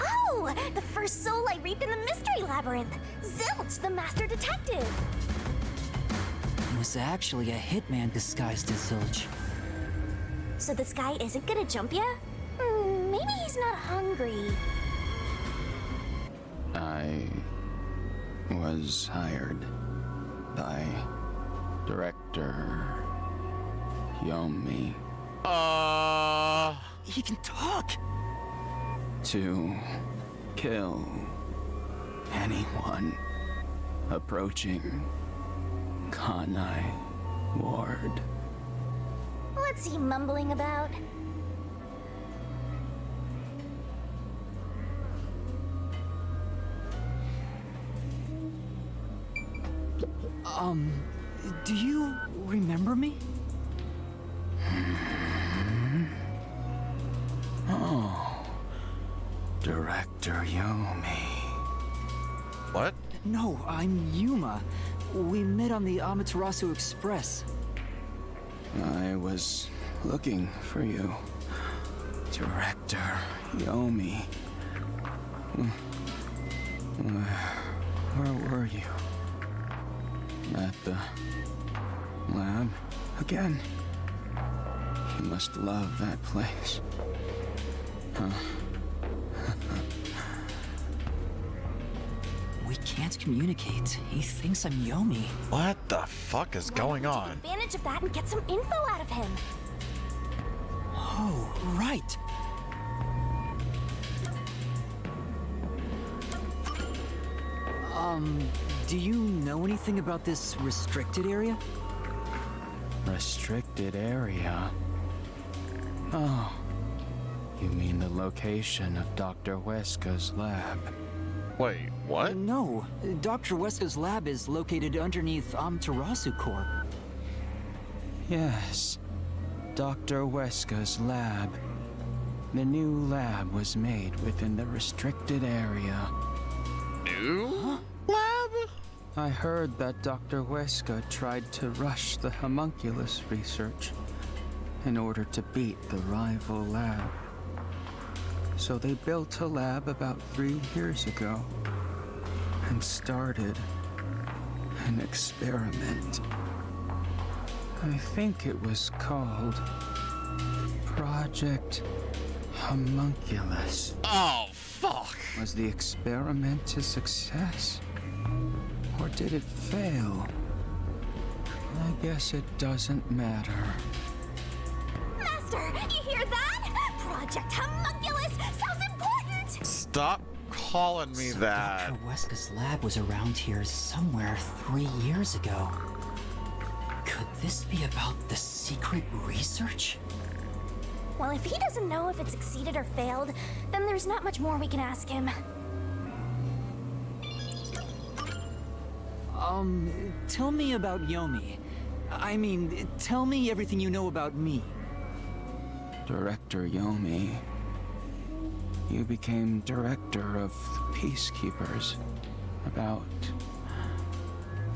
Oh, the first soul I reaped in the Mystery Labyrinth. Zilch, the master detective. He was actually a hitman disguised as Zilch. So this guy isn't gonna jump ya? Maybe he's not hungry. I was hired by Director Yomi. He can talk! To kill anyone approaching Kanai Ward. What's he mumbling about? Do you remember me? Oh, Director Yomi. What? No, I'm Yuma. We met on the Amaterasu Express. I was looking for you, Director Yomi. Where were you? At the lab again? You must love that place. Huh? We can't communicate. He thinks I'm Yomi. What the fuck is going Take on? advantage of that and get some info out of him. Oh, right. Do you know anything about this restricted area? Restricted area? Oh, you mean the location of Dr. Weska's lab? Wait, what? No, Dr. Weska's lab is located underneath Amaterasu Corp. Yes, Dr. Weska's lab. The new lab was made within the restricted area. New lab? I heard that Dr. Weska tried to rush the homunculus research in order to beat the rival lab. So they built a lab about 3 years ago and started an experiment. I think it was called Project Homunculus. Oh, fuck! Was the experiment a success? Or did it fail? I guess it doesn't matter. Master, you hear that? Project Homunculus sounds important! Stop calling me that. Dr. Weska's lab was around here somewhere 3 years ago. Could this be about the secret research? Well, if he doesn't know if it succeeded or failed, then there's not much more we can ask him. Tell me about Yomi. I mean, tell me everything you know about me. Director Yomi, you became director of the Peacekeepers about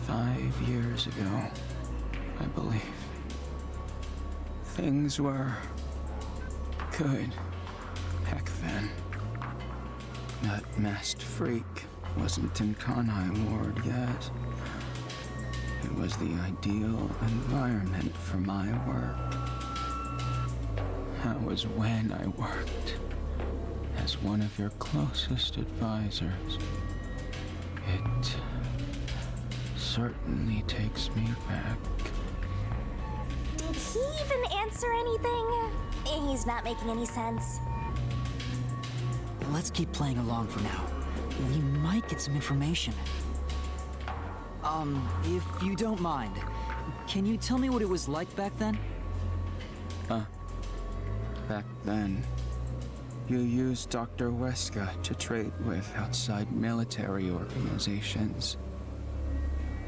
5 years ago, I believe. Things were good back then. That masked freak wasn't in Kanai Ward yet. It was the ideal environment for my work. That was when I worked as one of your closest advisors. It certainly takes me back. Did he even answer anything? He's not making any sense. Let's keep playing along for now. We might get some information. If you don't mind, can you tell me what it was like back then? Back then, you used Dr. Weska to trade with outside military organizations.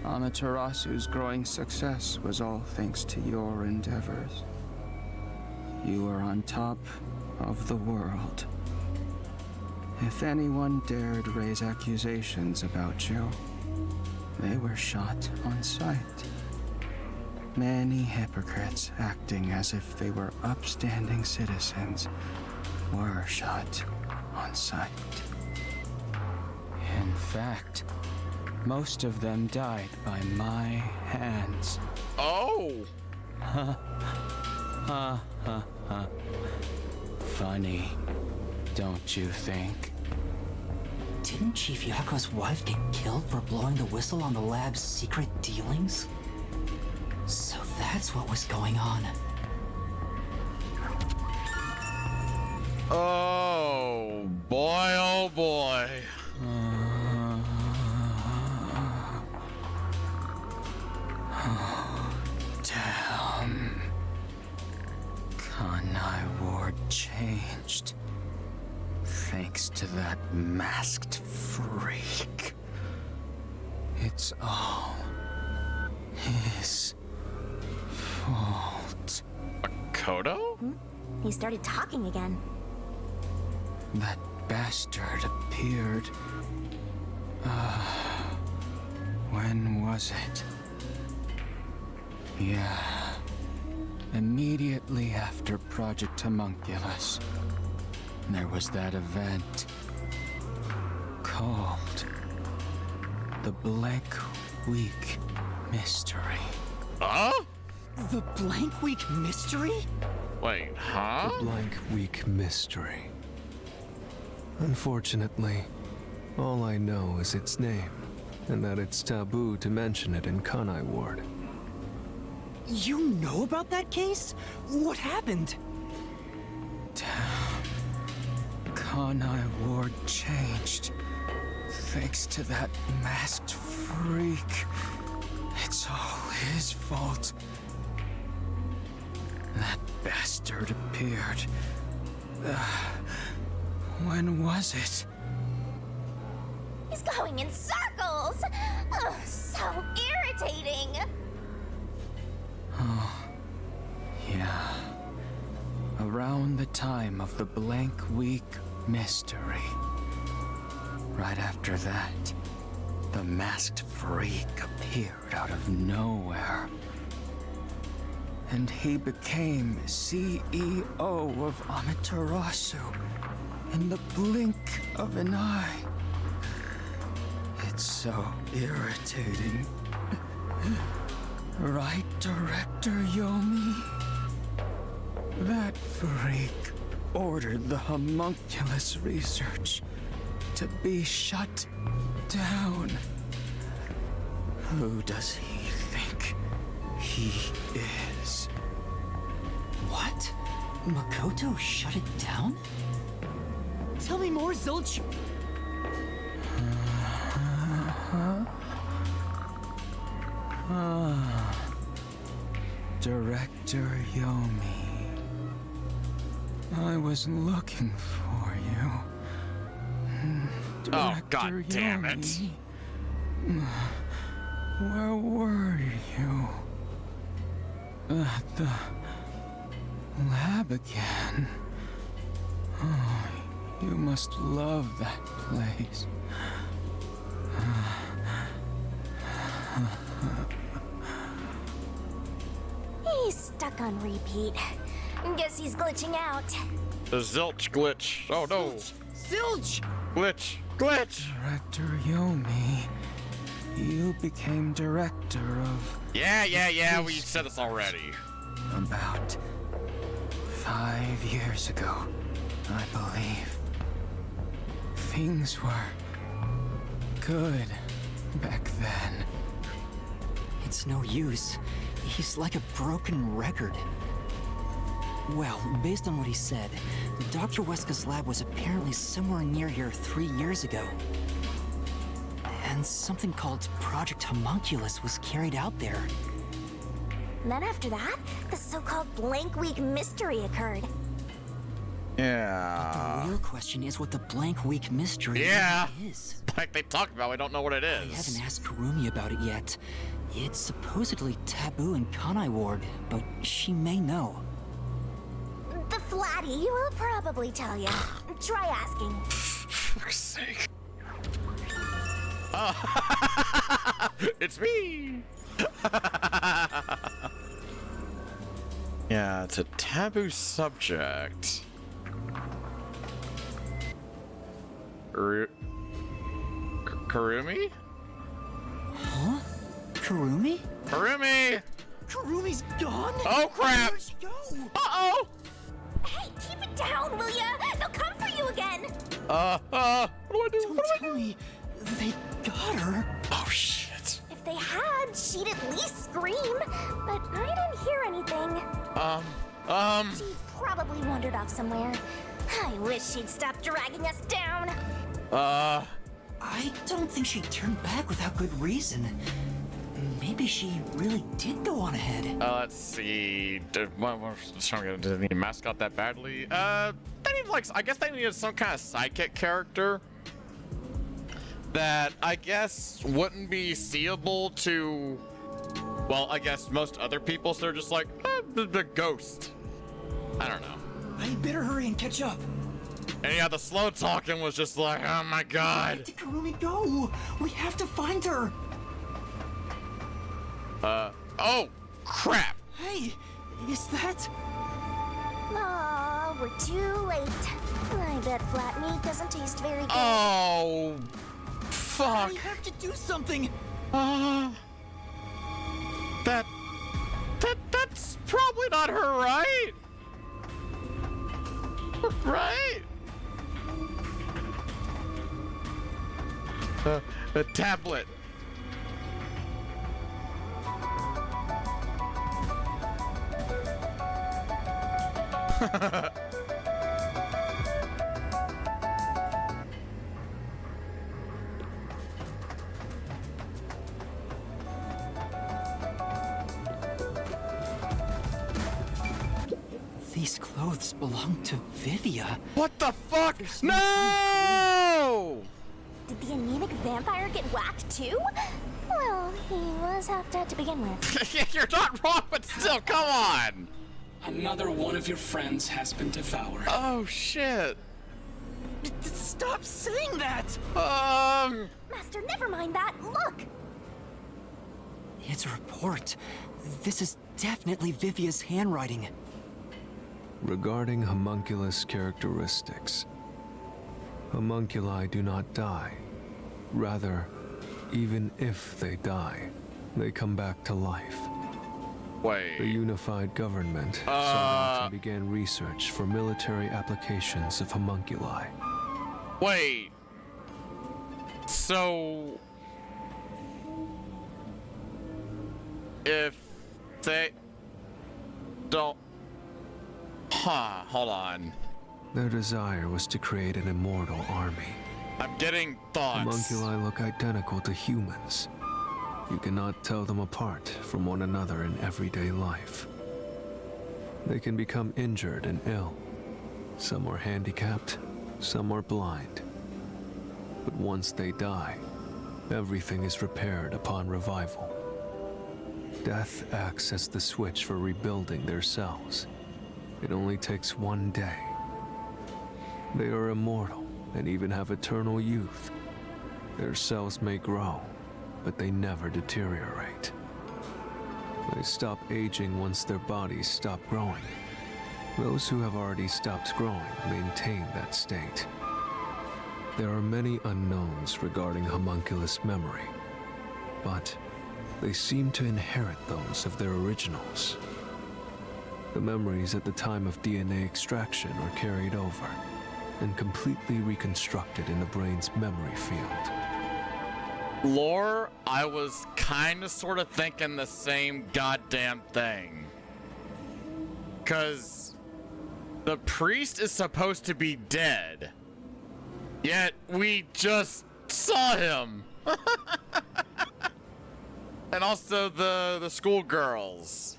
Amaterasu's growing success was all thanks to your endeavors. You were on top of the world. If anyone dared raise accusations about you, they were shot on sight. Many hypocrites acting as if they were upstanding citizens were shot on sight. In fact, most of them died by my hands. Oh! Ha ha ha ha. Funny, don't you think? Didn't Chief Yako's wife get killed for blowing the whistle on the lab's secret dealings? So that's what was going on. Oh boy, oh boy. Damn. Kanai Ward changed. Thanks to that masked freak. It's all his fault. Makoto? He started talking again. That bastard appeared. When was it? Yeah. Immediately after Project Homunculus, there was that event called the Blank Week Mystery. Huh? The Blank Week Mystery? Wait, huh? The Blank Week Mystery. Unfortunately, all I know is its name, and that it's taboo to mention it in Kanai Ward. You know about that case? What happened? Kanai Ward changed. Thanks to that masked freak. It's all his fault. That bastard appeared. When was it? He's going in circles! Oh, so irritating! Oh, yeah. Around the time of the Blank Week Mystery. Right after that, the masked freak appeared out of nowhere. And he became CEO of Amaterasu in the blink of an eye. It's so irritating. Right, Director Yomi? That freak ordered the homunculus research to be shut down. Who does he think he is? What? Makoto shut it down? Tell me more, Zilch! Director Yomi. I was looking for you. Oh, god damn it. Yomi. Where were you? At the lab again. Oh, you must love that place. He's stuck on repeat. Guess he's glitching out. The Zilch glitch. Oh no. Zilch! Glitch. Glitch! Director Yomi, you became director of... Yeah, we said this already. About 5 years ago, I believe. Things were good back then. It's no use. He's like a broken record. Well, based on what he said, Dr. Weska's lab was apparently somewhere near here 3 years ago. And something called Project Homunculus was carried out there. Then after that, the so-called Blank Week Mystery occurred. Yeah. The real question is what the Blank Week Mystery is. Like they talked about, I don't know what it is. I haven't asked Kurumi about it yet. It's supposedly taboo in Kanai Ward, but she may know. The Flatty will probably tell you. Try asking. For sake. It's me! Yeah, it's a taboo subject. Kurumi? Huh? Kurumi? Kurumi! Kurumi's gone? Oh crap! Where'd she go? Uh-oh! Hey, keep it down, will ya? They'll come for you again. What do I do? Don't tell me they got her. Oh shit. If they had, she'd at least scream. But I didn't hear anything. She probably wandered off somewhere. I wish she'd stop dragging us down. I don't think she turned back without good reason. Maybe she really did go on ahead. Let's see. Did they need a mascot that badly? They need I guess they needed some kind of sidekick character that I guess wouldn't be seeable to, well, I guess most other people. So they're just like the ghost. I don't know. I better hurry and catch up. And yeah, the slow talking was just like, oh my god. Where did Kurumi go? We have to find her. Oh, crap. Hey, is that? Aw, we're too late. I bet flat meat doesn't taste very good. Oh, fuck. We have to do something. That's probably not her, right? Right? A tablet. These clothes belong to Vivia. What the fuck? No! Did the anemic vampire get whacked too? Well, he was half dead to begin with. You're not wrong, but still, come on! Another one of your friends has been devoured. Oh, shit. Stop saying that! Master, never mind that. Look! It's a report. This is definitely Vivia's handwriting. Regarding homunculus characteristics, homunculi do not die. Rather, even if they die, they come back to life. Wait. The unified government sought out and began research for military applications of homunculi. Wait. So... if they don't... Huh, hold on. Their desire was to create an immortal army. I'm getting thoughts. Homunculi look identical to humans. You cannot tell them apart from one another in everyday life. They can become injured and ill. Some are handicapped, some are blind. But once they die, everything is repaired upon revival. Death acts as the switch for rebuilding their cells. It only takes one day. They are immortal and even have eternal youth. Their cells may grow, but they never deteriorate. They stop aging once their bodies stop growing. Those who have already stopped growing maintain that state. There are many unknowns regarding homunculus memory, but they seem to inherit those of their originals. The memories at the time of DNA extraction are carried over and completely reconstructed in the brain's memory field. Lore, I was kinda sorta thinking the same goddamn thing. 'Cause the priest is supposed to be dead, yet we just saw him. And also the schoolgirls.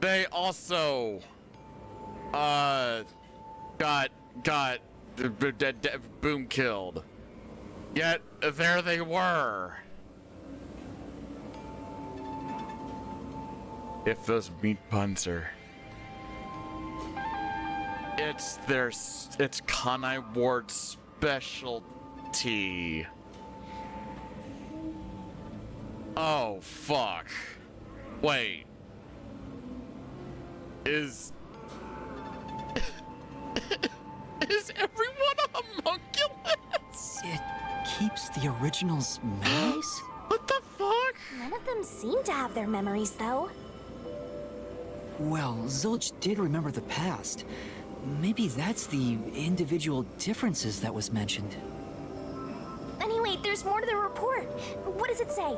They also got boom killed. Yet there they were. If those meat puns are, it's Kanai Ward's specialty. Oh fuck. Wait. Is everyone a homunculus? It keeps the original's memories? What the fuck? None of them seem to have their memories, though. Well, Zilch did remember the past. Maybe that's the individual differences that was mentioned. Anyway, there's more to the report. What does it say?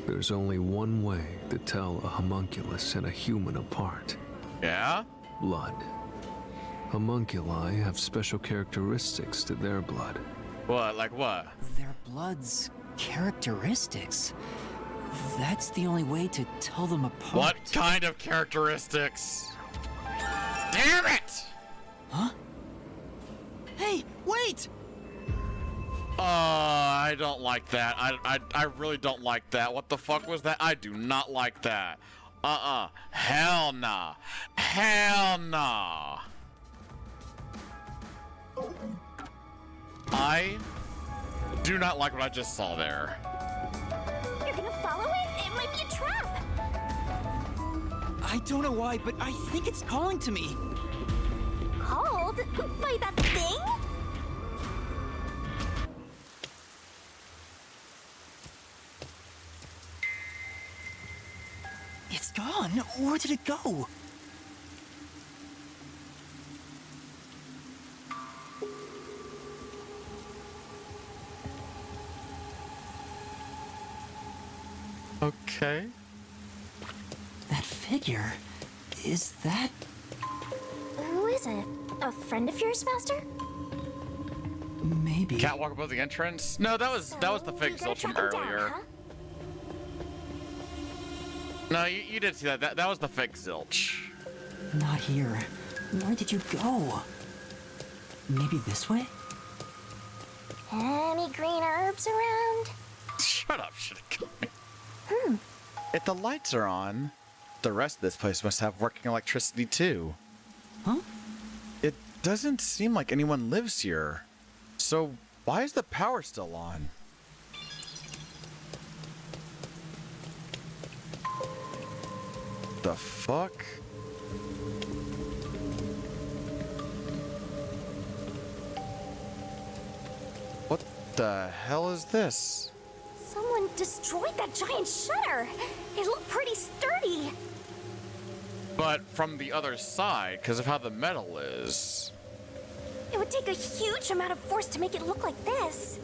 There's only one way to tell a homunculus and a human apart. Yeah? Blood. Homunculi have special characteristics to their blood. What? Like what? Their blood's characteristics. That's the only way to tell them apart. What kind of characteristics? Damn it! Huh? Hey, wait! I don't like that. I really don't like that. What the fuck was that? I do not like that. Hell nah. Hell nah. I do not like what I just saw there. You're gonna follow it? It might be a trap. I don't know why, but I think it's calling to me. Called? By that thing? It's gone. Where did it go? Okay. That figure, is that... Who is it? A friend of yours, Master? Maybe. Catwalk above the entrance? No, that was the fake zilch from earlier. No, you did see that. That was the fake zilch. Not here. Where did you go? Maybe this way? Any green herbs around? Shut up, shit. If the lights are on, the rest of this place must have working electricity too. Huh? It doesn't seem like anyone lives here. So why is the power still on? The fuck? What the hell is this? Someone destroyed that giant shutter. It looked pretty sturdy. But from the other side, because of how the metal is. It would take a huge amount of force to make it look like this.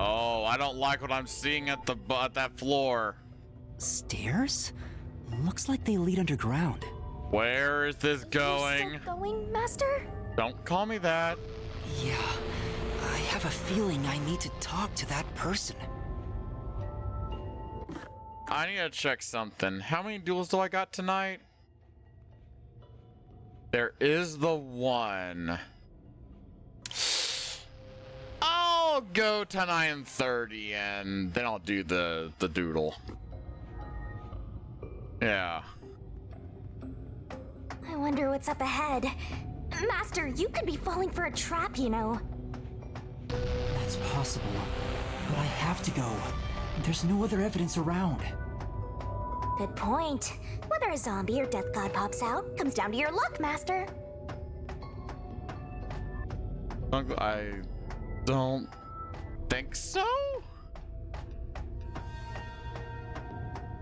Oh, I don't like what I'm seeing at that floor. Stairs? Looks like they lead underground. Where is this going? Still going, Master? Don't call me that. Yeah, I have a feeling I need to talk to that person. I need to check something. How many duels do I got tonight? There is the one. I'll go to 9:30 and then I'll do the doodle. Yeah. I wonder what's up ahead. Master, you could be falling for a trap, you know. That's possible, but I have to go. There's no other evidence around. Good point. Whether a zombie or death god pops out comes down to your luck, Master. I don't think so.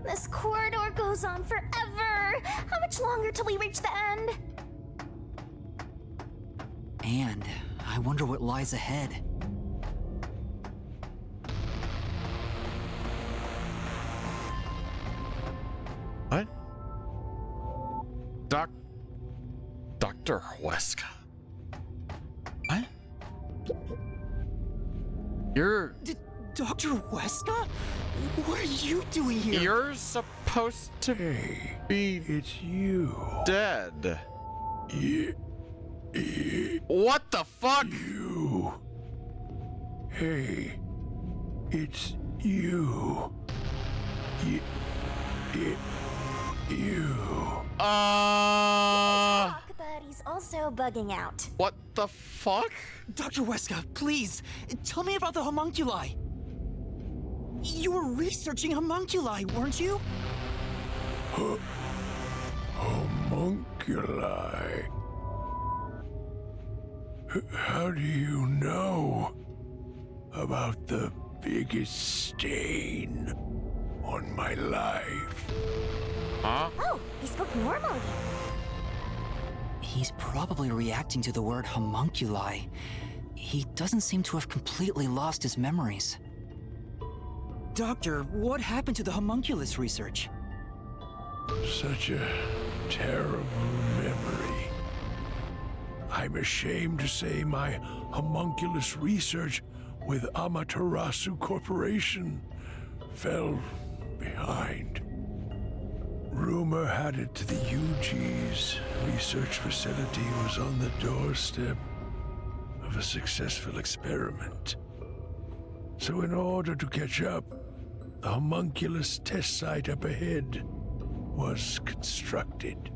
This corridor goes on forever. How much longer till we reach the end? And I wonder what lies ahead. What? Dr. Huesca? What? You're... Dr. Huesca? What are you doing here? You're supposed to be... It's you. Dead. What the fuck? You. Hey, it's you. You. Talk, but he's also bugging out. What the fuck? Dr. Huesca, please, tell me about the homunculi. You were researching homunculi, weren't you? Homunculi. How do you know about the biggest stain on my life? Huh? Oh, he spoke normally. He's probably reacting to the word homunculi. He doesn't seem to have completely lost his memories. Doctor, what happened to the homunculus research? Such a terrible memory. I'm ashamed to say my homunculus research with Amaterasu Corporation fell behind. Rumor had it the UG's research facility was on the doorstep of a successful experiment. So in order to catch up, the homunculus test site up ahead was constructed.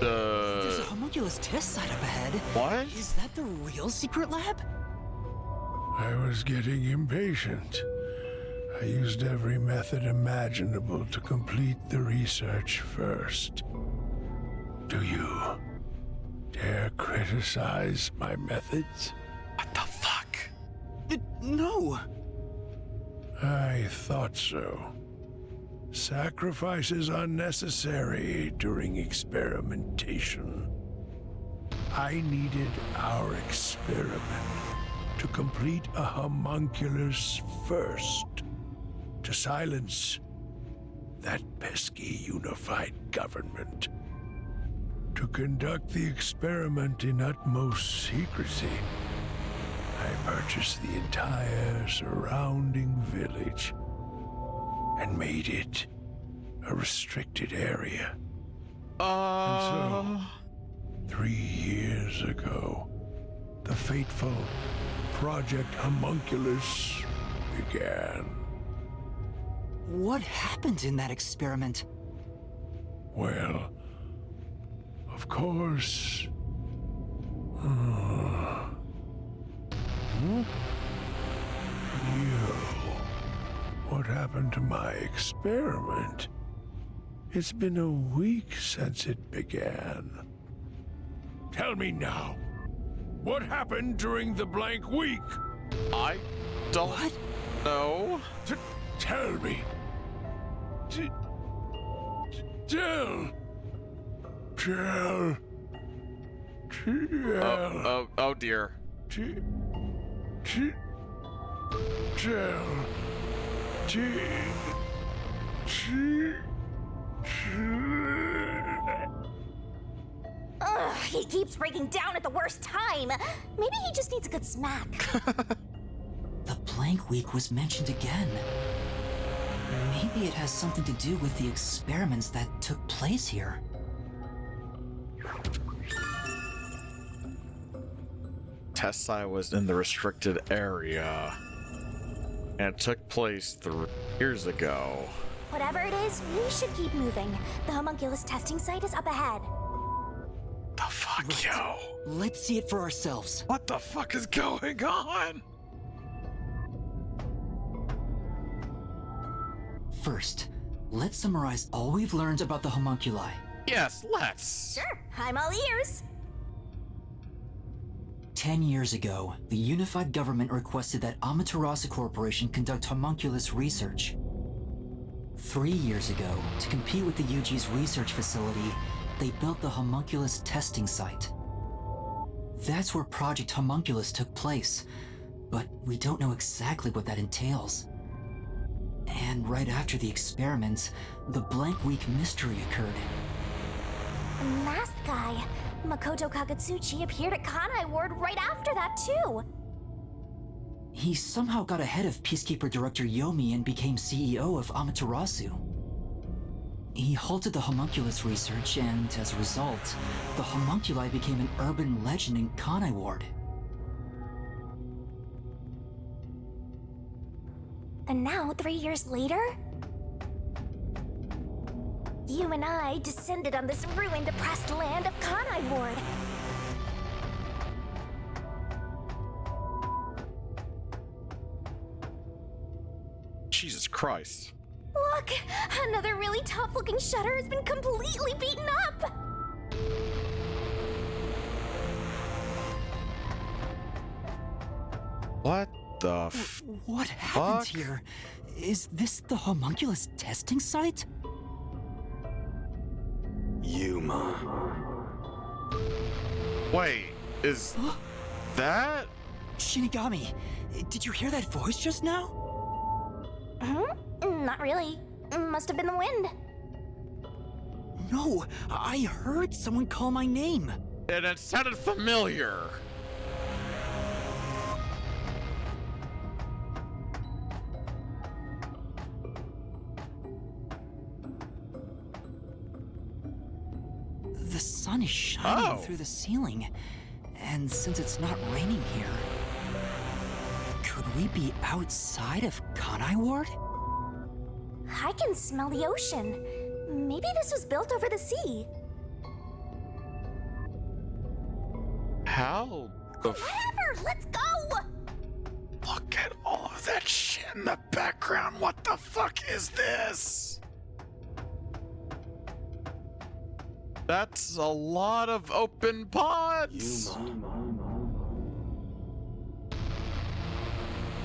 There's a homunculus test site up ahead. What? Is that the real secret lab? I was getting impatient. I used every method imaginable to complete the research first. Do you dare criticize my methods? What the fuck? No. I thought so. Sacrifices are necessary during experimentation. I needed our experiment to complete a homunculus first, to silence that pesky unified government. To conduct the experiment in utmost secrecy, I purchased the entire surrounding village and made it a restricted area. And so, 3 years ago, the fateful Project Homunculus began. What happened in that experiment? Well, of course... What happened to my experiment? It's been a week since it began. Tell me now, what happened during the blank week? I don't know. Tell me. Tell. Oh dear. Ugh, he keeps breaking down at the worst time. Maybe he just needs a good smack. The blank week was mentioned again. Maybe it has something to do with the experiments that took place here. Test site was in the restricted area and took place 3 years ago. Whatever it is, we should keep moving. The homunculus testing site is up ahead. The fuck, yo? Let's see it for ourselves. What the fuck is going on? First, let's summarize all we've learned about the homunculi. Yes, let's. Sure, I'm all ears. 10 years ago, the unified government requested that Amaterasu Corporation conduct homunculus research. 3 years ago, to compete with the UG's research facility, they built the homunculus testing site. That's where Project Homunculus took place, but we don't know exactly what that entails. And right after the experiments, the blank week mystery occurred. The masked guy, Makoto Kakatsuchi, appeared at Kanai Ward right after that, too. He somehow got ahead of Peacekeeper Director Yomi and became CEO of Amaterasu. He halted the homunculus research, and as a result, the homunculi became an urban legend in Kanai Ward. And now, 3 years later, you and I descended on this ruined, oppressed land of Kanai Ward. Jesus Christ. Look! Another really tough-looking shutter has been completely beaten up! What the What happened here? Is this the homunculus testing site? Yuma. Wait, is that? Shinigami, did you hear that voice just now? Huh? Not really. Must have been the wind. No, I heard someone call my name. And it sounded familiar. The sun is shining through the ceiling. And since it's not raining here, could we be outside of Kanai Ward? I can smell the ocean. Maybe this was built over the sea. How the Whatever, let's go! Look at all of that shit in the background. What the fuck is this? That's a lot of open pods.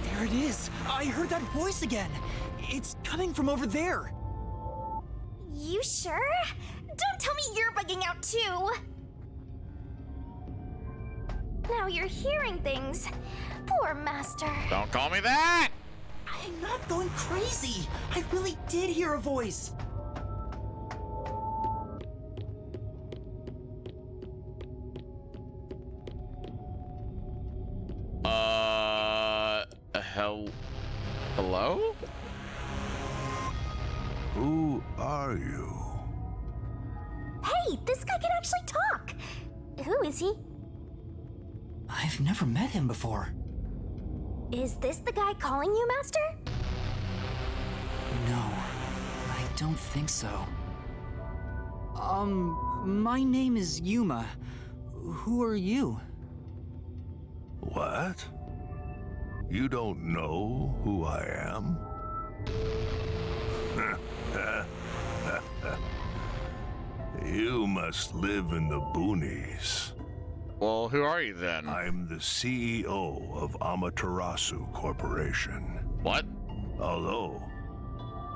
There it is! I heard that voice again! It's coming from over there! You sure? Don't tell me you're bugging out too! Now you're hearing things. Poor Master. Don't call me that! I'm not going crazy! I really did hear a voice! Hello? Who are you? Hey, this guy can actually talk! Who is he? I've never met him before. Is this the guy calling you, Master? No, I don't think so. My name is Yuma. Who are you? What? You don't know who I am? You must live in the boonies. Well, who are you then? I'm the CEO of Amaterasu Corporation. What? Although,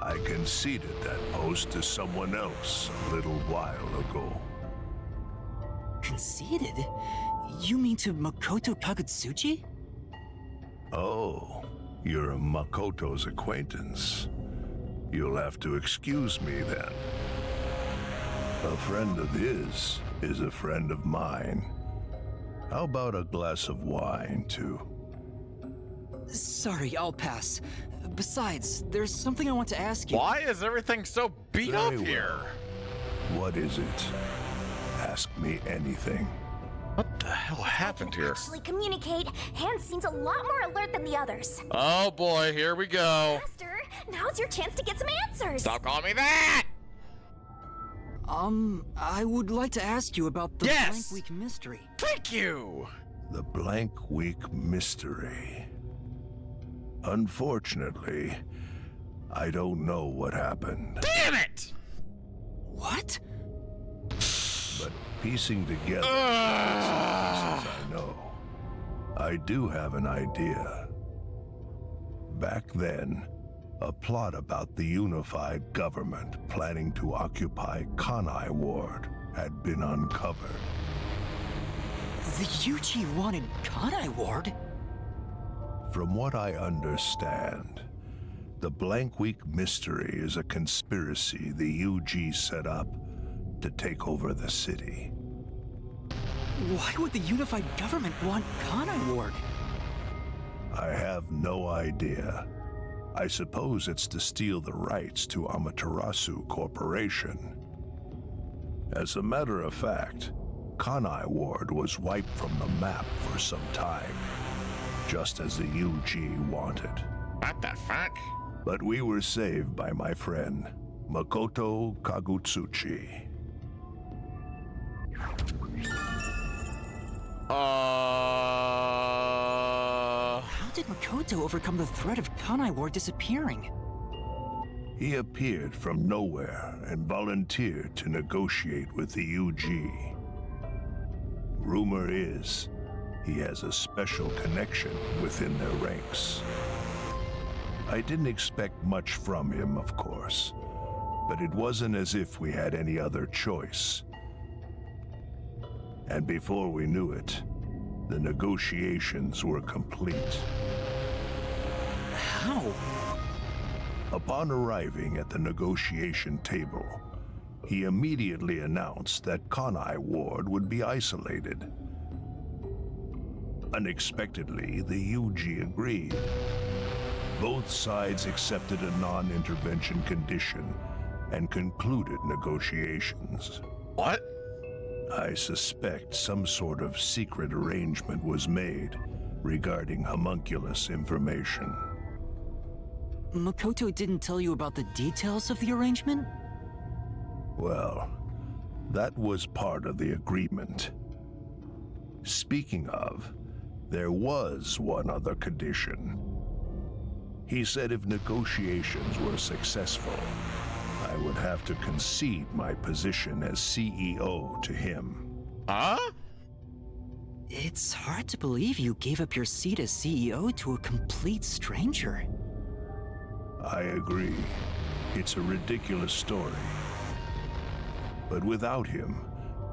I conceded that post to someone else a little while ago. Conceded? You mean to Makoto Kagutsuchi? Oh, you're a Makoto's acquaintance. You'll have to excuse me then. A friend of his is a friend of mine. How about a glass of wine, too? Sorry, I'll pass. Besides, there's something I want to ask you. Why is everything so beat up Very here? well. What is it? Ask me anything. What the hell happened here? Actually communicate. Hans seems a lot more alert than the others. Oh boy, here we go. Master, now's your chance to get some answers. Stop calling me that! I would like to ask you about the Yes! Blank Week mystery. Thank you! The Blank Week mystery. Unfortunately, I don't know what happened. Damn it! What? But piecing together bits and pieces I know, I do have an idea. Back then, a plot about the unified government planning to occupy Kanai Ward had been uncovered. The UG wanted Kanai Ward? From what I understand, the Blank Week mystery is a conspiracy the UG set up to take over the city. Why would the unified government want Kanai Ward? I have no idea. I suppose it's to steal the rights to Amaterasu Corporation. As a matter of fact, Kanai Ward was wiped from the map for some time, just as the UG wanted. What the fuck? But we were saved by my friend, Makoto Kagutsuchi. How did Makoto overcome the threat of Kanai Ward disappearing? He appeared from nowhere and volunteered to negotiate with the UG. Rumor is, he has a special connection within their ranks. I didn't expect much from him, of course, but it wasn't as if we had any other choice. And before we knew it, the negotiations were complete. How? Upon arriving at the negotiation table, he immediately announced that Kanai Ward would be isolated. Unexpectedly, the UG agreed. Both sides accepted a non-intervention condition and concluded negotiations. What? I suspect some sort of secret arrangement was made regarding homunculus information. Makoto didn't tell you about the details of the arrangement? Well, that was part of the agreement. Speaking of, there was one other condition. He said if negotiations were successful, I would have to concede my position as CEO to him. Huh? It's hard to believe you gave up your seat as CEO to a complete stranger. I agree. It's a ridiculous story. But without him,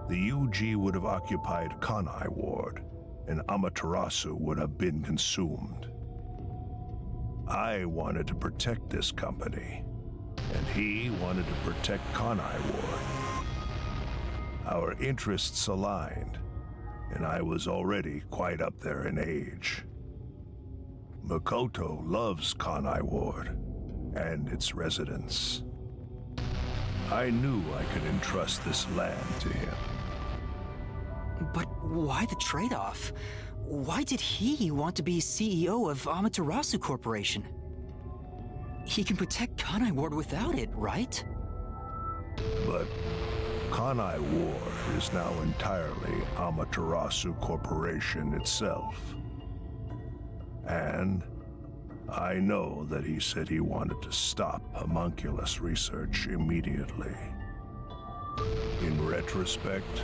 the UG would have occupied Kanai Ward, and Amaterasu would have been consumed. I wanted to protect this company, and he wanted to protect Kanai Ward. Our interests aligned, and I was already quite up there in age. Makoto loves Kanai Ward and its residents. I knew I could entrust this land to him. But why the trade-off? Why did he want to be CEO of Amaterasu Corporation? He can protect Kanai Ward without it, right? But Kanai Ward is now entirely Amaterasu Corporation itself. And I know that he said he wanted to stop homunculus research immediately. In retrospect,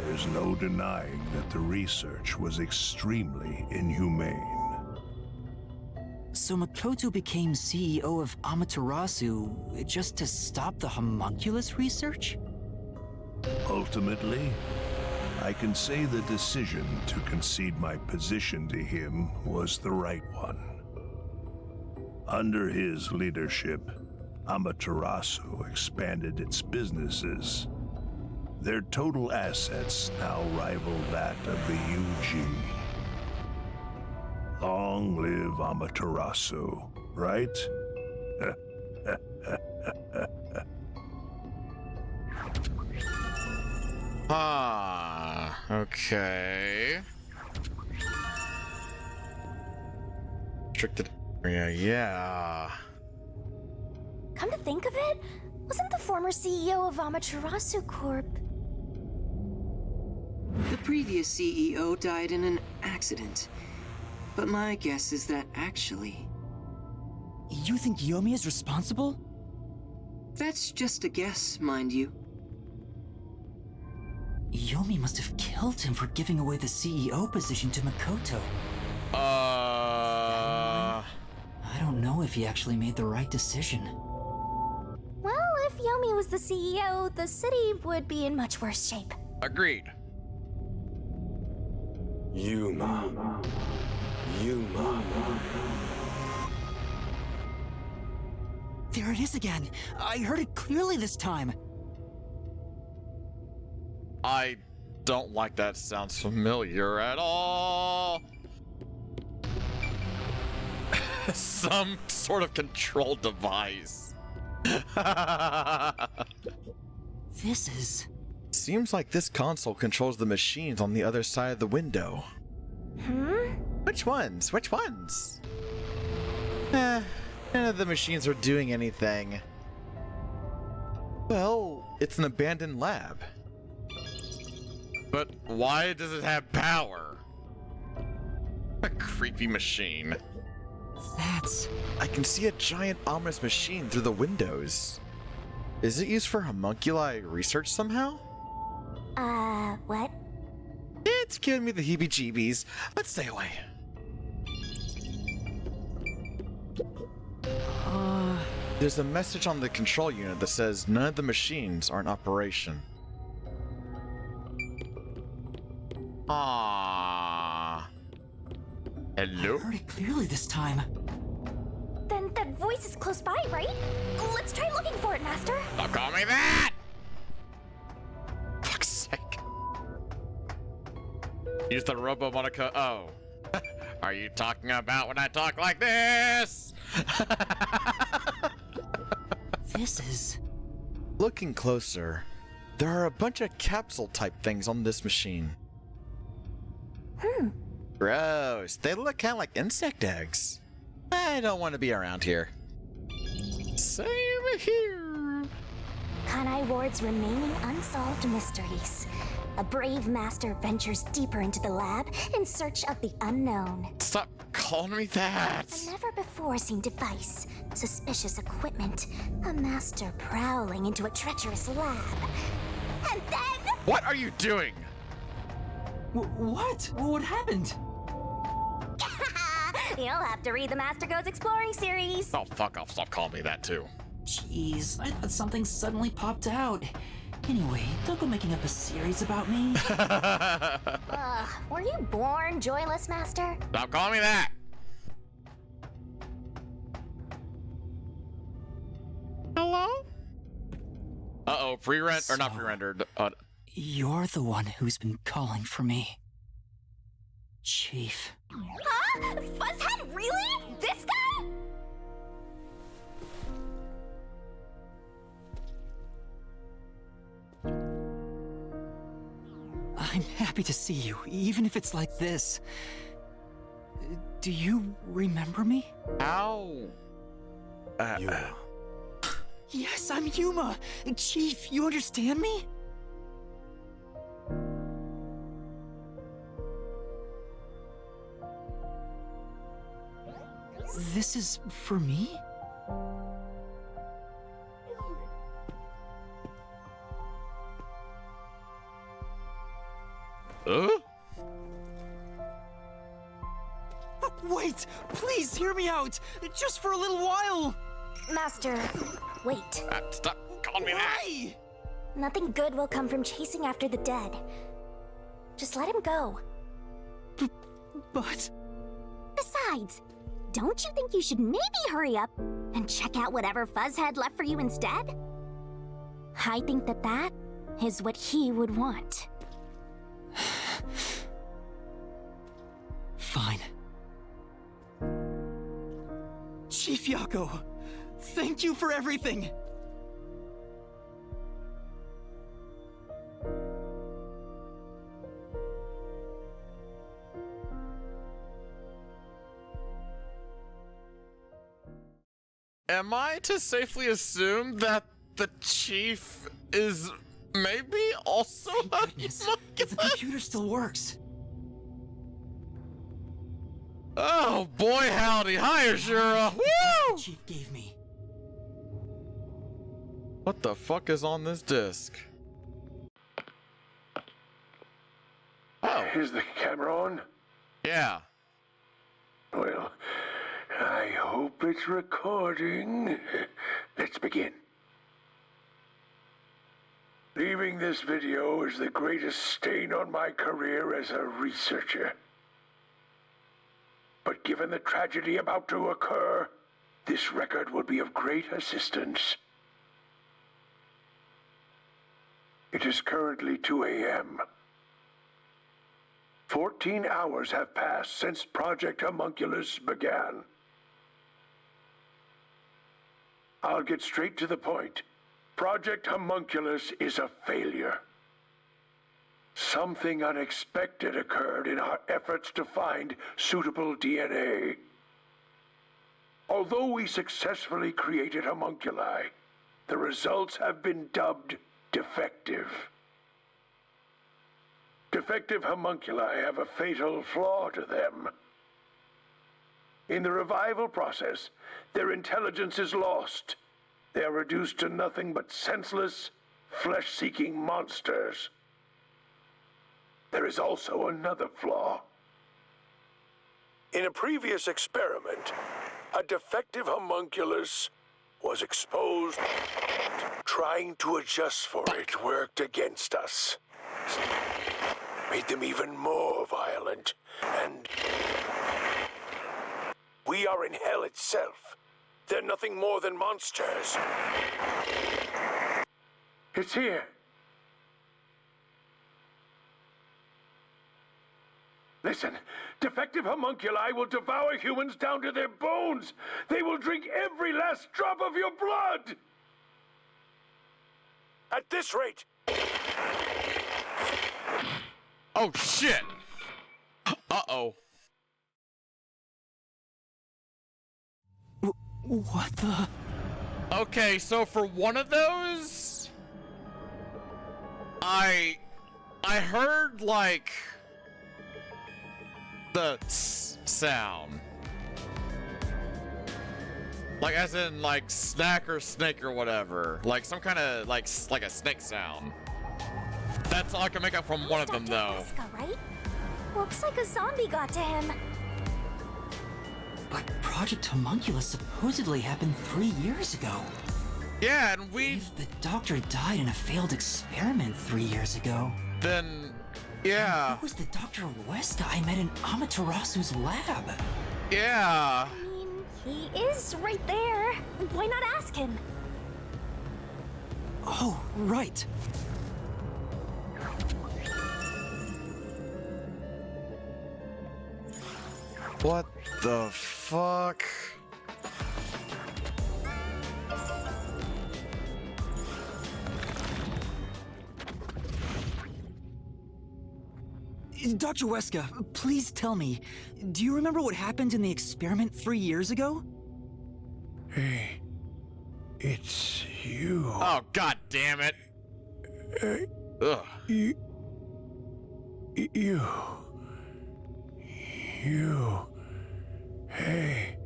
there's no denying that the research was extremely inhumane. So Makoto became CEO of Amaterasu just to stop the homunculus research? Ultimately, I can say the decision to concede my position to him was the right one. Under his leadership, Amaterasu expanded its businesses. Their total assets now rival that of the UG. Long live Amaterasu, right? Ah, okay. Restricted area, yeah. Come to think of it, wasn't the former CEO of Amaterasu Corp? The previous CEO died in an accident. But my guess is that actually... You think Yomi is responsible? That's just a guess, mind you. Yomi must have killed him for giving away the CEO position to Makoto. I don't know if he actually made the right decision. Well, if Yomi was the CEO, the city would be in much worse shape. Agreed. Yuma. There it is again. I heard it clearly this time. I don't like that. Sounds familiar at all. Some sort of control device. This is... Seems like this console controls the machines on the other side of the window. Which ones? Which ones? None of the machines are doing anything. Well, it's an abandoned lab. But why does it have power? A creepy machine. That's... I can see a giant ominous machine through the windows. Is it used for homunculi research somehow? What? It's giving me the heebie-jeebies. Let's stay away. There's a message on the control unit that says none of the machines are in operation. Ah. Hello? I heard it clearly this time. Then that voice is close by, right? Let's try looking for it, Master. Don't call me that! Use the Robo Monaco. Oh. Are you talking about when I talk like this? This is... Looking closer, there are a bunch of capsule-type things on this machine. Gross. They look kind of like insect eggs. I don't want to be around here. Same here. Kanai Ward's remaining unsolved mysteries. A brave master ventures deeper into the lab in search of the unknown. Stop calling me that! A never-before-seen device, suspicious equipment, a master prowling into a treacherous lab. And then... What are you doing? What? What happened? You'll have to read the Master Goes Exploring series. Oh, fuck off. Stop calling me that, too. Jeez, I thought something suddenly popped out. Anyway, don't go making up a series about me. Were you born joyless, Master? Stop calling me that! Hello? Uh-oh, pre-rent, or not pre-rendered. You're the one who's been calling for me. Chief. Huh? Fuzzhead, really? This guy? I'm happy to see you, even if it's like this. Do you remember me? Ow. Yes, I'm Yuma. Chief, you understand me? This is for me? Wait! Please hear me out! Just for a little while! Master, wait. Stop calling me that! Nothing good will come from chasing after the dead. Just let him go. But... Besides, don't you think you should maybe hurry up and check out whatever Fuzzhead left for you instead? I think that is what he would want. Fine. Chief Yako, thank you for everything! Am I to safely assume that the chief is maybe also a The computer still works. Oh boy, howdy, hi Ashura! Woo! The chief gave me. What the fuck is on this disc? Oh. Is the camera on? Yeah. Well, I hope it's recording. Let's begin. Leaving this video is the greatest stain on my career as a researcher. But given the tragedy about to occur, this record will be of great assistance. It is currently 2 a.m. 14 hours have passed since Project Homunculus began. I'll get straight to the point. Project Homunculus is a failure. Something unexpected occurred in our efforts to find suitable DNA. Although we successfully created homunculi, the results have been dubbed defective. Defective homunculi have a fatal flaw to them. In the revival process, their intelligence is lost. They are reduced to nothing but senseless, flesh-seeking monsters. There is also another flaw. In a previous experiment, a defective homunculus was exposed. Trying to adjust for it worked against us. Made them even more violent, and we are in hell itself. They're nothing more than monsters. It's here. Listen, defective homunculi will devour humans down to their bones. They will drink every last drop of your blood. At this rate... Oh, shit! Uh-oh. What the... Okay, so for one of those... I heard, like... the sound. Like, as in, like, snack or snake or whatever. Like, some kind of, like a snake sound. That's all I can make out from one of them, though. Right? Looks like a zombie got to him. But Project Homunculus supposedly happened 3 years ago. Yeah, and If the doctor died in a failed experiment 3 years ago... Then... yeah. Who was the Dr. Weska I met in Amaterasu's lab? Yeah. I mean, he is right there. Why not ask him? Oh, right. What the fuck? Dr. Weska, please tell me, do you remember what happened in the experiment 3 years ago? Hey, it's you. Oh, god damn it. Ugh. You. Hey.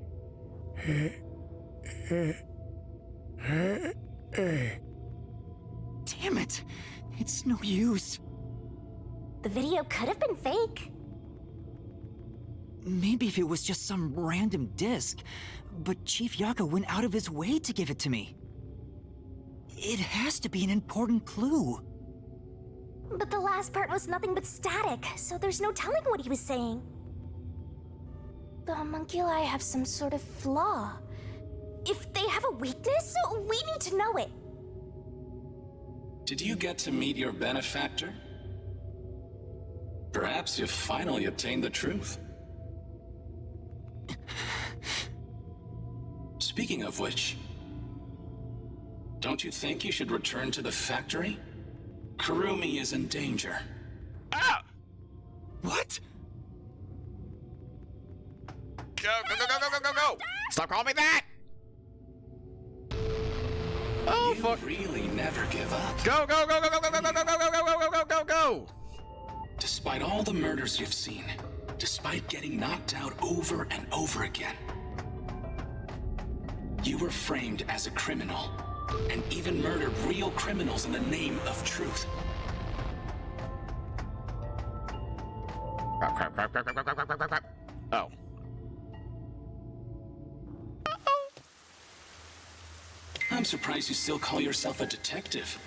Damn it! It's no use. The video could have been fake. Maybe if it was just some random disc, but Chief Yaka went out of his way to give it to me. It has to be an important clue. But the last part was nothing but static, so there's no telling what he was saying. The homunculi have some sort of flaw. If they have a weakness, we need to know it. Did you get to meet your benefactor? Perhaps you've finally obtained the truth. Speaking of which, don't you think you should return to the factory? Kurumi is in danger. Ah! What? Go! Stop calling me that! Oh, you fuck. really never give up. Go! Despite all the murders you've seen, despite getting knocked out over and over again, you were framed as a criminal, and even murdered real criminals in the name of truth. Crap. Oh. I'm surprised you still call yourself a detective.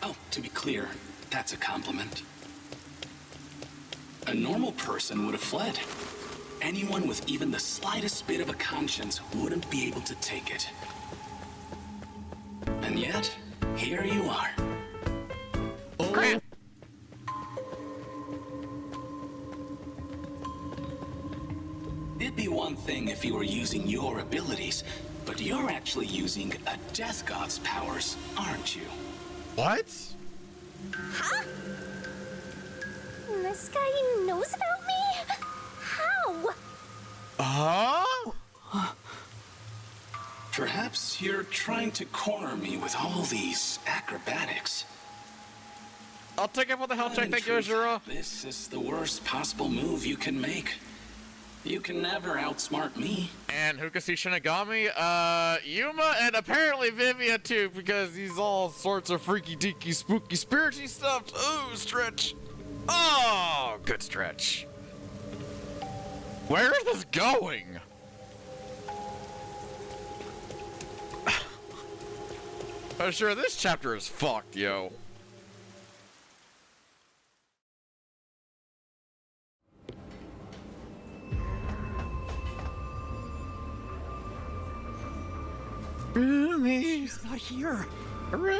Oh, to be clear, that's a compliment. A normal person would have fled. Anyone with even the slightest bit of a conscience wouldn't be able to take it. And yet, here you are. Oh. Crap! It'd be one thing if you were using your abilities, but you're actually using a Death God's powers, aren't you? What? Huh? This guy knows about me? How? Huh? Perhaps you're trying to corner me with all these acrobatics. I'll take it for the health check, thank you, Azura. This is the worst possible move you can make. You can never outsmart me. And who can see Shinigami? Yuma and apparently Vivia too, because he's all sorts of freaky deaky spooky spirity stuff. Ooh, stretch. Oh, good stretch. Where is this going? I'm sure this chapter is fucked, yo. Ruby! She's not here. Ruby!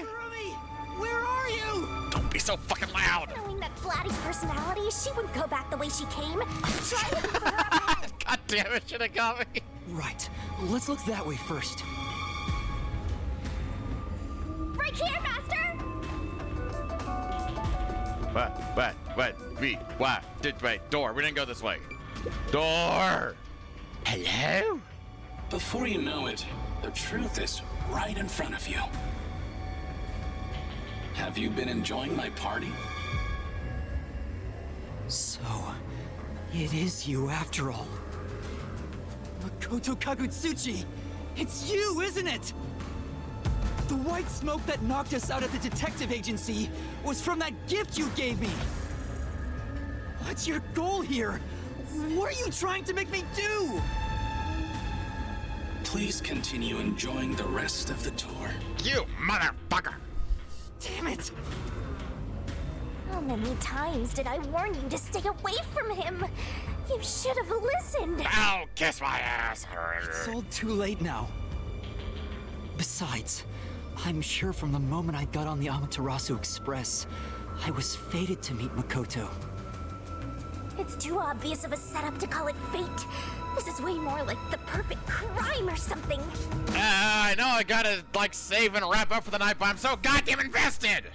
Ruby! Where are you? Don't be so fucking loud? Knowing that Flatty's personality, she wouldn't go back the way she came. Try looking for her up ahead. God damn it, should have got me. Right. Let's look that way first. Right here, Master! Wait, door. We didn't go this way. Door! Hello? Before you know it, the truth is right in front of you. Have you been enjoying my party? So, it is you after all. Makoto Kagutsuchi! It's you, isn't it? The white smoke that knocked us out at the detective agency was from that gift you gave me! What's your goal here? What are you trying to make me do? Please continue enjoying the rest of the tour. You motherfucker! Damn it! How many times did I warn you to stay away from him? You should have listened. Ow, kiss my ass. It's all too late now. Besides, I'm sure from the moment I got on the Amaterasu Express, I was fated to meet Makoto. It's too obvious of a setup to call it fate. This is way more like the perfect crime or something. I know I gotta, like, save and wrap up for the night, but I'm so goddamn invested!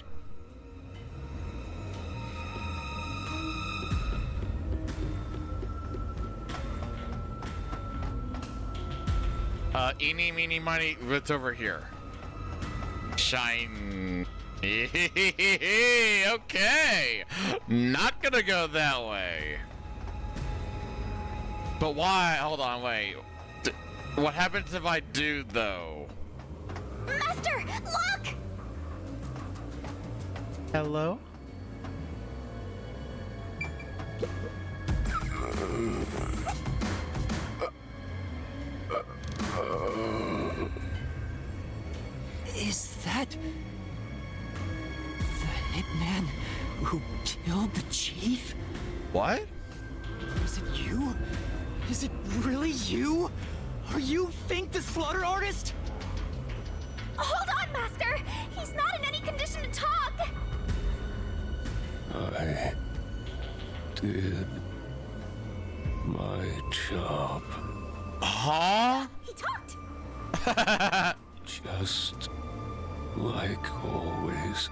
Eeny, meeny, miny, what's over here? Shine. Okay! Not gonna go that way. But why? Hold on, wait. What happens if I do, though? Master, look! Hello? Is that the hitman who killed the chief? What? Is it you? Is it really you? Are you Fink the slaughter artist? Hold on, Master! He's not in any condition to talk! I did my job. Huh? He talked! Just like always.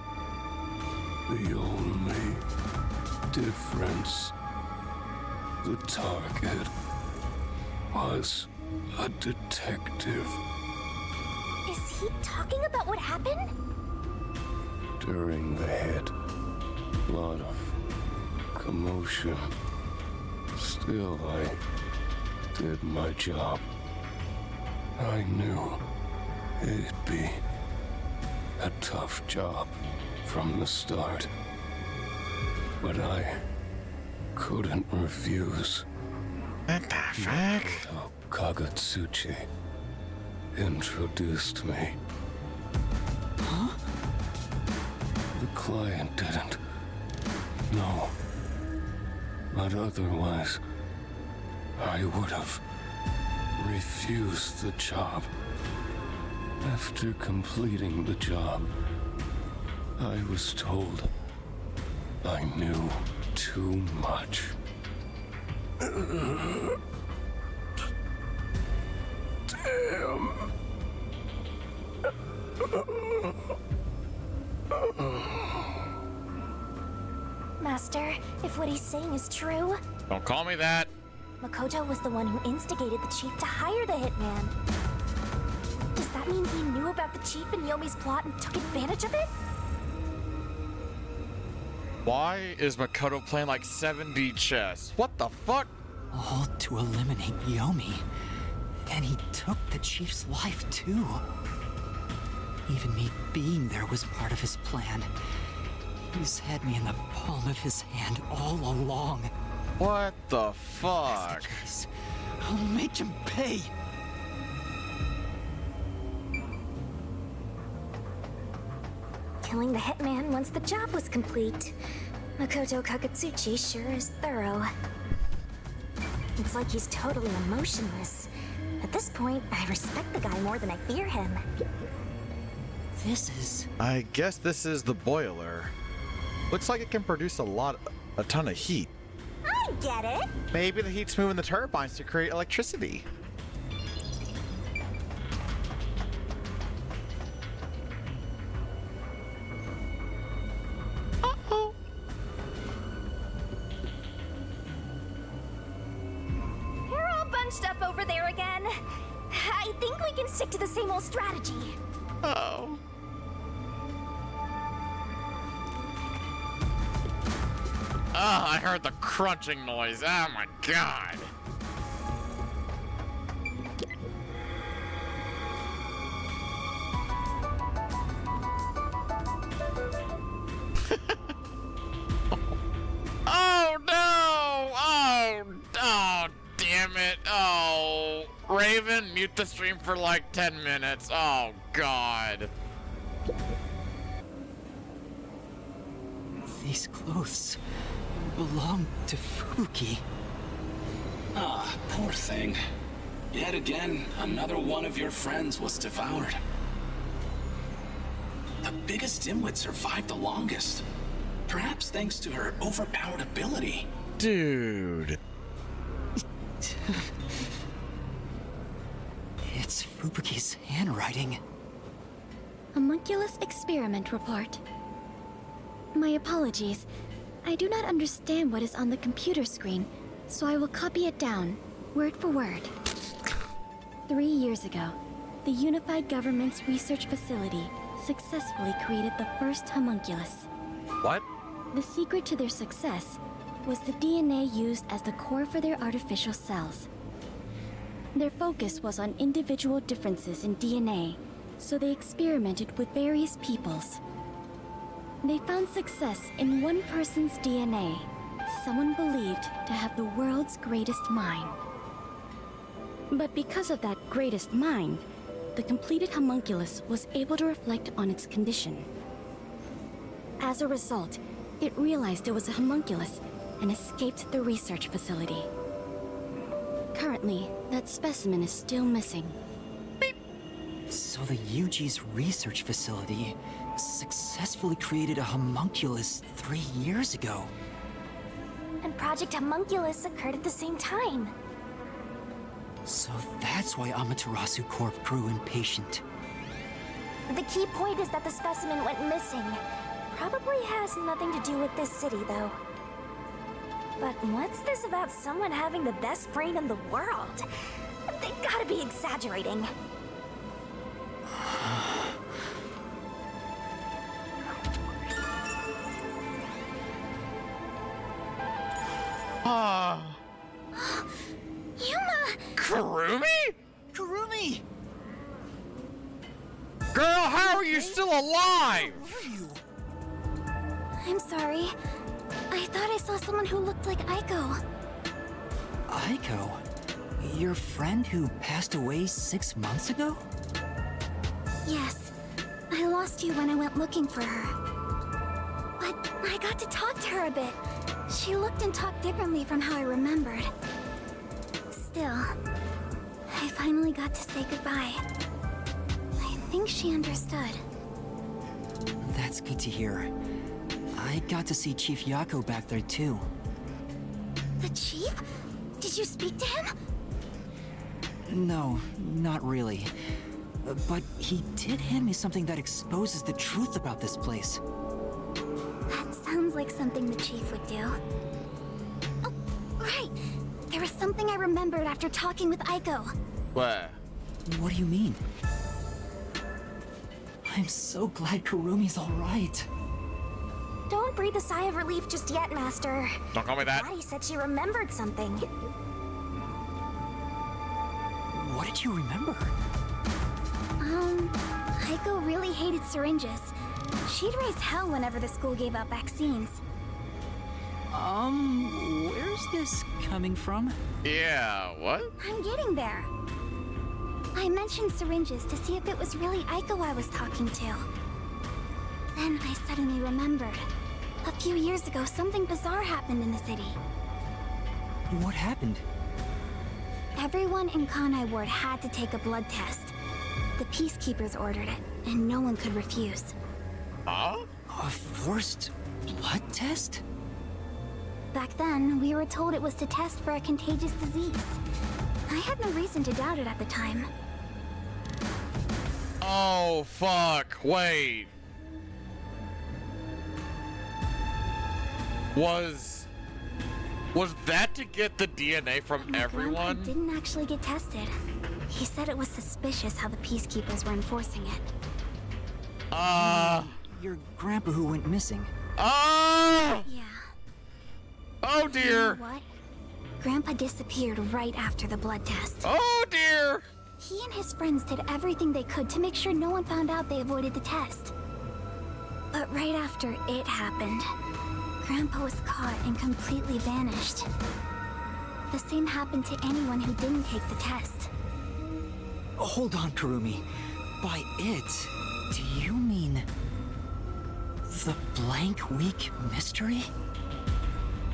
The only difference, the target was a detective. Is he talking about what happened? During the hit, lot of commotion. Still, I did my job. I knew it'd be a tough job from the start, but I couldn't refuse. What the fuck? Kagutsuchi introduced me. Huh? The client didn't. No. But otherwise, I would have refused the job. After completing the job, I was told I knew too much. Damn. Master, if what he's saying is true, Don't call me that. Makoto was the one who instigated the chief to hire the hitman. Does that mean he knew about the chief and Yomi's plot and took advantage of it? Why is Makoto playing like 7D chess? What the fuck? All to eliminate Yomi. And he took the chief's life too. Even me being there was part of his plan. He's had me in the palm of his hand all along. What the fuck? I'll make him pay. Killing the hitman once the job was complete. Makoto Kagutsuchi sure is thorough. It's like he's totally emotionless. At this point, I respect the guy more than I fear him. This is... I guess this is the boiler. Looks like it can produce a ton of heat. I get it. Maybe the heat's moving the turbines to create electricity. Uh-oh. You're all bunched up over there again. I think we can stick to the same old strategy. Oh. Oh, I heard the crunching noise. Oh my god. Oh no! Oh, damn it. Oh, Raven, mute the stream for like 10 minutes. Oh god. These clothes belong to Fubuki. Ah, poor thing. Yet again, another one of your friends was devoured. The biggest dimwit survived the longest. Perhaps thanks to her overpowered ability. Dude. It's Fubuki's handwriting. Homunculus experiment report. My apologies. I do not understand what is on the computer screen, so I will copy it down, word for word. 3 years ago, the Unified Government's research facility successfully created the first homunculus. What? The secret to their success was the DNA used as the core for their artificial cells. Their focus was on individual differences in DNA, so they experimented with various peoples. They found success in one person's DNA, someone believed to have the world's greatest mind. But because of that greatest mind, the completed homunculus was able to reflect on its condition. As a result, it realized it was a homunculus and escaped the research facility. Currently, that specimen is still missing. So the UG's research facility successfully created a homunculus 3 years ago. And Project Homunculus occurred at the same time. So that's why Amaterasu Corp grew impatient. The key point is that the specimen went missing. Probably has nothing to do with this city, though. But what's this about someone having the best brain in the world? They gotta be exaggerating. Yuma! Kurumi? Kurumi! Girl, how are you still alive? I'm sorry. I thought I saw someone who looked like Aiko. Aiko? Your friend who passed away 6 months ago? Yes. I lost you when I went looking for her. But I got to talk to her a bit. She looked and talked differently from how I remembered. Still, I finally got to say goodbye. I think she understood. That's good to hear. I got to see Chief Yako back there too. The chief? Did you speak to him? No, not really. But he did hand me something that exposes the truth about this place. That sounds like something the chief would do. Oh, right. There was something I remembered after talking with Aiko. What? What do you mean? I'm so glad Kurumi's alright. Don't breathe a sigh of relief just yet, Master. Don't call me that. Lottie said she remembered something. What did you remember? Aiko really hated syringes. She'd raise hell whenever the school gave out vaccines. Where's this coming from? Yeah, what? I'm getting there. I mentioned syringes to see if it was really Aiko I was talking to. Then I suddenly remembered. A few years ago, something bizarre happened in the city. What happened? Everyone in Kanai Ward had to take a blood test. The Peacekeepers ordered it, and no one could refuse. Huh? A forced blood test? Back then, we were told it was to test for a contagious disease. I had no reason to doubt it at the time. Oh, fuck. Wait. Was that to get the DNA from everyone? Grandpa didn't actually get tested. He said it was suspicious how the Peacekeepers were enforcing it. Your grandpa who went missing. Yeah. Oh dear! You know what? Grandpa disappeared right after the blood test. Oh dear! He and his friends did everything they could to make sure no one found out they avoided the test. But right after it happened, Grandpa was caught and completely vanished. The same happened to anyone who didn't take the test. Hold on, Kurumi. By it, do you mean the blank week mystery?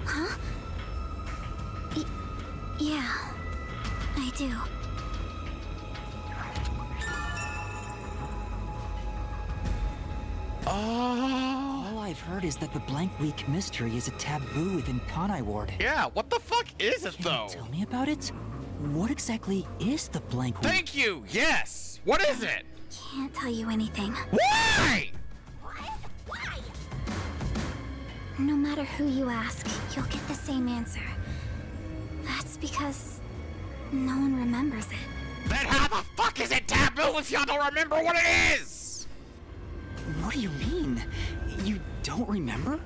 Huh? Yeah, I do. All I've heard is that the blank week mystery is a taboo within Kanai Ward. Yeah, what the fuck is it though? Can you tell me about it? What exactly is the blank week? Thank you! Yes! What is it? Can't tell you anything. Why? No matter who you ask, you'll get the same answer. That's because no one remembers it. Then how the fuck is it taboo if y'all don't remember what it is? What do you mean? You don't remember?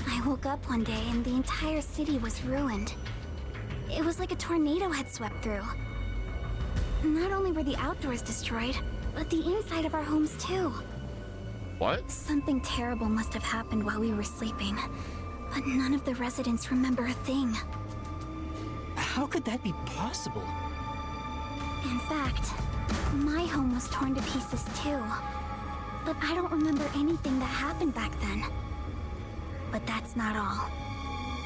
I woke up one day and the entire city was ruined. It was like a tornado had swept through. Not only were the outdoors destroyed, but the inside of our homes too. What? Something terrible must have happened while we were sleeping, but none of the residents remember a thing. How could that be possible? In fact, my home was torn to pieces too. But I don't remember anything that happened back then. But that's not all.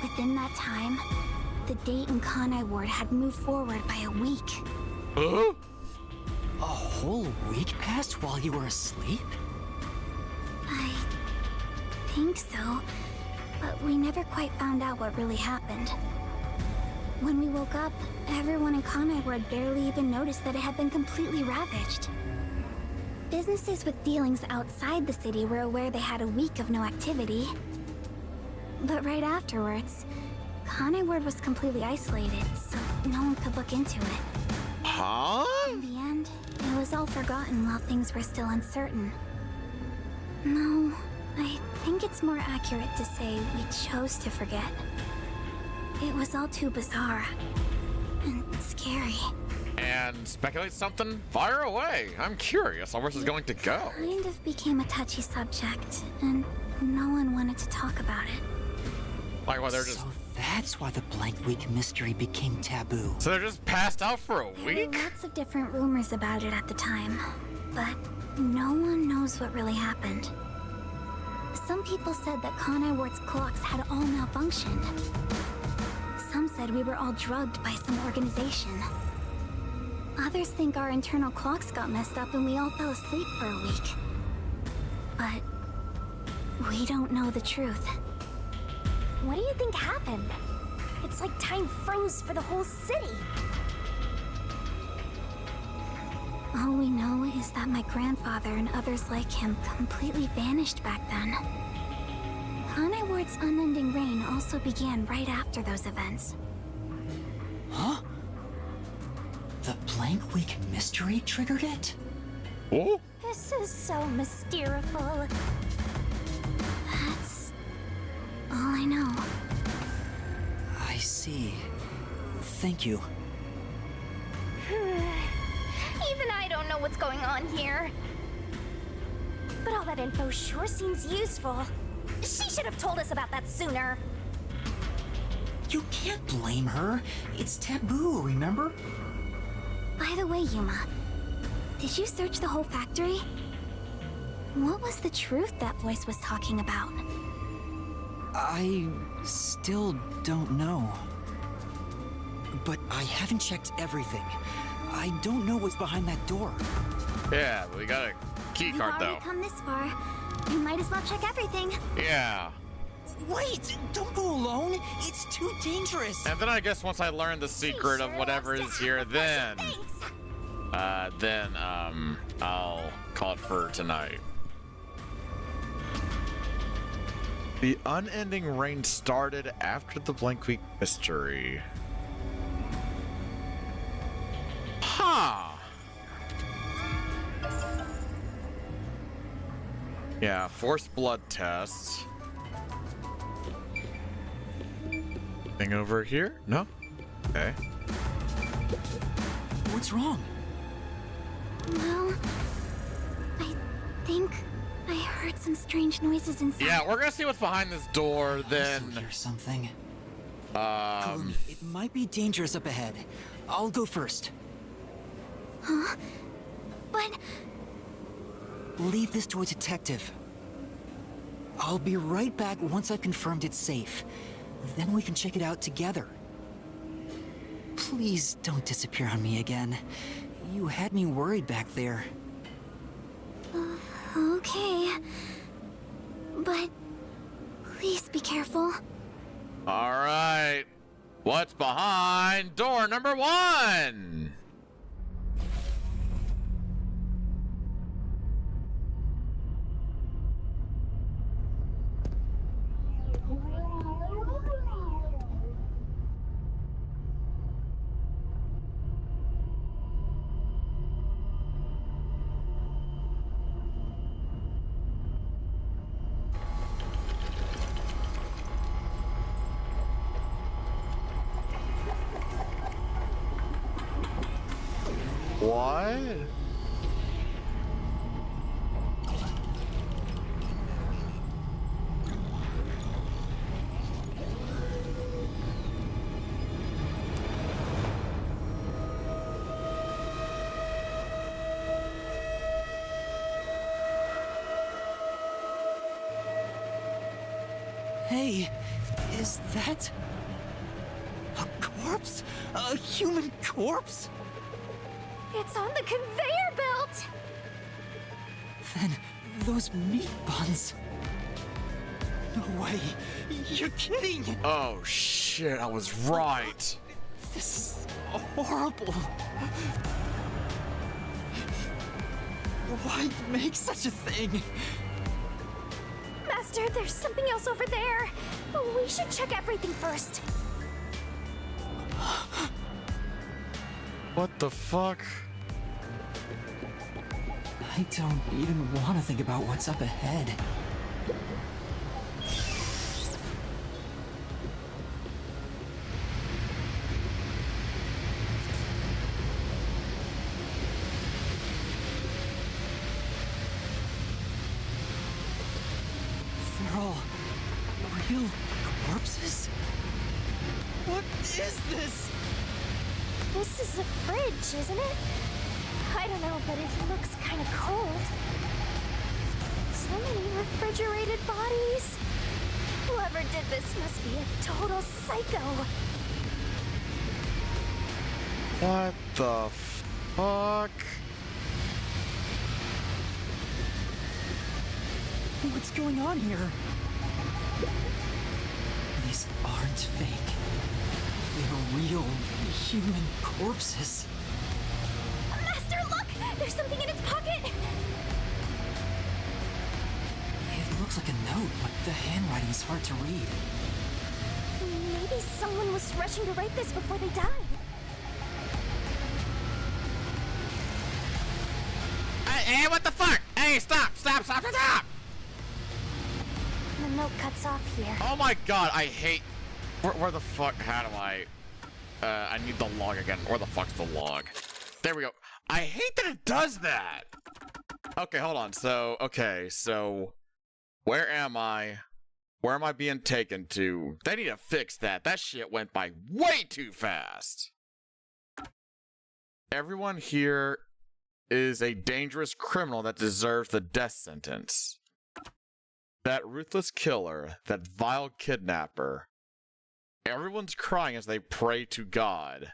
Within that time, the date in Kanai Ward had moved forward by a week. Huh? A whole week passed while you were asleep? I think so, but we never quite found out what really happened. When we woke up, everyone in Kanai Ward barely even noticed that it had been completely ravaged. Businesses with dealings outside the city were aware they had a week of no activity. But right afterwards, Kanai Ward was completely isolated, so no one could look into it. Huh? In the end, it was all forgotten while things were still uncertain. No, I think it's more accurate to say we chose to forget. It was all too bizarre and scary. And speculate something? Fire away. I'm curious how this is going to go. Kind of became a touchy subject, and no one wanted to talk about it. Like, why they're just... So that's why the blank week mystery became taboo. So they're just passed out for a There week? were lots of different rumors about it at the time, but no one knows what really happened. Some people said that Kanai Ward's clocks had all malfunctioned. Some said we were all drugged by some organization. Others think our internal clocks got messed up and we all fell asleep for a week. But we don't know the truth. What do you think happened? It's like time froze for the whole city. All we know is that my grandfather and others like him completely vanished back then. Kanai Ward's unending reign also began right after those events. Huh? The blank week mystery triggered it? Oh? This is so mysteriful. That's all I know. I see. Thank you. Even I don't know what's going on here. But all that info sure seems useful. She should have told us about that sooner. You can't blame her. It's taboo, remember? By the way, Yuma, did you search the whole factory? What was the truth that voice was talking about? I still don't know. But I haven't checked everything. I don't know what's behind that door. Yeah, we got a key You've card though. already come this far. You might as well check everything. Yeah. Wait! Don't go alone! It's too dangerous! And then I guess once I learn the secret of whatever is here, then I'll call it for tonight. The unending rain started after the Blank Week mystery. Ha! Yeah, forced blood test. Thing over here? No? Okay. What's wrong? Well, I think I heard some strange noises inside. Yeah, we're gonna see what's behind this door, then. I hear something. Cullen, it might be dangerous up ahead. I'll go first. Huh? But... Leave this to a detective. I'll be right back once I've confirmed it's safe. Then we can check it out together. Please don't disappear on me again. You had me worried back there. Okay. But... please be careful. Alright. What's behind door number 1? What? Hey, is that... a corpse? A human corpse? It's on the conveyor belt! Then, those meat buns... No way! You're kidding! Oh shit, I was right! This is horrible! Why make such a thing? Master, there's something else over there. We should check everything first. What the fuck? I don't even want to think about what's up ahead. They're all real corpses? What is this? This is a fridge, isn't it? I don't know, but it looks kind of cold. So many refrigerated bodies. Whoever did this must be a total psycho. What the fuck? What's going on here? These aren't fake. They're real human corpses. Master, look! There's something in its pocket! It looks like a note, but the handwriting's hard to read. Maybe someone was rushing to write this before they died. Hey, what the fuck? Hey, stop! The note cuts off here. Oh my god, I hate... Where the fuck? How do I... I need the log again. Where the fuck's the log? There we go. I hate that it does that! Okay, hold on. So, where am I? Where am I being taken to? They need to fix that. That shit went by way too fast. Everyone here is a dangerous criminal that deserves the death sentence. That ruthless killer, that vile kidnapper. Everyone's crying as they pray to God.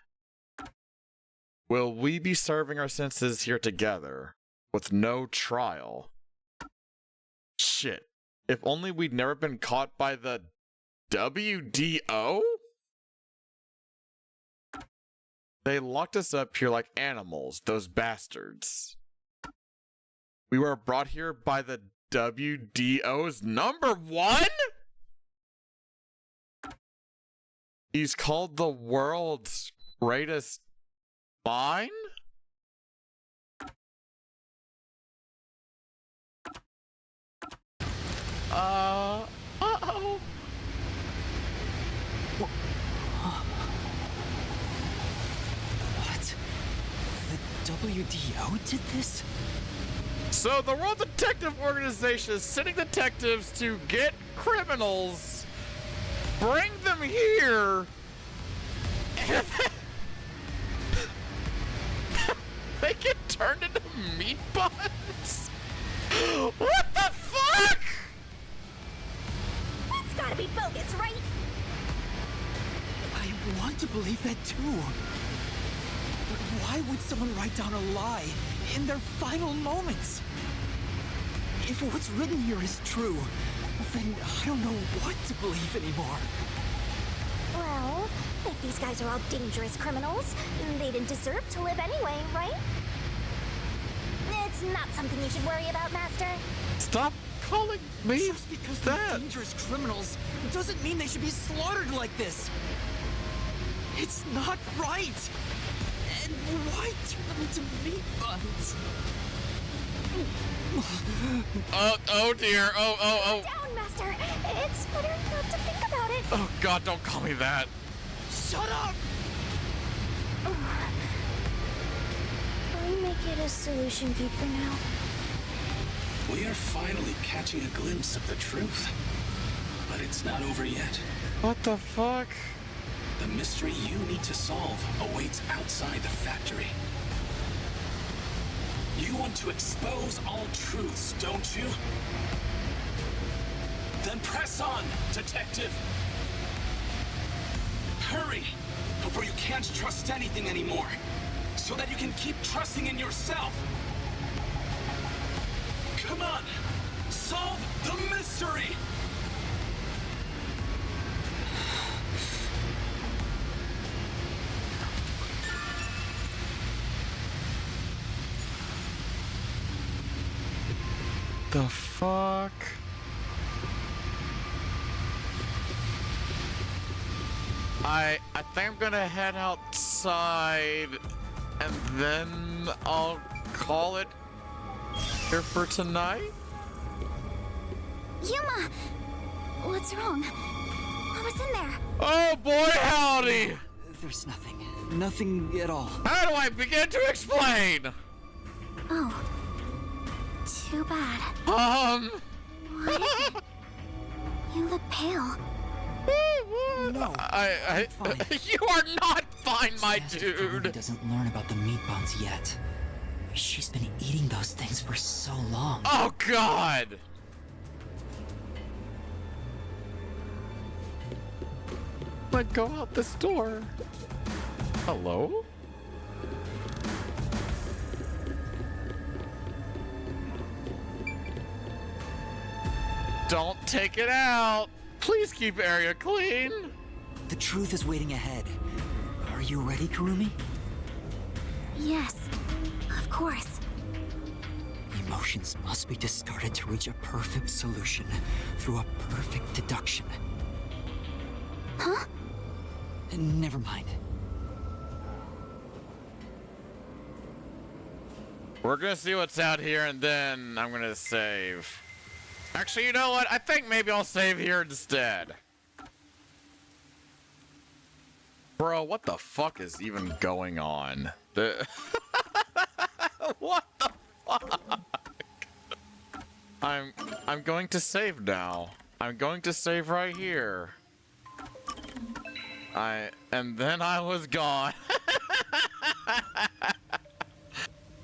Will we be serving our sentences here together with no trial? Shit. If only we'd never been caught by the WDO? They locked us up here like animals, those bastards. We were brought here by the WDO's #1? He's called the world's greatest mine? Uh-oh. What? The WDO did this? So the World Detective Organization is sending detectives to get criminals, bring them here, and they get turned into meat buns? What the fuck? That's gotta be bogus, right? I want to believe that too. But why would someone write down a lie in their final moments? If what's written here is true, then I don't know what to believe anymore. Well, if these guys are all dangerous criminals, they didn't deserve to live anyway, right? It's not something you should worry about, Master. Stop calling me Just because they're dangerous criminals doesn't mean they should be slaughtered like this. It's not right. And why turn them into meat buns? Oh dear. Oh. Down, Master. It's better not to think about it. Oh God, don't call me that. Shut up! I'll make it a solution key for now. We are finally catching a glimpse of the truth. But it's not over yet. What the fuck? The mystery you need to solve awaits outside the factory. You want to expose all truths, don't you? Then press on, detective! Hurry, before you can't trust anything anymore, so that you can keep trusting in yourself! Come on! Solve the mystery! The fuck? I think I'm gonna head outside and then I'll call it here for tonight. Yuma! What's wrong? What was in there? Oh boy, howdy! There's nothing. Nothing at all. How do I begin to explain? Oh. Too bad. What is it? You look pale. No. You are not fine, my dude. Doesn't learn about the meat buns yet. She's been eating those things for so long. Oh God! But go out this door. Hello? Don't take it out. Please keep area clean. The truth is waiting ahead. Are you ready, Kurumi? Yes, of course. Emotions must be discarded to reach a perfect solution through a perfect deduction. Huh? Never mind. We're gonna see what's out here and then I'm gonna save. Actually, you know what? I think maybe I'll save here instead. Bro, what the fuck is even going on? What the fuck? I'm going to save now. I'm going to save right here. And then I was gone.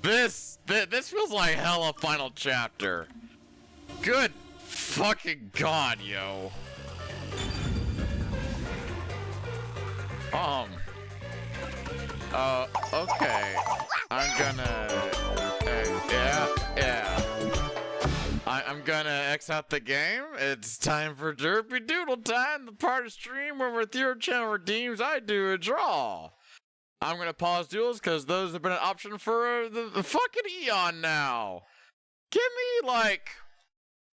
This feels like hella final chapter. Good fucking God, yo. Okay. I'm gonna, yeah. I'm gonna X out the game. It's time for Derpy Doodle time, the part of stream where with your channel redeems, I do a draw. I'm gonna pause duels because those have been an option for the fucking eon now. Give me like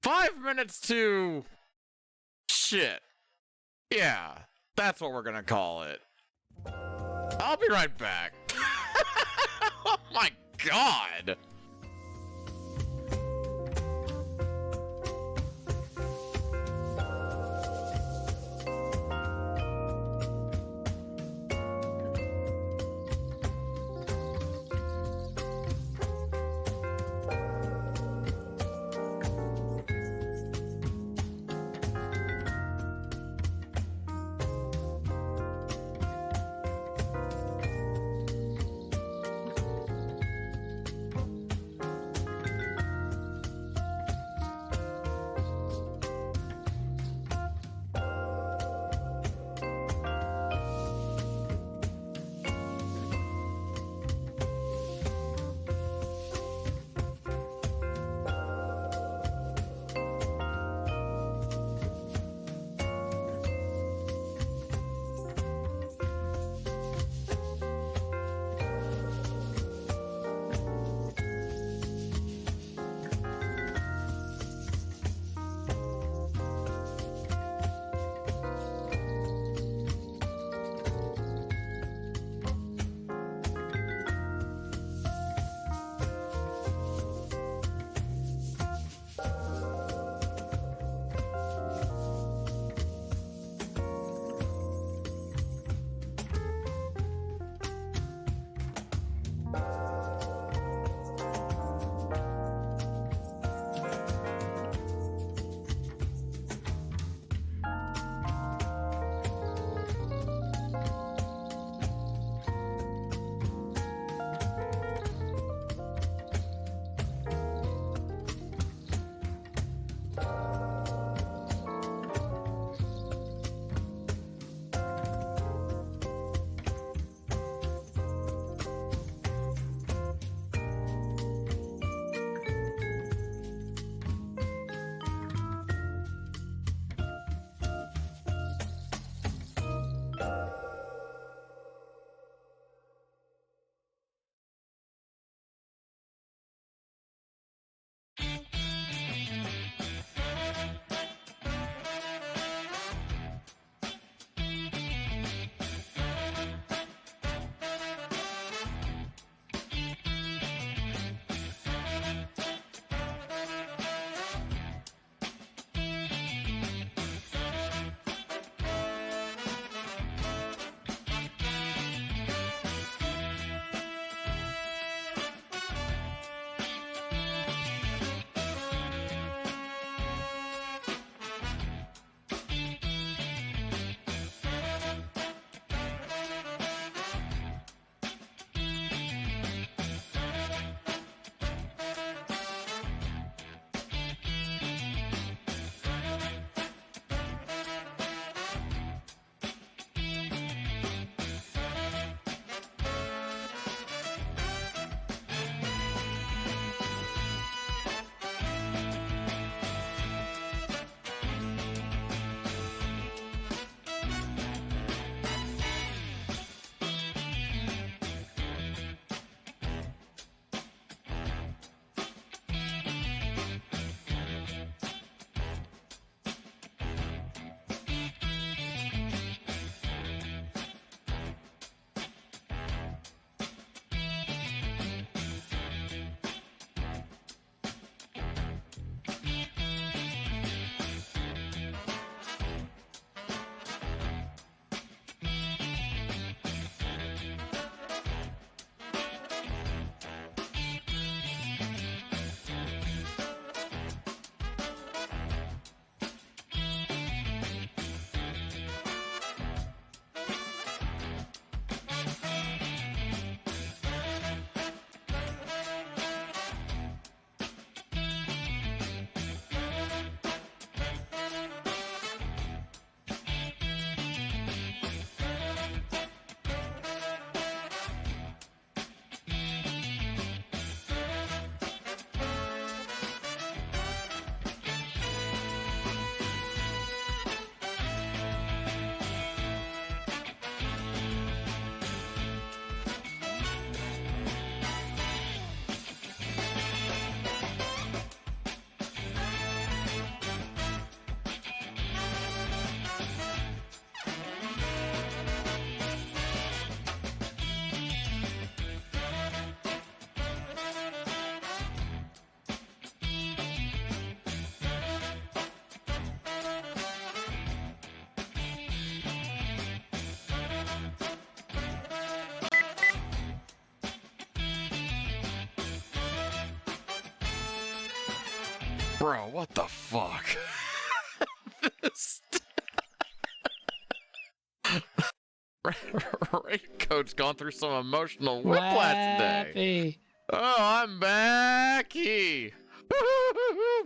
5 minutes to shit. Yeah, that's what we're gonna call it. I'll be right back. Oh my god. Bro, what the fuck? Raincoat's gone through some emotional whiplash today. Oh, I'm backy.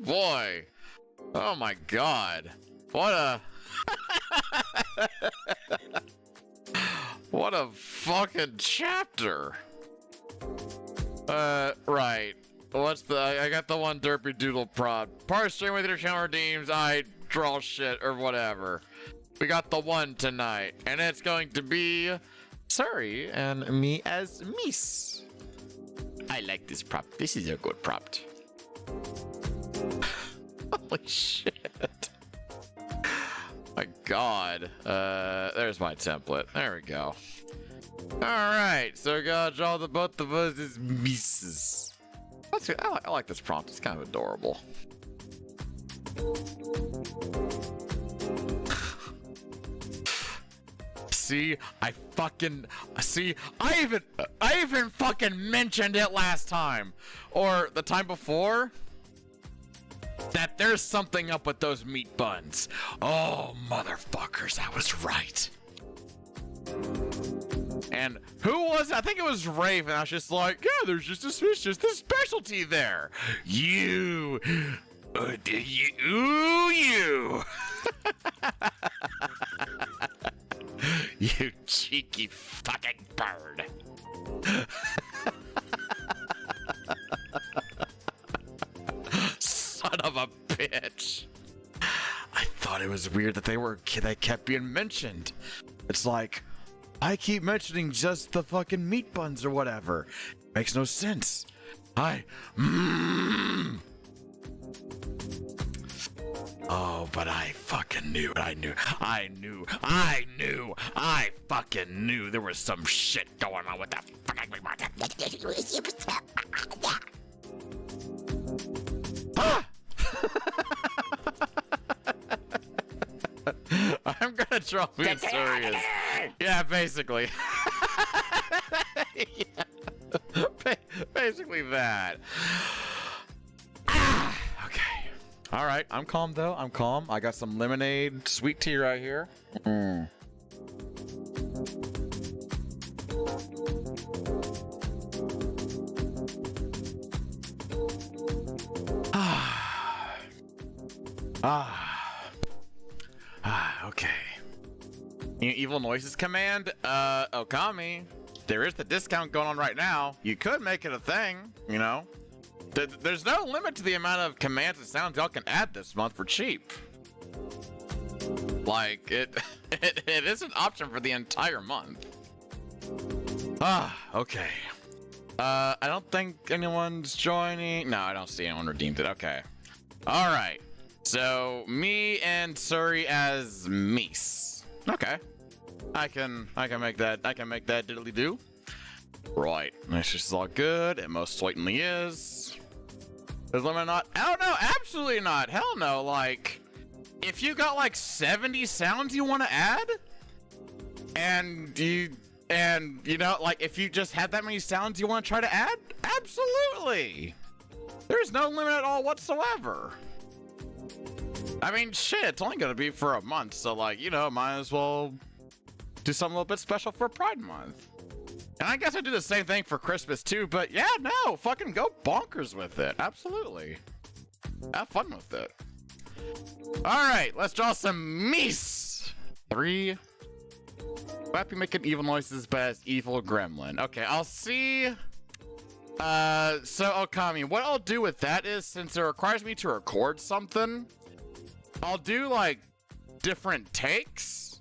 Boy. Oh my god. What a... What a fucking chapter. Right. What's the... I got the one derpy doodle prod. Parsing with your channel redeems, I draw shit or whatever. We got the one tonight, and it's going to be Suri and me as Miss. I like this prop. This is a good prop. Holy shit. My god. There's my template. There we go. Alright, so we gotta draw the both of us as Misses. I like this prompt. It's kind of adorable. See, I even fucking mentioned it last time, or the time before, that there's something up with those meat buns. Oh, motherfuckers, I was right. And who was it? I think it was Raven. I was just like, yeah, there's just this specialty there. You. You cheeky fucking bird. Son of a bitch. I thought it was weird that they kept being mentioned. It's like, I keep mentioning just the fucking meat buns or whatever. Makes no sense. Oh, but I fucking knew it. I fucking knew there was some shit going on with that fucking I'm gonna draw me serious. Yeah, basically. Yeah. Basically that. Okay. All right, I'm calm though. I'm calm. I got some lemonade, sweet tea right here. Okay. Evil Noises command? Okami, there is the discount going on right now. You could make it a thing, you know? There's no limit to the amount of commands and sounds y'all can add this month for cheap. Like, it is an option for the entire month. Okay. I don't think anyone's joining. No, I don't see anyone redeemed it. Okay. All right. So me and Suri as Mies. Okay. I can make that. I can make that diddly do. Right. This is all good. It most certainly is. Is limit not? Oh no, absolutely not. Hell no. Like, if you got like 70 sounds you want to add, and you know, like, if you just had that many sounds you want to try to add, absolutely. There's no limit at all whatsoever. I mean, shit, it's only gonna be for a month, so, like, you know, might as well do something a little bit special for Pride Month. And I guess I do the same thing for Christmas too, but yeah, no, fucking go bonkers with it. Absolutely. Have fun with it. All right, let's draw some Mies. 3. Happy making evil noises, but as evil gremlin. Okay, I'll see. So Okami, what I'll do with that is, since it requires me to record something, I'll do like different takes,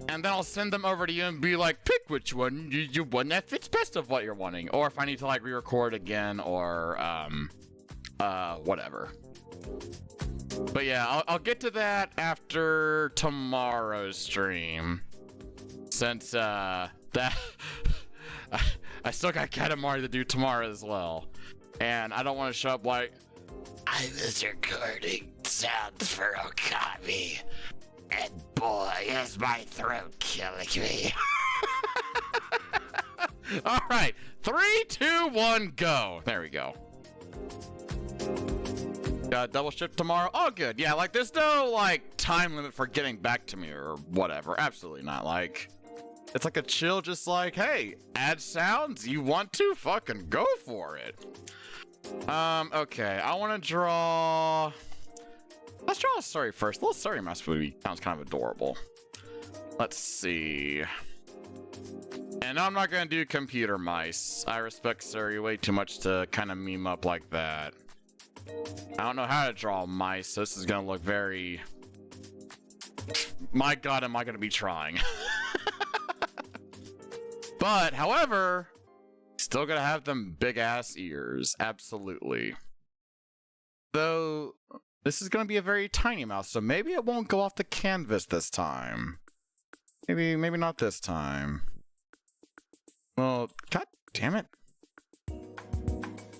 and then I'll send them over to you and be like, pick which one you want that fits best of what you're wanting, or if I need to like re-record again, or whatever. But yeah, I'll get to that after tomorrow's stream, since that I still got Katamari to do tomorrow as well, and I don't want to show up like I was recording sounds for Okami, and boy, is my throat killing me. All right, 3, 2, 1, go. There we go. Got a double shift tomorrow? Oh, good. Yeah, like, there's no, like, time limit for getting back to me or whatever. Absolutely not. Like, it's like a chill, just like, hey, add sounds? You want to? Fucking go for it. Okay. I want to draw... Let's draw a Surrey first. Little Surrey mouse movie sounds kind of adorable. Let's see. And I'm not going to do computer mice. I respect Surrey way too much to kind of meme up like that. I don't know how to draw mice, so this is gonna look very... My god, am I gonna be trying. But, however, still gonna have them big-ass ears. Absolutely. Though, this is gonna be a very tiny mouse, so maybe it won't go off the canvas this time. Maybe not this time. Well, god damn it.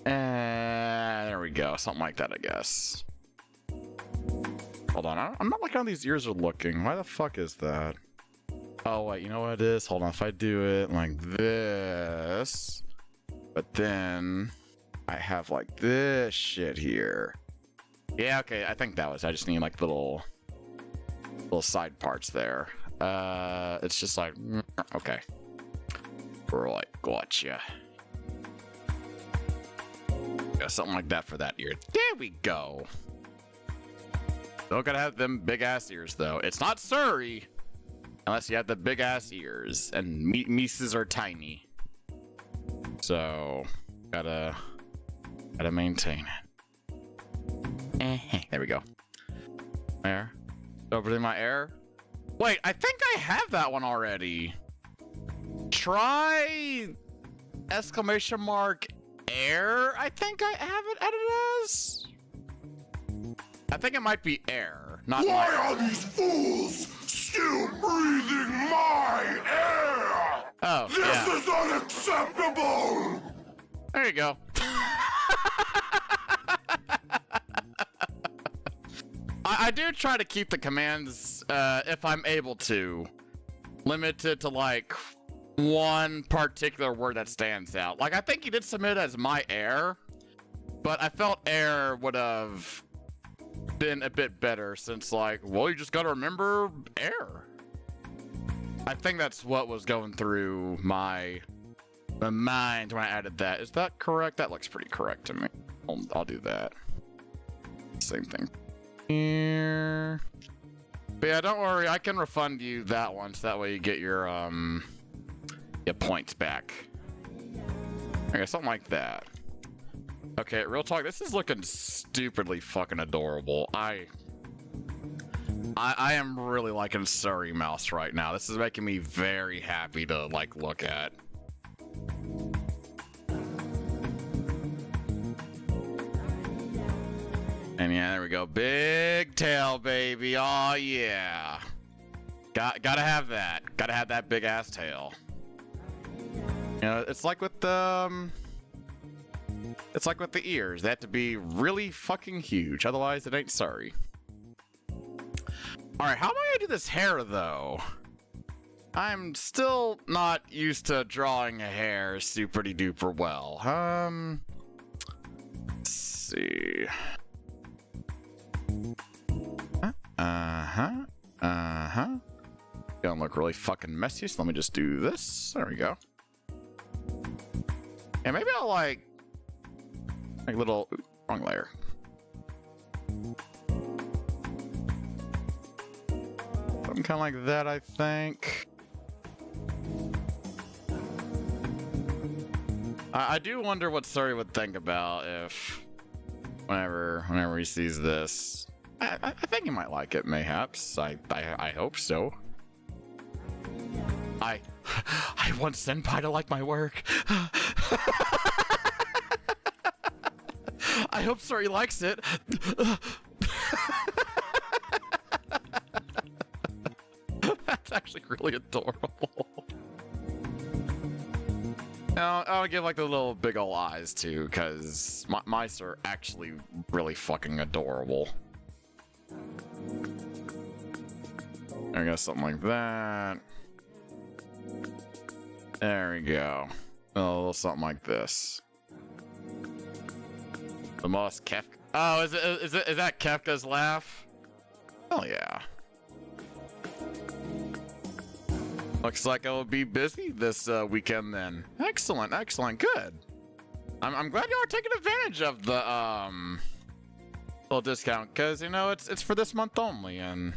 There we go. Something like that, I guess. Hold on. I'm not liking how these ears are looking. Why the fuck is that? Oh, wait. You know what it is? Hold on. If I do it like this, but then I have like this shit here. Yeah, okay. I think that was. I just need like little side parts there. It's just like, okay. Right. Gotcha. Yeah, something like that for that ear. There we go. Still gotta have them big ass ears though. It's not Surrey unless you have the big ass ears, and Mises are tiny. So gotta maintain it. There we go. There. Over to my air. Wait, I think I have that one already. Try exclamation mark air, I think I have it edited as. I think it might be air, not Why are these fools still breathing my air? Oh, this yeah. is unacceptable! There you go. I do try to keep the commands, if I'm able to, limited to like one particular word that stands out. Like, I think you did submit it as my air, but I felt air would have been a bit better since, like, well, you just gotta remember air. I think that's what was going through my mind when I added that. Is that correct? That looks pretty correct to me. I'll do that. Same thing here. But yeah, don't worry. I can refund you that one, so that way you get your points back. Okay, something like that. Okay, real talk. This is looking stupidly fucking adorable. I am really liking Surrey Mouse right now. This is making me very happy to like look at. And yeah, there we go. Big tail, baby. Oh yeah. Gotta have that. Gotta have that big ass tail. You know, it's like with the ears. They have to be really fucking huge, otherwise it ain't Surrey. All right, how am I gonna do this hair though? I'm still not used to drawing a hair super duper well. Let's see. Gonna look really fucking messy, so let me just do this. There we go. And maybe I'll like little wrong layer. Something kind of like that, I think. I do wonder what Surrey would think about if whenever he sees this. I think he might like it, mayhaps. I hope so. I want Senpai to like my work. I hope Surrey likes it. That's actually really adorable. Now, I'll give like the little big ol' eyes too, because mice are actually really fucking adorable. There we go, something like that. There we go. A little something like this. The most Oh, is that Kefka's laugh? Oh yeah. Looks like I will be busy this weekend then. Excellent, excellent, good. I'm glad y'all are taking advantage of the little discount, because you know it's for this month only, and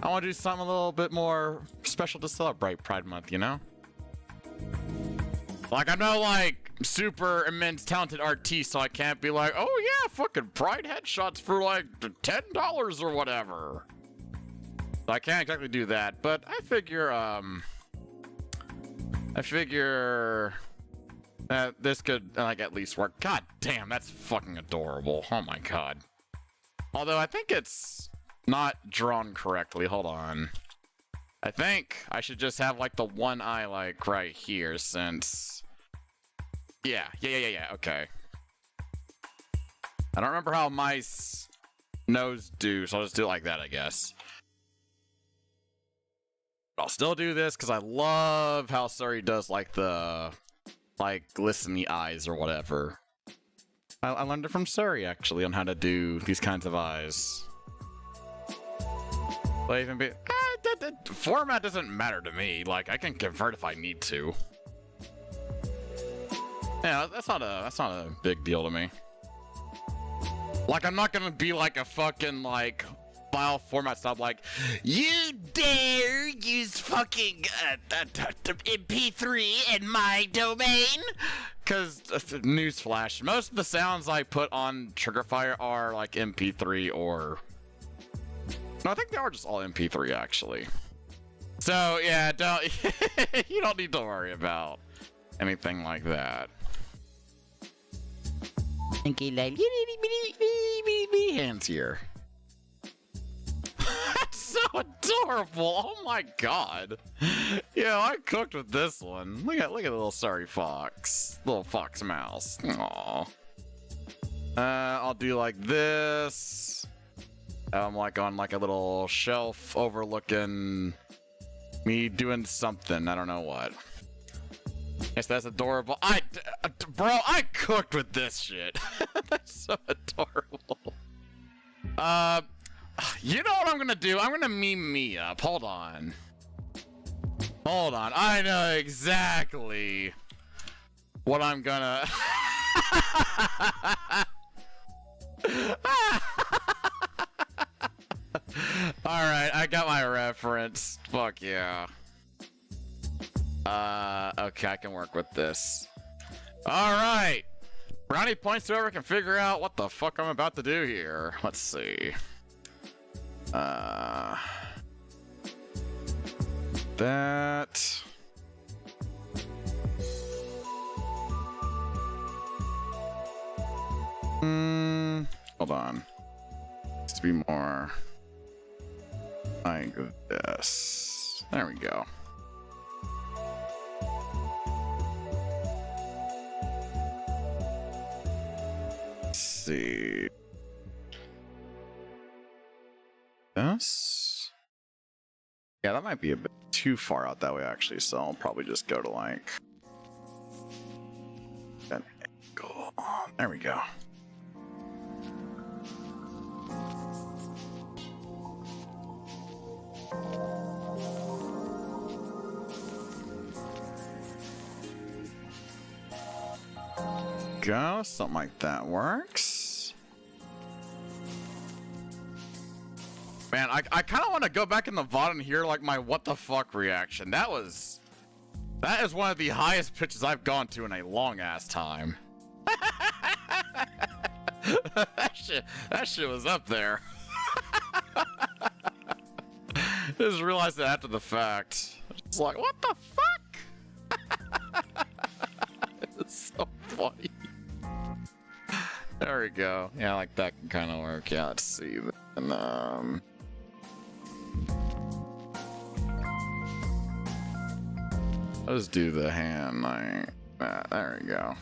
I want to do something a little bit more special to celebrate Pride Month, you know? Like, I'm not like super immense talented artiste, so I can't be like, oh yeah, fucking Pride headshots for like $10 or whatever. So I can't exactly do that, but I figure that this could like at least work. God damn, that's fucking adorable. Oh my god. Although I think it's not drawn correctly. Hold on. I think I should just have like the one eye like right here since... Yeah, okay. I don't remember how mice nose do, so I'll just do it like that, I guess. I'll still do this because I love how Suri does like the glistening eyes or whatever. I learned it from Suri actually on how to do these kinds of eyes. But even be the format doesn't matter to me. Like I can convert if I need to. Yeah, that's not a big deal to me. Like I'm not gonna be like a fucking like file format stuff like you dare use fucking MP3 in my domain, because newsflash, most of the sounds I put on Triggerfire are like MP3 or no, I think they are just all MP3 actually. So yeah, don't you don't need to worry about anything like that. Hands here. That's so adorable. Oh my god. Yeah, I cooked with this one. Look at the little Suri fox. Little fox mouse. Aww. I'll do like this. I'm like on like a little shelf overlooking me doing something. I don't know what. Yes, that's adorable. Bro, I cooked with this shit. That's so adorable. You know what I'm gonna do? I'm gonna meme me up. Hold on. I know exactly what I'm gonna... Alright, I got my reference. Fuck yeah. Okay, I can work with this. Alright! Brownie points to whoever can figure out what the fuck I'm about to do here. Let's see. That... Hold on. Needs to be more like this. There we go. Let's see. This? Yeah, that might be a bit too far out that way actually, so I'll probably just go to like that angle. There we go. Go, something like that works. Man, I kind of want to go back in the VOD and hear like my what the fuck reaction. That is one of the highest pitches I've gone to in a long ass time. that shit was up there. Just realized that after the fact. It's like, what the fuck? It's so funny. There we go. Yeah, like that can kind of work. Yeah, let's see. And let's do the hand like that. There we go.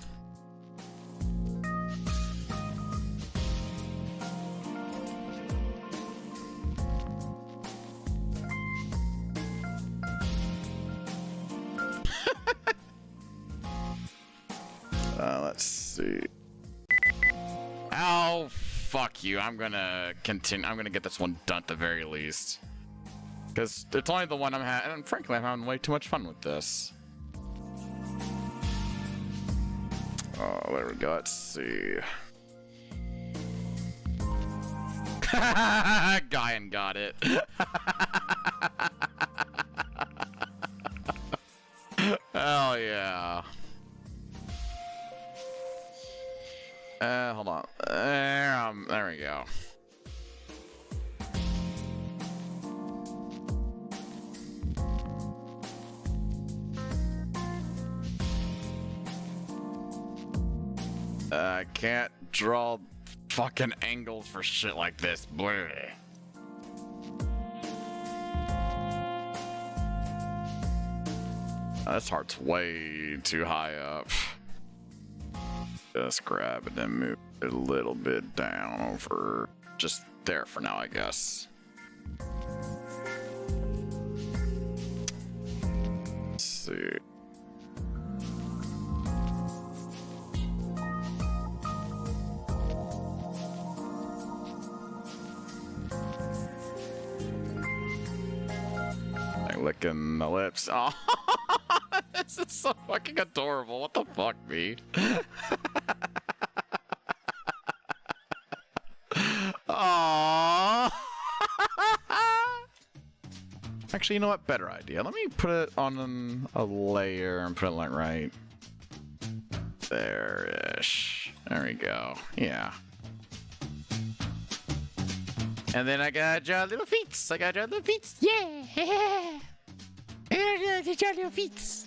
Let's see. Ow! Oh, fuck you. I'm gonna continue. I'm gonna get this one done at the very least. Because it's only the one I'm having, and frankly, I'm having way too much fun with this. Oh, there we go. Let's see. Guyan got it. Hell yeah. Hold on. There we go. I can't draw fucking angles for shit like this. Bleh. This heart's way too high up. Just grab it and move it a little bit down over just there for now, I guess. Let's see. Licking the lips. Oh, this is so fucking adorable. What the fuck, me? Aww. Actually, you know what? Better idea. Let me put it on a layer and put it like right there-ish. There we go. Yeah. And then I got draw little feet. I got draw little feet. Yeah. Draw little feet.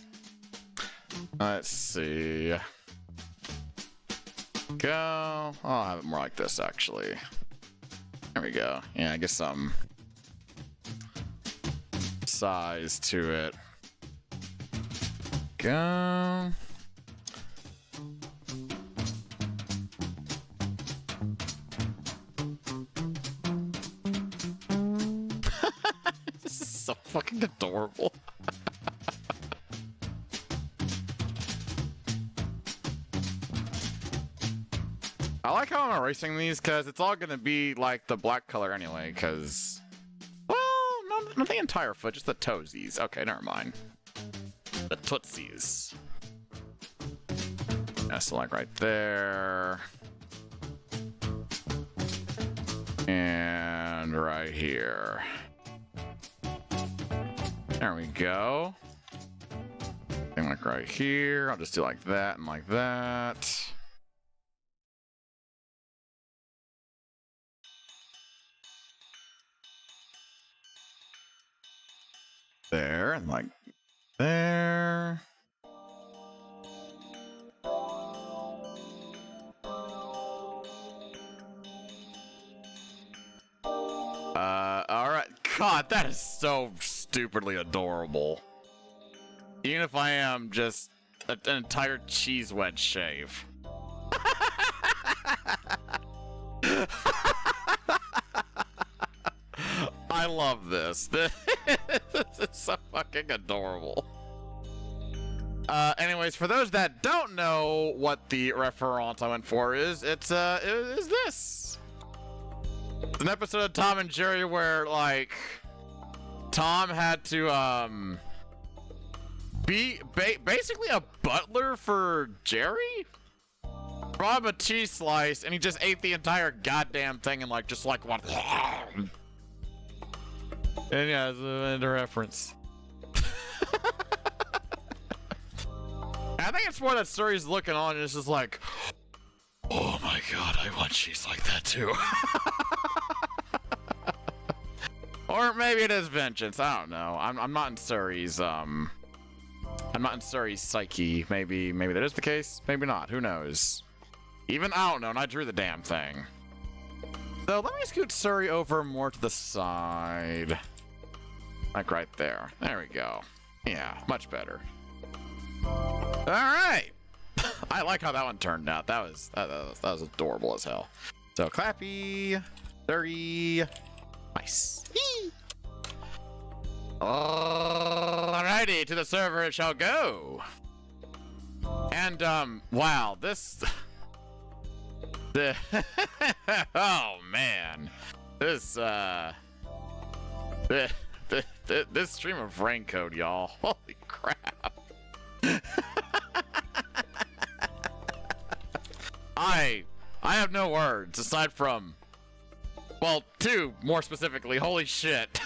Let's see. Go. Oh, I'll have it more like this, actually. There we go. Yeah, I guess some size to it. Go. This is so fucking adorable. I like how I'm erasing these because it's all gonna be like the black color anyway. Because, well, not the entire foot, just the toesies. Okay, never mind. The tootsies. Yeah, so like right there. And right here. There we go. And like right here. I'll just do like that and like that. There and like there. Alright. God, that is so stupidly adorable. Even if I am just an entire cheese wedge shave. I love this. This is so fucking adorable. Anyways, for those that don't know what the reference I went for is, it is this. It's an episode of Tom and Jerry where, like, Tom had to, be basically a butler for Jerry? Brought him a cheese slice, and he just ate the entire goddamn thing and, like, just, like, what? And yeah, it's a reference. I think it's more that Suri's looking on and it's just like, oh my god, I want cheese like that too. Or maybe it is vengeance. I don't know. I'm not in Suri's I'm not in Suri's psyche. Maybe that is the case. Maybe not. Who knows? Even I don't know. And I drew the damn thing. So let me scoot Suri over more to the side. Like right there. There we go. Yeah, much better. All right. I like how that one turned out. That was adorable as hell. So clappy, 30, nice. Alrighty, to the server it shall go. And wow, this Oh man, this this stream of raincoat, y'all. Holy crap! I have no words aside from, well, two more specifically. Holy shit!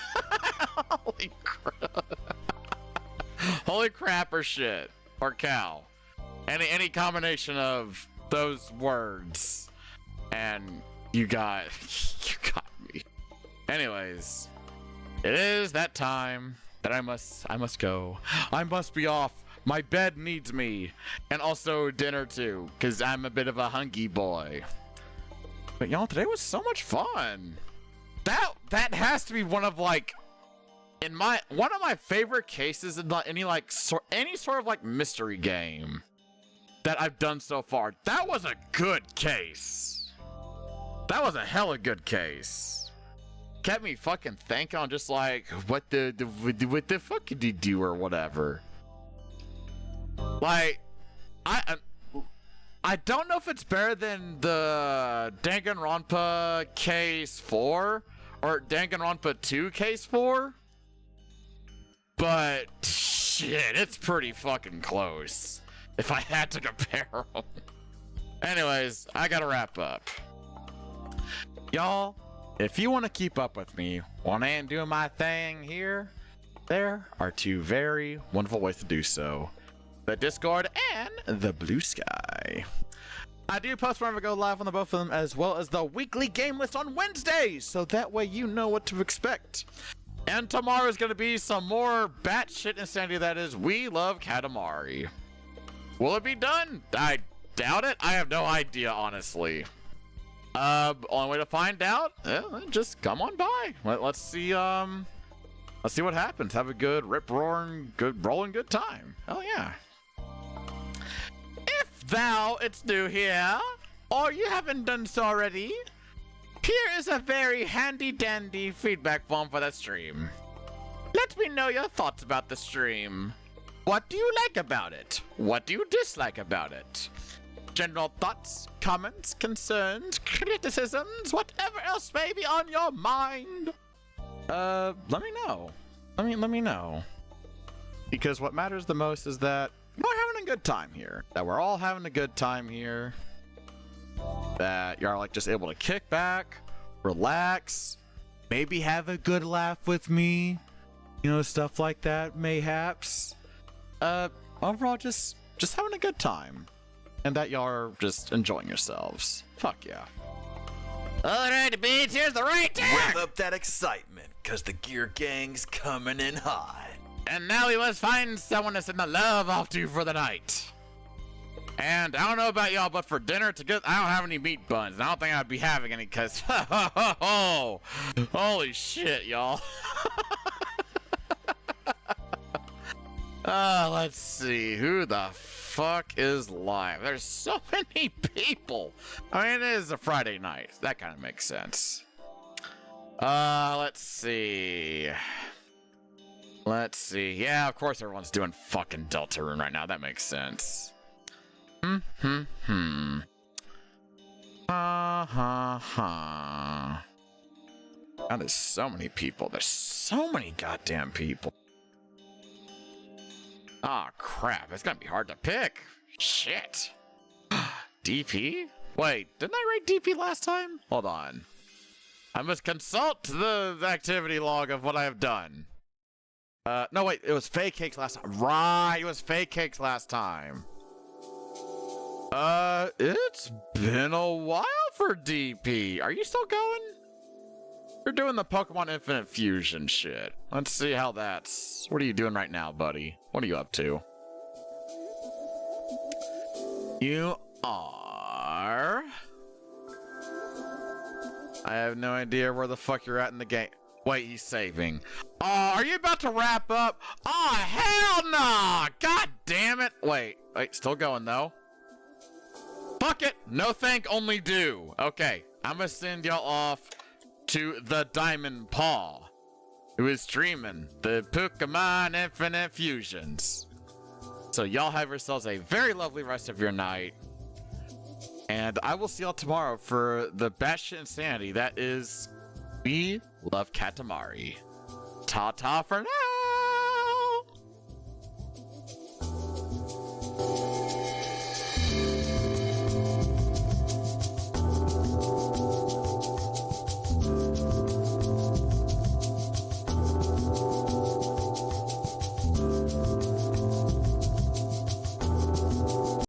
Holy crap! Holy crap or shit or cow. Any combination of those words, and you got me. Anyways, it is that time that I must go. I must be off. My bed needs me, and also dinner too, cause I'm a bit of a hungry boy. But y'all, today was so much fun. That has to be one of like, one of my favorite cases in any sort of like mystery game that I've done so far. That was a good case. That was a hella good case. Kept me fucking thinking on just like, what the fuck did he do or whatever. Like, I don't know if it's better than the Danganronpa case 4 or Danganronpa 2 case 4, but shit, it's pretty fucking close if I had to compare them. Anyways, I gotta wrap up. Y'all, if you want to keep up with me when I am doing my thing here, there are two very wonderful ways to do so. The Discord and the Blue Sky. I do post whenever I go live on the both of them, as well as the weekly game list on Wednesdays, so that way you know what to expect. And tomorrow is going to be some more batshit insanity, that is We Love Katamari. Will it be done? I doubt it. I have no idea, honestly. Only way to find out, just come on by. Let's see what happens. Have a good rip-roaring, good rolling good time. Hell yeah. If thou it's new here, or you haven't done so already, here is a very handy-dandy feedback form for the stream. Let me know your thoughts about the stream. What do you like about it? What do you dislike about it? General thoughts, comments, concerns, criticisms, whatever else may be on your mind. Let me know. Let me know. Because what matters the most is that we're having a good time here. That we're all having a good time here. That you're like just able to kick back, relax, maybe have a good laugh with me. You know, stuff like that, mayhaps. Overall, just having a good time. And that y'all are just enjoying yourselves. Fuck yeah. Alright, bitch, here's the right time! Rev up that excitement, cause the Gear Gang's coming in hot. And now we must find someone to send the love off to for the night. And I don't know about y'all, but for dinner, I don't have any meat buns. And I don't think I'd be having any, cause holy shit, y'all. Let's see, who the fuck is live? There's so many people. I mean, it is a Friday night. That kind of makes sense. Let's see. Yeah, of course everyone's doing fucking Deltarune right now. That makes sense. God, there's so many people. There's so many goddamn people. Ah, crap. It's gonna be hard to pick. Shit. DP? Wait, didn't I rate DP last time? Hold on. I must consult the activity log of what I have done. No, wait, it was Fake Cakes last time. Right, it was Fake Cakes last time. It's been a while for DP. Are you still going? You're doing the Pokemon Infinite Fusion shit. Let's see how that's... What are you doing right now, buddy? What are you up to? You are... I have no idea where the fuck you're at in the game. Wait, he's saving. Oh, are you about to wrap up? Oh, hell no! God damn it! Wait, still going though. Fuck it! No thank, only do. Okay, I'm gonna send y'all off to the Diamond Paw, who is streaming the Pokemon Infinite Fusions. So y'all have yourselves a very lovely rest of your night. And I will see y'all tomorrow for the batshit insanity that is We Love Katamari. Ta-ta for now!